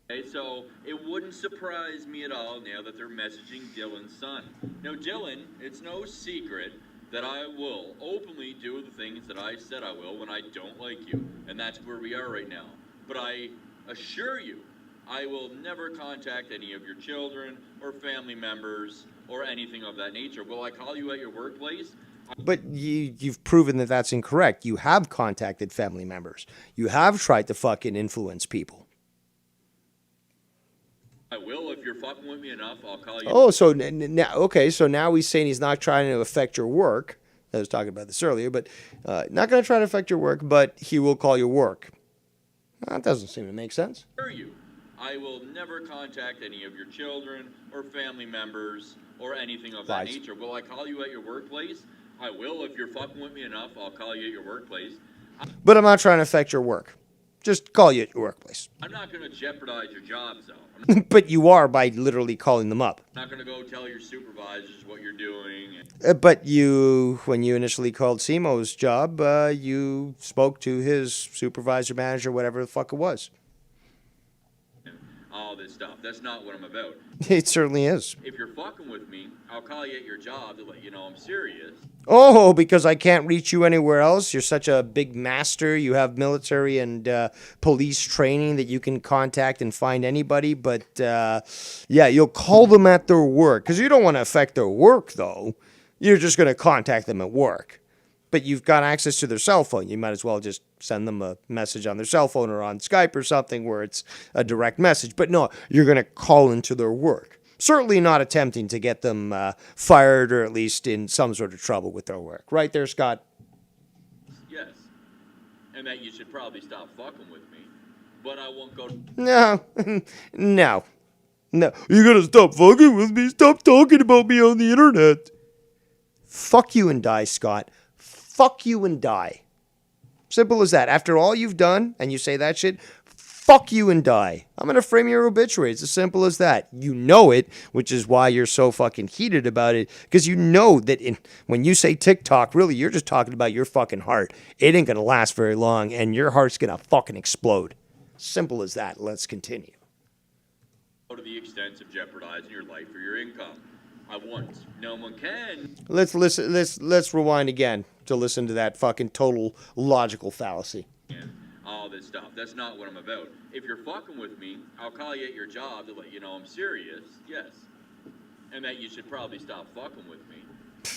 [SPEAKER 4] Okay, so it wouldn't surprise me at all now that they're messaging Dylan's son. Now, Dylan, it's no secret that I will openly do the things that I said I will when I don't like you. And that's where we are right now. But I assure you, I will never contact any of your children or family members or anything of that nature. Will I call you at your workplace?
[SPEAKER 1] But you've proven that that's incorrect. You have contacted family members. You have tried to fucking influence people.
[SPEAKER 4] I will. If you're fucking with me enough, I'll call you.
[SPEAKER 1] Oh, so now, okay, so now he's saying he's not trying to affect your work. I was talking about this earlier, but not going to try to affect your work, but he will call your work. That doesn't seem to make sense.
[SPEAKER 4] I will never contact any of your children or family members or anything of that nature. Will I call you at your workplace? I will. If you're fucking with me enough, I'll call you at your workplace.
[SPEAKER 1] But I'm not trying to affect your work. Just call you at your workplace.
[SPEAKER 4] I'm not going to jeopardize your jobs, though.
[SPEAKER 1] But you are by literally calling them up.
[SPEAKER 4] I'm not going to go tell your supervisors what you're doing.
[SPEAKER 1] But you, when you initially called Simo's job, you spoke to his supervisor, manager, whatever the fuck it was.
[SPEAKER 4] All this stuff. That's not what I'm about.
[SPEAKER 1] It certainly is.
[SPEAKER 4] If you're fucking with me, I'll call you at your job to let you know I'm serious.
[SPEAKER 1] Oh, because I can't reach you anywhere else? You're such a big master. You have military and police training that you can contact and find anybody. But, yeah, you'll call them at their work. Because you don't want to affect their work, though. You're just going to contact them at work. But you've got access to their cell phone. You might as well just send them a message on their cell phone or on Skype or something where it's a direct message. But no, you're going to call into their work. Certainly not attempting to get them fired or at least in some sort of trouble with their work. Right there, Scott?
[SPEAKER 4] Yes. And that you should probably stop fucking with me. But I won't go...
[SPEAKER 1] No. No. You gotta stop fucking with me. Stop talking about me on the internet. Fuck you and die, Scott. Fuck you and die. Simple as that. After all you've done, and you say that shit, fuck you and die. I'm going to frame your obituary. It's as simple as that. You know it, which is why you're so fucking heated about it. Because you know that when you say TikTok, really, you're just talking about your fucking heart. It ain't going to last very long, and your heart's going to fucking explode. Simple as that. Let's continue.
[SPEAKER 4] To the extent of jeopardizing your life or your income. I won't. No one can.
[SPEAKER 1] Let's listen. Let's rewind again to listen to that fucking total logical fallacy.
[SPEAKER 4] All this stuff. That's not what I'm about. If you're fucking with me, I'll call you at your job to let you know I'm serious. Yes. And that you should probably stop fucking with me.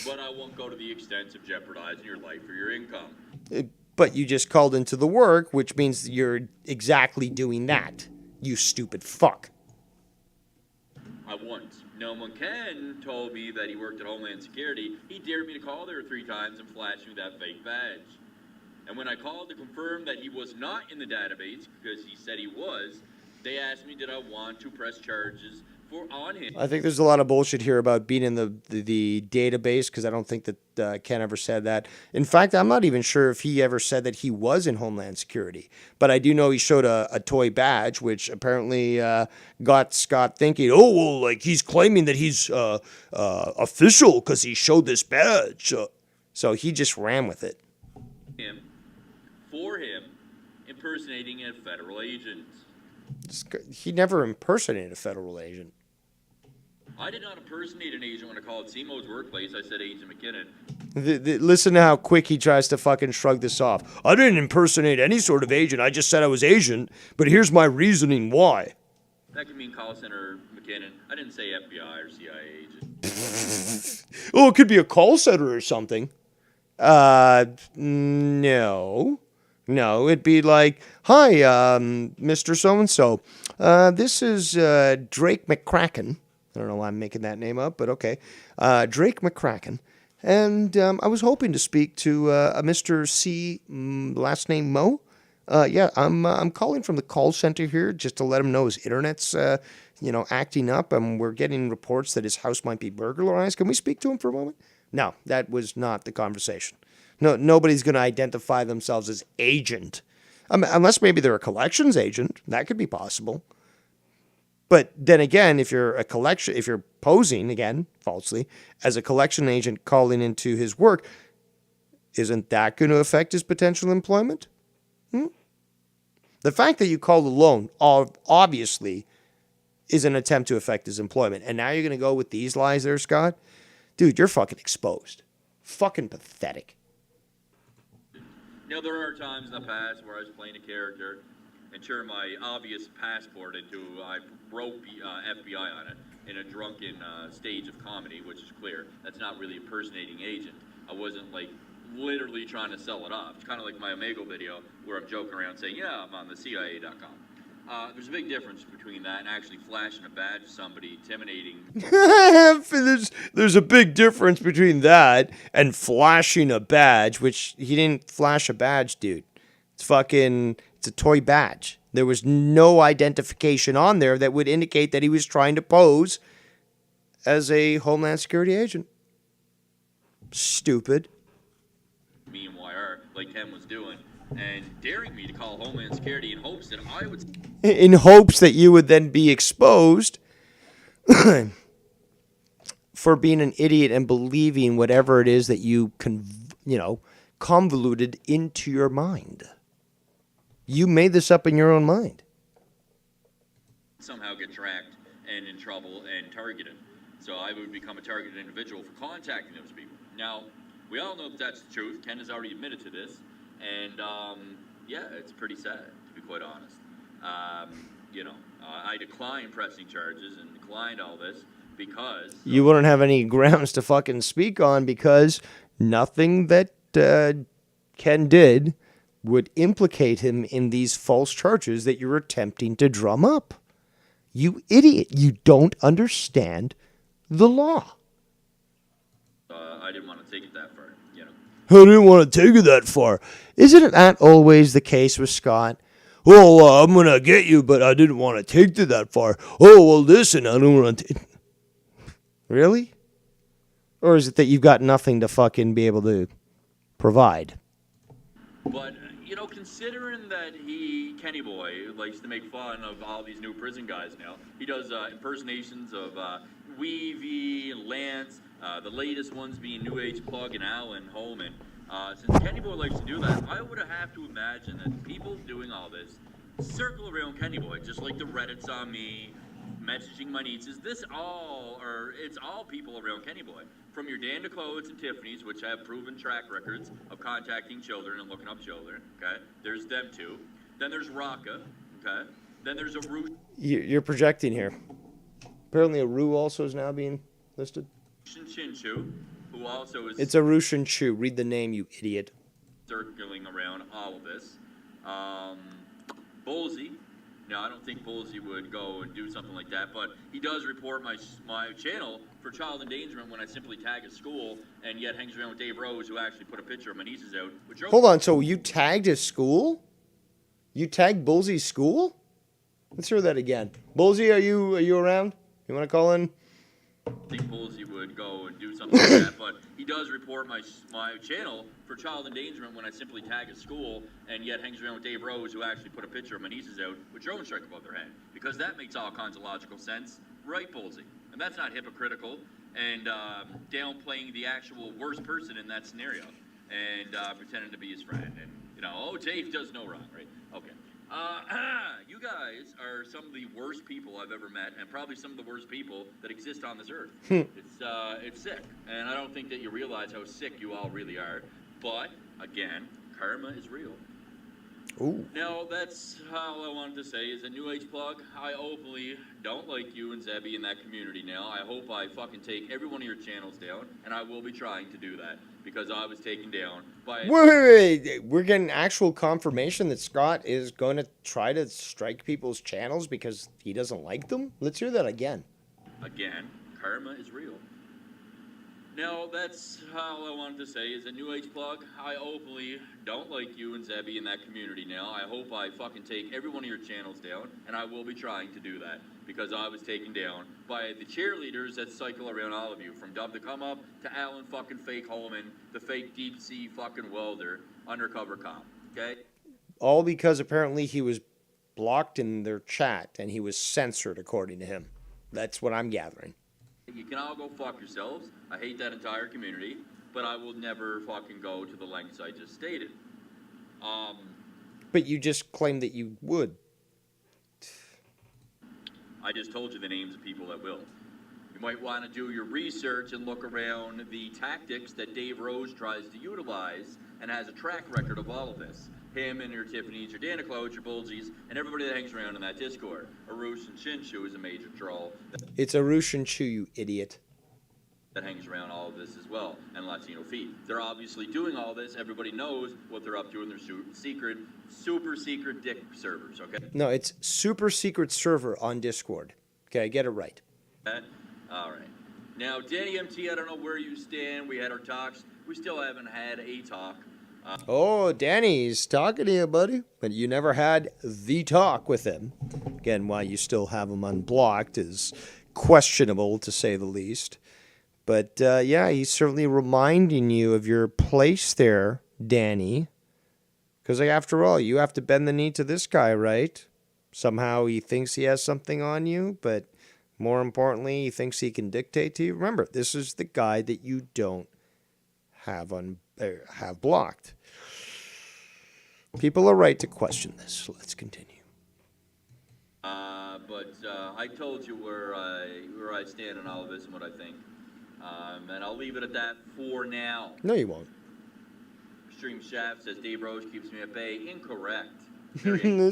[SPEAKER 4] But I won't go to the extent of jeopardizing your life or your income.
[SPEAKER 1] But you just called into the work, which means you're exactly doing that. You stupid fuck.
[SPEAKER 4] I won't. No one can told me that he worked at Homeland Security. He dared me to call there 3 times and flash me that fake badge. And when I called to confirm that he was not in the database, because he said he was, they asked me did I want to press charges on him.
[SPEAKER 1] I think there's a lot of bullshit here about being in the database, because I don't think that Ken ever said that. In fact, I'm not even sure if he ever said that he was in Homeland Security. But I do know he showed a toy badge, which apparently got Scott thinking, oh, well, like he's claiming that he's official because he showed this badge. So he just ran with it.
[SPEAKER 4] For him impersonating a federal agent.
[SPEAKER 1] He never impersonated a federal agent.
[SPEAKER 4] I did not impersonate an agent when I called Simo's workplace. I said Agent McKinnon.
[SPEAKER 1] Listen to how quick he tries to fucking shrug this off. I didn't impersonate any sort of agent. I just said I was agent, but here's my reasoning why.
[SPEAKER 4] That could mean call center McKinnon. I didn't say FBI or CIA agent.
[SPEAKER 1] Oh, it could be a call center or something. No. No, it'd be like, hi, Mr. So-and-so. This is Drake McCracken. I don't know why I'm making that name up, but okay. Drake McCracken. And I was hoping to speak to a Mr. C, last name Mo. Yeah, I'm calling from the call center here just to let him know his internet's, acting up, and we're getting reports that his house might be burglarized. Can we speak to him for a moment? No, that was not the conversation. No, nobody's going to identify themselves as agent, unless maybe they're a collections agent. That could be possible. But then again, if you're posing again falsely as a collection agent calling into his work, isn't that going to affect his potential employment? The fact that you called a loan obviously is an attempt to affect his employment, and now you're going to go with these lies there, Scott? Dude, you're fucking exposed. Fucking pathetic.
[SPEAKER 4] Now, there are times in the past where I was playing a character and turned my obvious passport into, I broke FBI on it in a drunken stage of comedy, which is clear. That's not really impersonating agent. I wasn't, literally trying to sell it off. It's kind of like my Omelet video where I'm joking around saying, yeah, I'm on the CIA.com. There's a big difference between that and actually flashing a badge to somebody, intimidating.
[SPEAKER 1] There's a big difference between that and flashing a badge, which he didn't flash a badge, dude. It's a toy badge. There was no identification on there that would indicate that he was trying to pose as a Homeland Security agent. Stupid.
[SPEAKER 4] Me and YR, like Ken was doing, and daring me to call Homeland Security in hopes that I would...
[SPEAKER 1] In hopes that you would then be exposed for being an idiot and believing whatever it is that you convoluted into your mind. You made this up in your own mind.
[SPEAKER 4] Somehow get tracked and in trouble and targeted. So I would become a targeted individual for contacting those people. Now, we all know that that's the truth. Ken has already admitted to this. And, yeah, it's pretty sad, to be quite honest. I declined pressing charges and declined all this because...
[SPEAKER 1] You wouldn't have any grounds to fucking speak on because nothing that Ken did would implicate him in these false charges that you're attempting to drum up. You idiot. You don't understand the law.
[SPEAKER 4] I didn't want to take it that far,
[SPEAKER 1] I didn't want to take it that far. Isn't that always the case with Scott? Well, I'm going to get you, but I didn't want to take it that far. Oh, well, listen, I don't want to... Really? Or is it that you've got nothing to fucking be able to provide?
[SPEAKER 4] But, considering that Kenny Boy, likes to make fun of all these new prison guys now, he does impersonations of Weavy and Lance, the latest ones being New Age Plug and Alan Holman. Since Kenny Boy likes to do that, I would have to imagine that people doing all this circle around Kenny Boy, just like the Reddits on me, messaging my nieces. It's all people around Kenny Boy. From your Dan DeClodes and Tiffany's, which have proven track records of contacting children and looking up children, okay? There's them two. Then there's Raka, okay? Then there's a Rue.
[SPEAKER 1] You're projecting here. Apparently a Rue also is now being listed.
[SPEAKER 4] Shinshu, who also is...
[SPEAKER 1] It's a Rushin Chu. Read the name, you idiot.
[SPEAKER 4] Circling around all of this. Bolsey, Now, I don't think Bullseye would go and do something like that, but he does report my channel for child endangerment when I simply tag a school, and yet hangs around with Dave Rose, who actually put a picture of my nieces out. Which
[SPEAKER 1] Hold on, so you tagged his school? You tagged Bullsey's school? Let's hear that again. Bullseye, are you around? You want to call in?
[SPEAKER 4] I think Bullseye would go and do something like that, but he does report my channel for child endangerment when I simply tag a school, and yet hangs around with Dave Rose, who actually put a picture of my nieces out with drone strike above their head, because that makes all kinds of logical sense, right, Bullseye? And that's not hypocritical and downplaying the actual worst person in that scenario and pretending to be his friend. And Dave does no wrong, right? Okay. You guys are some of the worst people I've ever met, and probably some of the worst people that exist on this earth. It's sick, and I don't think that you realize how sick you all really are. But again, karma is real.
[SPEAKER 1] Ooh.
[SPEAKER 4] Now, that's all I wanted to say. Is a New Age plug. I openly don't like you and Zebby in that community now. I hope I fucking take every one of your channels down, and I will be trying to do that, because I was taken down by...
[SPEAKER 1] Wait. We're getting actual confirmation that Scott is going to try to strike people's channels because he doesn't like them? Let's hear that again.
[SPEAKER 4] Again, karma is real. Now, that's all I wanted to say. Is a New Age plug. I openly don't like you and Zebby in that community now. I hope I fucking take every one of your channels down, and I will be trying to do that, because I was taken down by the cheerleaders that cycle around all of you, from Dub to Come Up to Alan fucking Fake Holman, the fake deep sea fucking welder, undercover cop, okay?
[SPEAKER 1] All because apparently he was blocked in their chat and he was censored, according to him. That's what I'm gathering.
[SPEAKER 4] You can all go fuck yourselves. I hate that entire community, but I will never fucking go to the lengths I just stated.
[SPEAKER 1] But you just claimed that you would.
[SPEAKER 4] I just told you the names of people that will. You might want to do your research and look around the tactics that Dave Rose tries to utilize and has a track record of all of this. Him and your Tiffany's, your Daniclos, your Bullsies, and everybody that hangs around in that Discord. Arush and Shinshu is a major troll.
[SPEAKER 1] It's Arush and Shu, you idiot.
[SPEAKER 4] That hangs around all of this as well, and Latino Feed. They're obviously doing all this. Everybody knows what they're up to in their super secret dick servers, okay?
[SPEAKER 1] No, it's super secret server on Discord. Okay, get it right.
[SPEAKER 4] All right. Now, Danny MT, I don't know where you stand. We had our talks. We still haven't had a talk.
[SPEAKER 1] Oh, Danny's talking to you, buddy. But you never had the talk with him. Again, why you still have him unblocked is questionable, to say the least. But, yeah, he's certainly reminding you of your place there, Danny. Because, like, after all, you have to bend the knee to this guy, right? Somehow he thinks he has something on you, but more importantly, he thinks he can dictate to you. Remember, this is the guy that you don't have blocked. People are right to question this. Let's continue.
[SPEAKER 4] But I told you where I stand on all of this and what I think. And I'll leave it at that for now.
[SPEAKER 1] No, you won't.
[SPEAKER 4] Extreme Shaft says Dave Rose keeps me at bay. Incorrect.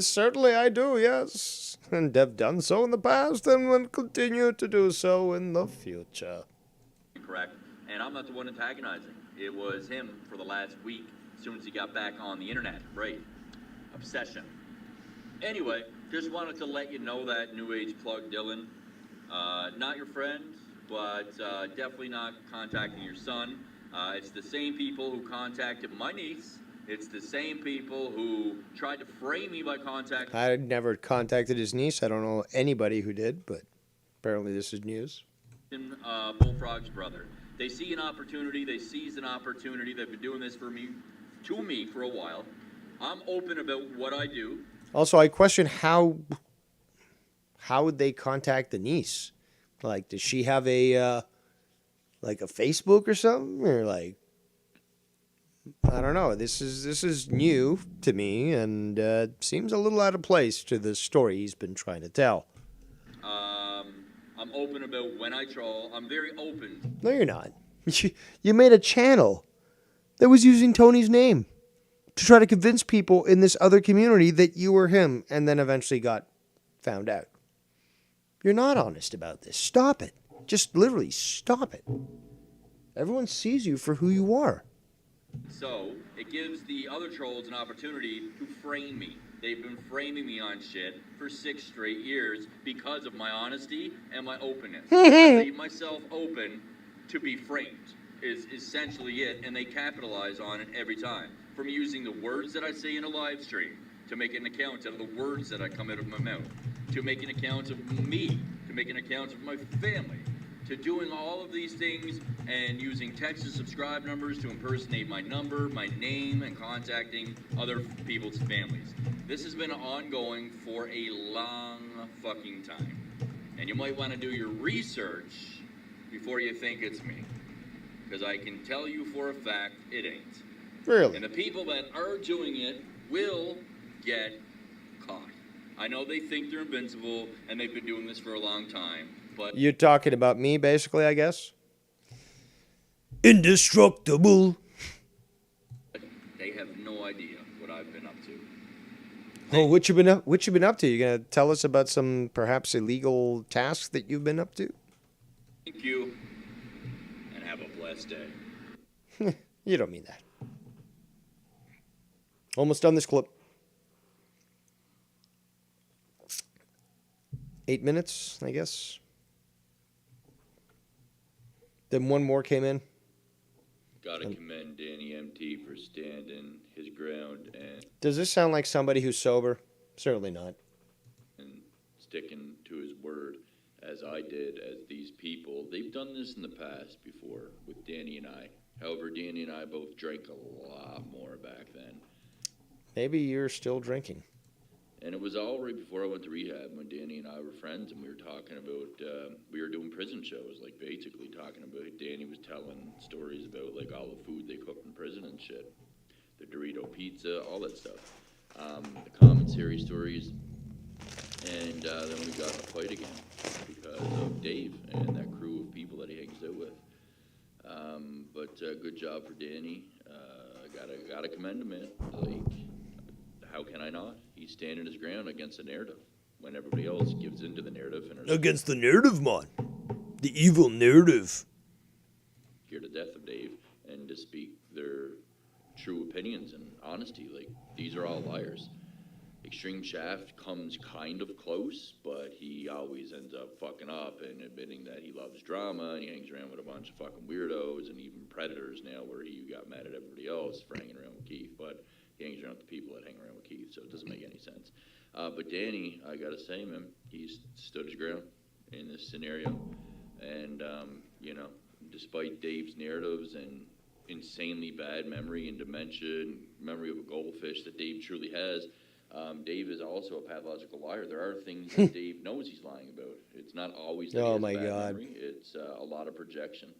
[SPEAKER 1] Certainly I do, yes. And have done so in the past and will continue to do so in the future.
[SPEAKER 4] Incorrect. And I'm not the one antagonizing. It was him for the last week, as soon as he got back on the internet. Right. Obsession. Anyway, just wanted to let you know that New Age plug, Dylan. Not your friend, but definitely not contacting your son. It's the same people who contacted my niece. It's the same people who tried to frame me by contacting...
[SPEAKER 1] I never contacted his niece. I don't know anybody who did, but apparently this is news.
[SPEAKER 4] Bullfrog's brother. They see an opportunity. They seize an opportunity. They've been doing this to me for a while. I'm open about what I do.
[SPEAKER 1] Also, I question how would they contact the niece? Like, does she have a Facebook or something? Or like, I don't know. This is new to me and seems a little out of place to the story he's been trying to tell.
[SPEAKER 4] I'm open about when I troll. I'm very open.
[SPEAKER 1] No, you're not. You made a channel that was using Tony's name to try to convince people in this other community that you were him, and then eventually got found out. You're not honest about this. Stop it. Just literally stop it. Everyone sees you for who you are.
[SPEAKER 4] So, it gives the other trolls an opportunity to frame me. They've been framing me on shit for 6 straight years because of my honesty and my openness. I leave myself open to be framed is essentially it, and they capitalize on it every time. From using the words that I say in a live stream, to make an account out of the words that I come out of my mouth, to make an account of me, to make an account of my family, to doing all of these things and using text and subscribe numbers to impersonate my number, my name, and contacting other people's families. This has been ongoing for a long fucking time. And you might want to do your research before you think it's me. Because I can tell you for a fact it ain't.
[SPEAKER 1] Really?
[SPEAKER 4] And the people that are doing it will get caught. I know they think they're invincible and they've been doing this for a long time, but
[SPEAKER 1] You're talking about me, basically, I guess? Indestructible.
[SPEAKER 4] they have no idea what I've been up to.
[SPEAKER 1] Oh, what you been up? What you been up to? You gonna tell us about some perhaps illegal tasks that you've been up to?
[SPEAKER 4] Thank you, and have a blessed day.
[SPEAKER 1] You don't mean that. Almost done this clip. 8 minutes, I guess. Then one more came in.
[SPEAKER 2] Gotta commend Danny MT for standing his ground
[SPEAKER 1] Does this sound like somebody who's sober? Certainly not.
[SPEAKER 2] and sticking to his word, as I did, as these people. They've done this in the past before with Danny and I. However, Danny and I both drank a lot more back then.
[SPEAKER 1] Maybe you're still drinking.
[SPEAKER 2] And it was all right before I went to rehab when Danny and I were friends and we were talking about, we were doing prison shows, like basically talking about, Danny was telling stories about like all the food they cooked in prison and shit. The Dorito pizza, all that stuff. The commissary stories. And then we got in a fight again because of Dave and that crew of people that he hangs out with. But good job for Danny. Gotta commend him, man. Like, how can I not? He's standing his ground against the narrative when everybody else gives into the narrative and are
[SPEAKER 1] Against the narrative, man. The evil narrative.
[SPEAKER 2] scared to death of Dave and to speak their true opinions and honesty. Like, these are all liars. Extreme Shaft comes kind of close, but he always ends up fucking up and admitting that he loves drama and he hangs around with a bunch of fucking weirdos and even predators now, where he got mad at everybody else for hanging around with Keith, but he hangs around with the people that hang around with Keith, so it doesn't make any sense. But Danny, I gotta say, man, he's stood his ground in this scenario, and you know, despite Dave's narratives and insanely bad memory and dementia and memory of a goldfish that Dave truly has, Dave is also a pathological liar. There are things that Dave knows he's lying about. It's not always that he has
[SPEAKER 1] my
[SPEAKER 2] a bad
[SPEAKER 1] God.
[SPEAKER 2] memory. It's a lot of projection.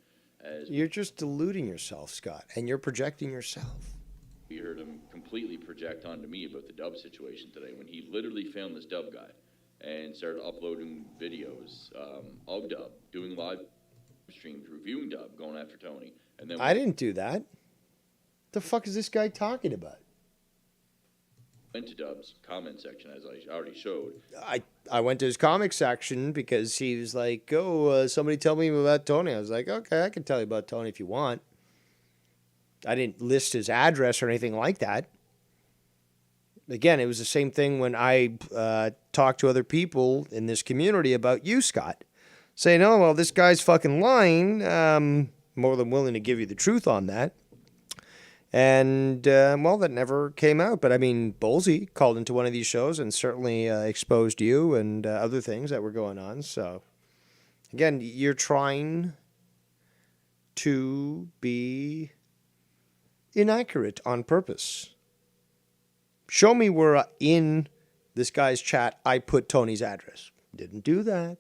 [SPEAKER 2] As
[SPEAKER 1] You're just deluding yourself, Scott, and you're projecting yourself.
[SPEAKER 2] we heard him completely project onto me about the Dub situation today, when he literally found this Dub guy and started uploading videos of Dub, doing live streams, reviewing Dub, going after Tony. And then
[SPEAKER 1] I didn't do that. The fuck is this guy talking about?
[SPEAKER 2] went to Dub's comment section, as I already showed.
[SPEAKER 1] I went to his comic section because he was like, "Oh, somebody tell me about Tony." I was like, "Okay, I can tell you about Tony if you want." I didn't list his address or anything like that. Again, it was the same thing when I talked to other people in this community about you, Scott, saying, "Oh, well, this guy's fucking lying." More than willing to give you the truth on that. And, well, that never came out. But, I mean, Bolsey called into one of these shows and certainly exposed you and other things that were going on. So, again, you're trying to be inaccurate on purpose. Show me where in this guy's chat I put Tony's address. Didn't do that.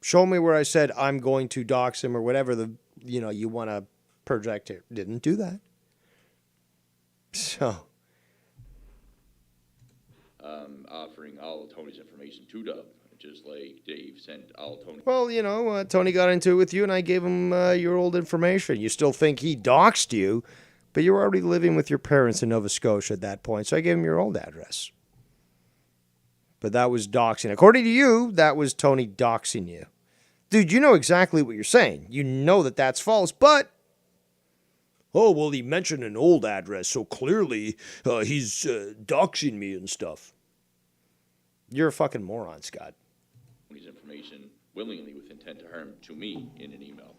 [SPEAKER 1] Show me where I said I'm going to dox him or whatever you want to project here. Didn't do that. So,
[SPEAKER 2] Offering all of Tony's information to Dub, just like Dave sent all Tony.
[SPEAKER 1] well, Tony got into it with you, and I gave him your old information. You still think he doxed you, but you were already living with your parents in Nova Scotia at that point, so I gave him your old address. But that was doxing. According to you, that was Tony doxing you. Dude, you know exactly what you're saying. You know that that's false, but Oh, well, he mentioned an old address, so clearly he's doxing me and stuff. You're a fucking moron, Scott.
[SPEAKER 2] His information willingly with intent to harm to me in an email.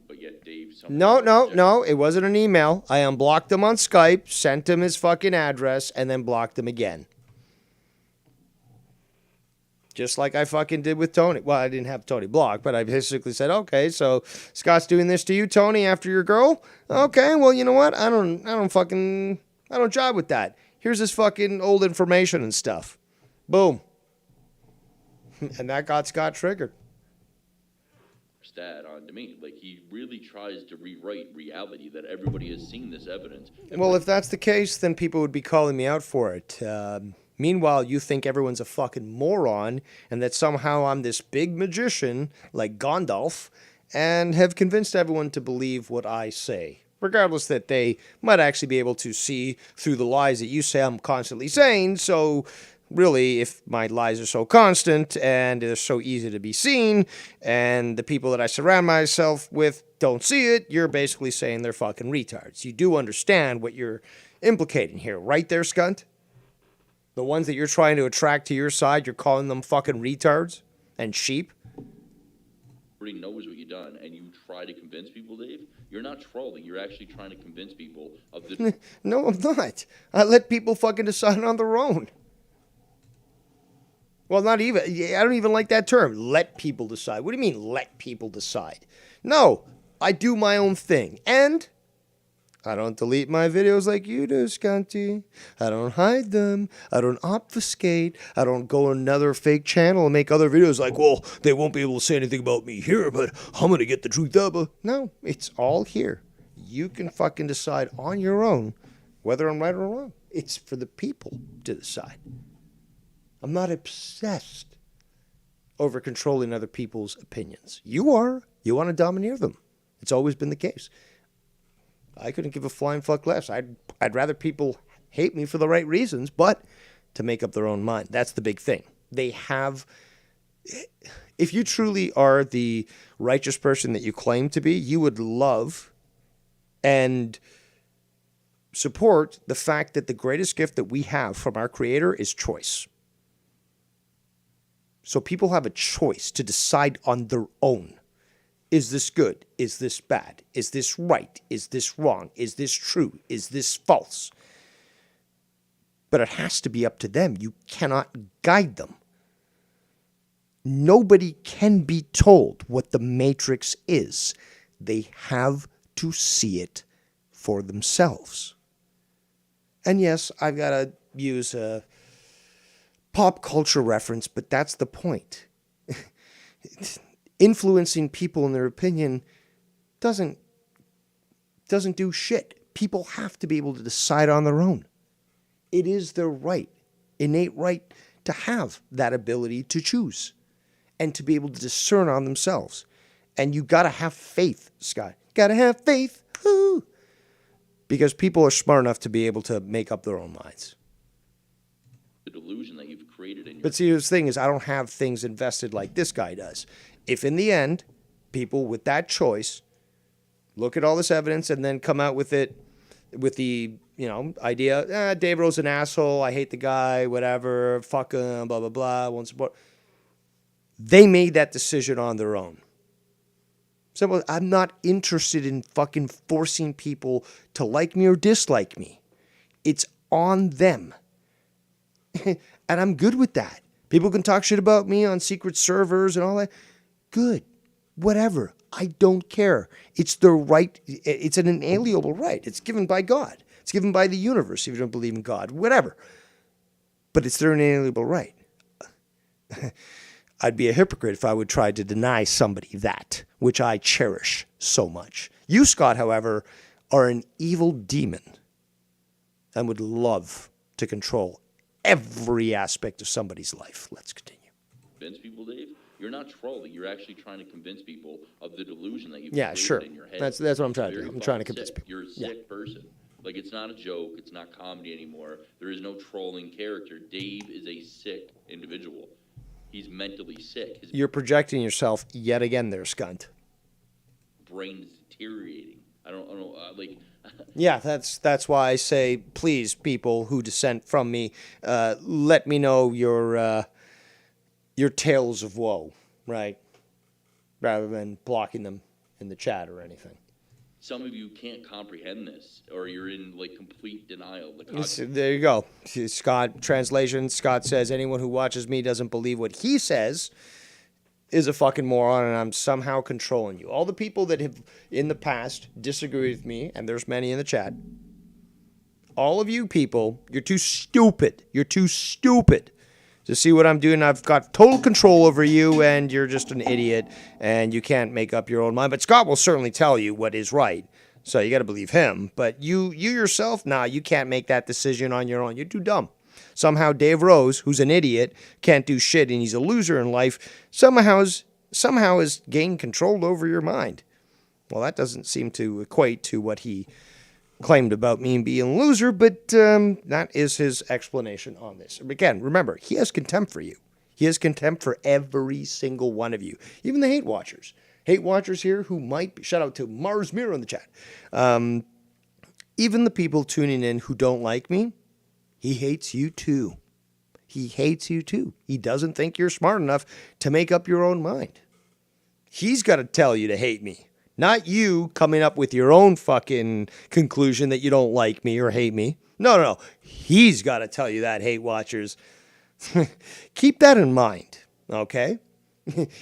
[SPEAKER 2] But yet Dave...
[SPEAKER 1] No, it wasn't an email. I unblocked him on Skype, sent him his fucking address, and then blocked him again. Just like I fucking did with Tony. Well, I didn't have Tony blocked, but I basically said, okay, so Scott's doing this to you, Tony, after your girl? Okay, well, you know what? I don't jive with that. Here's this fucking old information and stuff. Boom. And that got Scott triggered.
[SPEAKER 2] Dad onto me. Like, he really tries to rewrite reality that everybody has seen this evidence.
[SPEAKER 1] Well, if that's the case, then people would be calling me out for it. Meanwhile, you think everyone's a fucking moron and that somehow I'm this big magician like Gandalf and have convinced everyone to believe what I say. Regardless that they might actually be able to see through the lies that you say I'm constantly saying. So really, if my lies are so constant and they're so easy to be seen and the people that I surround myself with don't see it, you're basically saying they're fucking retards. You do understand what you're implicating here, right there, Skunt? The ones that you're trying to attract to your side, you're calling them fucking retards and sheep?
[SPEAKER 2] Everybody knows what you've done, and you try to convince people, Dave. You're not trolling. You're actually trying to convince people of the...
[SPEAKER 1] No, I'm not. I let people fucking decide on their own. Well, not even. I don't even like that term. Let people decide. What do you mean, let people decide? No, I do my own thing. And I don't delete my videos like you do, Scanty. I don't hide them. I don't obfuscate. I don't go on another fake channel and make other videos like, well, they won't be able to say anything about me here, but I'm going to get the truth out. No, it's all here. You can fucking decide on your own whether I'm right or wrong. It's for the people to decide. I'm not obsessed over controlling other people's opinions. You are. You want to domineer them. It's always been the case. I couldn't give a flying fuck less. I'd rather people hate me for the right reasons, but to make up their own mind. That's the big thing. They have... If you truly are the righteous person that you claim to be, you would love and support the fact that the greatest gift that we have from our Creator is choice. So people have a choice to decide on their own. Is this good? Is this bad? Is this right? Is this wrong? Is this true? Is this false? But it has to be up to them. You cannot guide them. Nobody can be told what the Matrix is. They have to see it for themselves. And yes, I've got to use a pop culture reference, but that's the point. Influencing people in their opinion doesn't do shit. People have to be able to decide on their own. It is their right, innate right, to have that ability to choose and to be able to discern on themselves. And you got to have faith, Scott. Got to have faith. Woo! Because people are smart enough to be able to make up their own minds.
[SPEAKER 2] The delusion that you've created in your...
[SPEAKER 1] But see, the thing is, I don't have things invested like this guy does. If in the end, people with that choice look at all this evidence and then come out with it, with the, idea, Dave Rowe's an asshole, I hate the guy, whatever, fuck him, blah, blah, blah, won't support. They made that decision on their own. So I'm not interested in fucking forcing people to like me or dislike me. It's on them. And I'm good with that. People can talk shit about me on secret servers and all that. Good. Whatever. I don't care. It's their right. It's an inalienable right. It's given by God. It's given by the universe if you don't believe in God. Whatever. But it's their inalienable right. I'd be a hypocrite if I would try to deny somebody that, which I cherish so much. You, Scott, however, are an evil demon and would love to control every aspect of somebody's life. Let's continue.
[SPEAKER 2] Convince people, Dave? You're not trolling. You're actually trying to convince people of the delusion that you've
[SPEAKER 1] created
[SPEAKER 2] in your head.
[SPEAKER 1] That's what I'm trying to do. I'm trying to convince people.
[SPEAKER 2] You're a sick person. Like, it's not a joke. It's not comedy anymore. There is no trolling character. Dave is a sick individual. He's mentally sick. His
[SPEAKER 1] You're projecting yourself yet again there, Skunt.
[SPEAKER 2] brain is deteriorating. I don't like.
[SPEAKER 1] Yeah, that's why I say, please, people who dissent from me, let me know your tales of woe, right? Rather than blocking them in the chat or anything.
[SPEAKER 2] Some of you can't comprehend this, or you're in like complete denial.
[SPEAKER 1] There you go. Scott, translation, Scott says, anyone who watches me doesn't believe what he says is a fucking moron, and I'm somehow controlling you. All the people that have, in the past, disagreed with me, and there's many in the chat, all of you people, you're too stupid. You're too stupid to see what I'm doing. I've got total control over you, and you're just an idiot, and you can't make up your own mind. But Scott will certainly tell you what is right, so you got to believe him. But you yourself, nah, you can't make that decision on your own. You're too dumb. Somehow Dave Rose, who's an idiot, can't do shit, and he's a loser in life, somehow has gained control over your mind. Well, that doesn't seem to equate to what he claimed about me being a loser, but that is his explanation on this. Again, remember, he has contempt for you. He has contempt for every single one of you, even the hate watchers. Hate watchers here who might be, shout out to Mars Mirror in the chat. Even the people tuning in who don't like me, he hates you too. He hates you too. He doesn't think you're smart enough to make up your own mind. He's got to tell you to hate me. Not you coming up with your own fucking conclusion that you don't like me or hate me. No. He's got to tell you that, hate watchers. Keep that in mind, okay?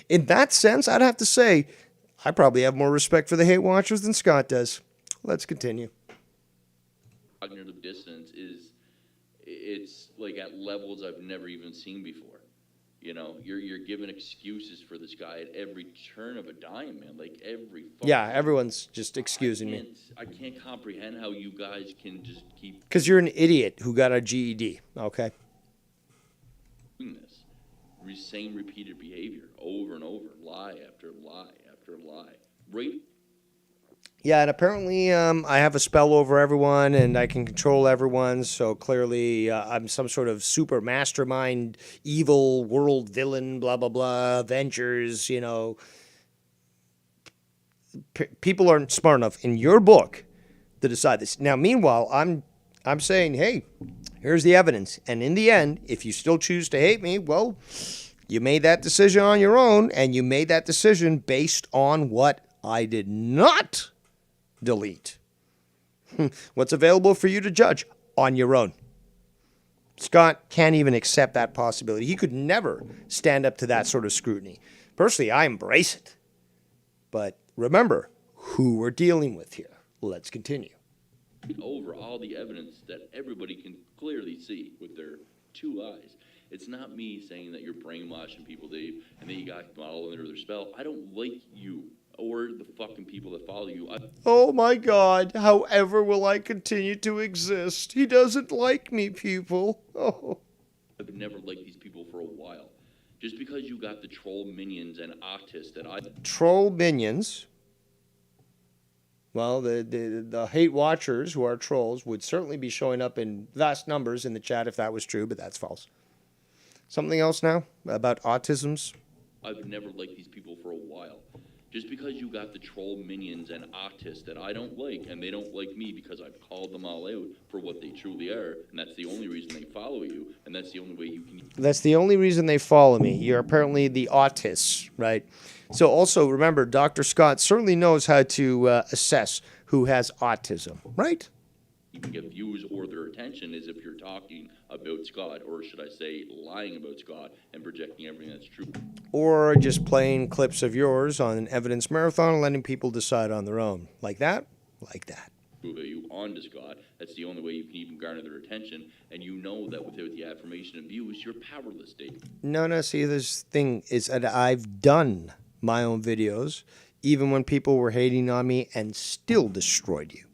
[SPEAKER 1] In that sense, I'd have to say I probably have more respect for the hate watchers than Scott does. Let's continue.
[SPEAKER 2] Cognitive dissonance it's like at levels I've never even seen before. You know, you're giving excuses for this guy at every turn of a dime, man. Like every.
[SPEAKER 1] Yeah, everyone's just excusing me.
[SPEAKER 2] I can't comprehend how you guys can just keep.
[SPEAKER 1] Because you're an idiot who got a GED. Okay.
[SPEAKER 2] Doing this, same repeated behavior over and over, lie after lie after lie. Right.
[SPEAKER 1] Yeah, and apparently I have a spell over everyone, and I can control everyone, so clearly I'm some sort of super mastermind, evil world villain, blah, blah, blah, Avengers, you know. People aren't smart enough in your book to decide this. Now, meanwhile, I'm saying, hey, here's the evidence, and in the end, if you still choose to hate me, well, you made that decision on your own, and you made that decision based on what I did not delete. What's available for you to judge on your own. Scott can't even accept that possibility. He could never stand up to that sort of scrutiny. Personally, I embrace it. But remember who we're dealing with here. Let's continue.
[SPEAKER 2] Over all the evidence that everybody can clearly see with their two eyes. It's not me saying that you're brainwashing people, Dave, and then you got them all under their spell. I don't like you. Or the fucking people that follow you.
[SPEAKER 1] Oh my God, however will I continue to exist? He doesn't like me, people. Oh.
[SPEAKER 2] I've never liked these people for a while. Just because you got the troll minions and autists that I...
[SPEAKER 1] Troll minions? Well, the hate watchers who are trolls would certainly be showing up in vast numbers in the chat if that was true, but that's false. Something else now about autisms?
[SPEAKER 2] I've never liked these people for a while. Just because you got the troll minions and autists that I don't like, and they don't like me because I've called them all out for what they truly are, and that's the only reason they follow you, and that's the only way you can...
[SPEAKER 1] That's the only reason they follow me. You're apparently the autists, right? So also, remember, Dr. Scott certainly knows how to assess who has autism, right?
[SPEAKER 2] You can get views or their attention is if you're talking about Scott, or should I say lying about Scott and projecting everything that's true.
[SPEAKER 1] Or just playing clips of yours on an evidence marathon and letting people decide on their own. Like that? Like that.
[SPEAKER 2] About you onto Scott, that's the only way you can even garner their attention, and you know that without the affirmation and views, you're powerless, Dave.
[SPEAKER 1] No, see, this thing is that I've done my own videos, even when people were hating on me, and still destroyed you.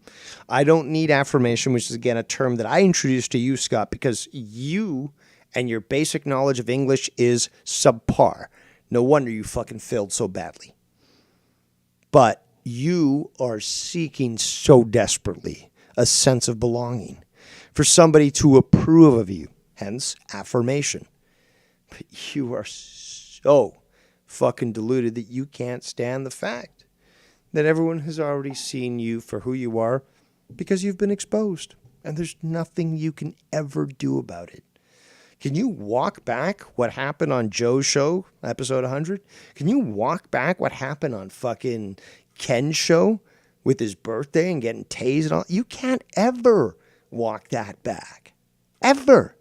[SPEAKER 1] I don't need affirmation, which is, again, a term that I introduced to you, Scott, because you and your basic knowledge of English is subpar. No wonder you fucking failed so badly. But you are seeking so desperately a sense of belonging, for somebody to approve of you, hence affirmation. But you are so fucking deluded that you can't stand the fact that everyone has already seen you for who you are because you've been exposed. And there's nothing you can ever do about it. Can you walk back what happened on Joe's show, episode 100? Can you walk back what happened on fucking Ken's show with his birthday and getting tased and all? You can't ever walk that back. Ever.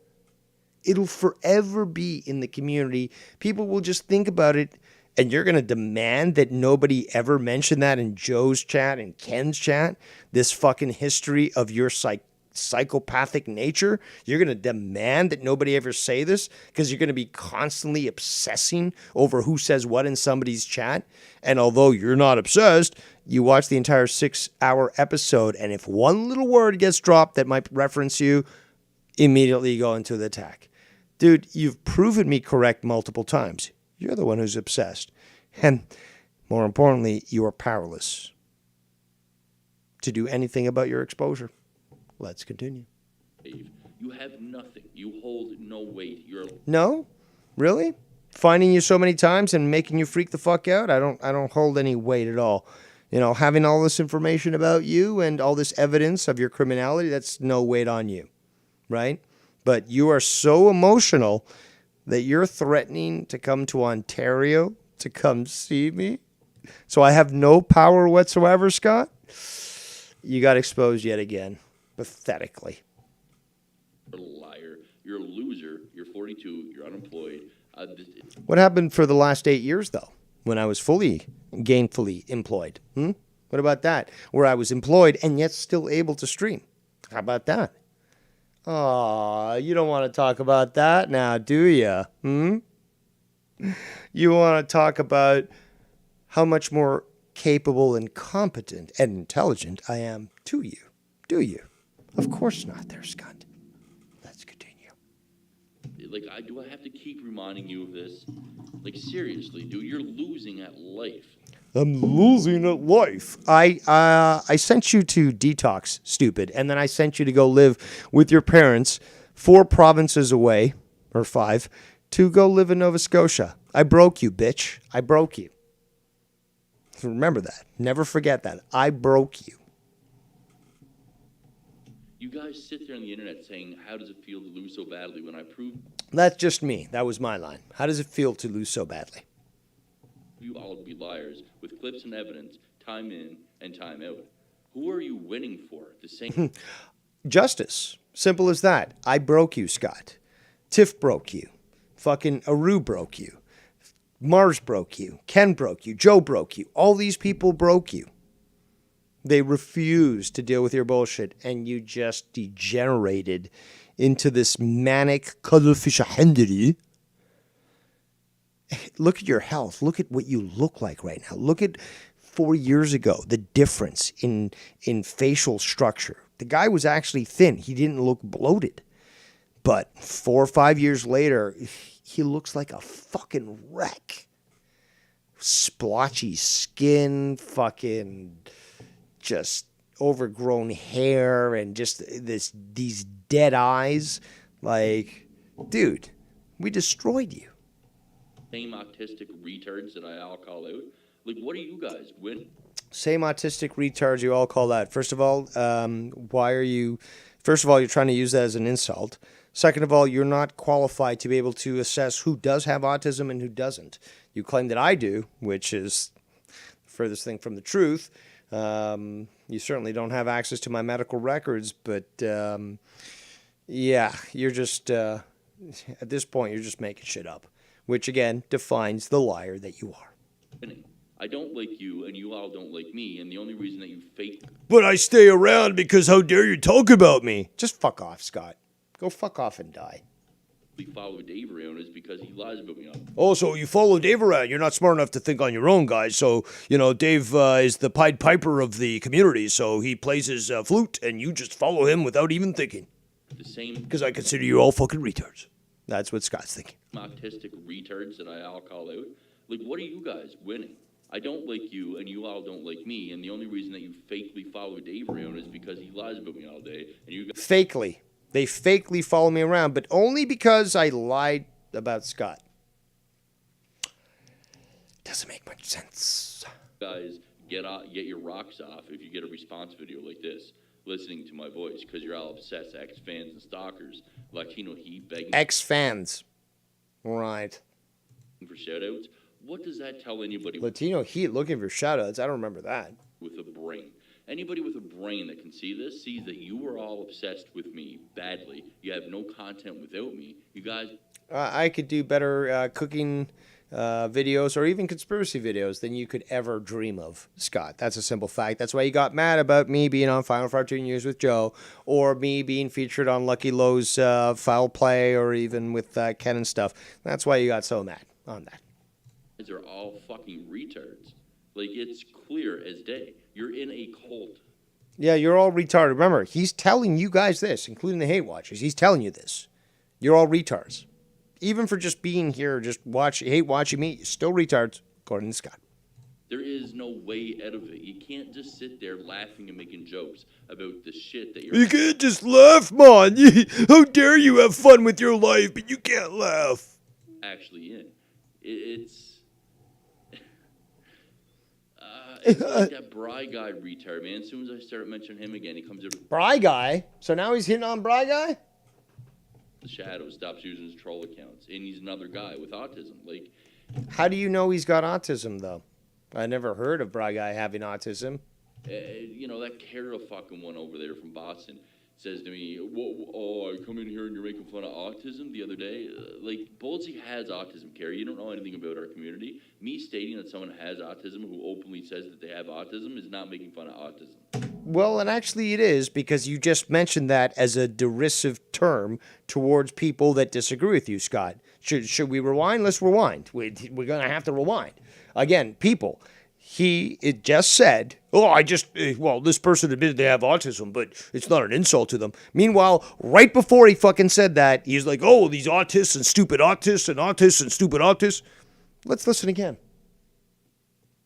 [SPEAKER 1] It'll forever be in the community. People will just think about it, and you're going to demand that nobody ever mention that in Joe's chat and Ken's chat, this fucking history of your psychopathic nature. You're going to demand that nobody ever say this because you're going to be constantly obsessing over who says what in somebody's chat. And although you're not obsessed, you watch the entire 6-hour episode, and if one little word gets dropped that might reference you, immediately you go into the attack. Dude, you've proven me correct multiple times. You're the one who's obsessed. And more importantly, you are powerless to do anything about your exposure. Let's continue.
[SPEAKER 2] You have nothing. You hold no weight. You're
[SPEAKER 1] No? Really? Finding you so many times and making you freak the fuck out? I don't hold any weight at all. You know, having all this information about you and all this evidence of your criminality, that's no weight on you. Right? But you are so emotional that you're threatening to come to Ontario to come see me. So I have no power whatsoever, Scott. You got exposed yet again. Pathetically.
[SPEAKER 2] a liar. You're a loser. You're 42. You're unemployed.
[SPEAKER 1] What happened for the last 8 years, though, when I was fully, gainfully employed? What about that? Where I was employed and yet still able to stream. How about that? Aw, you don't want to talk about that now, do you? You want to talk about how much more capable and competent and intelligent I am to you, do you? Of course not there, Scott. Let's continue.
[SPEAKER 2] Do I have to keep reminding you of this? Seriously, dude, you're losing at life.
[SPEAKER 1] I'm losing at life. I sent you to detox, stupid, and then I sent you to go live with your parents 4 provinces away, or 5, to go live in Nova Scotia. I broke you, bitch. I broke you. Remember that. Never forget that. I broke you.
[SPEAKER 2] You guys sit there on the internet saying, how does it feel to lose so badly when I prove
[SPEAKER 1] That's just me. That was my line. How does it feel to lose so badly?
[SPEAKER 2] you all to be liars with clips and evidence, time in and time out? Who are you winning for? The same
[SPEAKER 1] Justice. Simple as that. I broke you, Scott. Tiff broke you. Fucking Aru broke you. Mars broke you. Ken broke you. Joe broke you. All these people broke you. They refused to deal with your bullshit, and you just degenerated into this manic Cuttlefish Hand-aru. Look at your health. Look at what you look like right now. Look at 4 years ago, the difference in facial structure. The guy was actually thin. He didn't look bloated. But 4 or 5 years later, he looks like a fucking wreck. Splotchy skin, fucking just overgrown hair, and just these dead eyes. Dude, we destroyed you.
[SPEAKER 2] same autistic retards that I all call out. What are you guys winning?
[SPEAKER 1] Same autistic retards you all call out. First of all, First of all, you're trying to use that as an insult. Second of all, you're not qualified to be able to assess who does have autism and who doesn't. You claim that I do, which is the furthest thing from the truth. You certainly don't have access to my medical records, but yeah, you're just, at this point, you're just making shit up, which again defines the liar that you are.
[SPEAKER 2] Winning. I don't like you, and you all don't like me, and the only reason that you fake
[SPEAKER 1] But I stay around because how dare you talk about me? Just fuck off, Scott. Go fuck off and die.
[SPEAKER 2] follow Dave around is because he lies about me on.
[SPEAKER 1] Oh, so you follow Dave around. You're not smart enough to think on your own, guys. So, Dave is the Pied Piper of the community, so he plays his flute, and you just follow him without even thinking.
[SPEAKER 2] The same
[SPEAKER 1] Because I consider you all fucking retards. That's what Scott's thinking.
[SPEAKER 2] autistic retards that I all call out. What are you guys winning? I don't like you, and you all don't like me, and the only reason that you fakely follow Dave around is because he lies about me all day, and you guys...
[SPEAKER 1] Fakely. They fakely follow me around, but only because I lied about Scott. Doesn't make much sense.
[SPEAKER 2] guys get your rocks off if you get a response video like this, listening to my voice, because you're all obsessed ex-fans and stalkers, Latino Heat begging
[SPEAKER 1] Ex-fans. Right.
[SPEAKER 2] for shout-outs. What does that tell anybody
[SPEAKER 1] Latino Heat looking for shout-outs. I don't remember that.
[SPEAKER 2] with a brain? Anybody with a brain that can see this sees that you are all obsessed with me badly. You have no content without me. You guys
[SPEAKER 1] I could do better cooking videos or even conspiracy videos than you could ever dream of, Scott. That's a simple fact. That's why you got mad about me being on Final Fortune News with Joe, or me being featured on Lucky Lowe's Foul Play, or even with Ken and stuff. That's why you got so mad on that.
[SPEAKER 2] are all fucking retards. Like, it's clear as day. You're in a cult.
[SPEAKER 1] Yeah, you're all retarded. Remember, he's telling you guys this, including the hate watchers. He's telling you this. You're all retards. Even for just being here, just hate watching me, you're still retards, according to Scott.
[SPEAKER 2] There is no way out of it. You can't just sit there laughing and making jokes about the shit that you're...
[SPEAKER 1] You can't just laugh, man. How dare you have fun with your life, but you can't laugh.
[SPEAKER 2] actually in. It's like that Bry guy retard, man. As soon as I start mentioning him again, he comes over
[SPEAKER 1] Bry guy? So now he's hitting on Bry guy?
[SPEAKER 2] the shadow, stops using his troll accounts, and he's another guy with autism. Like,
[SPEAKER 1] How do you know he's got autism, though? I never heard of Bry guy having autism.
[SPEAKER 2] that Carol fucking one over there from Boston says to me, "Oh, I come in here and you're making fun of autism." The other day, like, Bolsey has autism, Carrie. You don't know anything about our community. Me stating that someone has autism who openly says that they have autism is not making fun of autism.
[SPEAKER 1] Well, and actually it is, because you just mentioned that as a derisive term towards people that disagree with you, Scott. Should we rewind? Let's rewind. We're going to have to rewind. Again, people, it just said, this person admitted they have autism, but it's not an insult to them. Meanwhile, right before he fucking said that, he's like, oh, these autists and stupid autists and autists and stupid autists. Let's listen again.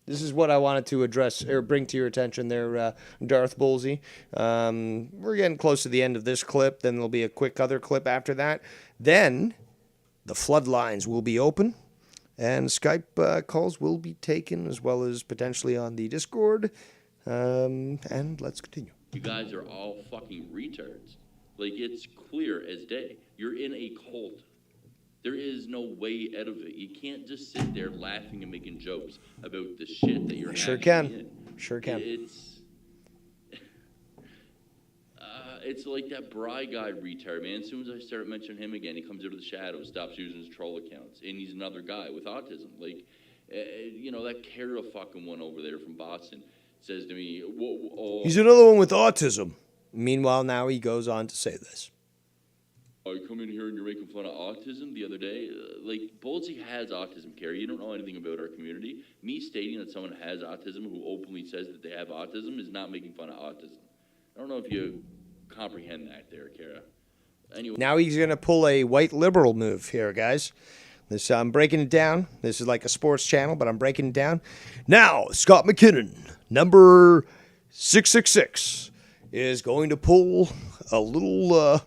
[SPEAKER 1] This is what I wanted to address or bring to your attention there, Darth Bolsey. We're getting close to the end of this clip. Then there'll be a quick other clip after that. Then the flood lines will be open, and Skype calls will be taken, as well as potentially on the Discord. And let's continue.
[SPEAKER 2] You guys are all fucking retards. Like, it's clear as day. You're in a cult. There is no way out of it. You can't just sit there laughing and making jokes about the shit that you're
[SPEAKER 1] Sure
[SPEAKER 2] actually
[SPEAKER 1] can.
[SPEAKER 2] in.
[SPEAKER 1] Sure can.
[SPEAKER 2] It's like that Bry guy retard, man. As soon as I start mentioning him again, he comes out of the shadows, stops using his troll accounts, and he's another guy with autism. Like, that Carol fucking one over there from Boston says to me,
[SPEAKER 1] He's another one with autism. Meanwhile, now he goes on to say this.
[SPEAKER 2] I come in here and you're making fun of autism. The other day, like, Bolsey has autism, Carrie. You don't know anything about our community. Me stating that someone has autism who openly says that they have autism is not making fun of autism. I don't know if you comprehend that there, Kara. Anyway.
[SPEAKER 1] Now he's going to pull a white liberal move here, guys. I'm breaking it down. This is like a sports channel, but I'm breaking it down. Now, Scott McKinnon, number 666, is going to pull a little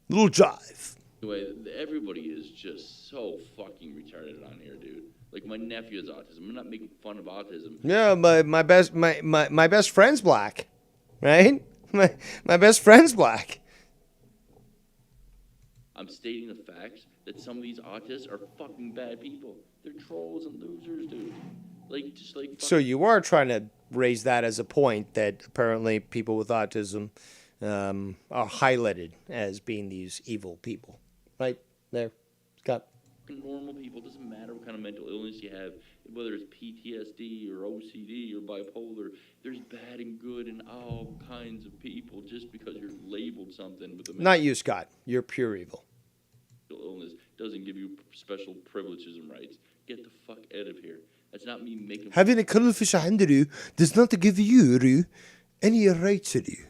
[SPEAKER 1] jive.
[SPEAKER 2] Anyway, everybody is just so fucking retarded on here, dude. Like, my nephew has autism. I'm not making fun of autism.
[SPEAKER 1] Yeah, my best friend's black, right? My best friend's black.
[SPEAKER 2] I'm stating the facts that some of these autists are fucking bad people. They're trolls and losers, dude. Like, just like...
[SPEAKER 1] So you are trying to raise that as a point that apparently people with autism are highlighted as being these evil people. Right there, Scott.
[SPEAKER 2] Normal people, doesn't matter what kind of mental illness you have, whether it's PTSD or OCD or bipolar, there's bad and good in all kinds of people. Just because you're labeled something with a
[SPEAKER 1] Not you, Scott. You're pure evil.
[SPEAKER 2] mental illness doesn't give you special privileges and rights. Get the fuck out of here. That's not me making
[SPEAKER 1] Having a Cuttlefish Hand-aru does not give you any rights to you.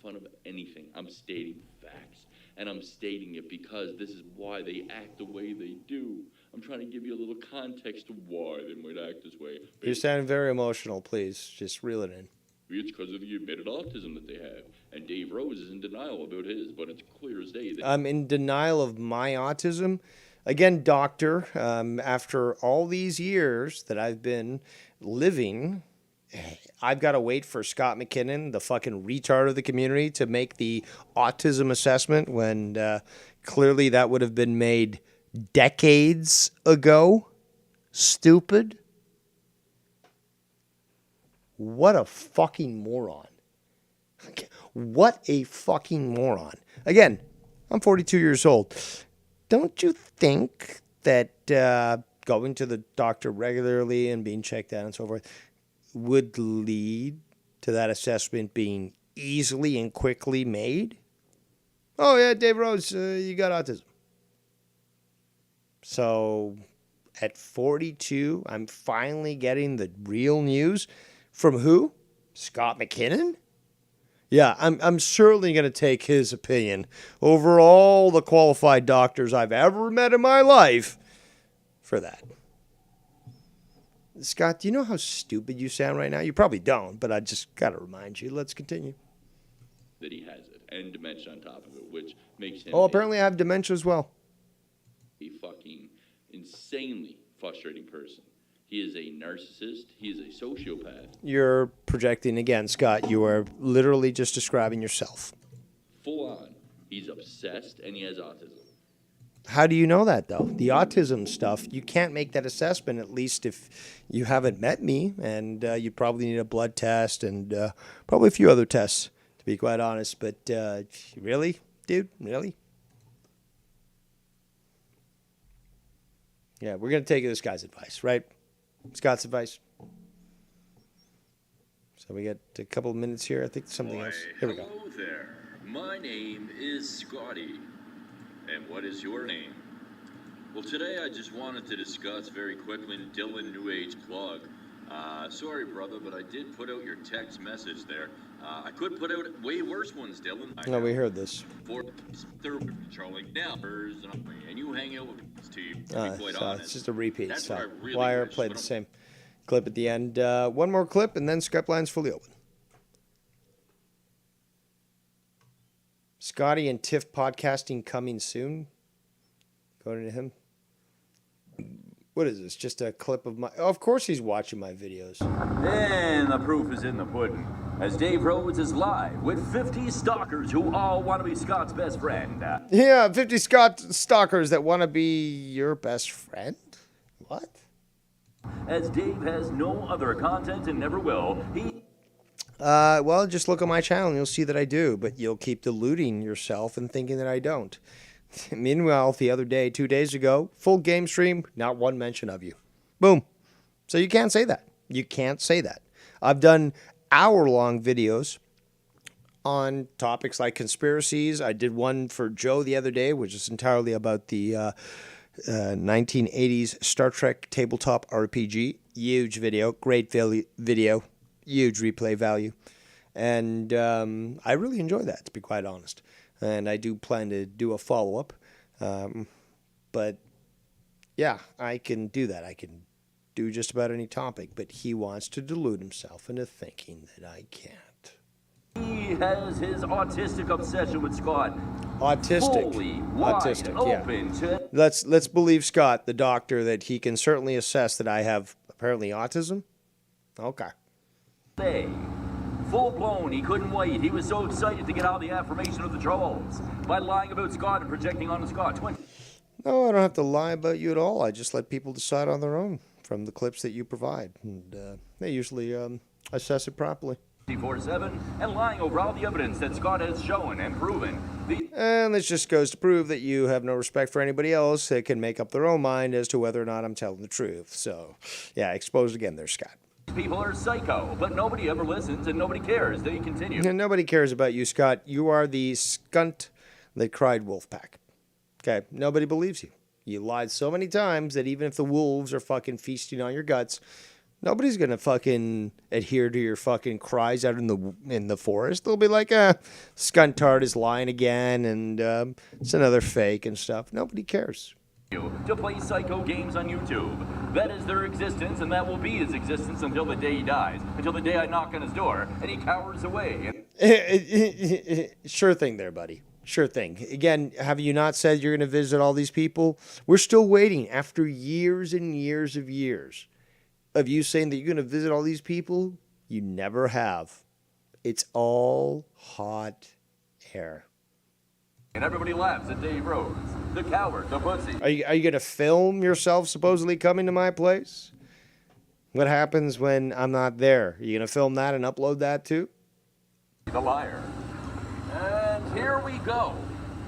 [SPEAKER 2] fun of anything. I'm stating facts, and I'm stating it because this is why they act the way they do. I'm trying to give you a little context to why they might act this way.
[SPEAKER 1] You're sounding very emotional. Please, just reel it in.
[SPEAKER 2] It's because of the admitted autism that they have. And Dave Rose is in denial about his, but it's clear as day that...
[SPEAKER 1] I'm in denial of my autism. Again, doctor, after all these years that I've been living I've got to wait for Scott McKinnon, the fucking retard of the community, to make the autism assessment when clearly that would have been made decades ago. Stupid. What a fucking moron. What a fucking moron. Again, I'm 42 years old. Don't you think that going to the doctor regularly and being checked out and so forth would lead to that assessment being easily and quickly made? Oh, yeah, Dave Rose, you got autism. So at 42, I'm finally getting the real news. From who? Scott McKinnon? Yeah, I'm certainly going to take his opinion over all the qualified doctors I've ever met in my life for that. Scott, do you know how stupid you sound right now? You probably don't, but I just got to remind you. Let's continue.
[SPEAKER 2] That he has it, and dementia on top of it, which makes him
[SPEAKER 1] apparently I have dementia as well.
[SPEAKER 2] a fucking insanely frustrating person. He is a narcissist. He is a sociopath.
[SPEAKER 1] You're projecting again, Scott. You are literally just describing yourself.
[SPEAKER 2] Full on. He's obsessed, and he has autism.
[SPEAKER 1] How do you know that, though? The autism stuff, you can't make that assessment, at least if you haven't met me, and you probably need a blood test and probably a few other tests, to be quite honest. But really, dude? Really? Yeah, we're going to take this guy's advice, right? Scott's advice. So we got a couple of minutes here. I think something else. Here we go.
[SPEAKER 9] Hello there. My name is Scotty. And what is your name? Well, today I just wanted to discuss very quickly Dylan New Age plug. Sorry, brother, but I did put out your text message there. I could put out way worse ones, Dylan.
[SPEAKER 1] No, we heard this.
[SPEAKER 9] For controlling numbers, and you hang out with this team.
[SPEAKER 1] It's just a repeat.
[SPEAKER 9] That's
[SPEAKER 1] So
[SPEAKER 9] what I really
[SPEAKER 1] Wire
[SPEAKER 9] wish.
[SPEAKER 1] played the same clip at the end. One more clip, and then Skype line's fully open. Scotty and Tiff podcasting coming soon. Going to him. What is this? Just a clip of my... Oh, of course he's watching my videos.
[SPEAKER 10] And the proof is in the pudding, as Dave Rhodes is live with 50 stalkers who all want to be Scott's best friend.
[SPEAKER 1] Yeah, 50 stalkers that want to be your best friend? What?
[SPEAKER 10] As Dave has no other content and never will, he...
[SPEAKER 1] Well, just look at my channel and you'll see that I do, but you'll keep deluding yourself and thinking that I don't. Meanwhile, the other day, 2 days ago, full game stream, not one mention of you. Boom. So you can't say that. You can't say that. I've done hour-long videos on topics like conspiracies. I did one for Joe the other day, which is entirely about the 1980s Star Trek tabletop RPG. Huge video, great video, huge replay value. And I really enjoy that, to be quite honest. And I do plan to do a follow-up. But, yeah, I can do that. I can do just about any topic. But he wants to delude himself into thinking that I can't.
[SPEAKER 10] He has his autistic obsession with Scott.
[SPEAKER 1] Autistic.
[SPEAKER 10] Fully wide open
[SPEAKER 1] yeah.
[SPEAKER 10] to...
[SPEAKER 1] Let's believe Scott, the doctor, that he can certainly assess that I have apparently autism. Okay.
[SPEAKER 10] Full blown, he couldn't wait. He was so excited to get all the affirmation of the trolls by lying about Scott and projecting onto Scott.
[SPEAKER 1] No, I don't have to lie about you at all. I just let people decide on their own from the clips that you provide. And they usually assess it properly.
[SPEAKER 10] 24/7 and lying over all the evidence that Scott has shown and proven.
[SPEAKER 1] And this just goes to prove that you have no respect for anybody else that can make up their own mind as to whether or not I'm telling the truth. So, yeah, exposed again there, Scott.
[SPEAKER 10] People are psycho, but nobody ever listens and nobody cares. They continue.
[SPEAKER 1] And nobody cares about you, Scott. You are the skunt that cried wolf pack. Okay, nobody believes you. You lied so many times that even if the wolves are fucking feasting on your guts, nobody's gonna fucking adhere to your fucking cries out in the forest. They'll be like, Skuntard is lying again, and it's another fake and stuff. Nobody cares.
[SPEAKER 10] To play psycho games on YouTube. That is their existence, and that will be his existence until the day he dies. Until the day I knock on his door, and he cowers away.
[SPEAKER 1] Sure thing there, buddy. Sure thing. Again, have you not said you're going to visit all these people? We're still waiting after years and years of you saying that you're going to visit all these people. You never have. It's all hot air.
[SPEAKER 10] And everybody laughs at Dave Rose, the coward, the pussy.
[SPEAKER 1] Are you going to film yourself supposedly coming to my place? What happens when I'm not there? Are you going to film that and upload that too?
[SPEAKER 10] The liar. And here we go.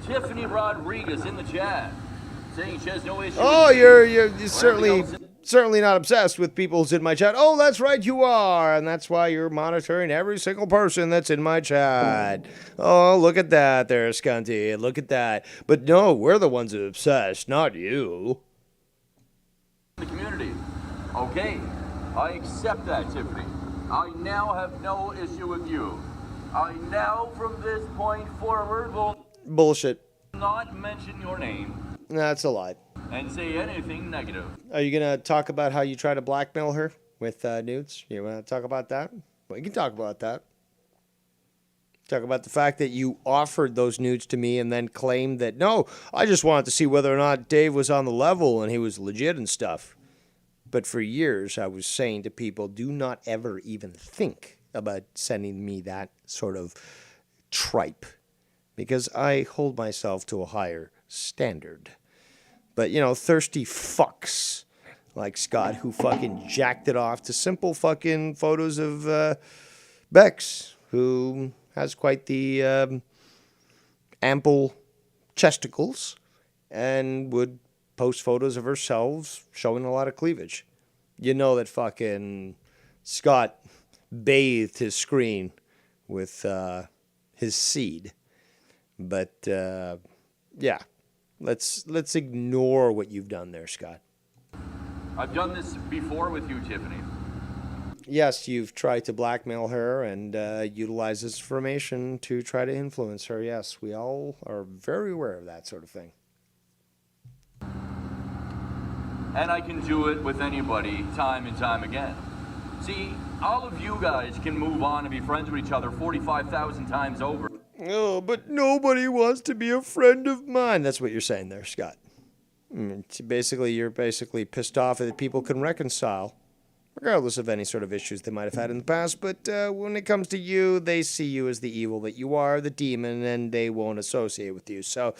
[SPEAKER 10] Tiffany Rodriguez in the chat saying she has no issue.
[SPEAKER 1] Oh, you're certainly not obsessed with people who's in my chat. Oh, that's right, you are. And that's why you're monitoring every single person that's in my chat. Oh, look at that there, Scunty. Look at that. But no, we're the ones that are obsessed, not you.
[SPEAKER 10] The community. Okay, I accept that, Tiffany. I now have no issue with you. I now, from this point forward, will
[SPEAKER 1] Bullshit.
[SPEAKER 10] not mention your name
[SPEAKER 1] That's a lie.
[SPEAKER 10] and say anything negative.
[SPEAKER 1] Are you going to talk about how you try to blackmail her with nudes? You want to talk about that? We can talk about that. Talk about the fact that you offered those nudes to me and then claimed that, no, I just wanted to see whether or not Dave was on the level and he was legit and stuff. But for years, I was saying to people, do not ever even think about sending me that sort of tripe, because I hold myself to a higher standard. But, you know, thirsty fucks like Scott, who fucking jacked it off to simple fucking photos of Bex, who has quite the ample chesticles and would post photos of herself showing a lot of cleavage. You know that fucking Scott bathed his screen with his seed. But yeah, let's ignore what you've done there, Scott.
[SPEAKER 10] I've done this before with you, Tiffany.
[SPEAKER 1] Yes, you've tried to blackmail her and utilize this information to try to influence her. Yes, we all are very aware of that sort of thing.
[SPEAKER 10] And I can do it with anybody time and time again. See, all of you guys can move on and be friends with each other 45,000 times over.
[SPEAKER 1] Oh, but nobody wants to be a friend of mine. That's what you're saying there, Scott. You're basically pissed off that people can reconcile, regardless of any sort of issues they might have had in the past. But when it comes to you, they see you as the evil that you are, the demon, and they won't associate with you. So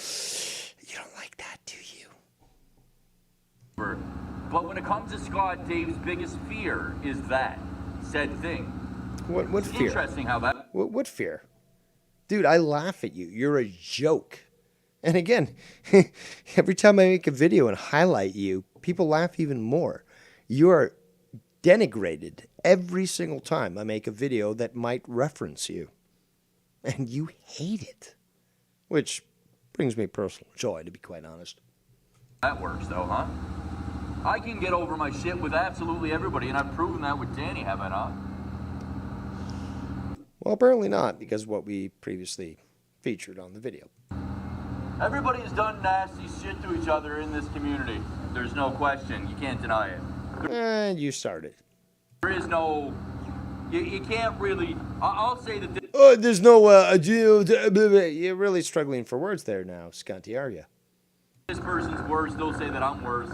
[SPEAKER 1] you don't like that, do you?
[SPEAKER 10] But when it comes to Scott, Dave's biggest fear is that said thing.
[SPEAKER 1] What fear?
[SPEAKER 10] Interesting how that.
[SPEAKER 1] What fear? Dude, I laugh at you. You're a joke. And again, every time I make a video and highlight you, people laugh even more. You are denigrated every single time I make a video that might reference you. And you hate it. Which brings me personal joy, to be quite honest.
[SPEAKER 10] That works, though, huh? I can get over my shit with absolutely everybody, and I've proven that with Danny, have I not?
[SPEAKER 1] Well, apparently not, because of what we previously featured on the video.
[SPEAKER 10] Everybody has done nasty shit to each other in this community. There's no question. You can't deny it.
[SPEAKER 1] And you started.
[SPEAKER 10] There is no... You can't really... I'll say that...
[SPEAKER 1] Oh, there's no... You're really struggling for words there now, Scunty, are you?
[SPEAKER 10] This person's worse, they'll say that I'm worse.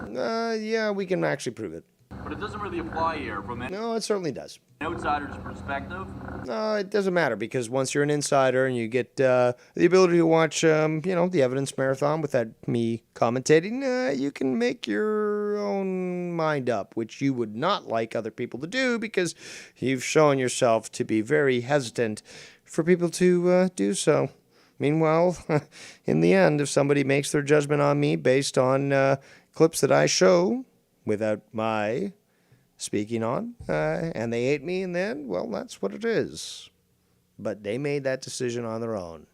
[SPEAKER 1] Yeah, we can actually prove it.
[SPEAKER 10] But it doesn't really apply here from an
[SPEAKER 1] No, it certainly does.
[SPEAKER 10] outsider's perspective.
[SPEAKER 1] No, it doesn't matter, because once you're an insider and you get the ability to watch, the evidence marathon without me commentating, you can make your own mind up, which you would not like other people to do, because you've shown yourself to be very hesitant for people to do so. Meanwhile, in the end, if somebody makes their judgment on me based on clips that I show without my speaking on, and they hate me, and then, well, that's what it is. But they made that decision on their own.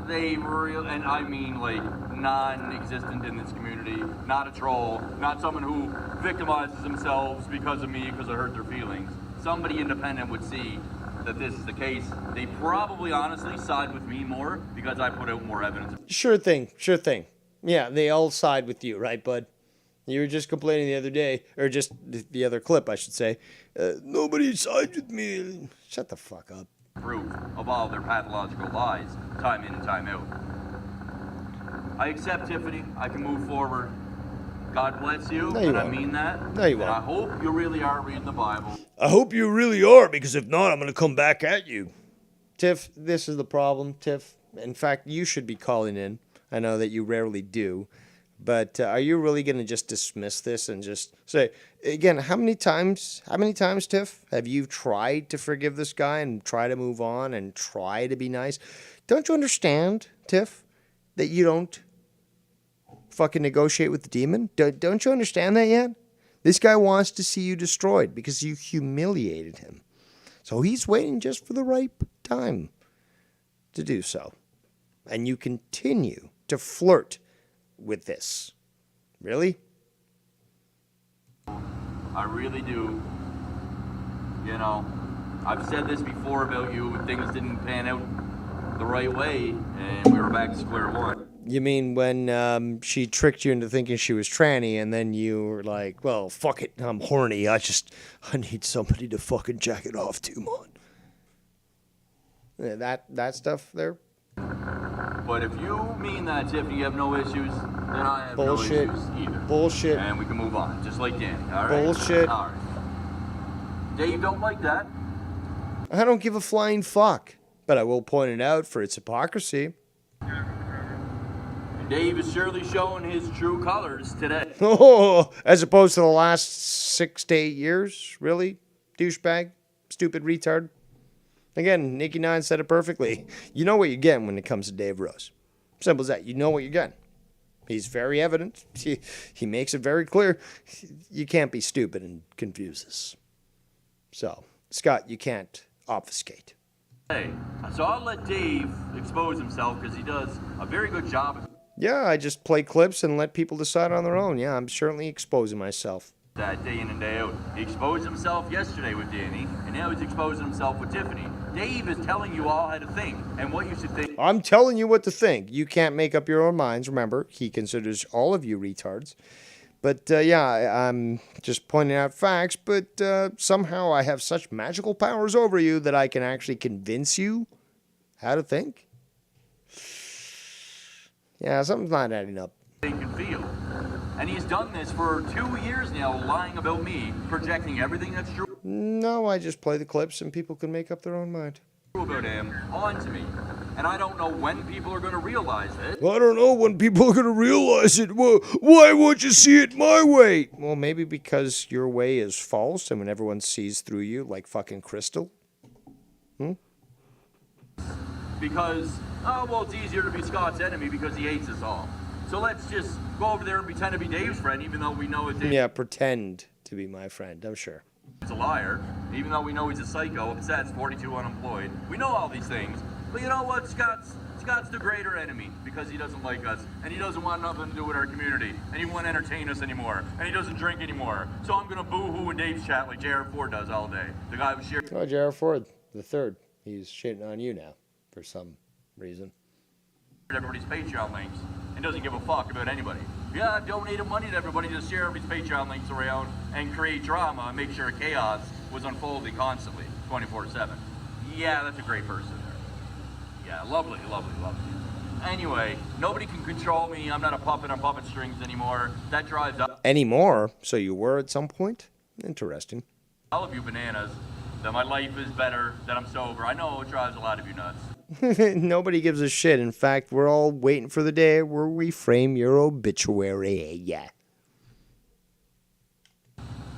[SPEAKER 10] They real, and I mean like non-existent in this community, not a troll, not someone who victimizes themselves because of me, because I hurt their feelings. Somebody independent would see that this is the case. They probably honestly side with me more because I put out more evidence.
[SPEAKER 1] Sure thing. Yeah, they all side with you, right, bud? You were just complaining the other day, or just the other clip, I should say. Nobody sides with me. Shut the fuck up.
[SPEAKER 10] Proof of all their pathological lies, time in and time out. I accept, Tiffany. I can move forward. God bless you,
[SPEAKER 1] No, you
[SPEAKER 10] and I
[SPEAKER 1] won't.
[SPEAKER 10] mean that.
[SPEAKER 1] No, you
[SPEAKER 10] And I
[SPEAKER 1] won't.
[SPEAKER 10] hope you really are reading the Bible.
[SPEAKER 1] I hope you really are, because if not, I'm going to come back at you. Tiff, this is the problem, Tiff. In fact, you should be calling in. I know that you rarely do. But are you really going to just dismiss this and just say, again, how many times, Tiff, have you tried to forgive this guy and try to move on and try to be nice? Don't you understand, Tiff, that you don't fucking negotiate with the demon? Don't you understand that yet? This guy wants to see you destroyed because you humiliated him. So he's waiting just for the right time to do so. And you continue to flirt with this. Really?
[SPEAKER 10] I really do. You know, I've said this before about you when things didn't pan out the right way and we were back to square one.
[SPEAKER 1] You mean when she tricked you into thinking she was tranny and then you were like, well, fuck it, I'm horny. I need somebody to fucking jack it off to, man. Yeah, that stuff there?
[SPEAKER 10] But if you mean that, Tiffany, you have no issues, then I have
[SPEAKER 1] Bullshit.
[SPEAKER 10] no issues either.
[SPEAKER 1] Bullshit.
[SPEAKER 10] And we can move on, just like Danny, all right?
[SPEAKER 1] Bullshit.
[SPEAKER 10] All right. Dave don't like that.
[SPEAKER 1] I don't give a flying fuck. But I will point it out for its hypocrisy.
[SPEAKER 10] Dave is surely showing his true colors today.
[SPEAKER 1] Oh, as opposed to the last 6 to 8 years? Really? Douchebag? Stupid retard? Again, Nikki 9 said it perfectly. You know what you're getting when it comes to Dave Rose. Simple as that. You know what you're getting. He's very evident. He makes it very clear. You can't be stupid and confuse us. So, Scott, you can't obfuscate.
[SPEAKER 10] Hey, so I'll let Dave expose himself because he does a very good job.
[SPEAKER 1] Yeah, I just play clips and let people decide on their own. Yeah, I'm certainly exposing myself.
[SPEAKER 10] That day in and day out. He exposed himself yesterday with Danny, and now he's exposing himself with Tiffany. Dave is telling you all how to think and what you should think.
[SPEAKER 1] I'm telling you what to think. You can't make up your own minds. Remember, he considers all of you retards. But yeah, I'm just pointing out facts, but somehow I have such magical powers over you that I can actually convince you how to think. Yeah, something's not adding up.
[SPEAKER 10] They can feel. And he's done this for 2 years now, lying about me, projecting everything that's true
[SPEAKER 1] No, I just play the clips and people can make up their own mind.
[SPEAKER 10] about him onto me. And I don't know when people are going to realize it.
[SPEAKER 1] I don't know when people are going to realize it. Well, why won't you see it my way? Well, maybe because your way is false and when everyone sees through you like fucking crystal.
[SPEAKER 10] Because, oh, well, it's easier to be Scott's enemy because he hates us all. So let's just go over there and pretend to be Dave's friend, even though we know it's Dave.
[SPEAKER 1] Yeah, pretend to be my friend, I'm sure.
[SPEAKER 10] He's a liar, even though we know he's a psycho, upset, 42 unemployed. We know all these things. But you know what? Scott's the greater enemy because he doesn't like us, and he doesn't want nothing to do with our community, and he won't entertain us anymore, and he doesn't drink anymore. So I'm gonna boo-hoo in Dave's chat like Jared Ford does all day. The guy who shared
[SPEAKER 1] Oh, Jared Ford, the third. He's shitting on you now for some reason.
[SPEAKER 10] everybody's Patreon links and doesn't give a fuck about anybody. Yeah, I've donated money to everybody to share everybody's Patreon links around and create drama and make sure chaos was unfolding constantly, 24/7. Yeah, that's a great person there. Yeah, lovely, lovely, lovely. Anyway, nobody can control me. I'm not a puppet on puppet strings anymore. That drives up
[SPEAKER 1] Anymore? So you were at some point? Interesting.
[SPEAKER 10] all of you bananas that my life is better, that I'm sober. I know it drives a lot of you nuts.
[SPEAKER 1] Nobody gives a shit. In fact, we're all waiting for the day where we frame your obituary. Yeah.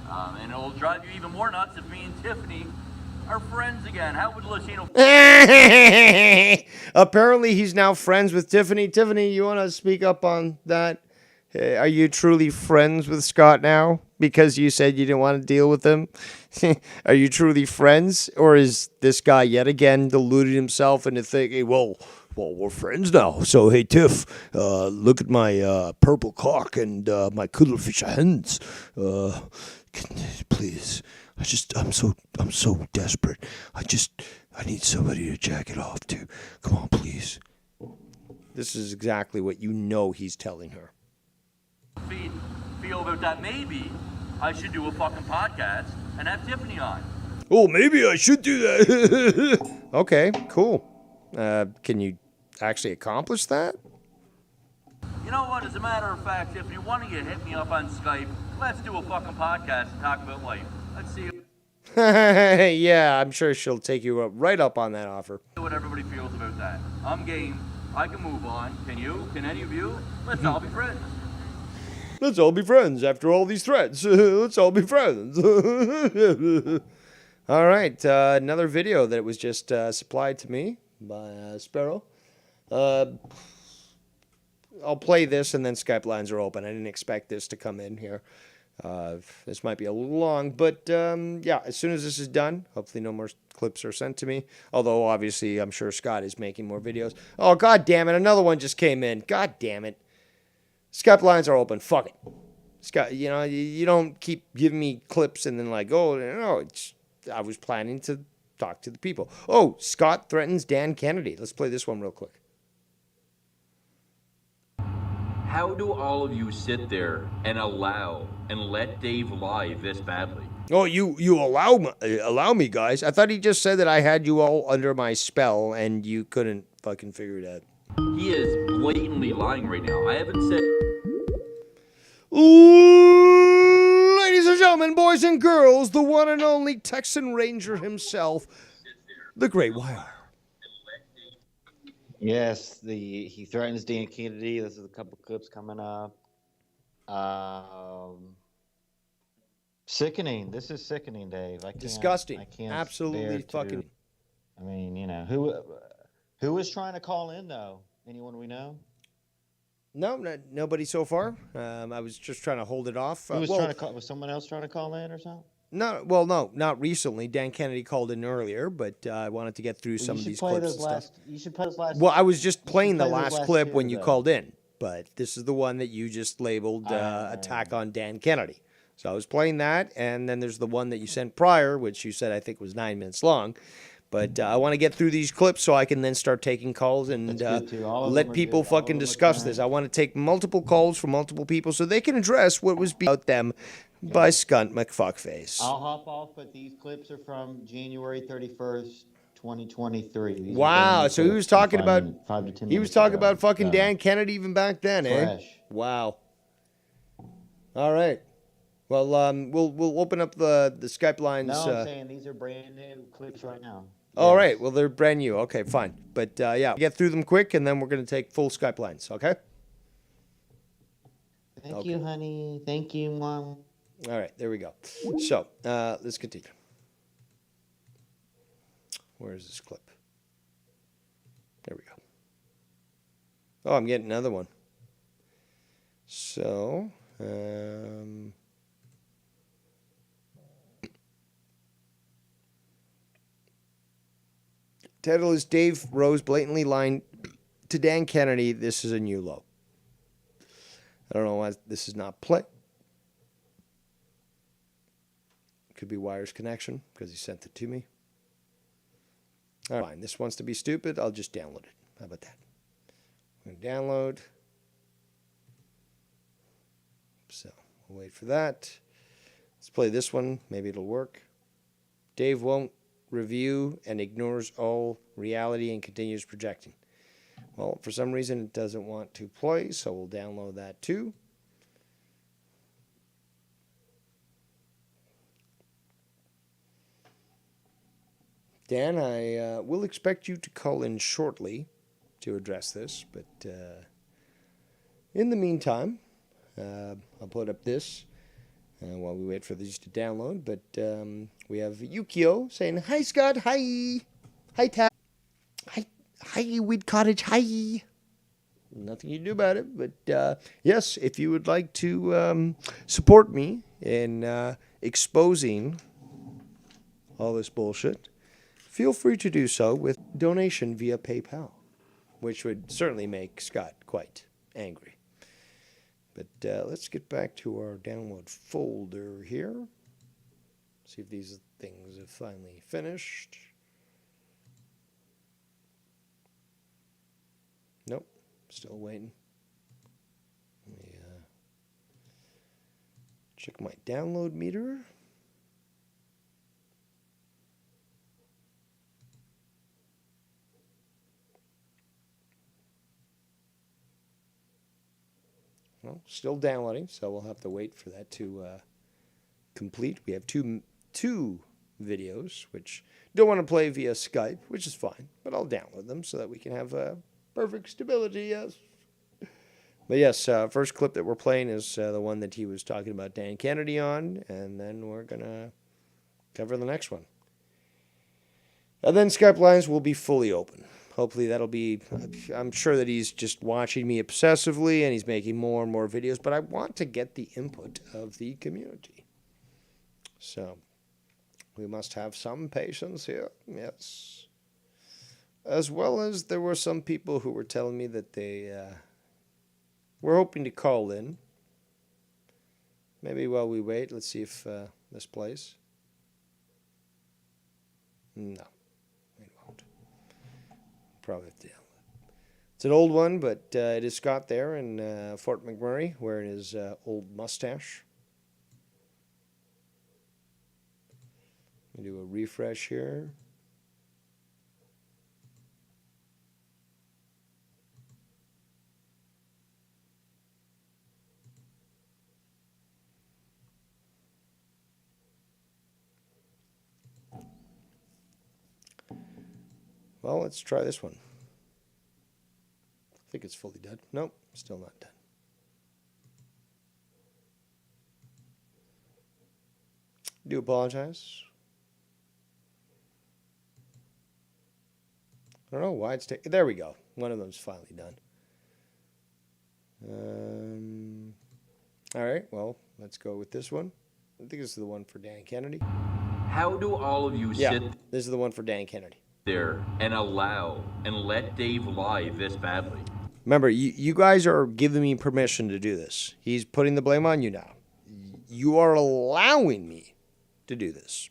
[SPEAKER 10] And it'll drive you even more nuts if me and Tiffany are friends again. How would Latino...
[SPEAKER 1] Apparently, he's now friends with Tiffany. Tiffany, you want to speak up on that? Are you truly friends with Scott now? Because you said you didn't want to deal with him? Are you truly friends? Or is this guy yet again deluded himself into thinking, well, we're friends now. So, hey, Tiff, look at my purple cock and my cuttlefish hands. Please. I'm so desperate. I need somebody to jack it off to. Come on, please. This is exactly what you know he's telling her.
[SPEAKER 10] feel about that? Maybe I should do a fucking podcast and have Tiffany on.
[SPEAKER 1] Oh, maybe I should do that. Okay, cool. Can you actually accomplish that?
[SPEAKER 10] You know what? As a matter of fact, if you want to hit me up on Skype, let's do a fucking podcast and talk about life. Let's see
[SPEAKER 1] Yeah, I'm sure she'll take you right up on that offer.
[SPEAKER 10] what everybody feels about that. I'm game. I can move on. Can you? Can any of you? Let's all be friends.
[SPEAKER 1] Let's all be friends after all these threats. Let's all be friends. All right, another video that was just supplied to me by Sparrow. I'll play this and then Skype lines are open. I didn't expect this to come in here. This might be a little long, but yeah, as soon as this is done, hopefully no more clips are sent to me. Although, obviously, I'm sure Scott is making more videos. Oh, god damn it, another one just came in. God damn it. Skype lines are open. Fuck it. Scott, you know, you don't keep giving me clips and then like, oh, no, I was planning to talk to the people. Oh, Scott threatens Dan Kennedy. Let's play this one real quick.
[SPEAKER 9] How do all of you sit there and allow and let Dave lie this badly?
[SPEAKER 1] Oh, you allow me, guys. I thought he just said that I had you all under my spell and you couldn't fucking figure it out.
[SPEAKER 9] He is blatantly lying right now. I haven't said...
[SPEAKER 1] Ladies and gentlemen, boys and girls, the one and only Texan Ranger himself, the Great Wire.
[SPEAKER 5] Yes, he threatens Dan Kennedy. This is a couple clips coming up. Sickening. This is sickening, Dave.
[SPEAKER 1] Disgusting.
[SPEAKER 5] I can't
[SPEAKER 1] Absolutely fucking.
[SPEAKER 5] I mean, you know, who was trying to call in though? Anyone we know?
[SPEAKER 1] No, nobody so far. I was just trying to hold it off.
[SPEAKER 5] Who was trying to call? Was someone else trying to call in or something?
[SPEAKER 1] No, well, no, not recently. Dan Kennedy called in earlier, but I wanted to get through some of these clips and stuff.
[SPEAKER 5] You should play those last.
[SPEAKER 1] Well, I was just playing the last clip when you called in, but this is the one that you just labeled "Attack on Dan Kennedy." So I was playing that, and then there's the one that you sent prior, which you said I think was 9 minutes long. But I want to get through these clips so I can then start taking calls and let people fucking discuss this. I want to take multiple calls from multiple people so they can address what was about them by Skunt McFuckface.
[SPEAKER 5] I'll hop off, but these clips are from January 31st, 2023.
[SPEAKER 1] Wow, so he was talking about
[SPEAKER 5] 5 to 10
[SPEAKER 1] he was talking about fucking Dan Kennedy even back then,
[SPEAKER 5] fresh.
[SPEAKER 1] Eh? Wow. All right. Well, we'll open up the Skype lines.
[SPEAKER 5] No, I'm saying these are brand new clips right now.
[SPEAKER 1] All right. Well, they're brand new. Okay, fine. But yeah, get through them quick, and then we're going to take full Skype lines. Okay?
[SPEAKER 5] Thank you, honey. Thank you, Mom.
[SPEAKER 1] All right. There we go. So let's continue. Where is this clip? There we go. Oh, I'm getting another one. So, title is Dave Rose blatantly lying to Dan Kennedy. This is a new low. I don't know why this is not play. Could be Wire's connection because he sent it to me. All right, fine. This wants to be stupid. I'll just download it. How about that? I'm going to download. So we'll wait for that. Let's play this one. Maybe it'll work. Dave won't review and ignores all reality and continues projecting. Well, for some reason it doesn't want to play, so we'll download that too. Dan, I will expect you to call in shortly to address this, but in the meantime, I'll put up this while we wait for these to download. But we have Yukio saying, "Hi, Scott. Hi. Hi, Tab. Hi, Weed Cottage. Hi." Nothing you can do about it. But yes, if you would like to support me in exposing all this bullshit, feel free to do so with donation via PayPal, which would certainly make Scott quite angry. But let's get back to our download folder here. See if these things have finally finished. Nope, still waiting. Let me check my download meter. well, still downloading, so we'll have to wait for that to complete. We have two videos, which don't want to play via Skype, which is fine, but I'll download them so that we can have perfect stability, yes. But yes, first clip that we're playing is the one that he was talking about Dan Kennedy on, and then we're going to cover the next one. And then Skype lines will be fully open. Hopefully that'll be, I'm sure that he's just watching me obsessively and he's making more and more videos, but I want to get the input of the community. So we must have some patience here, yes. As well as there were some people who were telling me that they were hoping to call in. Maybe while we wait, let's see if this plays. No, it won't. Probably have to download. It's an old one, but it is Scott there in Fort McMurray wearing his old mustache. Do a refresh here. Well, let's try this one. I think it's fully done. Nope, still not done. Do apologize. I don't know why it's taking. There we go. One of them's finally done. All right. Well, let's go with this one. I think this is the one for Dan Kennedy.
[SPEAKER 4] How do all of you sit
[SPEAKER 1] This is the one for Dan Kennedy.
[SPEAKER 4] there and allow and let Dave lie this badly?
[SPEAKER 1] Remember, you guys are giving me permission to do this. He's putting the blame on you now. You are allowing me to do this.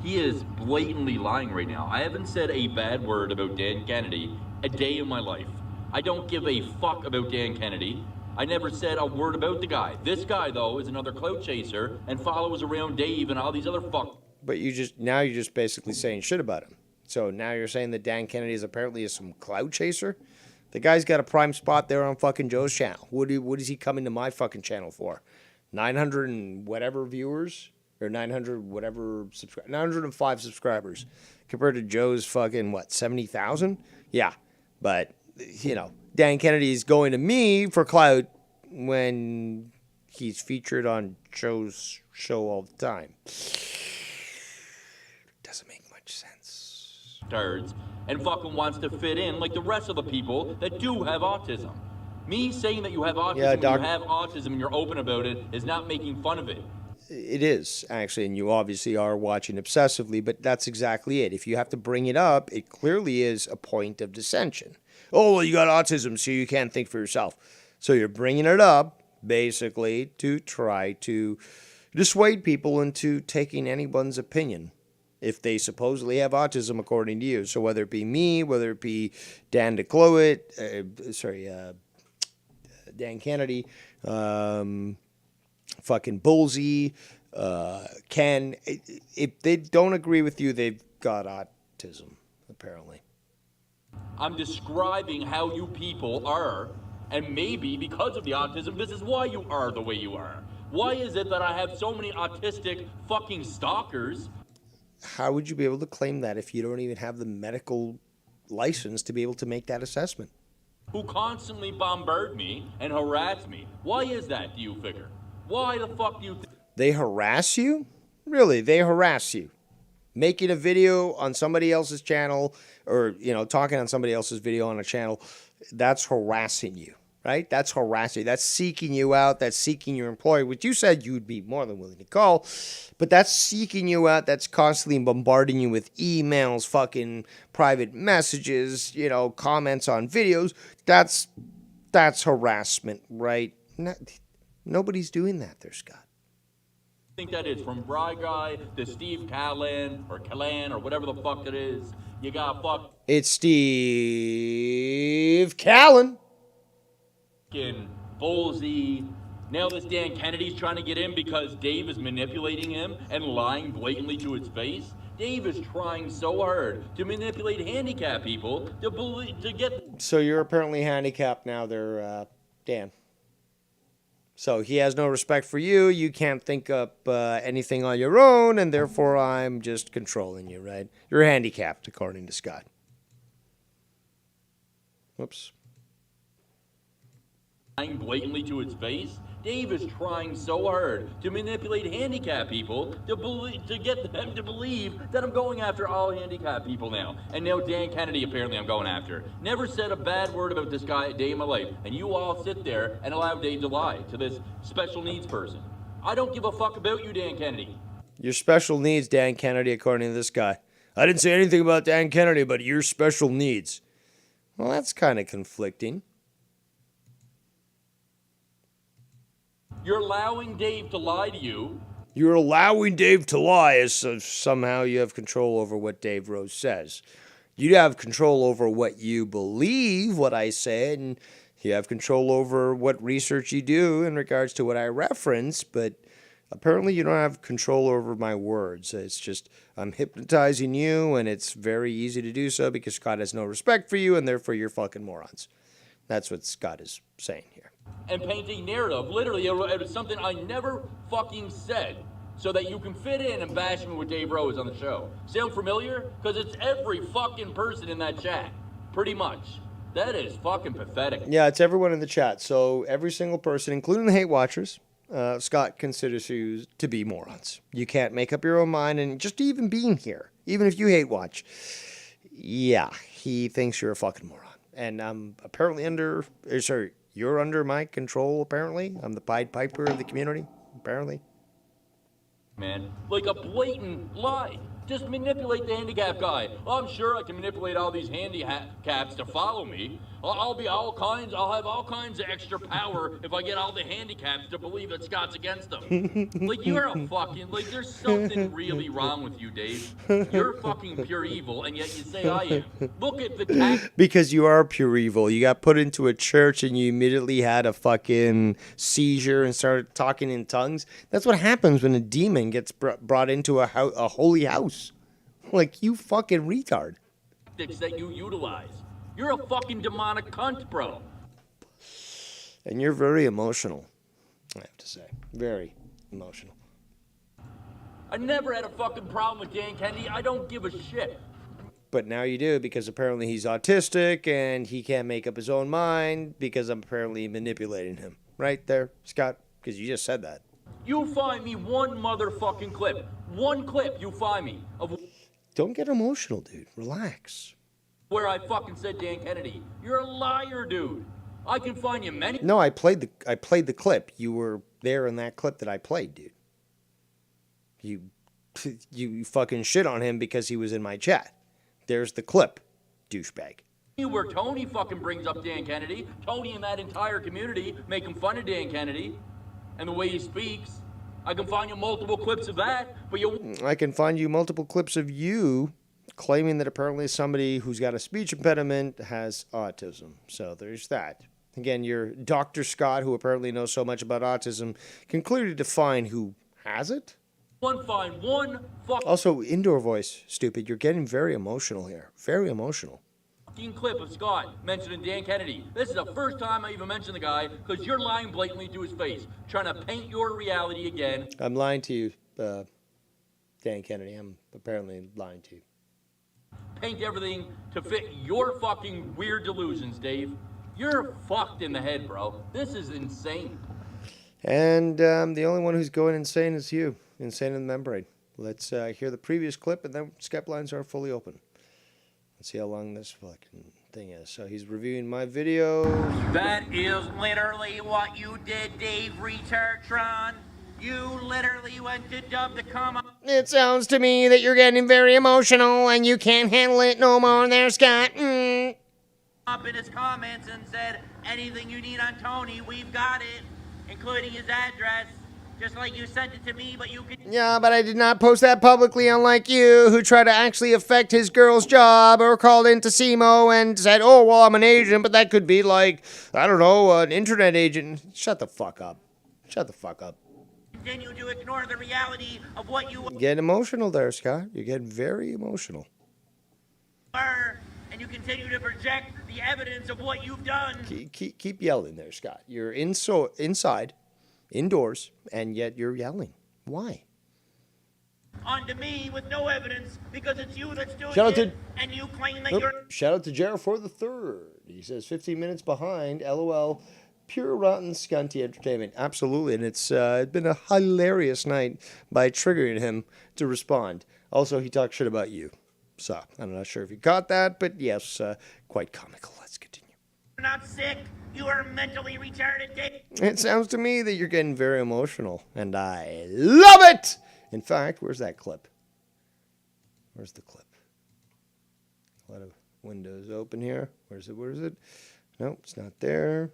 [SPEAKER 4] He is blatantly lying right now. I haven't said a bad word about Dan Kennedy a day in my life. I don't give a fuck about Dan Kennedy. I never said a word about the guy. This guy, though, is another clout chaser and follows around Dave and all these other fuck.
[SPEAKER 1] But you're just basically saying shit about him. So now you're saying that Dan Kennedy is apparently some clout chaser? The guy's got a prime spot there on fucking Joe's channel. What is he coming to my fucking channel for? 900 and whatever viewers? Or 900 whatever 905 subscribers compared to Joe's fucking, 70,000? Yeah, but, Dan Kennedy's going to me for clout when he's featured on Joe's show all the time. Doesn't make much sense.
[SPEAKER 4] Turds and fucking wants to fit in like the rest of the people that do have autism. Me saying that you have autism, you have autism and you're open about it is not making fun of it.
[SPEAKER 1] It is, actually, and you obviously are watching obsessively, but that's exactly it. If you have to bring it up, it clearly is a point of dissension. Oh, well, you got autism, so you can't think for yourself. So you're bringing it up, basically, to try to dissuade people into taking anyone's opinion if they supposedly have autism according to you. So whether it be me, whether it be Dan Kennedy, fucking Bullseye, Ken, if they don't agree with you, they've got autism, apparently.
[SPEAKER 4] I'm describing how you people are, and maybe because of the autism, this is why you are the way you are. Why is it that I have so many autistic fucking stalkers?
[SPEAKER 1] How would you be able to claim that if you don't even have the medical license to be able to make that assessment?
[SPEAKER 4] Who constantly bombard me and harass me. Why is that, do you figure? Why the fuck do you
[SPEAKER 1] They harass you? Really, they harass you. Making a video on somebody else's channel or, talking on somebody else's video on a channel, that's harassing you, right? That's harassing. That's seeking you out. That's seeking your employer, which you said you'd be more than willing to call. But that's seeking you out. That's constantly bombarding you with emails, fucking private messages, comments on videos. That's harassment, right? Nobody's doing that there, Scott.
[SPEAKER 4] think that is? From Bry Guy to Steve Callan or Callan or whatever the fuck it is. You got fuck.
[SPEAKER 1] It's Steve Callan.
[SPEAKER 4] Fucking Bullseye. Now this Dan Kennedy's trying to get in because Dave is manipulating him and lying blatantly to his face. Dave is trying so hard to manipulate handicapped people to get.
[SPEAKER 1] So you're apparently handicapped now there, Dan. So he has no respect for you. You can't think up anything on your own, and therefore I'm just controlling you, right? You're handicapped, according to Scott. Whoops.
[SPEAKER 10] Lying blatantly to his face. Dave is trying so hard to manipulate handicapped people to get them to believe that I'm going after all handicapped people now. And now Dan Kennedy apparently I'm going after. Never said a bad word about this guy a day in my life. And you all sit there and allow Dave to lie to this special needs person. I don't give a fuck about you, Dan Kennedy.
[SPEAKER 1] Your special needs, Dan Kennedy, according to this guy. I didn't say anything about Dan Kennedy, but your special needs. Well, that's kind of conflicting.
[SPEAKER 10] You're allowing Dave to lie to you.
[SPEAKER 1] You're allowing Dave to lie as if somehow you have control over what Dave Rose says. You have control over what you believe, what I said, and you have control over what research you do in regards to what I reference, but apparently you don't have control over my words. It's just I'm hypnotizing you, and it's very easy to do so because Scott has no respect for you, and therefore you're fucking morons. That's what Scott is saying here.
[SPEAKER 10] And paint a narrative, literally, out of something I never fucking said, so that you can fit in and bash me with Dave Rose on the show. Sound familiar? Because it's every fucking person in that chat, pretty much. That is fucking pathetic.
[SPEAKER 1] Yeah, it's everyone in the chat. So every single person, including the hate watchers, Scott considers you to be morons. You can't make up your own mind, and just even being here, even if you hate watch, yeah, he thinks you're a fucking moron. And I'm apparently you're under my control, apparently. I'm the Pied Piper of the community, apparently.
[SPEAKER 10] Man, like a blatant lie. Just manipulate the handicap guy. I'm sure I can manipulate all these handicaps to follow me. I'll have all kinds of extra power if I get all the handicaps to believe that Scott's against them. Like, you're a fucking, like, there's something really wrong with you, Dave. You're fucking pure evil, and yet you say I am. Look at the
[SPEAKER 1] Because you are pure evil. You got put into a church and you immediately had a fucking seizure and started talking in tongues. That's what happens when a demon gets brought into a holy house. Like, you fucking retard.
[SPEAKER 10] That you utilize. You're a fucking demonic cunt, bro.
[SPEAKER 1] And you're very emotional, I have to say. Very emotional.
[SPEAKER 10] I never had a fucking problem with Dan Kennedy. I don't give a shit.
[SPEAKER 1] But now you do, because apparently he's autistic and he can't make up his own mind because I'm apparently manipulating him. Right there, Scott? Because you just said that.
[SPEAKER 10] You find me one motherfucking clip. One clip you find me of...
[SPEAKER 1] Don't get emotional, dude. Relax.
[SPEAKER 10] Where I fucking said Dan Kennedy. You're a liar, dude. I can find you many...
[SPEAKER 1] No, I played the clip. You were there in that clip that I played, dude. You fucking shit on him because he was in my chat. There's the clip, douchebag.
[SPEAKER 10] Where Tony fucking brings up Dan Kennedy. Tony and that entire community making fun of Dan Kennedy and the way he speaks. I can find you multiple clips of that, but
[SPEAKER 1] I can find you multiple clips of you claiming that apparently somebody who's got a speech impediment has autism. So there's that. Again, your Dr. Scott, who apparently knows so much about autism, can clearly define who has it. Also, indoor voice, stupid. You're getting very emotional here. Very emotional.
[SPEAKER 10] Clip of Scott mentioning Dan Kennedy. This is the first time I even mentioned the guy because you're lying blatantly to his face, trying to paint your reality again.
[SPEAKER 1] I'm lying to you, Dan Kennedy. I'm apparently lying to you.
[SPEAKER 10] Paint everything to fit your fucking weird delusions, Dave. You're fucked in the head, bro. This is insane.
[SPEAKER 1] And the only one who's going insane is you. Insane in the membrane. Let's hear the previous clip, and then Skype lines are fully open. Let's see how long this fucking thing is. So he's reviewing my video.
[SPEAKER 8] That is literally what you did, Dave Retardtron. You literally went to dub the comma.
[SPEAKER 1] It sounds to me that you're getting very emotional and you can't handle it no more there, Scott.
[SPEAKER 8] Up in his comments and said, anything you need on Tony, we've got it, including his address. Just like you sent it to me, but you could...
[SPEAKER 1] Yeah, but I did not post that publicly, unlike you, who tried to actually affect his girl's job, or called into SEMO and said, oh, well, I'm an agent, but that could be like, I don't know, an internet agent. Shut the fuck up. Shut the fuck up.
[SPEAKER 8] Continue to ignore the reality of what you
[SPEAKER 1] Get emotional there, Scott. You're getting very emotional.
[SPEAKER 8] were, and you continue to project the evidence of what you've done.
[SPEAKER 1] Keep yelling there, Scott. You're inside. indoors, and yet you're yelling. Why?
[SPEAKER 8] Onto me with no evidence because it's you that's doing
[SPEAKER 1] Shout out
[SPEAKER 8] it,
[SPEAKER 1] to-
[SPEAKER 8] and you claim that
[SPEAKER 1] Oop,
[SPEAKER 8] you're...
[SPEAKER 1] shout out to Jared for the third. He says 15 minutes behind. LOL. Pure rotten scunty entertainment. Absolutely. And it's been a hilarious night by triggering him to respond. Also, he talked shit about you. So, I'm not sure if you got that, but yes, quite comical. Let's continue.
[SPEAKER 8] You're not sick. You are mentally retarded, Dave.
[SPEAKER 1] It sounds to me that you're getting very emotional, and I love it! In fact, where's that clip? Where's the clip? A lot of windows open here. Where's it? Where is it? Nope, it's not there.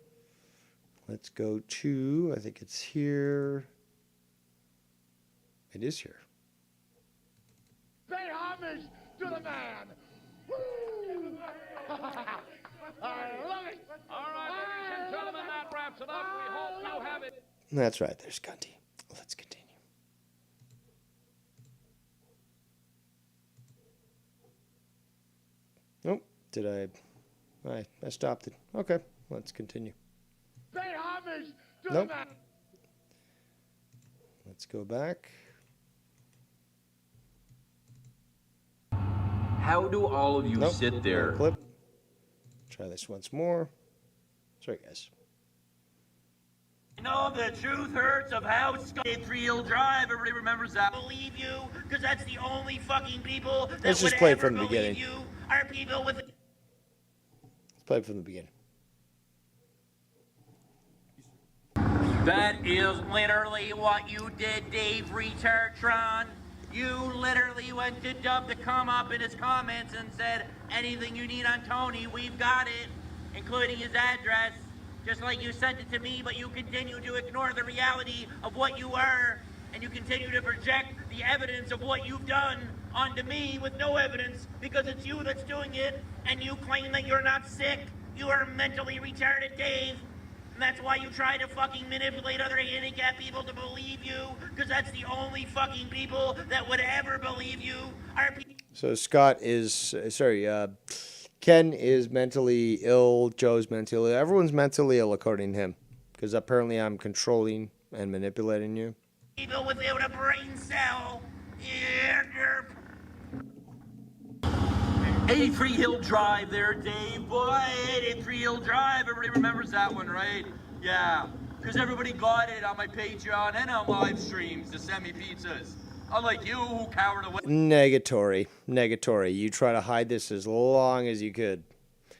[SPEAKER 1] Let's go to, I think it's here. It is here.
[SPEAKER 11] Pay homage to the man. Woo! I love it.
[SPEAKER 12] All right, ladies and gentlemen, that wraps it up. We hope you have it.
[SPEAKER 1] That's right, there's Gunty. Let's continue. Nope, did I stopped it. Okay, let's continue.
[SPEAKER 11] Pay homage to
[SPEAKER 1] Nope.
[SPEAKER 11] the man.
[SPEAKER 1] Let's go back.
[SPEAKER 4] How do all of you
[SPEAKER 1] Nope,
[SPEAKER 4] sit there?
[SPEAKER 1] wrong clip. Try this once more. Sorry, guys.
[SPEAKER 8] No, the truth hurts of how Three-Hill Drive. Everybody remembers that. Believe you, because that's the only fucking people that
[SPEAKER 1] Let's just
[SPEAKER 8] would
[SPEAKER 1] play it
[SPEAKER 8] ever
[SPEAKER 1] from the
[SPEAKER 8] believe
[SPEAKER 1] beginning.
[SPEAKER 8] you are people with...
[SPEAKER 1] Let's play it from the beginning.
[SPEAKER 8] That is literally what you did, Dave Retardtron. You literally went to Dub to come up in his comments and said, anything you need on Tony, we've got it, including his address, just like you sent it to me, but you continue to ignore the reality of what you are, and you continue to project the evidence of what you've done onto me with no evidence, because it's you that's doing it, and you claim that you're not sick. You are mentally retarded, Dave. And that's why you try to fucking manipulate other handicapped people to believe you, because that's the only fucking people that would ever believe you are people.
[SPEAKER 1] So Scott is, Ken is mentally ill, Joe's mentally ill. Everyone's mentally ill according to him, because apparently I'm controlling and manipulating you.
[SPEAKER 8] People without a brain cell. Yeah, derp. 83 Hill Drive there, Dave, boy. 83 Hill Drive. Everybody remembers that one, right? Yeah. Because everybody got it on my Patreon and on live streams to send me pizzas. Unlike you, who cowered away.
[SPEAKER 1] Negatory. Negatory. You try to hide this as long as you could.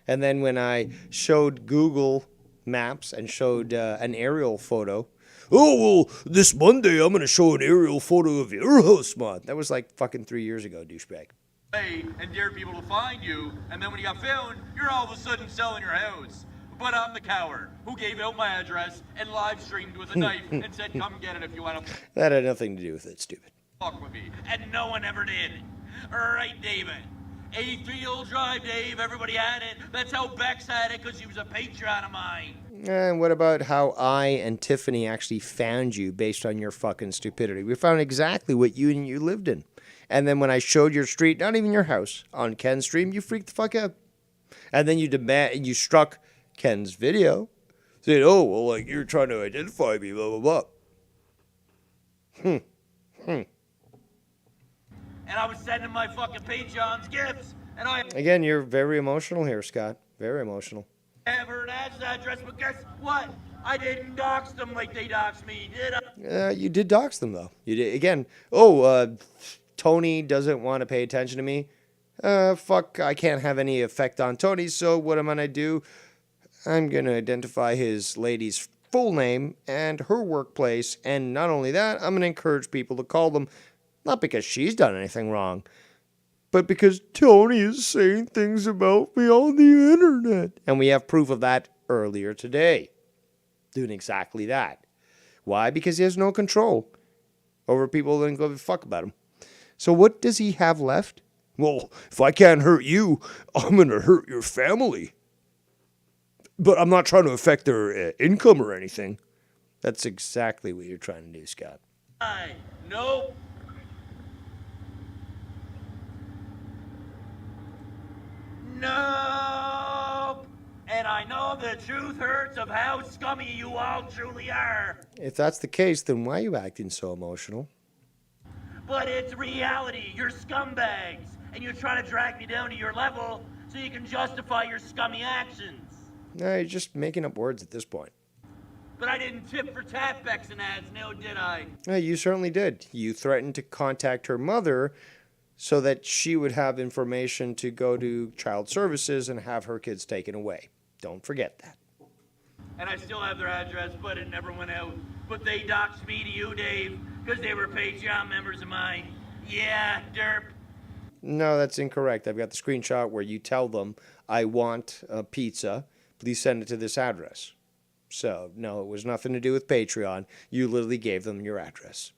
[SPEAKER 1] And then when I showed Google Maps and showed an aerial photo, oh, well, this Monday I'm going to show an aerial photo of your house, man. That was like fucking 3 years ago, douchebag.
[SPEAKER 10] And dared people to find you, and then when you got found, you're all of a sudden selling your house. But I'm the coward who gave out my address and live streamed with a knife and said, come get it if you want to
[SPEAKER 1] That had nothing to do with it, stupid.
[SPEAKER 10] fuck with me. And no one ever did. Right, David? 83 Old Drive, Dave. Everybody had it. That's how Bex had it, because she was a patron of mine.
[SPEAKER 1] And what about how I and Tiffany actually found you based on your fucking stupidity? We found exactly what you and you lived in. And then when I showed your street, not even your house, on Ken's stream, you freaked the fuck out. And then you struck Ken's video, saying, oh, well, like, you're trying to identify me, blah, blah, blah.
[SPEAKER 8] And I was sending my fucking Patreons gifts, and I
[SPEAKER 1] Again, you're very emotional here, Scott. Very emotional.
[SPEAKER 8] have her address, but guess what? I didn't dox them like they doxed me, did I?
[SPEAKER 1] You did dox them, though. You did. Again, Tony doesn't want to pay attention to me. Fuck, I can't have any effect on Tony, so what am I going to do? I'm going to identify his lady's full name and her workplace, and not only that, I'm going to encourage people to call them, not because she's done anything wrong, but because Tony is saying things about me on the internet. And we have proof of that earlier today. Doing exactly that. Why? Because he has no control over people that don't give a fuck about him. So what does he have left? Well, if I can't hurt you, I'm going to hurt your family. But I'm not trying to affect their income or anything. That's exactly what you're trying to do, Scott.
[SPEAKER 8] Nope. Nope. And I I know the truth hurts of how scummy you all truly are.
[SPEAKER 1] If that's the case, then why are you acting so emotional?
[SPEAKER 8] But it's reality. You're scumbags. And you're trying to drag me down to your level so you can justify your scummy actions.
[SPEAKER 1] No, you're just making up words at this point.
[SPEAKER 8] But I didn't tip for Tapbexing ads, now did I?
[SPEAKER 1] You certainly did. You threatened to contact her mother so that she would have information to go to child services and have her kids taken away. Don't forget that.
[SPEAKER 8] And I still have their address, but it never went out. But they doxed me to you, Dave, because they were Patreon members of mine. Yeah, derp.
[SPEAKER 1] No, that's incorrect. I've got the screenshot where you tell them, I want a pizza. Please send it to this address. So, no, it was nothing to do with Patreon. You literally gave them your address.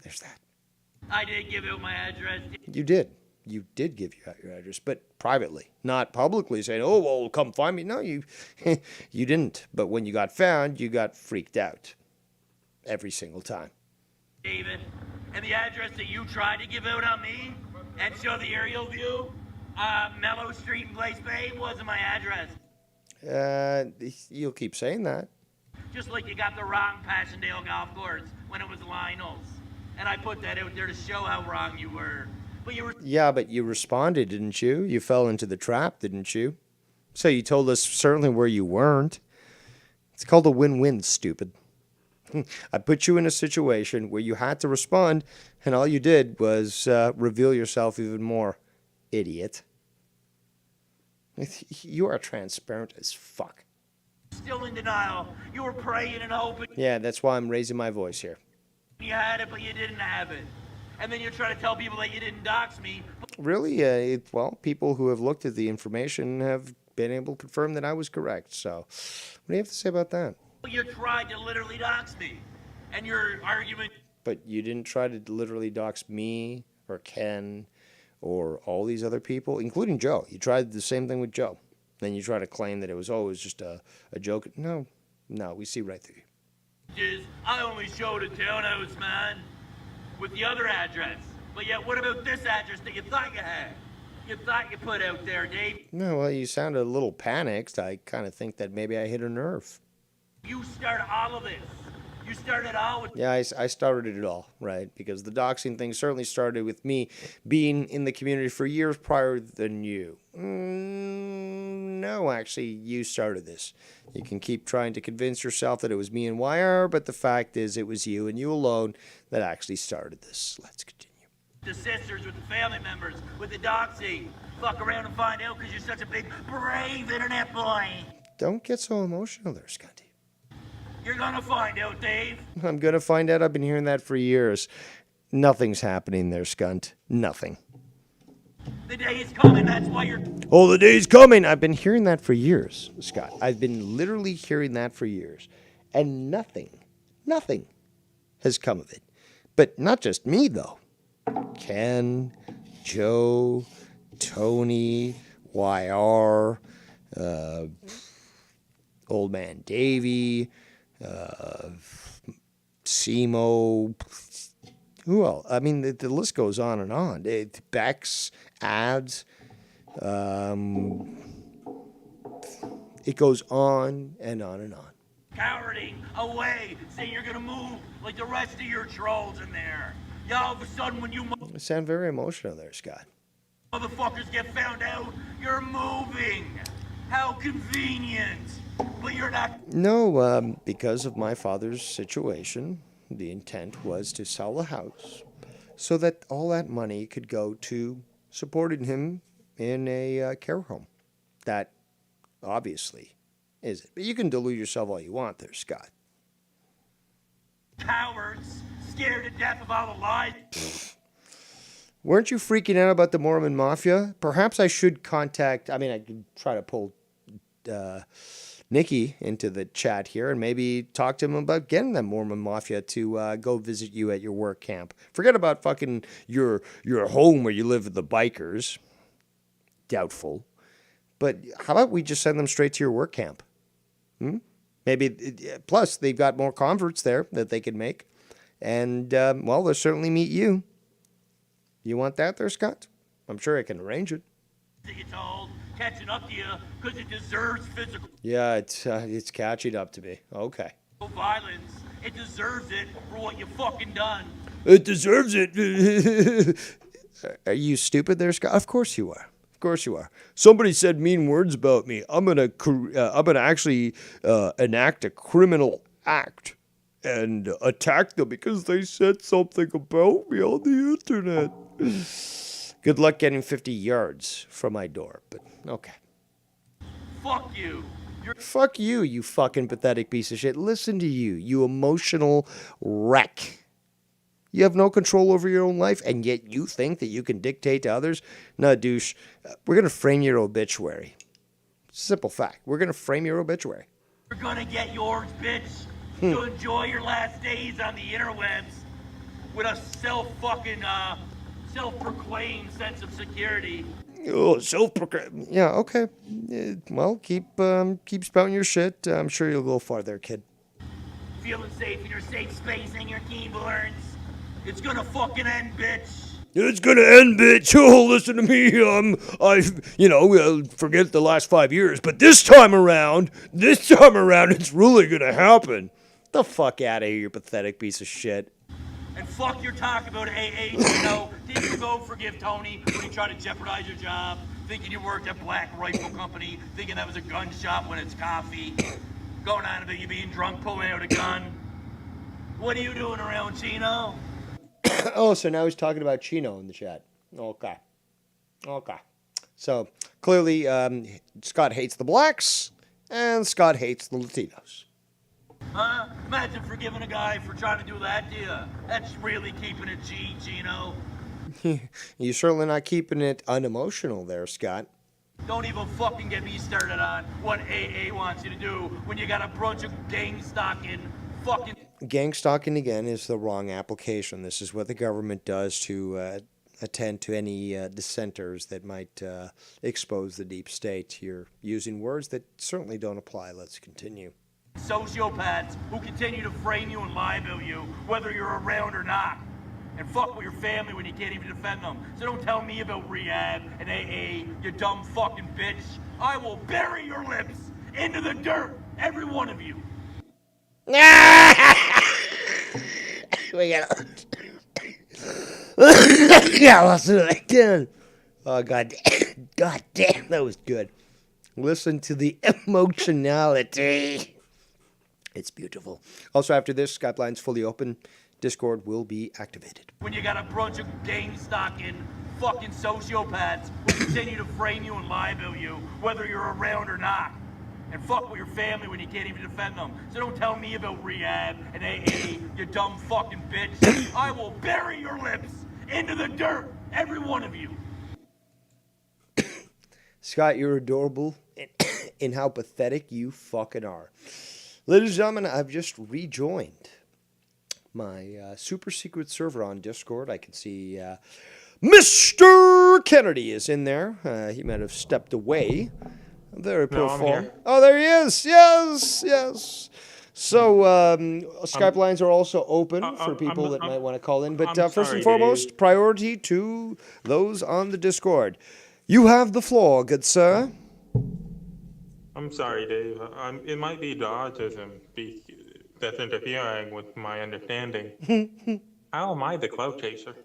[SPEAKER 1] There's that.
[SPEAKER 8] I did give out my address.
[SPEAKER 1] You did. You did give you out your address, but privately, not publicly saying, oh, well, come find me. No, you you didn't. But when you got found, you got freaked out. Every single time.
[SPEAKER 8] David, and the address that you tried to give out on me and show the aerial view, Mellow Street in Blaze Bay, wasn't my address.
[SPEAKER 1] You'll keep saying that.
[SPEAKER 8] Just like you got the wrong Passchendaele golf course when it was Lionel's. And I put that out there to show how wrong you were. But you were...
[SPEAKER 1] Yeah, but you responded, didn't you? You fell into the trap, didn't you? So you told us certainly where you weren't. It's called a win-win, stupid. I put you in a situation where you had to respond, and all you did was reveal yourself even more. Idiot. You are transparent as fuck.
[SPEAKER 8] Still in denial. You were praying and hoping.
[SPEAKER 1] Yeah, that's why I'm raising my voice here.
[SPEAKER 8] You had it, but you didn't have it. And then you're trying to tell people that you didn't dox me.
[SPEAKER 1] Really? Well, people who have looked at the information have been able to confirm that I was correct. So, what do you have to say about that?
[SPEAKER 8] You tried to literally dox me. And your argument...
[SPEAKER 1] But you didn't try to literally dox me or Ken or all these other people, including Joe. You tried the same thing with Joe. Then you try to claim that it was just a joke. No, we see right through you.
[SPEAKER 8] I only showed a townhouse, man, with the other address. But yet, what about this address that you thought you had? You thought you put out there, Dave?
[SPEAKER 1] No, well, you sounded a little panicked. I kind of think that maybe I hit a nerve.
[SPEAKER 8] You started all of this. You started all with...
[SPEAKER 1] Yeah, I started it all, right? Because the doxing thing certainly started with me being in the community for years prior than you. No, actually, you started this. You can keep trying to convince yourself that it was me and YR, but the fact is it was you and you alone that actually started this. Let's continue.
[SPEAKER 8] The sisters, with the family members, with the doxing. Fuck around and find out because you're such a big, brave internet boy.
[SPEAKER 1] Don't get so emotional there, Scotty.
[SPEAKER 8] You're gonna find out, Dave.
[SPEAKER 1] I'm gonna find out. I've been hearing that for years. Nothing's happening there, Skunt. Nothing.
[SPEAKER 8] The day is coming, that's why you're...
[SPEAKER 1] Oh, the day's coming! I've been hearing that for years, Scott. I've been literally hearing that for years. And nothing has come of it. But not just me, though. Ken, Joe, Tony, YR, Old Man Davey, Simo, who else? I mean, the list goes on and on. Bex, ads, it goes on and on and on.
[SPEAKER 8] Cowarding away, saying you're gonna move like the rest of your trolls in there. Yeah, all of a sudden when you
[SPEAKER 1] You sound very emotional there, Scott.
[SPEAKER 8] motherfuckers get found out, you're moving. How convenient. But you're not...
[SPEAKER 1] No, because of my father's situation, the intent was to sell the house so that all that money could go to supporting him in a care home. That obviously is it. But you can delude yourself all you want there, Scott.
[SPEAKER 8] Cowards, scared to death of all the lies.
[SPEAKER 1] Weren't you freaking out about the Mormon Mafia? Perhaps I should contact... I mean, I could try to pull... Nikki into the chat here and maybe talk to him about getting the Mormon Mafia to go visit you at your work camp. Forget about fucking your home where you live with the bikers. Doubtful. But how about we just send them straight to your work camp? Maybe, plus they've got more converts there that they could make. And, well, they'll certainly meet you. You want that there, Scott? I'm sure I can arrange it.
[SPEAKER 8] You told catching up to you because it deserves physical
[SPEAKER 1] Yeah, it's catching up to me. Okay.
[SPEAKER 8] violence. It deserves it for what you fucking done.
[SPEAKER 1] It deserves it. Are you stupid there, Scott? Of course you are. Of course you are. Somebody said mean words about me. I'm gonna actually enact a criminal act and attack them because they said something about me on the internet. Good luck getting 50 yards from my door, but okay.
[SPEAKER 8] Fuck you.
[SPEAKER 1] Fuck you, you fucking pathetic piece of shit. Listen to you, you emotional wreck. You have no control over your own life, and yet you think that you can dictate to others? No, douche. We're going to frame your obituary. Simple fact. We're going to frame your obituary.
[SPEAKER 8] You're gonna get yours, bitch. To enjoy your last days on the interwebs with a self-proclaimed sense of security.
[SPEAKER 1] Oh, self-proclaimed. Yeah, okay. Well, keep spouting your shit. I'm sure you'll go far there, kid.
[SPEAKER 8] Feeling safe in your safe space and your keyboards. It's gonna fucking end, bitch.
[SPEAKER 1] It's gonna end, bitch. Oh, listen to me. Forget the last 5 years, but this time around, it's really gonna happen. The fuck out of here, you pathetic piece of shit.
[SPEAKER 8] And fuck your talk about AA, Did you go forgive Tony when he tried to jeopardize your job? Thinking you worked at Black Rifle Company, thinking that was a gun shop when it's coffee. Going on about you being drunk, pulling out a gun. What are you doing around Chino?
[SPEAKER 1] Oh, so now he's talking about Chino in the chat. Okay. So, clearly, Scott hates the blacks, and Scott hates the Latinos.
[SPEAKER 8] Imagine forgiving a guy for trying to do that to you. That's really keeping it G, Chino.
[SPEAKER 1] You're certainly not keeping it unemotional there, Scott.
[SPEAKER 8] Don't even fucking get me started on what AA wants you to do when you got a bunch of gang stalking fucking...
[SPEAKER 1] Gang stalking, again, is the wrong application. This is what the government does to attend to any dissenters that might expose the deep state. You're using words that certainly don't apply. Let's continue.
[SPEAKER 8] Sociopaths who continue to frame you and lie about you, whether you're around or not. And fuck with your family when you can't even defend them. So don't tell me about rehab and AA, you dumb fucking bitch. I will bury your lips into the dirt, every one of you.
[SPEAKER 1] We gotta... Yeah, let's do it again. Oh, God damn, that was good. Listen to the emotionality. It's beautiful. Also, after this, Skype line's fully open. Discord will be activated.
[SPEAKER 8] When you got a bunch of gang stalking fucking sociopaths who continue to frame you and lie about you, whether you're around or not. And fuck with your family when you can't even defend them. So don't tell me about rehab and AA, you dumb fucking bitch. I will bury your lips into the dirt, every one of you.
[SPEAKER 1] Scott, you're adorable in how pathetic you fucking are. Ladies and gentlemen, I've just rejoined my super secret server on Discord. I can see Mr. Kennedy is in there. He might have stepped away. Very poor form. Oh, there he is. Yes. So Skype lines are also open for people that might want to call in. But first and foremost, priority to those on the Discord. You have the floor, good sir.
[SPEAKER 3] I'm sorry, Dave. It might be the autism that's interfering with my understanding. How am I the clout chaser?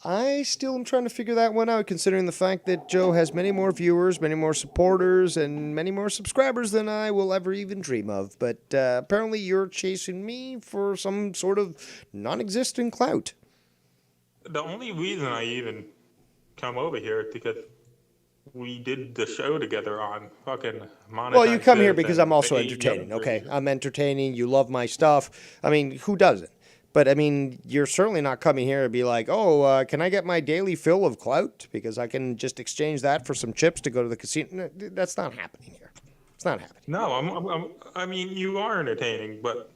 [SPEAKER 1] I still am trying to figure that one out, considering the fact that Joe has many more viewers, many more supporters, and many more subscribers than I will ever even dream of. But apparently you're chasing me for some sort of non-existent clout.
[SPEAKER 3] The only reason I even come over here is because we did the show together on fucking Monetize.
[SPEAKER 1] Well, you come here because I'm also entertaining, okay? I'm entertaining. You love my stuff. I mean, who doesn't? But, I mean, you're certainly not coming here to be like, oh, can I get my daily fill of clout? Because I can just exchange that for some chips to go to the casino. No, that's not happening here. It's not happening.
[SPEAKER 3] No, I mean, you are entertaining, but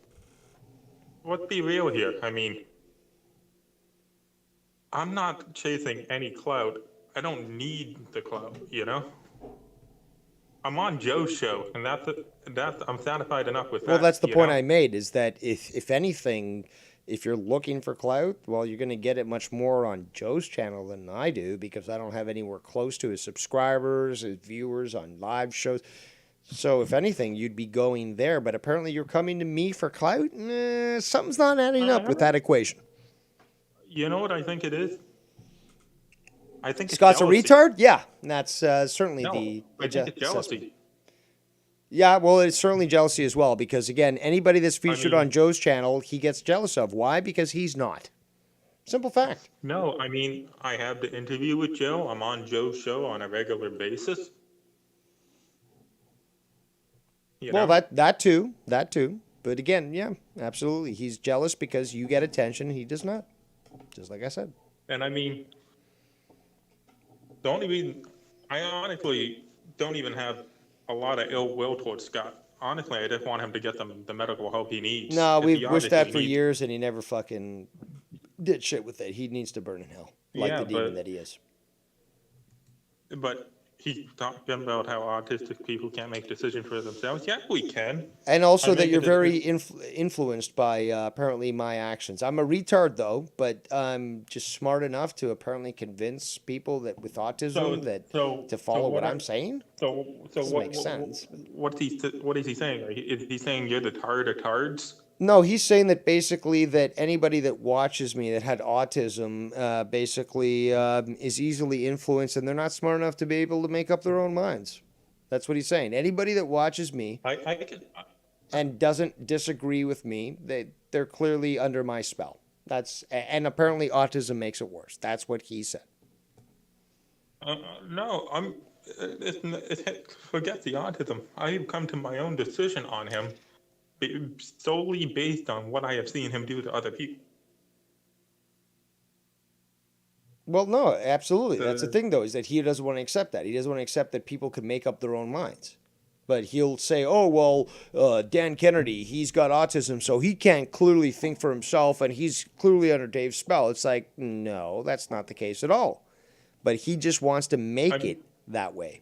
[SPEAKER 3] let's be real here. I mean, I'm not chasing any clout. I don't need the clout, you know? I'm on Joe's show, and I'm satisfied enough with that.
[SPEAKER 1] Well, that's the point I made, is that if anything, if you're looking for clout, well, you're going to get it much more on Joe's channel than I do because I don't have anywhere close to his subscribers, his viewers on live shows. So if anything, you'd be going there. But apparently you're coming to me for clout? Something's not adding up with that equation.
[SPEAKER 3] You know what I think it is? I think it's
[SPEAKER 1] Scott's
[SPEAKER 3] jealousy.
[SPEAKER 1] a retard? Yeah, that's certainly
[SPEAKER 3] No,
[SPEAKER 1] the
[SPEAKER 3] I think it's jealousy.
[SPEAKER 1] assessment. Yeah, well, it's certainly jealousy as well because, again, anybody that's featured on Joe's channel, he gets jealous of. Why? Because he's not. Simple fact.
[SPEAKER 3] No, I mean, I have the interview with Joe. I'm on Joe's show on a regular basis.
[SPEAKER 1] Well, that too. But again, yeah, absolutely. He's jealous because you get attention. He does not. Just like I said.
[SPEAKER 3] And I mean, I honestly don't even have a lot of ill will towards Scott. Honestly, I just want him to get the medical help he needs.
[SPEAKER 1] No, we've wished that for years, and he never fucking did shit with it. He needs to burn in hell, like the demon that he is.
[SPEAKER 3] But he's talking about how autistic people can't make decisions for themselves. Yeah, we can.
[SPEAKER 1] And also that you're very influenced by apparently my actions. I'm a retard though, but I'm just smart enough to apparently convince people that with autism to follow what I'm saying.
[SPEAKER 3] So
[SPEAKER 1] doesn't make sense.
[SPEAKER 3] What is he saying? Is he saying you're the tard of tards?
[SPEAKER 1] No, he's saying that basically that anybody that watches me that had autism basically is easily influenced and they're not smart enough to be able to make up their own minds. That's what he's saying. Anybody that watches me and doesn't disagree with me, they're clearly under my spell. And apparently autism makes it worse. That's what he said.
[SPEAKER 3] No, forget the autism. I've come to my own decision on him. Solely based on what I have seen him do to other people.
[SPEAKER 1] Well, no, absolutely. That's the thing, though, is that he doesn't want to accept that. He doesn't want to accept that people can make up their own minds. But he'll say, oh, well, Dan Kennedy, he's got autism, so he can't clearly think for himself, and he's clearly under Dave's spell. It's like, no, that's not the case at all. But he just wants to make it that way.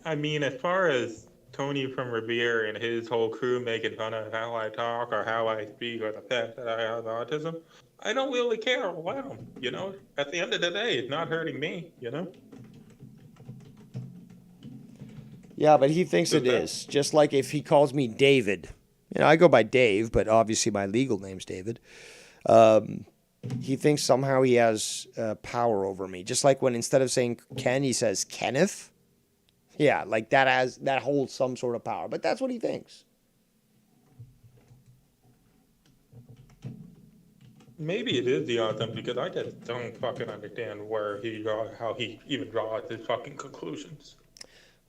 [SPEAKER 3] I mean, as far as Tony from Revere and his whole crew making fun of how I talk or how I speak or the fact that I have autism, I don't really care about them, you know? At the end of the day, it's not hurting me, you know?
[SPEAKER 1] Yeah, but he thinks it is. Just like if he calls me David. You know, I go by Dave, but obviously my legal name's David. He thinks somehow he has power over me. Just like when instead of saying Ken, he says Kenneth. Yeah, like that holds some sort of power, but that's what he thinks.
[SPEAKER 3] Maybe it is the autism because I just don't fucking understand how he even draws his fucking conclusions.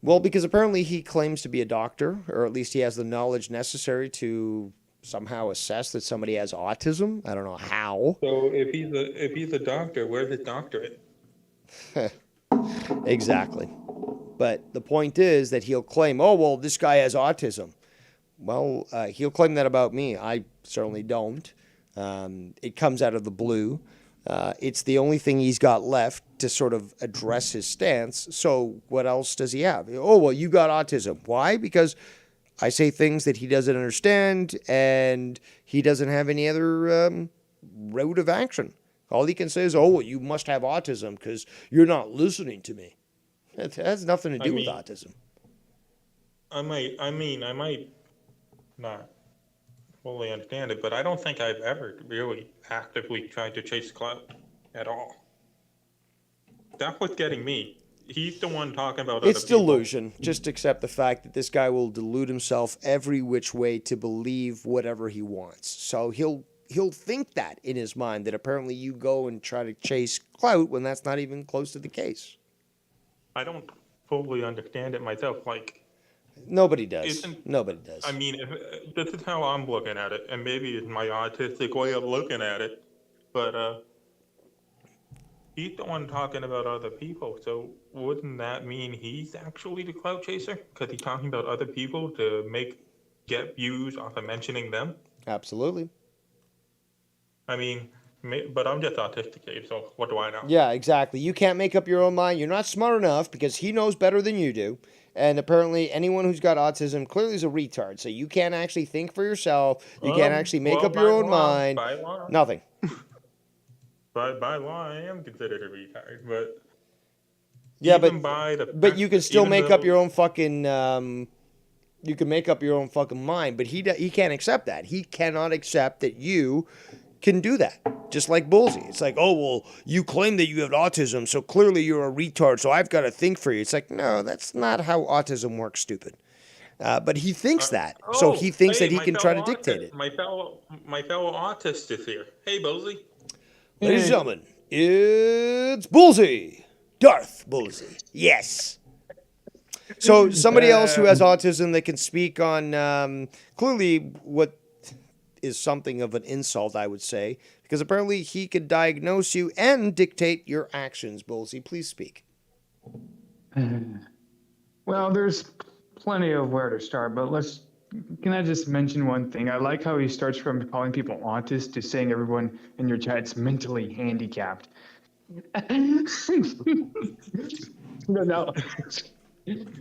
[SPEAKER 1] Well, because apparently he claims to be a doctor, or at least he has the knowledge necessary to somehow assess that somebody has autism. I don't know how.
[SPEAKER 3] So if he's a doctor, where's his doctorate?
[SPEAKER 1] Exactly. But the point is that he'll claim, oh, well, this guy has autism. Well, he'll claim that about me. I certainly don't. It comes out of the blue. It's the only thing he's got left to sort of address his stance. So what else does he have? Oh, well, you got autism. Why? Because I say things that he doesn't understand and he doesn't have any other route of action. All he can say is, oh, well, you must have autism because you're not listening to me. It has nothing to do with autism.
[SPEAKER 3] I might not fully understand it, but I don't think I've ever really actively tried to chase clout at all. That's what's getting me. He's the one talking about
[SPEAKER 1] It's
[SPEAKER 3] other people.
[SPEAKER 1] delusion. Just accept the fact that this guy will delude himself every which way to believe whatever he wants. So he'll think that in his mind, that apparently you go and try to chase clout when that's not even close to the case.
[SPEAKER 3] I don't fully understand it myself. Like,
[SPEAKER 1] nobody does. Nobody does.
[SPEAKER 3] I mean, this is how I'm looking at it, and maybe it's my autistic way of looking at it, but he's the one talking about other people, so wouldn't that mean he's actually the clout chaser? Because he's talking about other people to get views off of mentioning them?
[SPEAKER 1] Absolutely.
[SPEAKER 3] I mean, But I'm just autistic, Dave, so what do I know?
[SPEAKER 1] Yeah, exactly. You can't make up your own mind. You're not smart enough because he knows better than you do. And apparently, anyone who's got autism clearly is a retard. So you can't actually think for yourself. You can't actually make
[SPEAKER 3] Well,
[SPEAKER 1] up your own mind.
[SPEAKER 3] by
[SPEAKER 1] Nothing.
[SPEAKER 3] law, I am considered a retard, but
[SPEAKER 1] Yeah,
[SPEAKER 3] even by the
[SPEAKER 1] but you can still
[SPEAKER 3] even
[SPEAKER 1] make
[SPEAKER 3] though,
[SPEAKER 1] up your own fucking. You can make up your own fucking mind, but he can't accept that. He cannot accept that you can do that. Just like Bullseye. It's like, oh, well, you claim that you have autism, so clearly you're a retard, so I've got to think for you. It's like, no, that's not how autism works, stupid. But he thinks that. So he thinks
[SPEAKER 3] hey,
[SPEAKER 1] that he
[SPEAKER 3] my
[SPEAKER 1] can try to
[SPEAKER 3] fellow
[SPEAKER 1] dictate
[SPEAKER 3] autist-
[SPEAKER 1] it.
[SPEAKER 3] My fellow autist is here. Hey, Bosley.
[SPEAKER 1] Ladies and gentlemen, it's Bullseye. Darth Bullseye. Yes. So somebody else who has autism that can speak on clearly what is something of an insult, I would say, because apparently he could diagnose you and dictate your actions. Bullseye, please speak.
[SPEAKER 13] Well, there's plenty of where to start, but can I just mention one thing? I like how he starts from calling people autists to saying everyone in your chat's mentally handicapped.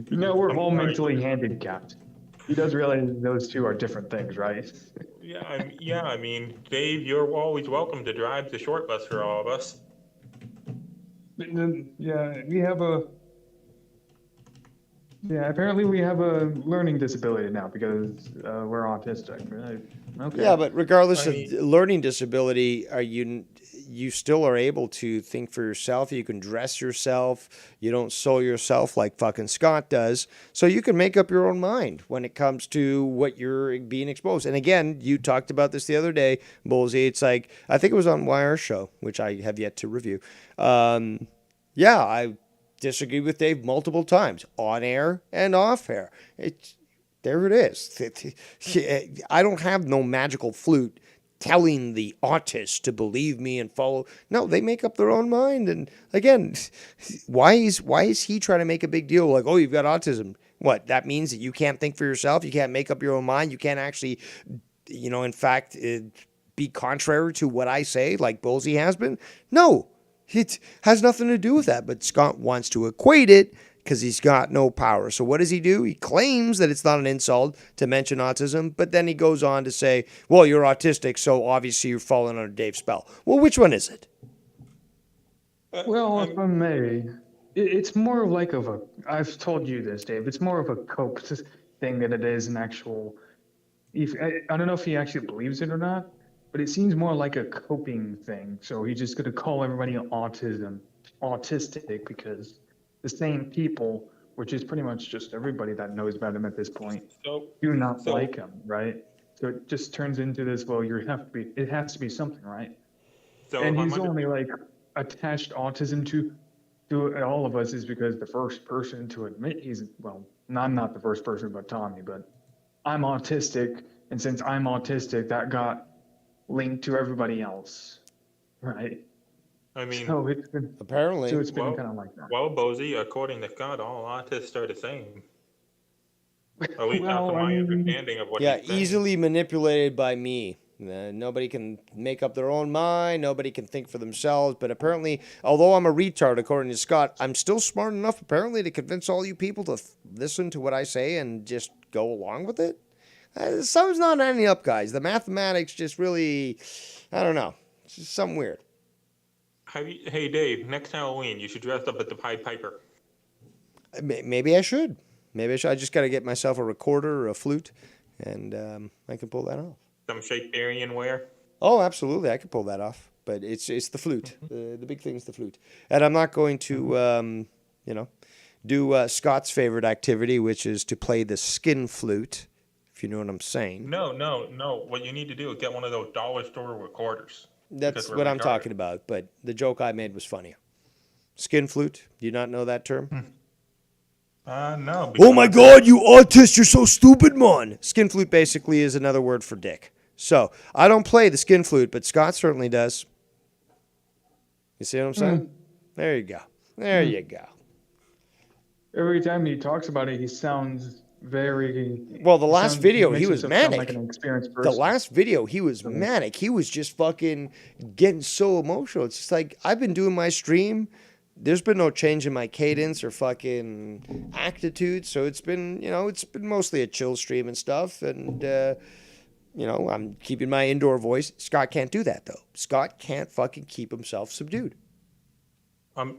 [SPEAKER 13] No, we're all mentally handicapped. He does realize those two are different things, right?
[SPEAKER 3] Yeah, I mean, Dave, you're always welcome to drive the short bus for all of us.
[SPEAKER 13] Yeah, apparently we have a learning disability now because we're autistic, right? Okay.
[SPEAKER 1] Yeah, but regardless of learning disability, you still are able to think for yourself. You can dress yourself. You don't sew yourself like fucking Scott does. So you can make up your own mind when it comes to what you're being exposed. And again, you talked about this the other day, Bullseye. It's like, I think it was on Wire Show, which I have yet to review. Yeah, I disagree with Dave multiple times, on air and off air. There it is. I don't have no magical flute telling the autist to believe me and follow. No, they make up their own mind. And again, why is he trying to make a big deal like, oh, you've got autism? What, that means that you can't think for yourself? You can't make up your own mind? You can't actually, in fact, be contrary to what I say like Bullseye has been? No, it has nothing to do with that. But Scott wants to equate it because he's got no power. So what does he do? He claims that it's not an insult to mention autism, but then he goes on to say, well, you're autistic, so obviously you're falling under Dave's spell. Well, which one is it?
[SPEAKER 13] Well, if I may, it's more like I've told you this, Dave, it's more of a cope thing than it is an actual, I don't know if he actually believes it or not, but it seems more like a coping thing. So he's just going to call everybody autistic because the same people, which is pretty much just everybody that knows about him at this point, do not like him, right? So it just turns into this, well, it has to be something, right? And he's only attached autism to all of us is because the first person to admit I'm not the first person but Tommy, but I'm autistic. And since I'm autistic, that got linked to everybody else, right?
[SPEAKER 3] I mean,
[SPEAKER 13] so it's been
[SPEAKER 1] apparently.
[SPEAKER 13] So it's been kind of like that.
[SPEAKER 3] Well, Bosie, according to Scott, all autists are the same. At least that's my understanding of what he's saying.
[SPEAKER 1] Easily manipulated by me. Nobody can make up their own mind. Nobody can think for themselves. But apparently, although I'm a retard, according to Scott, I'm still smart enough, apparently, to convince all you people to listen to what I say and just go along with it. Something's not adding up, guys. The mathematics just really, I don't know. It's just something weird.
[SPEAKER 3] Hey, Dave, next Halloween, you should dress up as the Pied Piper.
[SPEAKER 1] Maybe I should. I just got to get myself a recorder or a flute, and I can pull that off.
[SPEAKER 3] Some Shakespearean wear?
[SPEAKER 1] Oh, absolutely. I can pull that off. But it's the flute. The big thing is the flute. And I'm not going to, do Scott's favorite activity, which is to play the skin flute, if you know what I'm saying.
[SPEAKER 3] No. What you need to do is get one of those dollar store recorders.
[SPEAKER 1] That's what I'm talking about. But the joke I made was funnier. Skin flute. Do you not know that term?
[SPEAKER 3] No.
[SPEAKER 1] Oh my God, you autist, you're so stupid, man. Skin flute basically is another word for dick. So, I don't play the skin flute, but Scott certainly does. You see what I'm saying? There you go. There you go.
[SPEAKER 13] Every time he talks about it, he sounds very.
[SPEAKER 1] Well, the last video, he
[SPEAKER 13] makes
[SPEAKER 1] was
[SPEAKER 13] himself sound like
[SPEAKER 1] manic.
[SPEAKER 13] an experienced
[SPEAKER 1] The
[SPEAKER 13] person.
[SPEAKER 1] last video, he was manic. He was just fucking getting so emotional. It's just like, I've been doing my stream. There's been no change in my cadence or fucking attitude. So it's been, it's been mostly a chill stream and stuff. And, I'm keeping my indoor voice. Scott can't do that, though. Scott can't fucking keep himself subdued.
[SPEAKER 3] I'm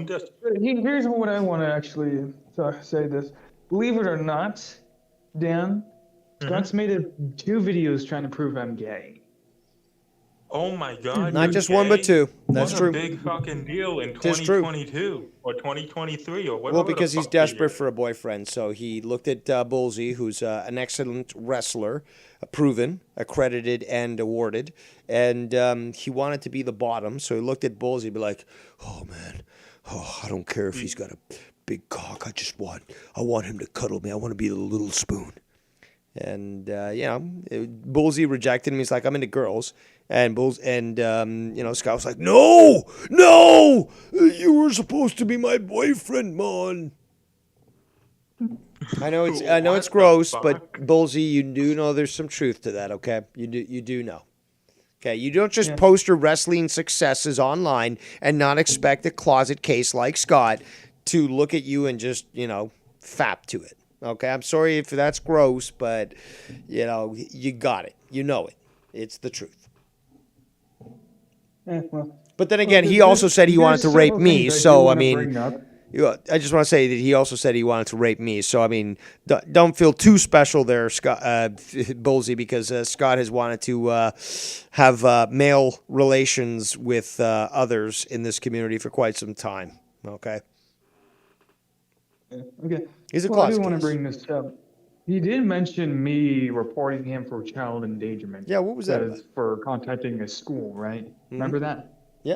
[SPEAKER 3] just.
[SPEAKER 13] Here's what I want to actually say this. Believe it or not, Dan, Scott's made 2 videos trying to prove I'm gay.
[SPEAKER 3] Oh my God!
[SPEAKER 1] Not
[SPEAKER 3] you're
[SPEAKER 1] just one, but
[SPEAKER 3] gay?
[SPEAKER 1] 2. That's
[SPEAKER 3] what
[SPEAKER 1] true.
[SPEAKER 3] a big fucking deal in
[SPEAKER 1] Tis true.
[SPEAKER 3] 2022 or 2023 or whatever.
[SPEAKER 1] Well, because
[SPEAKER 3] the
[SPEAKER 1] he's
[SPEAKER 3] fuck
[SPEAKER 1] desperate for a boyfriend, so he looked at Bullseye, who's an excellent wrestler, proven, accredited, and awarded, and he wanted to be the bottom, so he looked at Bullseye and be like, oh, man, I don't care if he's got a big cock, I want him to cuddle me, I want to be the little spoon. And, Bullseye rejected him, he's like, I'm into girls. And Scott was like, no, you were supposed to be my boyfriend, man. I know it's gross, but Bullseye, you do know there's some truth to that, okay? You do know. Okay, you don't just post your wrestling successes online and not expect a closet case like Scott to look at you and just, fap to it. Okay, I'm sorry if that's gross, but, you got it. You know it. It's the truth. But then again, he also said he wanted to rape me, so, I mean, I just want to say that he also said he wanted to rape me, so, I mean, don't feel too special there, Scott, Bullseye, because Scott has wanted to have male relations with others in this community for quite some time, okay?
[SPEAKER 13] Okay.
[SPEAKER 1] He's a
[SPEAKER 13] I
[SPEAKER 1] class
[SPEAKER 13] do want to
[SPEAKER 1] case.
[SPEAKER 13] bring this up. He did mention me reporting him for child endangerment.
[SPEAKER 1] Yeah, what was that about?
[SPEAKER 13] For contacting a school, right? Remember that?
[SPEAKER 1] Yeah.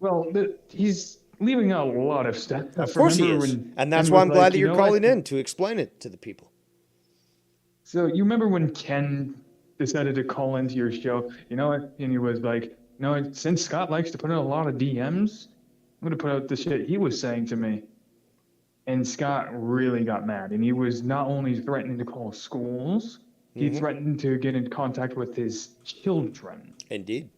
[SPEAKER 13] Well, he's leaving out a lot of stuff.
[SPEAKER 1] Of course he is. And that's why I'm glad that you're calling in to explain it to the people.
[SPEAKER 13] So you remember when Ken decided to call into your show, and he was like, since Scott likes to put out a lot of DMs, I'm going to put out the shit he was saying to me. And Scott really got mad, and he was not only threatening to call schools, he threatened to get in contact with his children.
[SPEAKER 1] Indeed.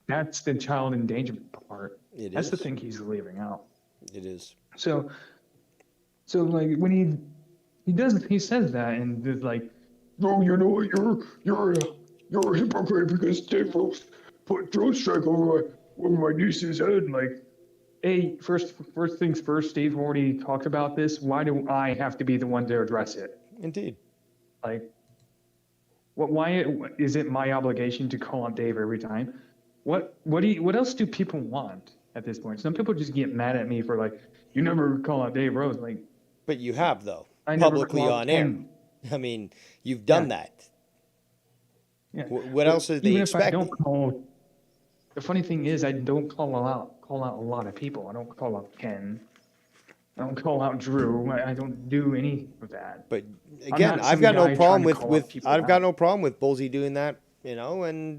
[SPEAKER 13] That's the child endangerment part. That's the
[SPEAKER 1] is.
[SPEAKER 13] thing he's leaving out.
[SPEAKER 1] It is.
[SPEAKER 13] So like when he says that, and it's like,
[SPEAKER 11] No, you know what? You're a hypocrite because Dave Rose put throat strike over my niece's head. Like,
[SPEAKER 13] hey, first things first, Steve already talked about this. Why do I have to be the one to address it?
[SPEAKER 1] Indeed.
[SPEAKER 13] Like, why is it my obligation to call out Dave every time? What else do people want at this point? Some people just get mad at me for like, you never call out Dave Rose. Like,
[SPEAKER 1] but you have, though,
[SPEAKER 13] I never
[SPEAKER 1] publicly
[SPEAKER 13] called
[SPEAKER 1] on air.
[SPEAKER 13] him.
[SPEAKER 1] I mean, you've done that.
[SPEAKER 13] Yeah.
[SPEAKER 1] What else are they
[SPEAKER 13] Even if I
[SPEAKER 1] expecting?
[SPEAKER 13] don't call, the funny thing is, I don't call out a lot of people. I don't call out Ken. I don't call out Drew. I don't do any of that.
[SPEAKER 1] But again, I've got no problem with Bullseye doing that, and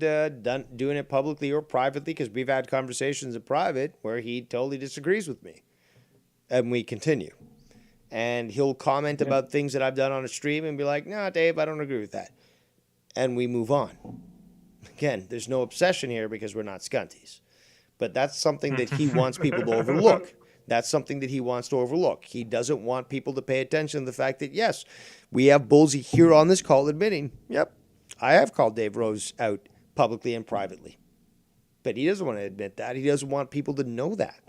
[SPEAKER 1] doing it publicly or privately, because we've had conversations in private where he totally disagrees with me, and we continue. And he'll comment about things that I've done on a stream and be like, "No, Dave, I don't agree with that," and we move on. Again, there's no obsession here because we're not scunties, but that's something that he wants people to overlook. That's something that he wants to overlook. He doesn't want people to pay attention to the fact that, yes, we have Bullseye here on this call admitting, yep, I have called Dave Rose out publicly and privately. But he doesn't want to admit that. He doesn't want people to know that.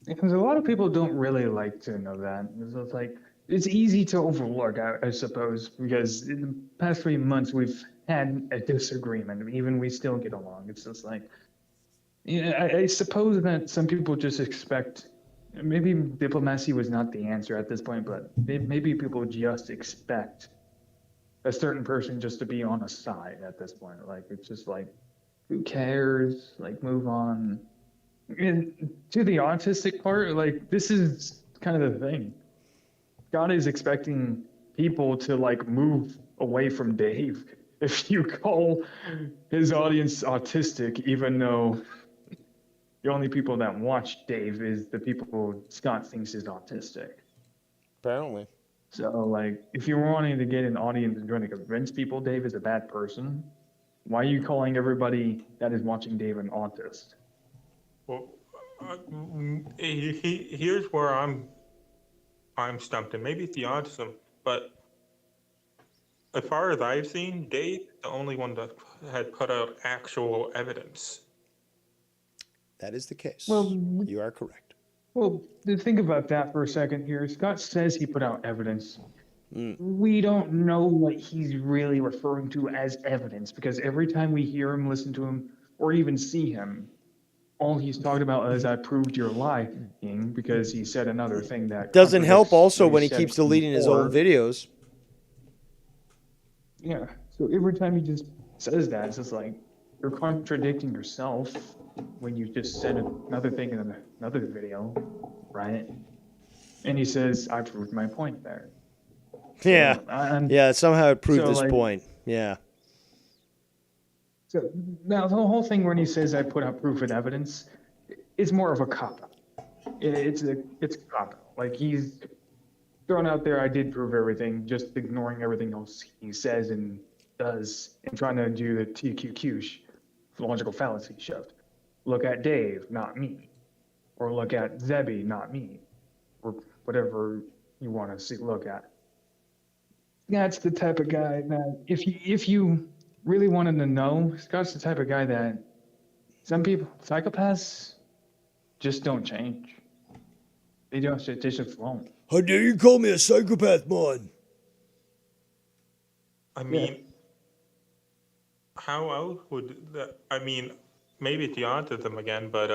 [SPEAKER 13] Because a lot of people don't really like to know that. It's like, it's easy to overlook, I suppose, because in the past 3 months we've had a disagreement. Even we still get along. It's just like, I suppose that some people just expect, maybe diplomacy was not the answer at this point, but maybe people just expect a certain person just to be on a side at this point. Like, it's just like, who cares? Like, move on. And to the autistic part, like, this is kind of the thing. God is expecting people to, like, move away from Dave. If you call his audience autistic, even though the only people that watch Dave is the people Scott thinks is autistic.
[SPEAKER 1] Apparently.
[SPEAKER 13] So, like, if you're wanting to get an audience and trying to convince people Dave is a bad person, why are you calling everybody that is watching Dave an autist?
[SPEAKER 3] Well, here's where I'm stumped, and maybe it's the autism, but as far as I've seen, Dave, the only one that had put out actual evidence.
[SPEAKER 1] That is the case.
[SPEAKER 13] Well,
[SPEAKER 1] you are correct.
[SPEAKER 13] Well, to think about that for a second here, Scott says he put out evidence. We don't know what he's really referring to as evidence, because every time we hear him, listen to him, or even see him, all he's talked about is I proved your lying, because he said another thing that
[SPEAKER 1] doesn't help
[SPEAKER 13] contradicts
[SPEAKER 1] also
[SPEAKER 13] what
[SPEAKER 1] when he
[SPEAKER 13] said
[SPEAKER 1] keeps deleting his
[SPEAKER 13] before.
[SPEAKER 1] old videos.
[SPEAKER 13] Yeah, so every time he just says that, it's just like, you're contradicting yourself when you just said another thing in another video, right? And he says, I proved my point there.
[SPEAKER 1] Yeah.
[SPEAKER 13] So,
[SPEAKER 1] yeah, somehow it proved
[SPEAKER 13] so,
[SPEAKER 1] his
[SPEAKER 13] like,
[SPEAKER 1] point. Yeah.
[SPEAKER 13] So now the whole thing when he says I put out proof and evidence is more of a cop-out. It's a cop-out. Like, he's thrown out there, I did prove everything, just ignoring everything else he says and does, and trying to do the TQQ, logical fallacy shift. Look at Dave, not me. Or look at Zebby, not me. Or whatever you want to look at. That's the type of guy that if you really wanted to know, Scott's the type of guy that some people, psychopaths, just don't change. They just won't.
[SPEAKER 1] How dare you call me a psychopath, man?
[SPEAKER 3] I mean, how else would that, I mean, maybe it's the autism again, but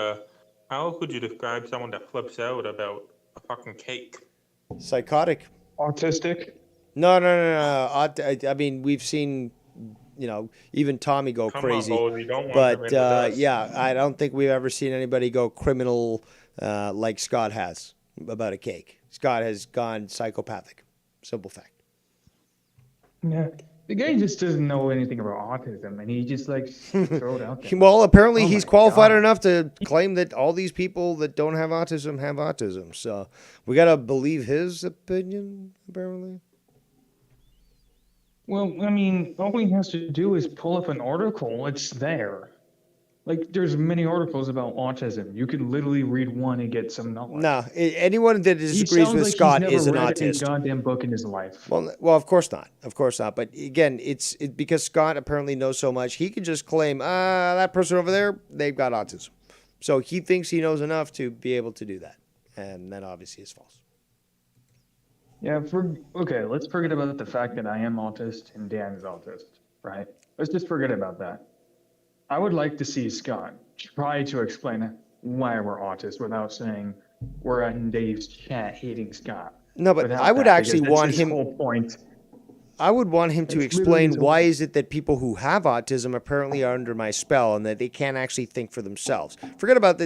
[SPEAKER 3] how else would you describe someone that flips out about a fucking cake?
[SPEAKER 1] Psychotic.
[SPEAKER 13] Autistic?
[SPEAKER 1] No. I mean, we've seen, even Tommy go crazy.
[SPEAKER 3] On, Bo, you don't want
[SPEAKER 1] but
[SPEAKER 3] him into this.
[SPEAKER 1] yeah, I don't think we've ever seen anybody go criminal like Scott has about a cake. Scott has gone psychopathic. Simple fact.
[SPEAKER 13] Yeah. The guy just doesn't know anything about autism, and he just like throw it out there.
[SPEAKER 1] Well, apparently
[SPEAKER 13] Oh
[SPEAKER 1] he's
[SPEAKER 13] my
[SPEAKER 1] qualified
[SPEAKER 13] God.
[SPEAKER 1] enough to claim that all these people that don't have autism. So we got to believe his opinion, apparently.
[SPEAKER 13] Well, I mean, all he has to do is pull up an article. It's there. Like, there's many articles about autism. You could literally read one and get some knowledge.
[SPEAKER 1] No, anyone that
[SPEAKER 13] He
[SPEAKER 1] disagrees
[SPEAKER 13] sounds
[SPEAKER 1] with
[SPEAKER 13] like
[SPEAKER 1] Scott
[SPEAKER 13] he's
[SPEAKER 1] is
[SPEAKER 13] never
[SPEAKER 1] an
[SPEAKER 13] read a
[SPEAKER 1] autist.
[SPEAKER 13] goddamn book in his life.
[SPEAKER 1] Well, of course not. Of course not. But again, it's because Scott apparently knows so much, he could just claim, that person over there, they've got autism. So he thinks he knows enough to be able to do that. And that obviously is false.
[SPEAKER 13] Yeah, okay, let's forget about the fact that I am autist and Dan is autist, right? Let's just forget about that. I would like to see Scott try to explain why we're autist without saying we're in Dave's chat hating Scott.
[SPEAKER 1] No, but
[SPEAKER 13] Without
[SPEAKER 1] I would
[SPEAKER 13] that,
[SPEAKER 1] actually
[SPEAKER 13] because that's
[SPEAKER 1] want
[SPEAKER 13] his
[SPEAKER 1] him.
[SPEAKER 13] whole point.
[SPEAKER 1] I would want him to
[SPEAKER 13] It's literally
[SPEAKER 1] explain
[SPEAKER 13] his
[SPEAKER 1] why
[SPEAKER 13] whole-
[SPEAKER 1] is it that people who have autism apparently are under my spell and that they can't actually think for themselves. Forget about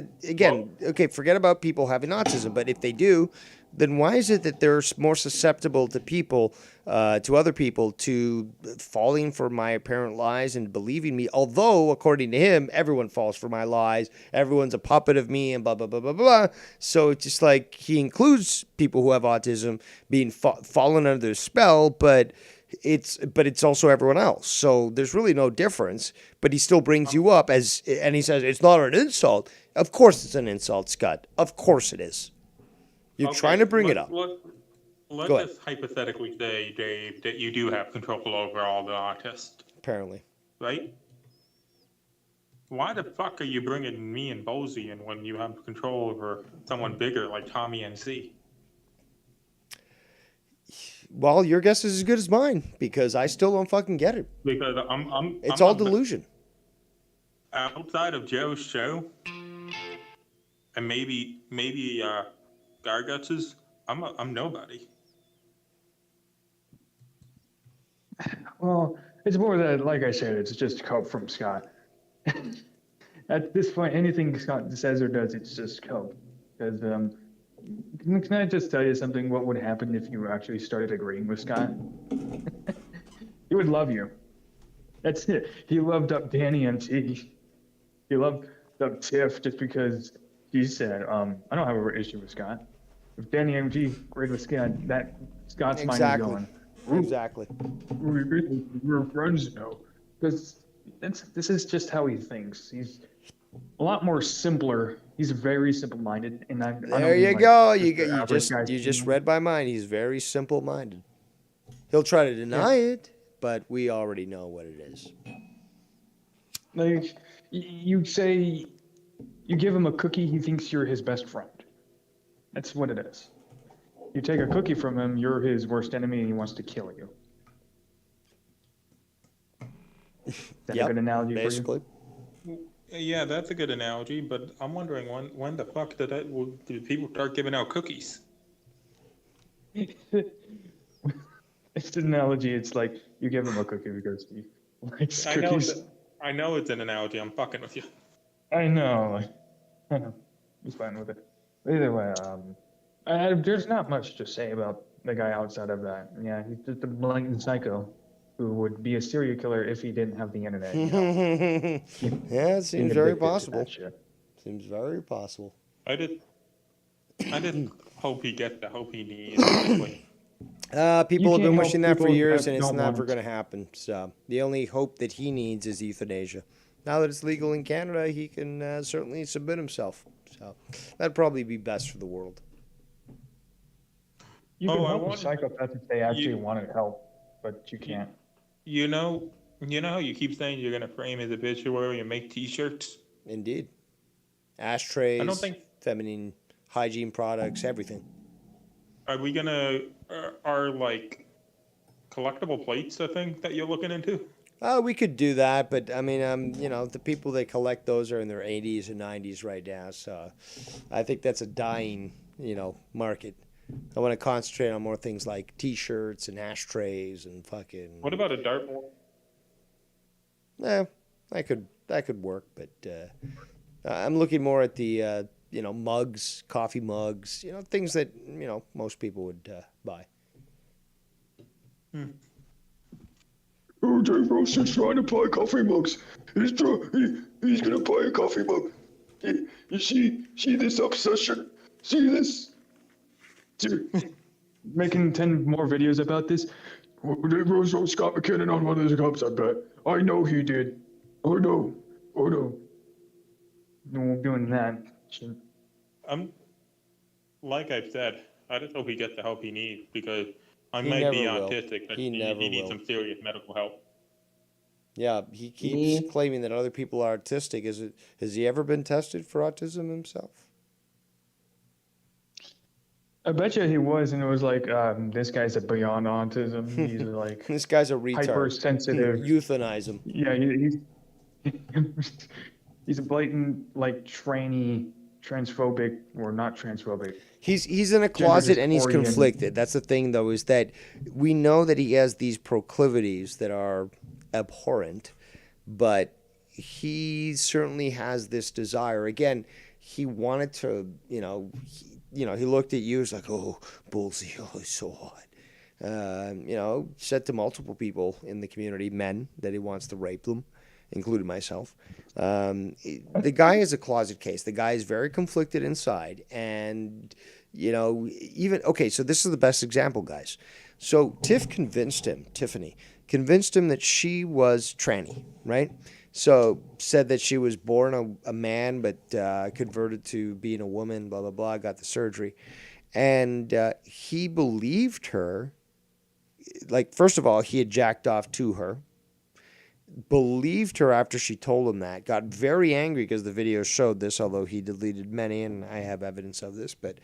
[SPEAKER 1] forget about people having autism, but if they do, then why is it that they're more susceptible to people, to other people, to falling for my apparent lies and believing me? Although, according to him, everyone falls for my lies. Everyone's a puppet of me and blah, blah, blah, blah, blah. So it's just like he includes people who have autism being fallen under their spell, but it's also everyone else. So there's really no difference, but he still brings you up and he says, it's not an insult. Of course it's an insult, Scott. Of course it is. You're trying to bring it up.
[SPEAKER 3] Let's
[SPEAKER 1] Go ahead.
[SPEAKER 3] just hypothetically say, Dave, that you do have control over all the autists,
[SPEAKER 1] Apparently.
[SPEAKER 3] right? Why the fuck are you bringing me and Bozy in when you have control over someone bigger like Tommy and Z?
[SPEAKER 1] Well, your guess is as good as mine because I still don't fucking get it.
[SPEAKER 3] Because
[SPEAKER 1] It's all delusion.
[SPEAKER 3] Outside of Joe's show, and maybe Garguts's, I'm nobody.
[SPEAKER 13] Well, it's more that, like I said, it's just cope from Scott. At this point, anything Scott says or does, it's just cope. Because, can I just tell you something? What would happen if you actually started agreeing with Scott? He would love you. That's it. He loved up Danny MT. He loved up Tiff just because he said, I don't have an issue with Scott. If Danny MG agreed with Scott, that Scott's
[SPEAKER 1] Exactly.
[SPEAKER 13] mind is going,
[SPEAKER 1] Exactly.
[SPEAKER 11] We're friends now.
[SPEAKER 13] because this is just how he thinks. He's a lot more simpler. He's very simple-minded, and I
[SPEAKER 1] There
[SPEAKER 13] don't mean
[SPEAKER 1] you
[SPEAKER 13] like
[SPEAKER 1] go.
[SPEAKER 13] just the
[SPEAKER 1] You
[SPEAKER 13] average guy.
[SPEAKER 1] just read my mind. He's very simple-minded. He'll try to deny it, but we already know what it is.
[SPEAKER 13] Like you say, you give him a cookie, he thinks you're his best friend. That's what it is. You take a cookie from him, you're his worst enemy, and he wants to kill you. Is that a good analogy
[SPEAKER 1] basically.
[SPEAKER 13] for you?
[SPEAKER 3] Yeah, that's a good analogy, but I'm wondering when the fuck did people start giving out cookies?
[SPEAKER 13] It's an analogy. It's like you give him a cookie because he likes cookies.
[SPEAKER 3] I know it's an analogy. I'm fucking with you.
[SPEAKER 13] I know. He's fine with it. Either way, there's not much to say about the guy outside of that. Yeah, he's just a blatant psycho who would be a serial killer if he didn't have the internet. You know?
[SPEAKER 1] Yeah, it seems very possible. Seems very possible.
[SPEAKER 3] I just hope he gets the hope he needs.
[SPEAKER 1] People have been wishing that for
[SPEAKER 13] people
[SPEAKER 1] years,
[SPEAKER 13] that
[SPEAKER 1] and it's
[SPEAKER 13] don't
[SPEAKER 1] never
[SPEAKER 13] want
[SPEAKER 1] going to happen. So the only hope that he needs is euthanasia. Now that it's legal in Canada, he can certainly submit himself. So that'd probably be best for the world.
[SPEAKER 13] You can help a psychopath if they actually wanted help, but you can't.
[SPEAKER 3] You know how you keep saying you're gonna frame his obituary and make T-shirts?
[SPEAKER 1] Indeed. Ashtrays,
[SPEAKER 3] I don't think
[SPEAKER 1] feminine hygiene products, everything.
[SPEAKER 3] Are we gonna are like collectible plates a thing that you're looking into?
[SPEAKER 1] We could do that, but I mean, the people that collect those are in their 80s and 90s right now, so I think that's a dying, market. I want to concentrate on more things like T-shirts and ashtrays and fucking.
[SPEAKER 3] What about a dartboard?
[SPEAKER 1] That could work, but I'm looking more at the mugs, coffee mugs, things that most people would buy.
[SPEAKER 11] Oh, Dave Roaster's trying to buy coffee mugs. He's gonna buy a coffee mug. You see this obsession? See this?
[SPEAKER 13] Making 10 more videos about this?
[SPEAKER 11] Well, Dave Roaster Scott McKinnon on one of the cops, I bet. I know he did. Oh no.
[SPEAKER 13] No doing that.
[SPEAKER 3] Like I've said, I just hope he gets the help he needs because I
[SPEAKER 1] He
[SPEAKER 3] might be
[SPEAKER 1] never will.
[SPEAKER 3] autistic, but
[SPEAKER 1] He
[SPEAKER 3] he
[SPEAKER 1] never
[SPEAKER 3] needs
[SPEAKER 1] will.
[SPEAKER 3] some serious medical help.
[SPEAKER 1] Yeah, he keeps claiming that other people are autistic. Has he ever been tested for autism himself?
[SPEAKER 13] I bet you he was, and it was like, this guy's a beyond autism. He's like
[SPEAKER 1] This guy's a retard.
[SPEAKER 13] hypersensitive.
[SPEAKER 1] Euthanize him.
[SPEAKER 13] Yeah, he's a blatant like transphobic or not transphobic.
[SPEAKER 1] He's in a closet and he's
[SPEAKER 13] dysphoria.
[SPEAKER 1] conflicted. That's the thing, though, is that we know that he has these proclivities that are abhorrent, but he certainly has this desire. Again, he wanted to, he looked at you, was like, oh, Bullseye, oh, he's so hot. Said to multiple people in the community, men, that he wants to rape them, including myself. The guy is a closet case. The guy is very conflicted inside. And, so this is the best example, guys. So Tiffany convinced him that she was tranny, right? So said that she was born a man but converted to being a woman, blah, blah, blah, got the surgery. And he believed her. Like, first of all, he had jacked off to her. Believed her after she told him that. Got very angry because the video showed this, although he deleted many, and I have evidence of this. But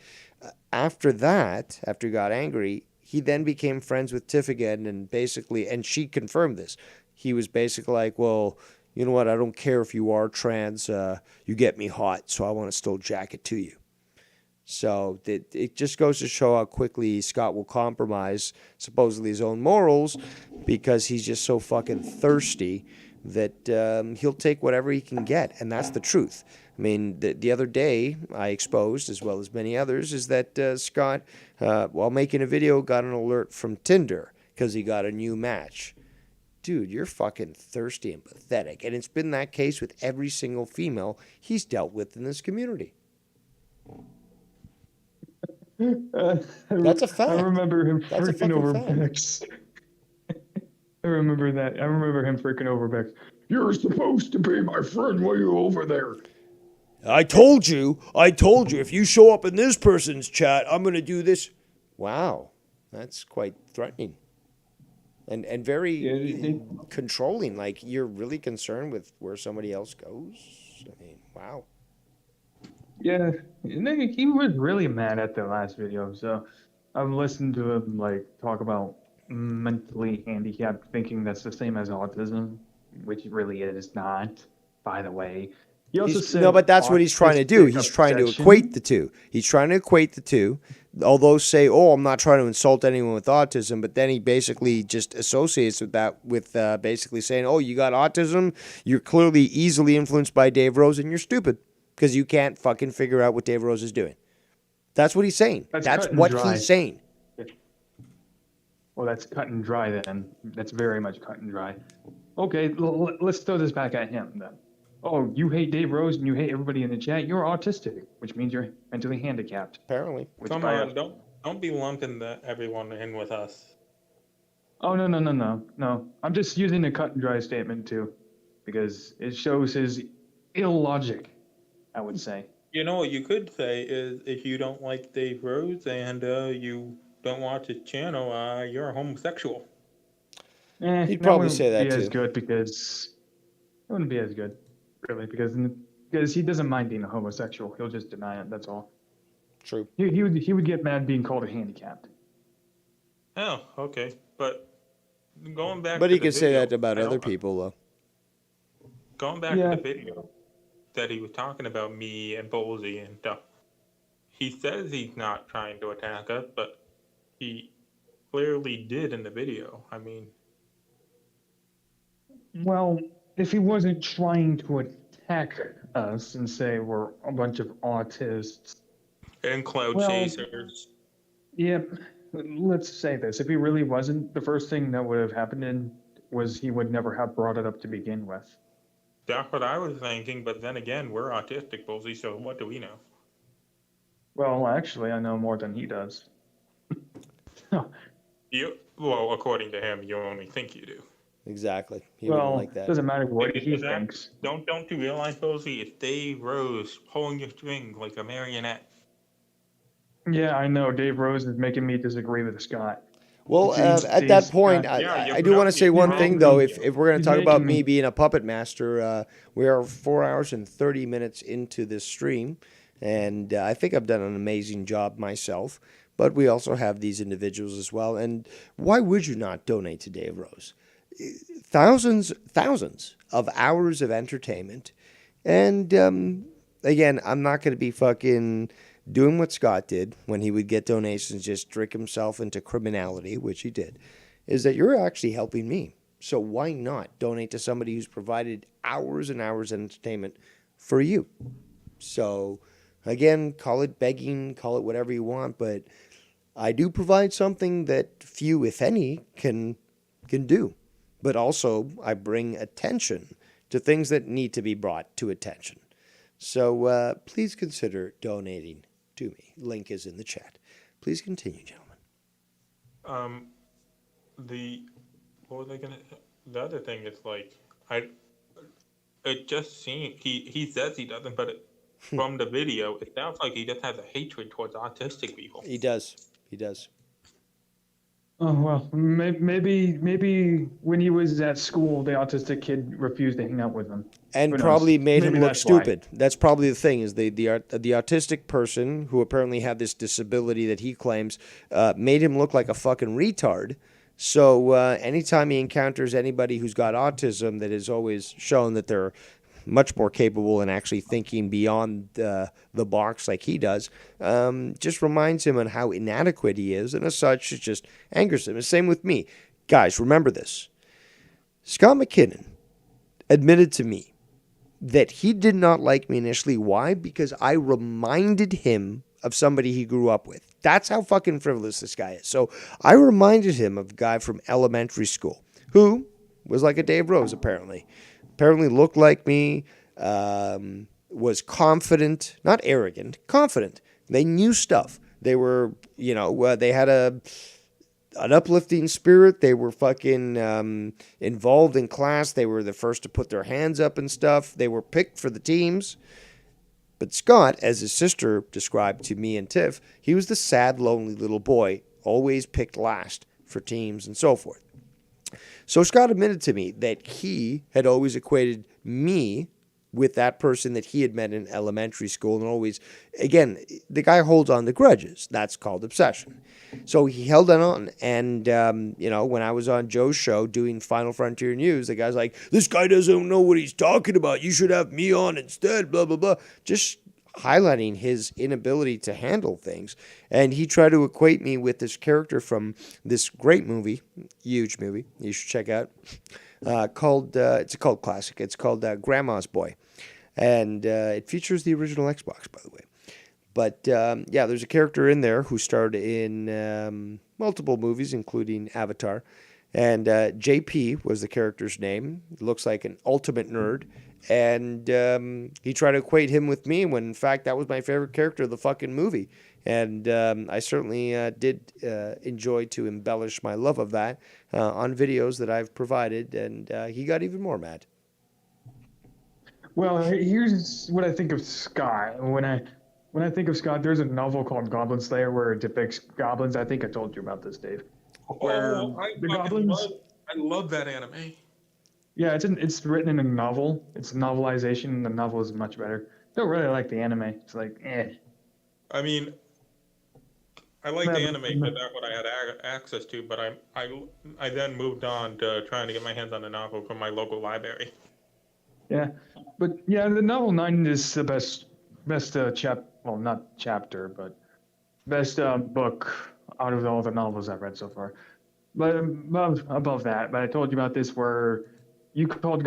[SPEAKER 1] after that, after he got angry, he then became friends with Tiff again, and she confirmed this. He was basically like, well, you know what, I don't care if you are trans, you get me hot, so I want to still jack it to you. So it just goes to show how quickly Scott will compromise supposedly his own morals because he's just so fucking thirsty that he'll take whatever he can get, and that's the truth. I mean, the other day I exposed, as well as many others, is that Scott, while making a video, got an alert from Tinder because he got a new match. Dude, you're fucking thirsty and pathetic, and it's been that case with every single female he's dealt with in this community. That's a fact.
[SPEAKER 13] I remember him
[SPEAKER 1] That's a
[SPEAKER 13] freaking
[SPEAKER 1] fucking
[SPEAKER 13] over
[SPEAKER 1] fact.
[SPEAKER 13] Bex. I remember that. I remember him freaking over Bex. You're supposed to be my friend while you're over there.
[SPEAKER 1] I told you, if you show up in this person's chat, I'm going to do this. Wow, that's quite threatening. And very controlling. Like, you're really concerned with where somebody else goes? I mean, wow.
[SPEAKER 13] Yeah, he was really mad at the last video, so I've listened to him, like, talk about mentally handicapped, thinking that's the same as autism, which really is not, by the way. He also said
[SPEAKER 1] no, but that's what he's trying to do. He's trying to equate the two. He's trying to equate the two. Although say, oh, I'm not trying to insult anyone with autism, but then he basically just associates with that with basically saying, oh, you got autism, you're clearly easily influenced by Dave Rose, and you're stupid because you can't fucking figure out what Dave Rose is doing. That's what he's saying. That's what he's saying.
[SPEAKER 13] Well, that's cut and dry then. That's very much cut and dry. Okay, let's throw this back at him then. Oh, you hate Dave Rose and you hate everybody in the chat. You're autistic, which means you're mentally handicapped.
[SPEAKER 1] Apparently.
[SPEAKER 3] Come on, don't be lumping everyone in with us.
[SPEAKER 13] Oh, no. I'm just using a cut and dry statement too, because it shows his illogic, I would say.
[SPEAKER 3] You know what you could say is if you don't like Dave Rose and you don't watch his channel, you're a homosexual.
[SPEAKER 1] He'd probably say that too.
[SPEAKER 13] As good because it wouldn't be as good. Really, because he doesn't mind being a homosexual. He'll just deny it. That's all.
[SPEAKER 1] True.
[SPEAKER 13] He would get mad being called a handicapped.
[SPEAKER 3] Oh, okay. But going back.
[SPEAKER 1] But he could say that about other people, though.
[SPEAKER 3] Going back to the video that he was talking about me and Bolsey and stuff. He says he's not trying to attack us, but he clearly did in the video. I mean.
[SPEAKER 13] Well, if he wasn't trying to attack us and say we're a bunch of autists.
[SPEAKER 3] And cloud chasers.
[SPEAKER 13] Yep. Let's say this. If he really wasn't, the first thing that would have happened was he would never have brought it up to begin with.
[SPEAKER 3] That's what I was thinking, but then again, we're autistic, Bolsey, so what do we know?
[SPEAKER 13] Well, actually, I know more than he does.
[SPEAKER 3] Well, according to him, you only think you do.
[SPEAKER 1] Exactly. He wouldn't like that.
[SPEAKER 13] Doesn't matter what he thinks.
[SPEAKER 3] Don't you realize, Bolsey, it's Dave Rose pulling your string like a marionette.
[SPEAKER 13] Yeah, I know. Dave Rose is making me disagree with Scott.
[SPEAKER 1] Well, at that point, I do want to say one thing, though. If we're going to talk about me being a puppet master, we are 4 hours and 30 minutes into this stream, and I think I've done an amazing job myself, but we also have these individuals as well. And why would you not donate to Dave Rose? Thousands of hours of entertainment. And again, I'm not going to be fucking doing what Scott did when he would get donations, just trick himself into criminality, which he did, is that you're actually helping me. So why not donate to somebody who's provided hours and hours of entertainment for you? So again, call it begging, call it whatever you want, but I do provide something that few, if any, can do. But also, I bring attention to things that need to be brought to attention. So please consider donating to me. Link is in the chat. Please continue, gentlemen.
[SPEAKER 3] The other thing is like, it just seems, he says he doesn't, but from the video, it sounds like he just has a hatred towards autistic people.
[SPEAKER 1] He does.
[SPEAKER 13] Oh, well, maybe when he was at school, the autistic kid refused to hang out with him.
[SPEAKER 1] And probably made him look stupid. That's probably the thing, is the autistic person who apparently had this disability that he claims made him look like a fucking retard. So anytime he encounters anybody who's got autism that is always shown that they're much more capable and actually thinking beyond the box like he does, just reminds him on how inadequate he is, and as such, it just angers him. The same with me. Guys, remember this. Scott McKinnon admitted to me that he did not like me initially. Why? Because I reminded him of somebody he grew up with. That's how fucking frivolous this guy is. So I reminded him of a guy from elementary school who was like a Dave Rose, apparently looked like me, was confident, not arrogant, confident. They knew stuff. They were, they had an uplifting spirit. They were fucking involved in class. They were the first to put their hands up and stuff. They were picked for the teams. But Scott, as his sister described to me and Tiff, he was the sad, lonely little boy, always picked last for teams and so forth. So Scott admitted to me that he had always equated me with that person that he had met in elementary school, and always, again, the guy holds on to grudges. That's called obsession. So he held on, and when I was on Joe's show doing Final Frontier News, the guy's like, "This guy doesn't know what he's talking about. You should have me on instead." Blah blah blah. Just highlighting his inability to handle things. And he tried to equate me with this character from this great movie, huge movie, you should check out, it's a cult classic. It's called Grandma's Boy. And it features the original Xbox, by the way. But there's a character in there who starred in multiple movies, including Avatar. And JP was the character's name. Looks like an ultimate nerd. And he tried to equate him with me when, in fact, that was my favorite character of the fucking movie. And I certainly did enjoy to embellish my love of that on videos that I've provided. And he got even more mad.
[SPEAKER 13] Well, here's what I think of Scott. When I think of Scott, there's a novel called Goblin Slayer where it depicts goblins. I think I told you about this, Dave. Where the goblins.
[SPEAKER 3] I love that anime.
[SPEAKER 13] Yeah, it's written in a novel. It's a novelization, and the novel is much better. Don't really like the anime. It's like, eh.
[SPEAKER 3] I mean, I like the anime because that's what I had access to, but I then moved on to trying to get my hands on a novel from my local library.
[SPEAKER 13] Yeah, but yeah, the novel 9 is the best not chapter, but best book out of all the novels I've read so far. But above that, but I told you about this where you called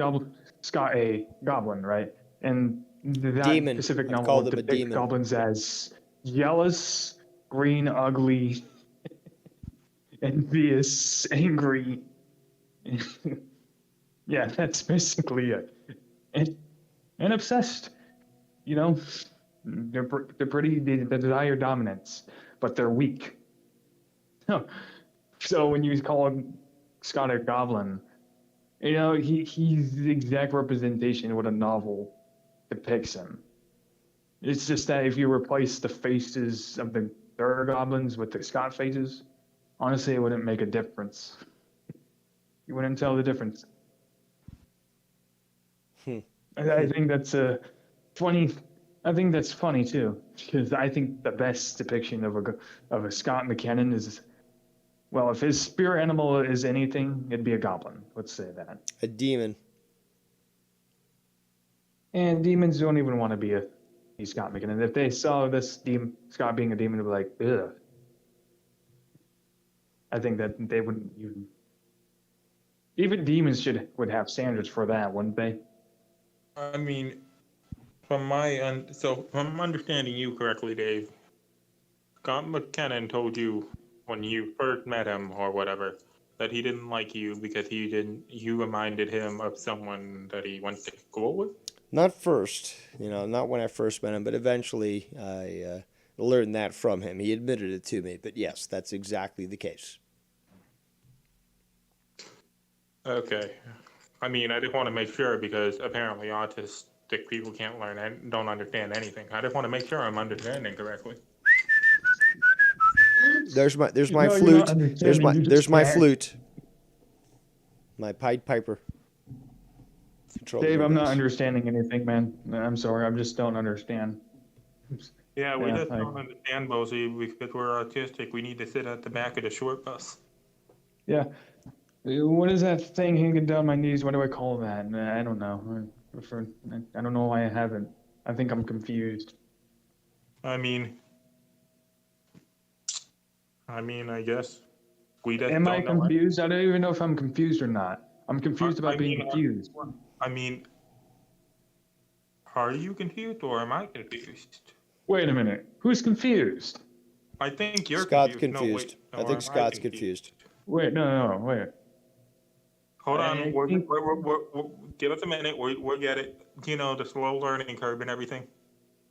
[SPEAKER 13] Scott a goblin, right? And that
[SPEAKER 1] demon.
[SPEAKER 13] specific novel depicts goblins as jealous, green, ugly, envious, angry. Yeah, that's basically it. And obsessed. They're pretty. They desire dominance, but they're weak. So when you call Scott a goblin, he's the exact representation of what a novel depicts him. It's just that if you replace the faces of the other goblins with the Scott faces, honestly, it wouldn't make a difference. You wouldn't tell the difference. I think that's funny. I think that's funny too, because I think the best depiction of a Scott McKinnon is, well, if his spirit animal is anything, it'd be a goblin. Let's say that.
[SPEAKER 1] A demon.
[SPEAKER 13] And demons don't even want to be Scott McKinnon. If they saw this Scott being a demon, they'd be like, ugh. I think that they wouldn't even demons would have standards for that, wouldn't they?
[SPEAKER 3] I mean, from I'm understanding you correctly, Dave, Scott McKinnon told you when you first met him or whatever that he didn't like you because you reminded him of someone that he went to school with?
[SPEAKER 1] Not first, not when I first met him, but eventually I learned that from him. He admitted it to me, but yes, that's exactly the case.
[SPEAKER 3] Okay. I mean, I just want to make sure because apparently autistic people can't learn and don't understand anything. I just want to make sure I'm understanding correctly.
[SPEAKER 1] There's my flute. There's my flute. My Pied Piper.
[SPEAKER 13] Dave, I'm not understanding anything, man. I'm sorry, I just don't understand.
[SPEAKER 3] Yeah, we just don't understand, Bozy, because we're autistic. We need to sit at the back of the short bus.
[SPEAKER 13] Yeah. What is that thing hanging down my knees? What do I call that? I don't know. I don't know why I haven't. I think I'm confused.
[SPEAKER 3] I mean, I guess we just
[SPEAKER 13] Am I confused? I don't even know if I'm confused or not. I'm confused about being confused.
[SPEAKER 3] I mean, are you confused or am I confused?
[SPEAKER 13] Wait a minute. Who's confused?
[SPEAKER 3] I think you're
[SPEAKER 1] Scott's
[SPEAKER 3] confused.
[SPEAKER 1] confused. I think Scott's confused.
[SPEAKER 13] Wait, no, wait.
[SPEAKER 3] Hold on. Give us a minute. We'll get it. The slow learning curve and everything.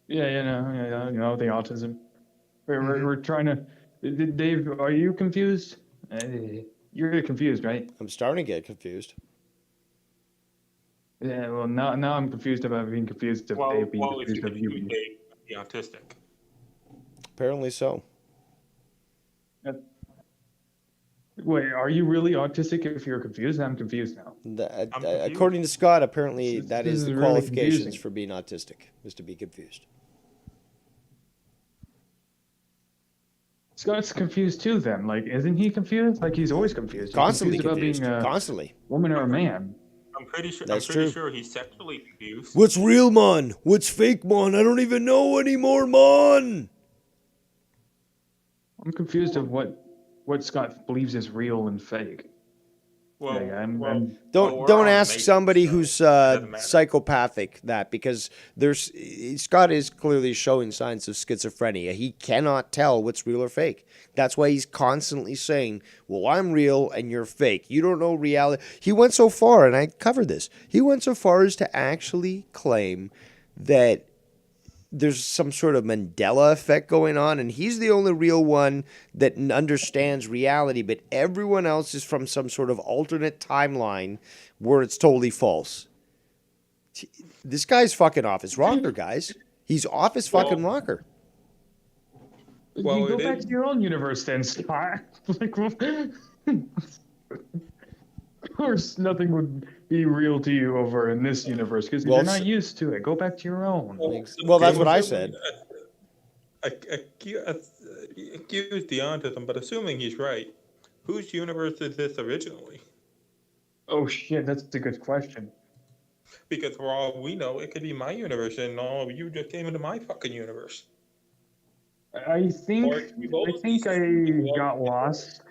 [SPEAKER 13] Yeah, the autism. We're trying to. Dave, are you confused? You're confused, right?
[SPEAKER 1] I'm starting to get confused.
[SPEAKER 13] Yeah. Well, now I'm confused about being confused of Dave being
[SPEAKER 3] Well, if you
[SPEAKER 13] confused of
[SPEAKER 3] confuse
[SPEAKER 13] you.
[SPEAKER 3] Dave, be autistic.
[SPEAKER 1] Apparently so.
[SPEAKER 13] Wait, are you really autistic if you're confused? I'm confused now.
[SPEAKER 3] I'm confused.
[SPEAKER 1] According to Scott, apparently that
[SPEAKER 13] This
[SPEAKER 1] is
[SPEAKER 13] is
[SPEAKER 1] the
[SPEAKER 13] really
[SPEAKER 1] qualifications
[SPEAKER 13] confusing.
[SPEAKER 1] for being autistic, is to be confused.
[SPEAKER 13] Scott's confused too. Then, like, isn't he confused? Like, he's always confused. He's
[SPEAKER 1] Constantly
[SPEAKER 13] about
[SPEAKER 1] confused.
[SPEAKER 13] being a
[SPEAKER 1] Constantly.
[SPEAKER 13] woman or a man.
[SPEAKER 3] I'm pretty sure.
[SPEAKER 1] That's
[SPEAKER 3] I'm pretty
[SPEAKER 1] true.
[SPEAKER 3] sure he's sexually confused.
[SPEAKER 1] What's real, mon? What's fake, mon? I don't even know anymore, mon.
[SPEAKER 13] I'm confused of what Scott believes is real and fake.
[SPEAKER 3] Well,
[SPEAKER 13] Yeah,
[SPEAKER 1] Don't ask somebody who's psychopathic that, because Scott is clearly showing signs of schizophrenia. He cannot tell what's real or fake. That's why he's constantly saying, well, I'm real and you're fake. You don't know reality. He went so far, and I covered this, he went so far as to actually claim that there's some sort of Mandela effect going on, and he's the only real one that understands reality, but everyone else is from some sort of alternate timeline where it's totally false. This guy's fucking off his rocker, guys. He's off his fucking rocker.
[SPEAKER 13] Well, you go back to your own universe then, Scott. Like, well, of course, nothing would be real to you over in this universe because you're not used to it. Go back to your own.
[SPEAKER 1] Well, that's what I said.
[SPEAKER 3] Accuse the autism, but assuming he's right, whose universe is this originally?
[SPEAKER 13] Oh shit, that's a good question.
[SPEAKER 3] Because for all we know, it could be my universe, and all of you just came into my fucking universe.
[SPEAKER 13] I think I got lost.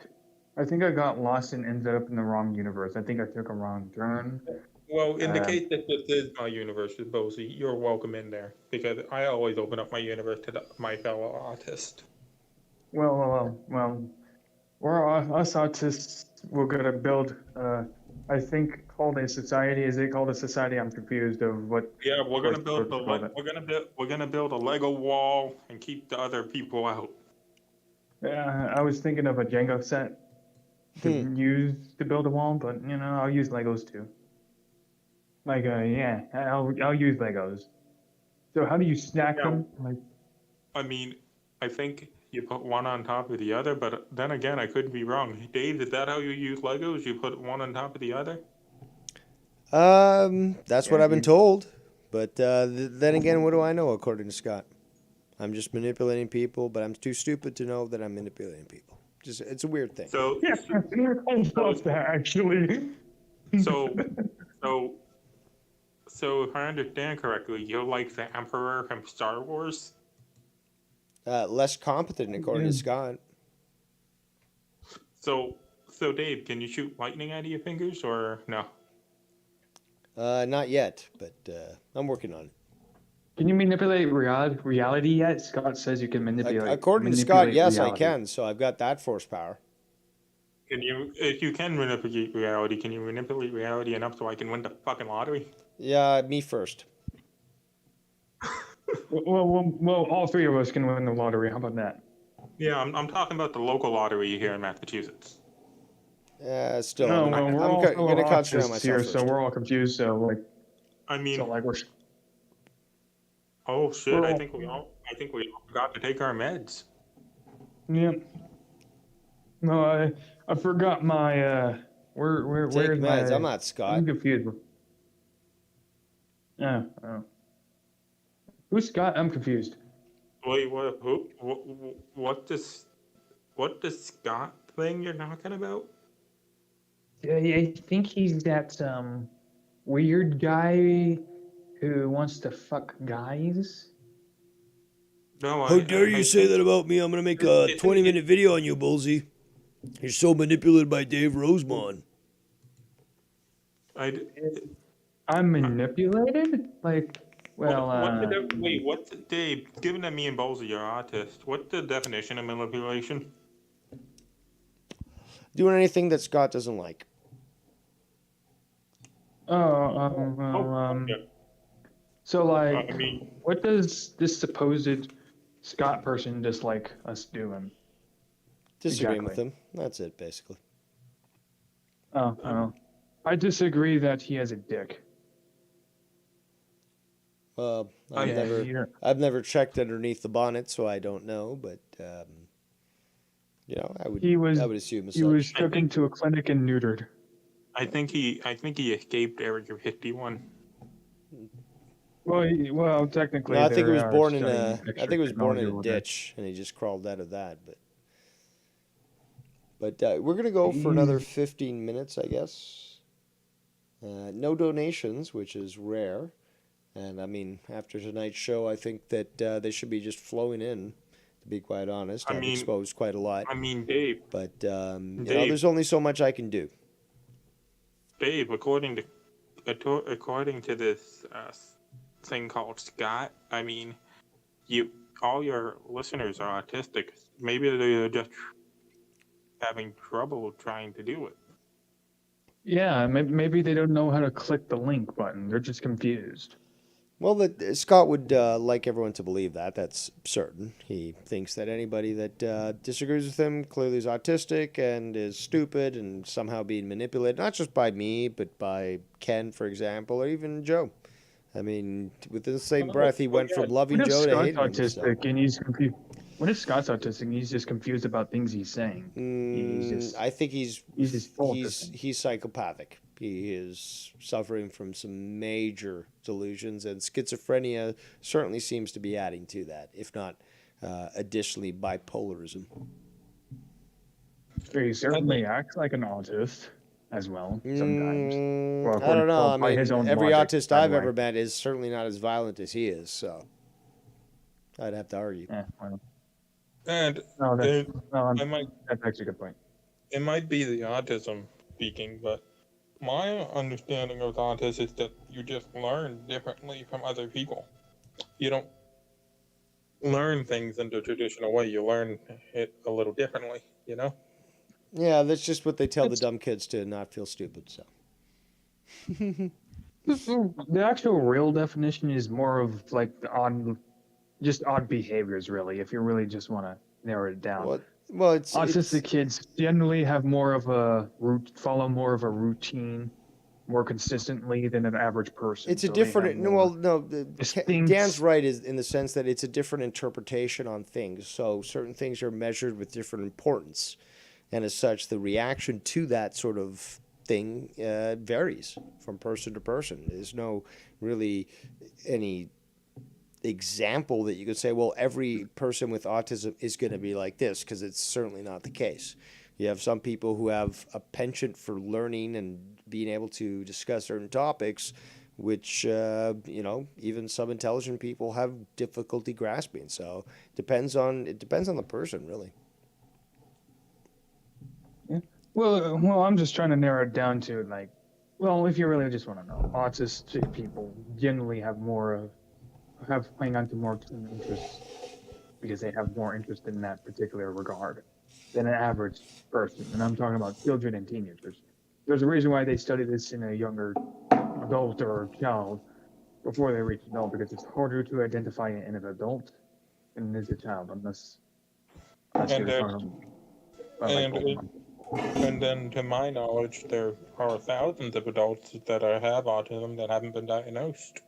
[SPEAKER 13] I think I got lost and ended up in the wrong universe. I think I took a wrong turn.
[SPEAKER 3] Well, in the case that this is my universe, Bosie, you're welcome in there, because I always open up my universe to my fellow artist.
[SPEAKER 13] Well, we're us autists. We're gonna build. I think called a society. Is it called a society? I'm confused of what.
[SPEAKER 3] Yeah, we're gonna build a Lego wall and keep the other people out.
[SPEAKER 13] Yeah, I was thinking of a Jenga set to use to build a wall, but I'll use Legos too. Like, yeah, I'll use Legos. So how do you stack them? Like,
[SPEAKER 3] I mean, I think you put one on top of the other, but then again, I could be wrong. Dave, is that how you use Legos? You put one on top of the other?
[SPEAKER 1] That's what I've been told. But then again, what do I know, according to Scott? I'm just manipulating people, but I'm too stupid to know that I'm manipulating people. It's a weird thing.
[SPEAKER 3] So,
[SPEAKER 13] yeah, I love that, actually.
[SPEAKER 3] So if I understand correctly, you're like the Emperor from Star Wars?
[SPEAKER 1] Less competent, according to Scott.
[SPEAKER 3] So Dave, can you shoot lightning out of your fingers, or no?
[SPEAKER 1] Not yet, but I'm working on it.
[SPEAKER 13] Can you manipulate reality yet? Scott says you can manipulate.
[SPEAKER 1] According to Scott, yes, reality. I can. So I've got that force power.
[SPEAKER 3] If you can manipulate reality, can you manipulate reality enough so I can win the fucking lottery?
[SPEAKER 1] Yeah, me first.
[SPEAKER 13] Well, all three of us can win the lottery. How about that?
[SPEAKER 3] Yeah, I'm talking about the local lottery here in Massachusetts.
[SPEAKER 1] Still,
[SPEAKER 13] no,
[SPEAKER 1] I'm
[SPEAKER 13] we're all
[SPEAKER 1] going to concentrate on myself
[SPEAKER 13] here,
[SPEAKER 1] first.
[SPEAKER 13] so we're all confused. So like, we're.
[SPEAKER 3] Oh shit! I think we all forgot to take our meds.
[SPEAKER 13] Yeah. No, I forgot my where's
[SPEAKER 1] meds.
[SPEAKER 13] my?
[SPEAKER 1] I'm not Scott.
[SPEAKER 13] I'm confused. Oh. Who's Scott? I'm confused.
[SPEAKER 3] Wait, what? Who? What this Scott thing you're talking about?
[SPEAKER 13] Yeah, I think he's that weird guy who wants to fuck guys.
[SPEAKER 3] No,
[SPEAKER 1] How dare you say that about me? I'm gonna make a 20-minute video on you, Bullsy. You're so manipulated by Dave Rosemond.
[SPEAKER 13] I'm manipulated? Like, well,
[SPEAKER 3] what's Dave? Given that me and Bullsy are artists, what's the definition of manipulation?
[SPEAKER 1] Doing anything that Scott doesn't like.
[SPEAKER 13] So like, what does this supposed Scott person just like us doing.
[SPEAKER 1] Disagreeing
[SPEAKER 13] Exactly.
[SPEAKER 1] with him. That's it, basically.
[SPEAKER 13] Oh. I disagree that he has a dick.
[SPEAKER 1] Well,
[SPEAKER 13] Yeah,
[SPEAKER 1] I've never checked underneath the bonnet, so I don't know. But I would assume as
[SPEAKER 13] he
[SPEAKER 1] such.
[SPEAKER 13] was took into a clinic and neutered.
[SPEAKER 3] I think he escaped Area 51.
[SPEAKER 13] Well, technically,
[SPEAKER 1] No, I think
[SPEAKER 13] they
[SPEAKER 1] he was
[SPEAKER 13] are
[SPEAKER 1] born in
[SPEAKER 13] studying
[SPEAKER 1] a. I
[SPEAKER 13] extra
[SPEAKER 1] think he was born in
[SPEAKER 13] technology
[SPEAKER 1] a
[SPEAKER 13] over there.
[SPEAKER 1] ditch, and he just crawled out of that. But we're gonna go for another 15 minutes, I guess. No donations, which is rare. And I mean, after tonight's show, I think that they should be just flowing in. To be quite honest, I've exposed quite a lot.
[SPEAKER 3] I mean, Dave.
[SPEAKER 1] But
[SPEAKER 3] Dave,
[SPEAKER 1] there's only so much I can do.
[SPEAKER 3] Dave, according to this thing called Scott, I mean, all your listeners are autistic. Maybe they're just having trouble trying to do it.
[SPEAKER 13] Yeah, maybe they don't know how to click the link button. They're just confused.
[SPEAKER 1] Well, Scott would like everyone to believe that. That's certain. He thinks that anybody that disagrees with him clearly is autistic and is stupid and somehow being manipulated, not just by me, but by Ken, for example, or even Joe. I mean, within the same breath, he went from loving Joe to hating him.
[SPEAKER 13] Autistic and he's confused. What if Scott's autistic? He's just confused about things he's saying.
[SPEAKER 1] I think he's
[SPEAKER 13] just
[SPEAKER 1] psychopathic. He is suffering from some major delusions, and schizophrenia certainly seems to be adding to that, if not additionally bipolarism.
[SPEAKER 13] He certainly acts like an autist as well sometimes. Well,
[SPEAKER 1] I don't know. I
[SPEAKER 13] by
[SPEAKER 1] mean,
[SPEAKER 13] his own
[SPEAKER 1] every
[SPEAKER 13] logic,
[SPEAKER 1] autist
[SPEAKER 13] by the
[SPEAKER 1] I've
[SPEAKER 13] way.
[SPEAKER 1] ever met is certainly not as violent as he is, so I'd have to argue.
[SPEAKER 13] Well.
[SPEAKER 3] And
[SPEAKER 13] that's actually a good point.
[SPEAKER 3] It might be the autism speaking, but my understanding of autism is that you just learn differently from other people. You don't learn things in the traditional way. You learn it a little differently, you know?
[SPEAKER 1] Yeah, that's just what they tell the dumb kids to not feel stupid, so.
[SPEAKER 13] The actual real definition is more of like odd behaviors, really, if you really just want to narrow it down.
[SPEAKER 1] Well,
[SPEAKER 13] autistic kids generally have follow more of a routine more consistently than an average person.
[SPEAKER 1] It's a different. Dan's right is in the sense that it's a different interpretation on things. So certain things are measured with different importance, and as such, the reaction to that sort of thing varies from person to person. There's no really any example that you could say, well, every person with autism is going to be like this, because it's certainly not the case. You have some people who have a penchant for learning and being able to discuss certain topics, which even some intelligent people have difficulty grasping. So it depends on the person, really.
[SPEAKER 13] Yeah. Well, I'm just trying to narrow it down to if you really just want to know, autistic people generally have hang on to more interests because they have more interest in that particular regard than an average person. And I'm talking about children and teenagers. There's a reason why they study this in a younger adult or child before they reach adult, because it's harder to identify it in an adult than it is a child, unless
[SPEAKER 3] and then, to my knowledge, there are thousands of adults that have autism that haven't been diagnosed.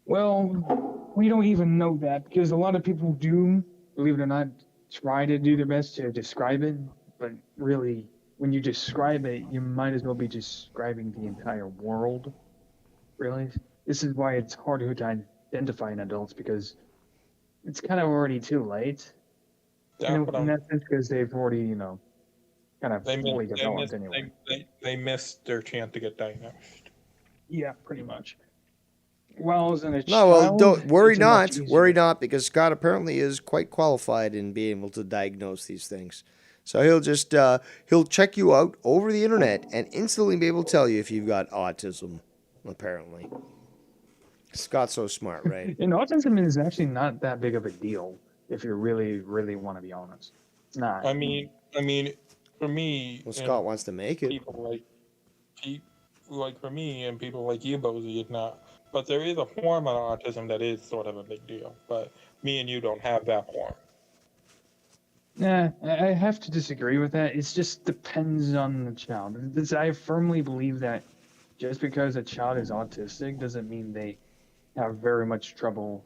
[SPEAKER 13] Well, we don't even know that, because a lot of people do, believe it or not, try to do their best to describe it, but really, when you describe it, you might as well be describing the entire world, really. This is why it's harder to identify in adults, because it's kind of already too late. In that sense, because they've already, kind of fully developed anyway.
[SPEAKER 3] They missed their chance to get diagnosed.
[SPEAKER 13] Yeah, pretty much. Well, as in a
[SPEAKER 1] No,
[SPEAKER 13] child,
[SPEAKER 1] well, don't worry
[SPEAKER 13] it's much
[SPEAKER 1] not.
[SPEAKER 13] easier.
[SPEAKER 1] Worry not, because Scott apparently is quite qualified in being able to diagnose these things. So he'll just he'll check you out over the internet and instantly be able to tell you if you've got autism. Apparently, Scott's so smart, right?
[SPEAKER 13] And autism is actually not that big of a deal if you really, really want to be honest. It's not.
[SPEAKER 3] I mean, for me,
[SPEAKER 1] well, Scott wants to make it.
[SPEAKER 3] People like for me and people like you, Bozy, it's not. But there is a form of autism that is sort of a big deal. But me and you don't have that form.
[SPEAKER 13] Nah, I have to disagree with that. It just depends on the child. I firmly believe that just because a child is autistic doesn't mean they have very much trouble,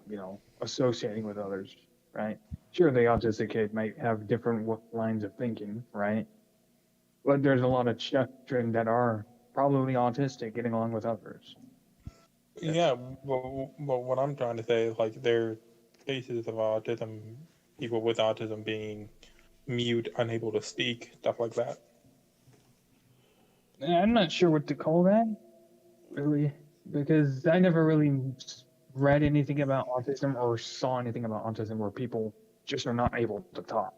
[SPEAKER 13] associating with others, right? Sure, the autistic kid might have different lines of thinking, right? But there's a lot of children that are probably autistic getting along with others.
[SPEAKER 3] Yeah, but what I'm trying to say is like there are cases of autism, people with autism being mute, unable to speak, stuff like that.
[SPEAKER 13] I'm not sure what to call that, really, because I never really read anything about autism or saw anything about autism where people just are not able to talk.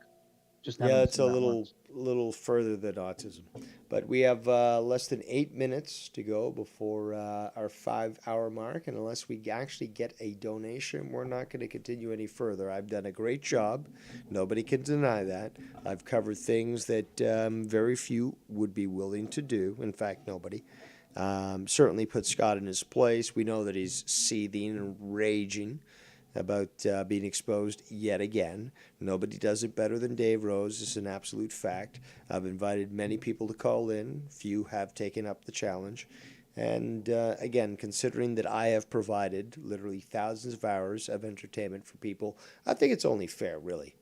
[SPEAKER 13] Just
[SPEAKER 1] Yeah,
[SPEAKER 13] haven't
[SPEAKER 1] it's
[SPEAKER 13] seen
[SPEAKER 1] a
[SPEAKER 13] that once.
[SPEAKER 1] little further than autism, but we have less than 8 minutes to go before our 5 hour mark, and unless we actually get a donation, we're not going to continue any further. I've done a great job. Nobody can deny that. I've covered things that very few would be willing to do. In fact, nobody. Certainly put Scott in his place. We know that he's seething and raging about being exposed yet again. Nobody does it better than Dave Rose. It's an absolute fact. I've invited many people to call in. Few have taken up the challenge. And again, considering that I have provided literally thousands of hours of entertainment for people, I think it's only fair, really,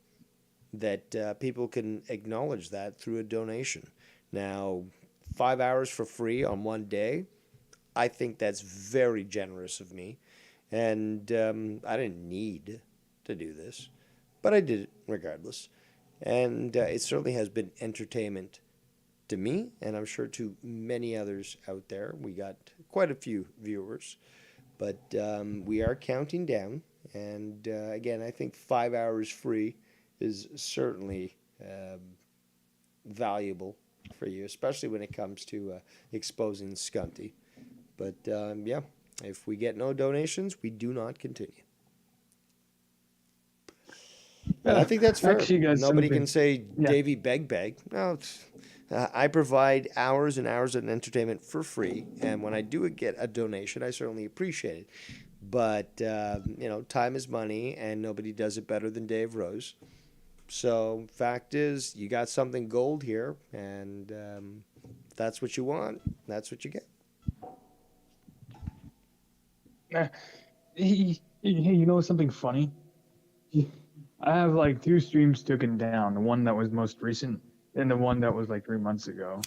[SPEAKER 1] that people can acknowledge that through a donation. Now, 5 hours for free on one day, I think that's very generous of me. And I didn't need to do this, but I did it regardless. And it certainly has been entertainment to me, and I'm sure to many others out there. We got quite a few viewers, but we are counting down. And again, I think 5 hours free is certainly valuable for you, especially when it comes to exposing Scunty. But yeah. If we get no donations, we do not continue. And I think that's fair. Nobody can say, Davey, beg. No, I provide hours and hours of entertainment for free. And when I do get a donation, I certainly appreciate it. But, time is money, and nobody does it better than Dave Rose. So, fact is, you got something gold here, and if that's what you want, that's what you get.
[SPEAKER 13] Hey, you know something funny? I have like 2 streams taken down. The one that was most recent and the one that was like 3 months ago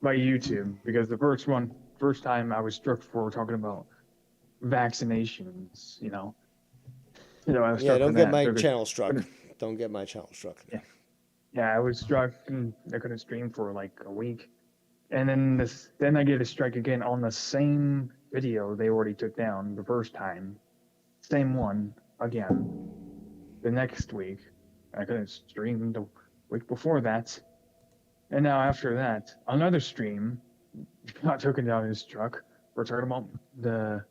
[SPEAKER 13] by YouTube. Because the first time I was struck for talking about vaccinations, I was struck
[SPEAKER 1] don't get my channel struck. Don't get my channel struck.
[SPEAKER 13] Yeah, I was struck and I couldn't stream for like a week. And then I get a strike again on the same video they already took down the first time. Same one again. The next week, I couldn't stream the week before that. And now after that, another stream got taken down his truck. We're talking about the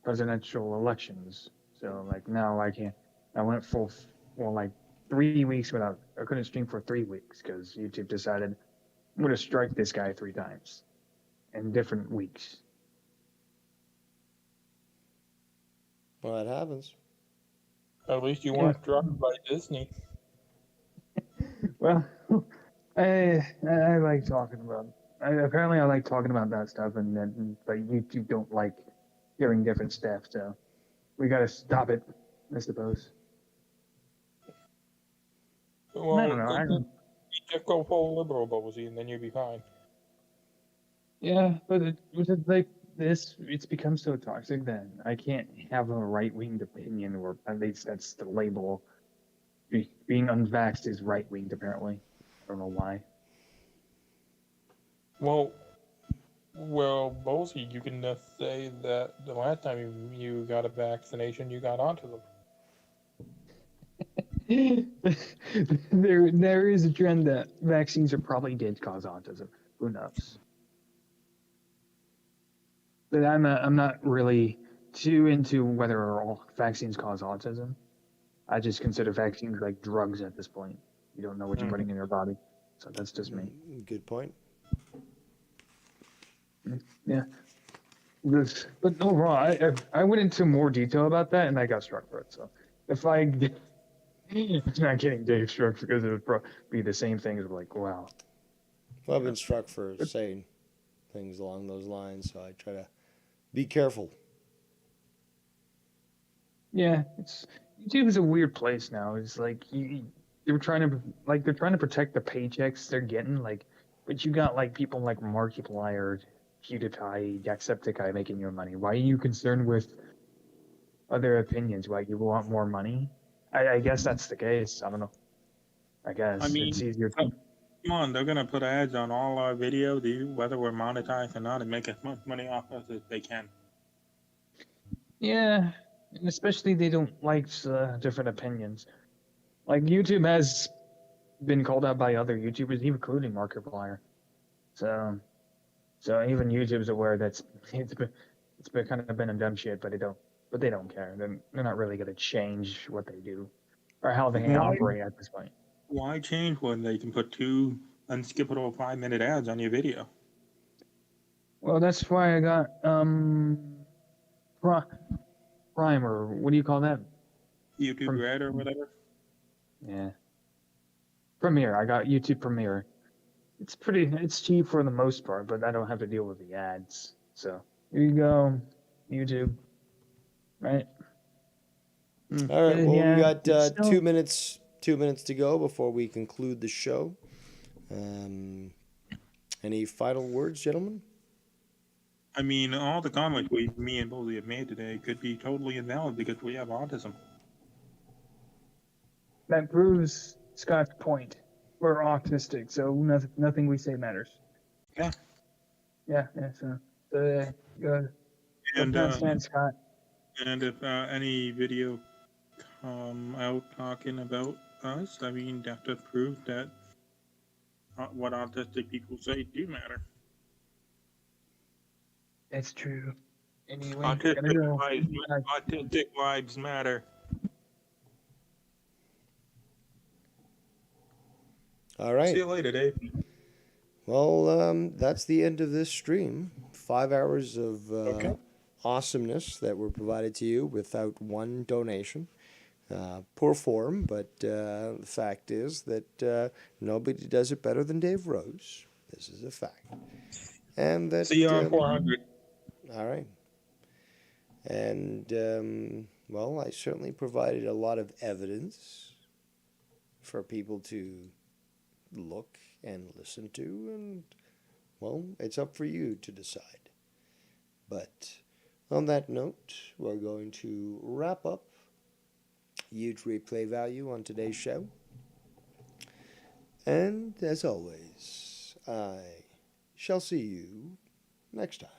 [SPEAKER 13] presidential elections. So like now I can't. I went for like 3 weeks without. I couldn't stream for 3 weeks because YouTube decided I'm going to strike this guy 3 times in different weeks.
[SPEAKER 1] Well, that happens.
[SPEAKER 3] At least you weren't struck by Disney.
[SPEAKER 13] Well, I like talking about. Apparently, I like talking about that stuff, but YouTube don't like hearing different stuff. So we got to stop it, I suppose.
[SPEAKER 3] Well,
[SPEAKER 13] I don't know.
[SPEAKER 3] You just go full liberal, Bozy, and then you'll be fine.
[SPEAKER 13] Yeah, but it's like this. It's become so toxic that I can't have a right-winged opinion, or at least that's the label. Being unvaxxed is right-winged, apparently. I don't know why.
[SPEAKER 3] Well, Bozy, you can just say that the last time you got a vaccination, you got autism.
[SPEAKER 13] There is a trend that vaccines are probably did cause autism. Who knows? But I'm not really too into whether all vaccines cause autism. I just consider vaccines like drugs at this point. You don't know what you're putting in your body. So that's just me.
[SPEAKER 1] Good point.
[SPEAKER 13] Yeah. But overall, I went into more detail about that, and I got struck for it. So if I, I'm not getting Dave struck because it would be the same thing as like, wow.
[SPEAKER 1] Well, I've been struck for saying things along those lines, so I try to be careful.
[SPEAKER 13] Yeah, YouTube is a weird place now. It's like they're trying to protect the paychecks they're getting, like, but you got like people like Markiplier, PewDiePie, Jacksepticeye making your money. Why are you concerned with other opinions? Why you want more money? I guess that's the case. I don't know. I guess
[SPEAKER 3] I mean,
[SPEAKER 13] it's easier.
[SPEAKER 3] come on, they're gonna put ads on all our videos, whether we're monetized or not, and make as much money off us as they can.
[SPEAKER 13] Yeah, and especially they don't like different opinions. Like YouTube has been called out by other YouTubers, including Markiplier. So even YouTube's aware that it's been kind of been a dumb shit, but they don't care. They're not really gonna change what they do or how they operate at this point.
[SPEAKER 3] Why change when they can put 2 unskippable 5-minute ads on your video?
[SPEAKER 13] Well, that's why I got Prime, or what do you call that?
[SPEAKER 3] YouTube Red or whatever.
[SPEAKER 13] Yeah. Premiere. I got YouTube Premiere. It's cheap for the most part, but I don't have to deal with the ads. So here you go, YouTube. Right.
[SPEAKER 1] All right. Well,
[SPEAKER 13] Yeah,
[SPEAKER 1] we got
[SPEAKER 13] still-
[SPEAKER 1] 2 minutes. 2 minutes to go before we conclude the show. Any final words, gentlemen?
[SPEAKER 3] I mean, all the comments me and Boley have made today could be totally invalid because we have autism.
[SPEAKER 13] That proves Scott's point. We're autistic, so nothing we say matters.
[SPEAKER 3] Yeah.
[SPEAKER 13] Yeah. So good.
[SPEAKER 3] And
[SPEAKER 13] Stand, Scott.
[SPEAKER 3] and if any video come out talking about us, I mean, that just proves that what autistic people say do matter.
[SPEAKER 13] That's true. Anyway,
[SPEAKER 3] autistic lives matter.
[SPEAKER 1] All right.
[SPEAKER 3] See you later, Dave.
[SPEAKER 1] Well, that's the end of this stream. 5 hours of awesomeness that were provided to you without one donation. Poor form, but the fact is that nobody does it better than Dave Rose. This is a fact. And that.
[SPEAKER 3] See you on 400.
[SPEAKER 1] All right. And, well, I certainly provided a lot of evidence for people to look and listen to, and, well, it's up for you to decide. But on that note, we're going to wrap up huge replay value on today's show. And as always, I shall see you next time.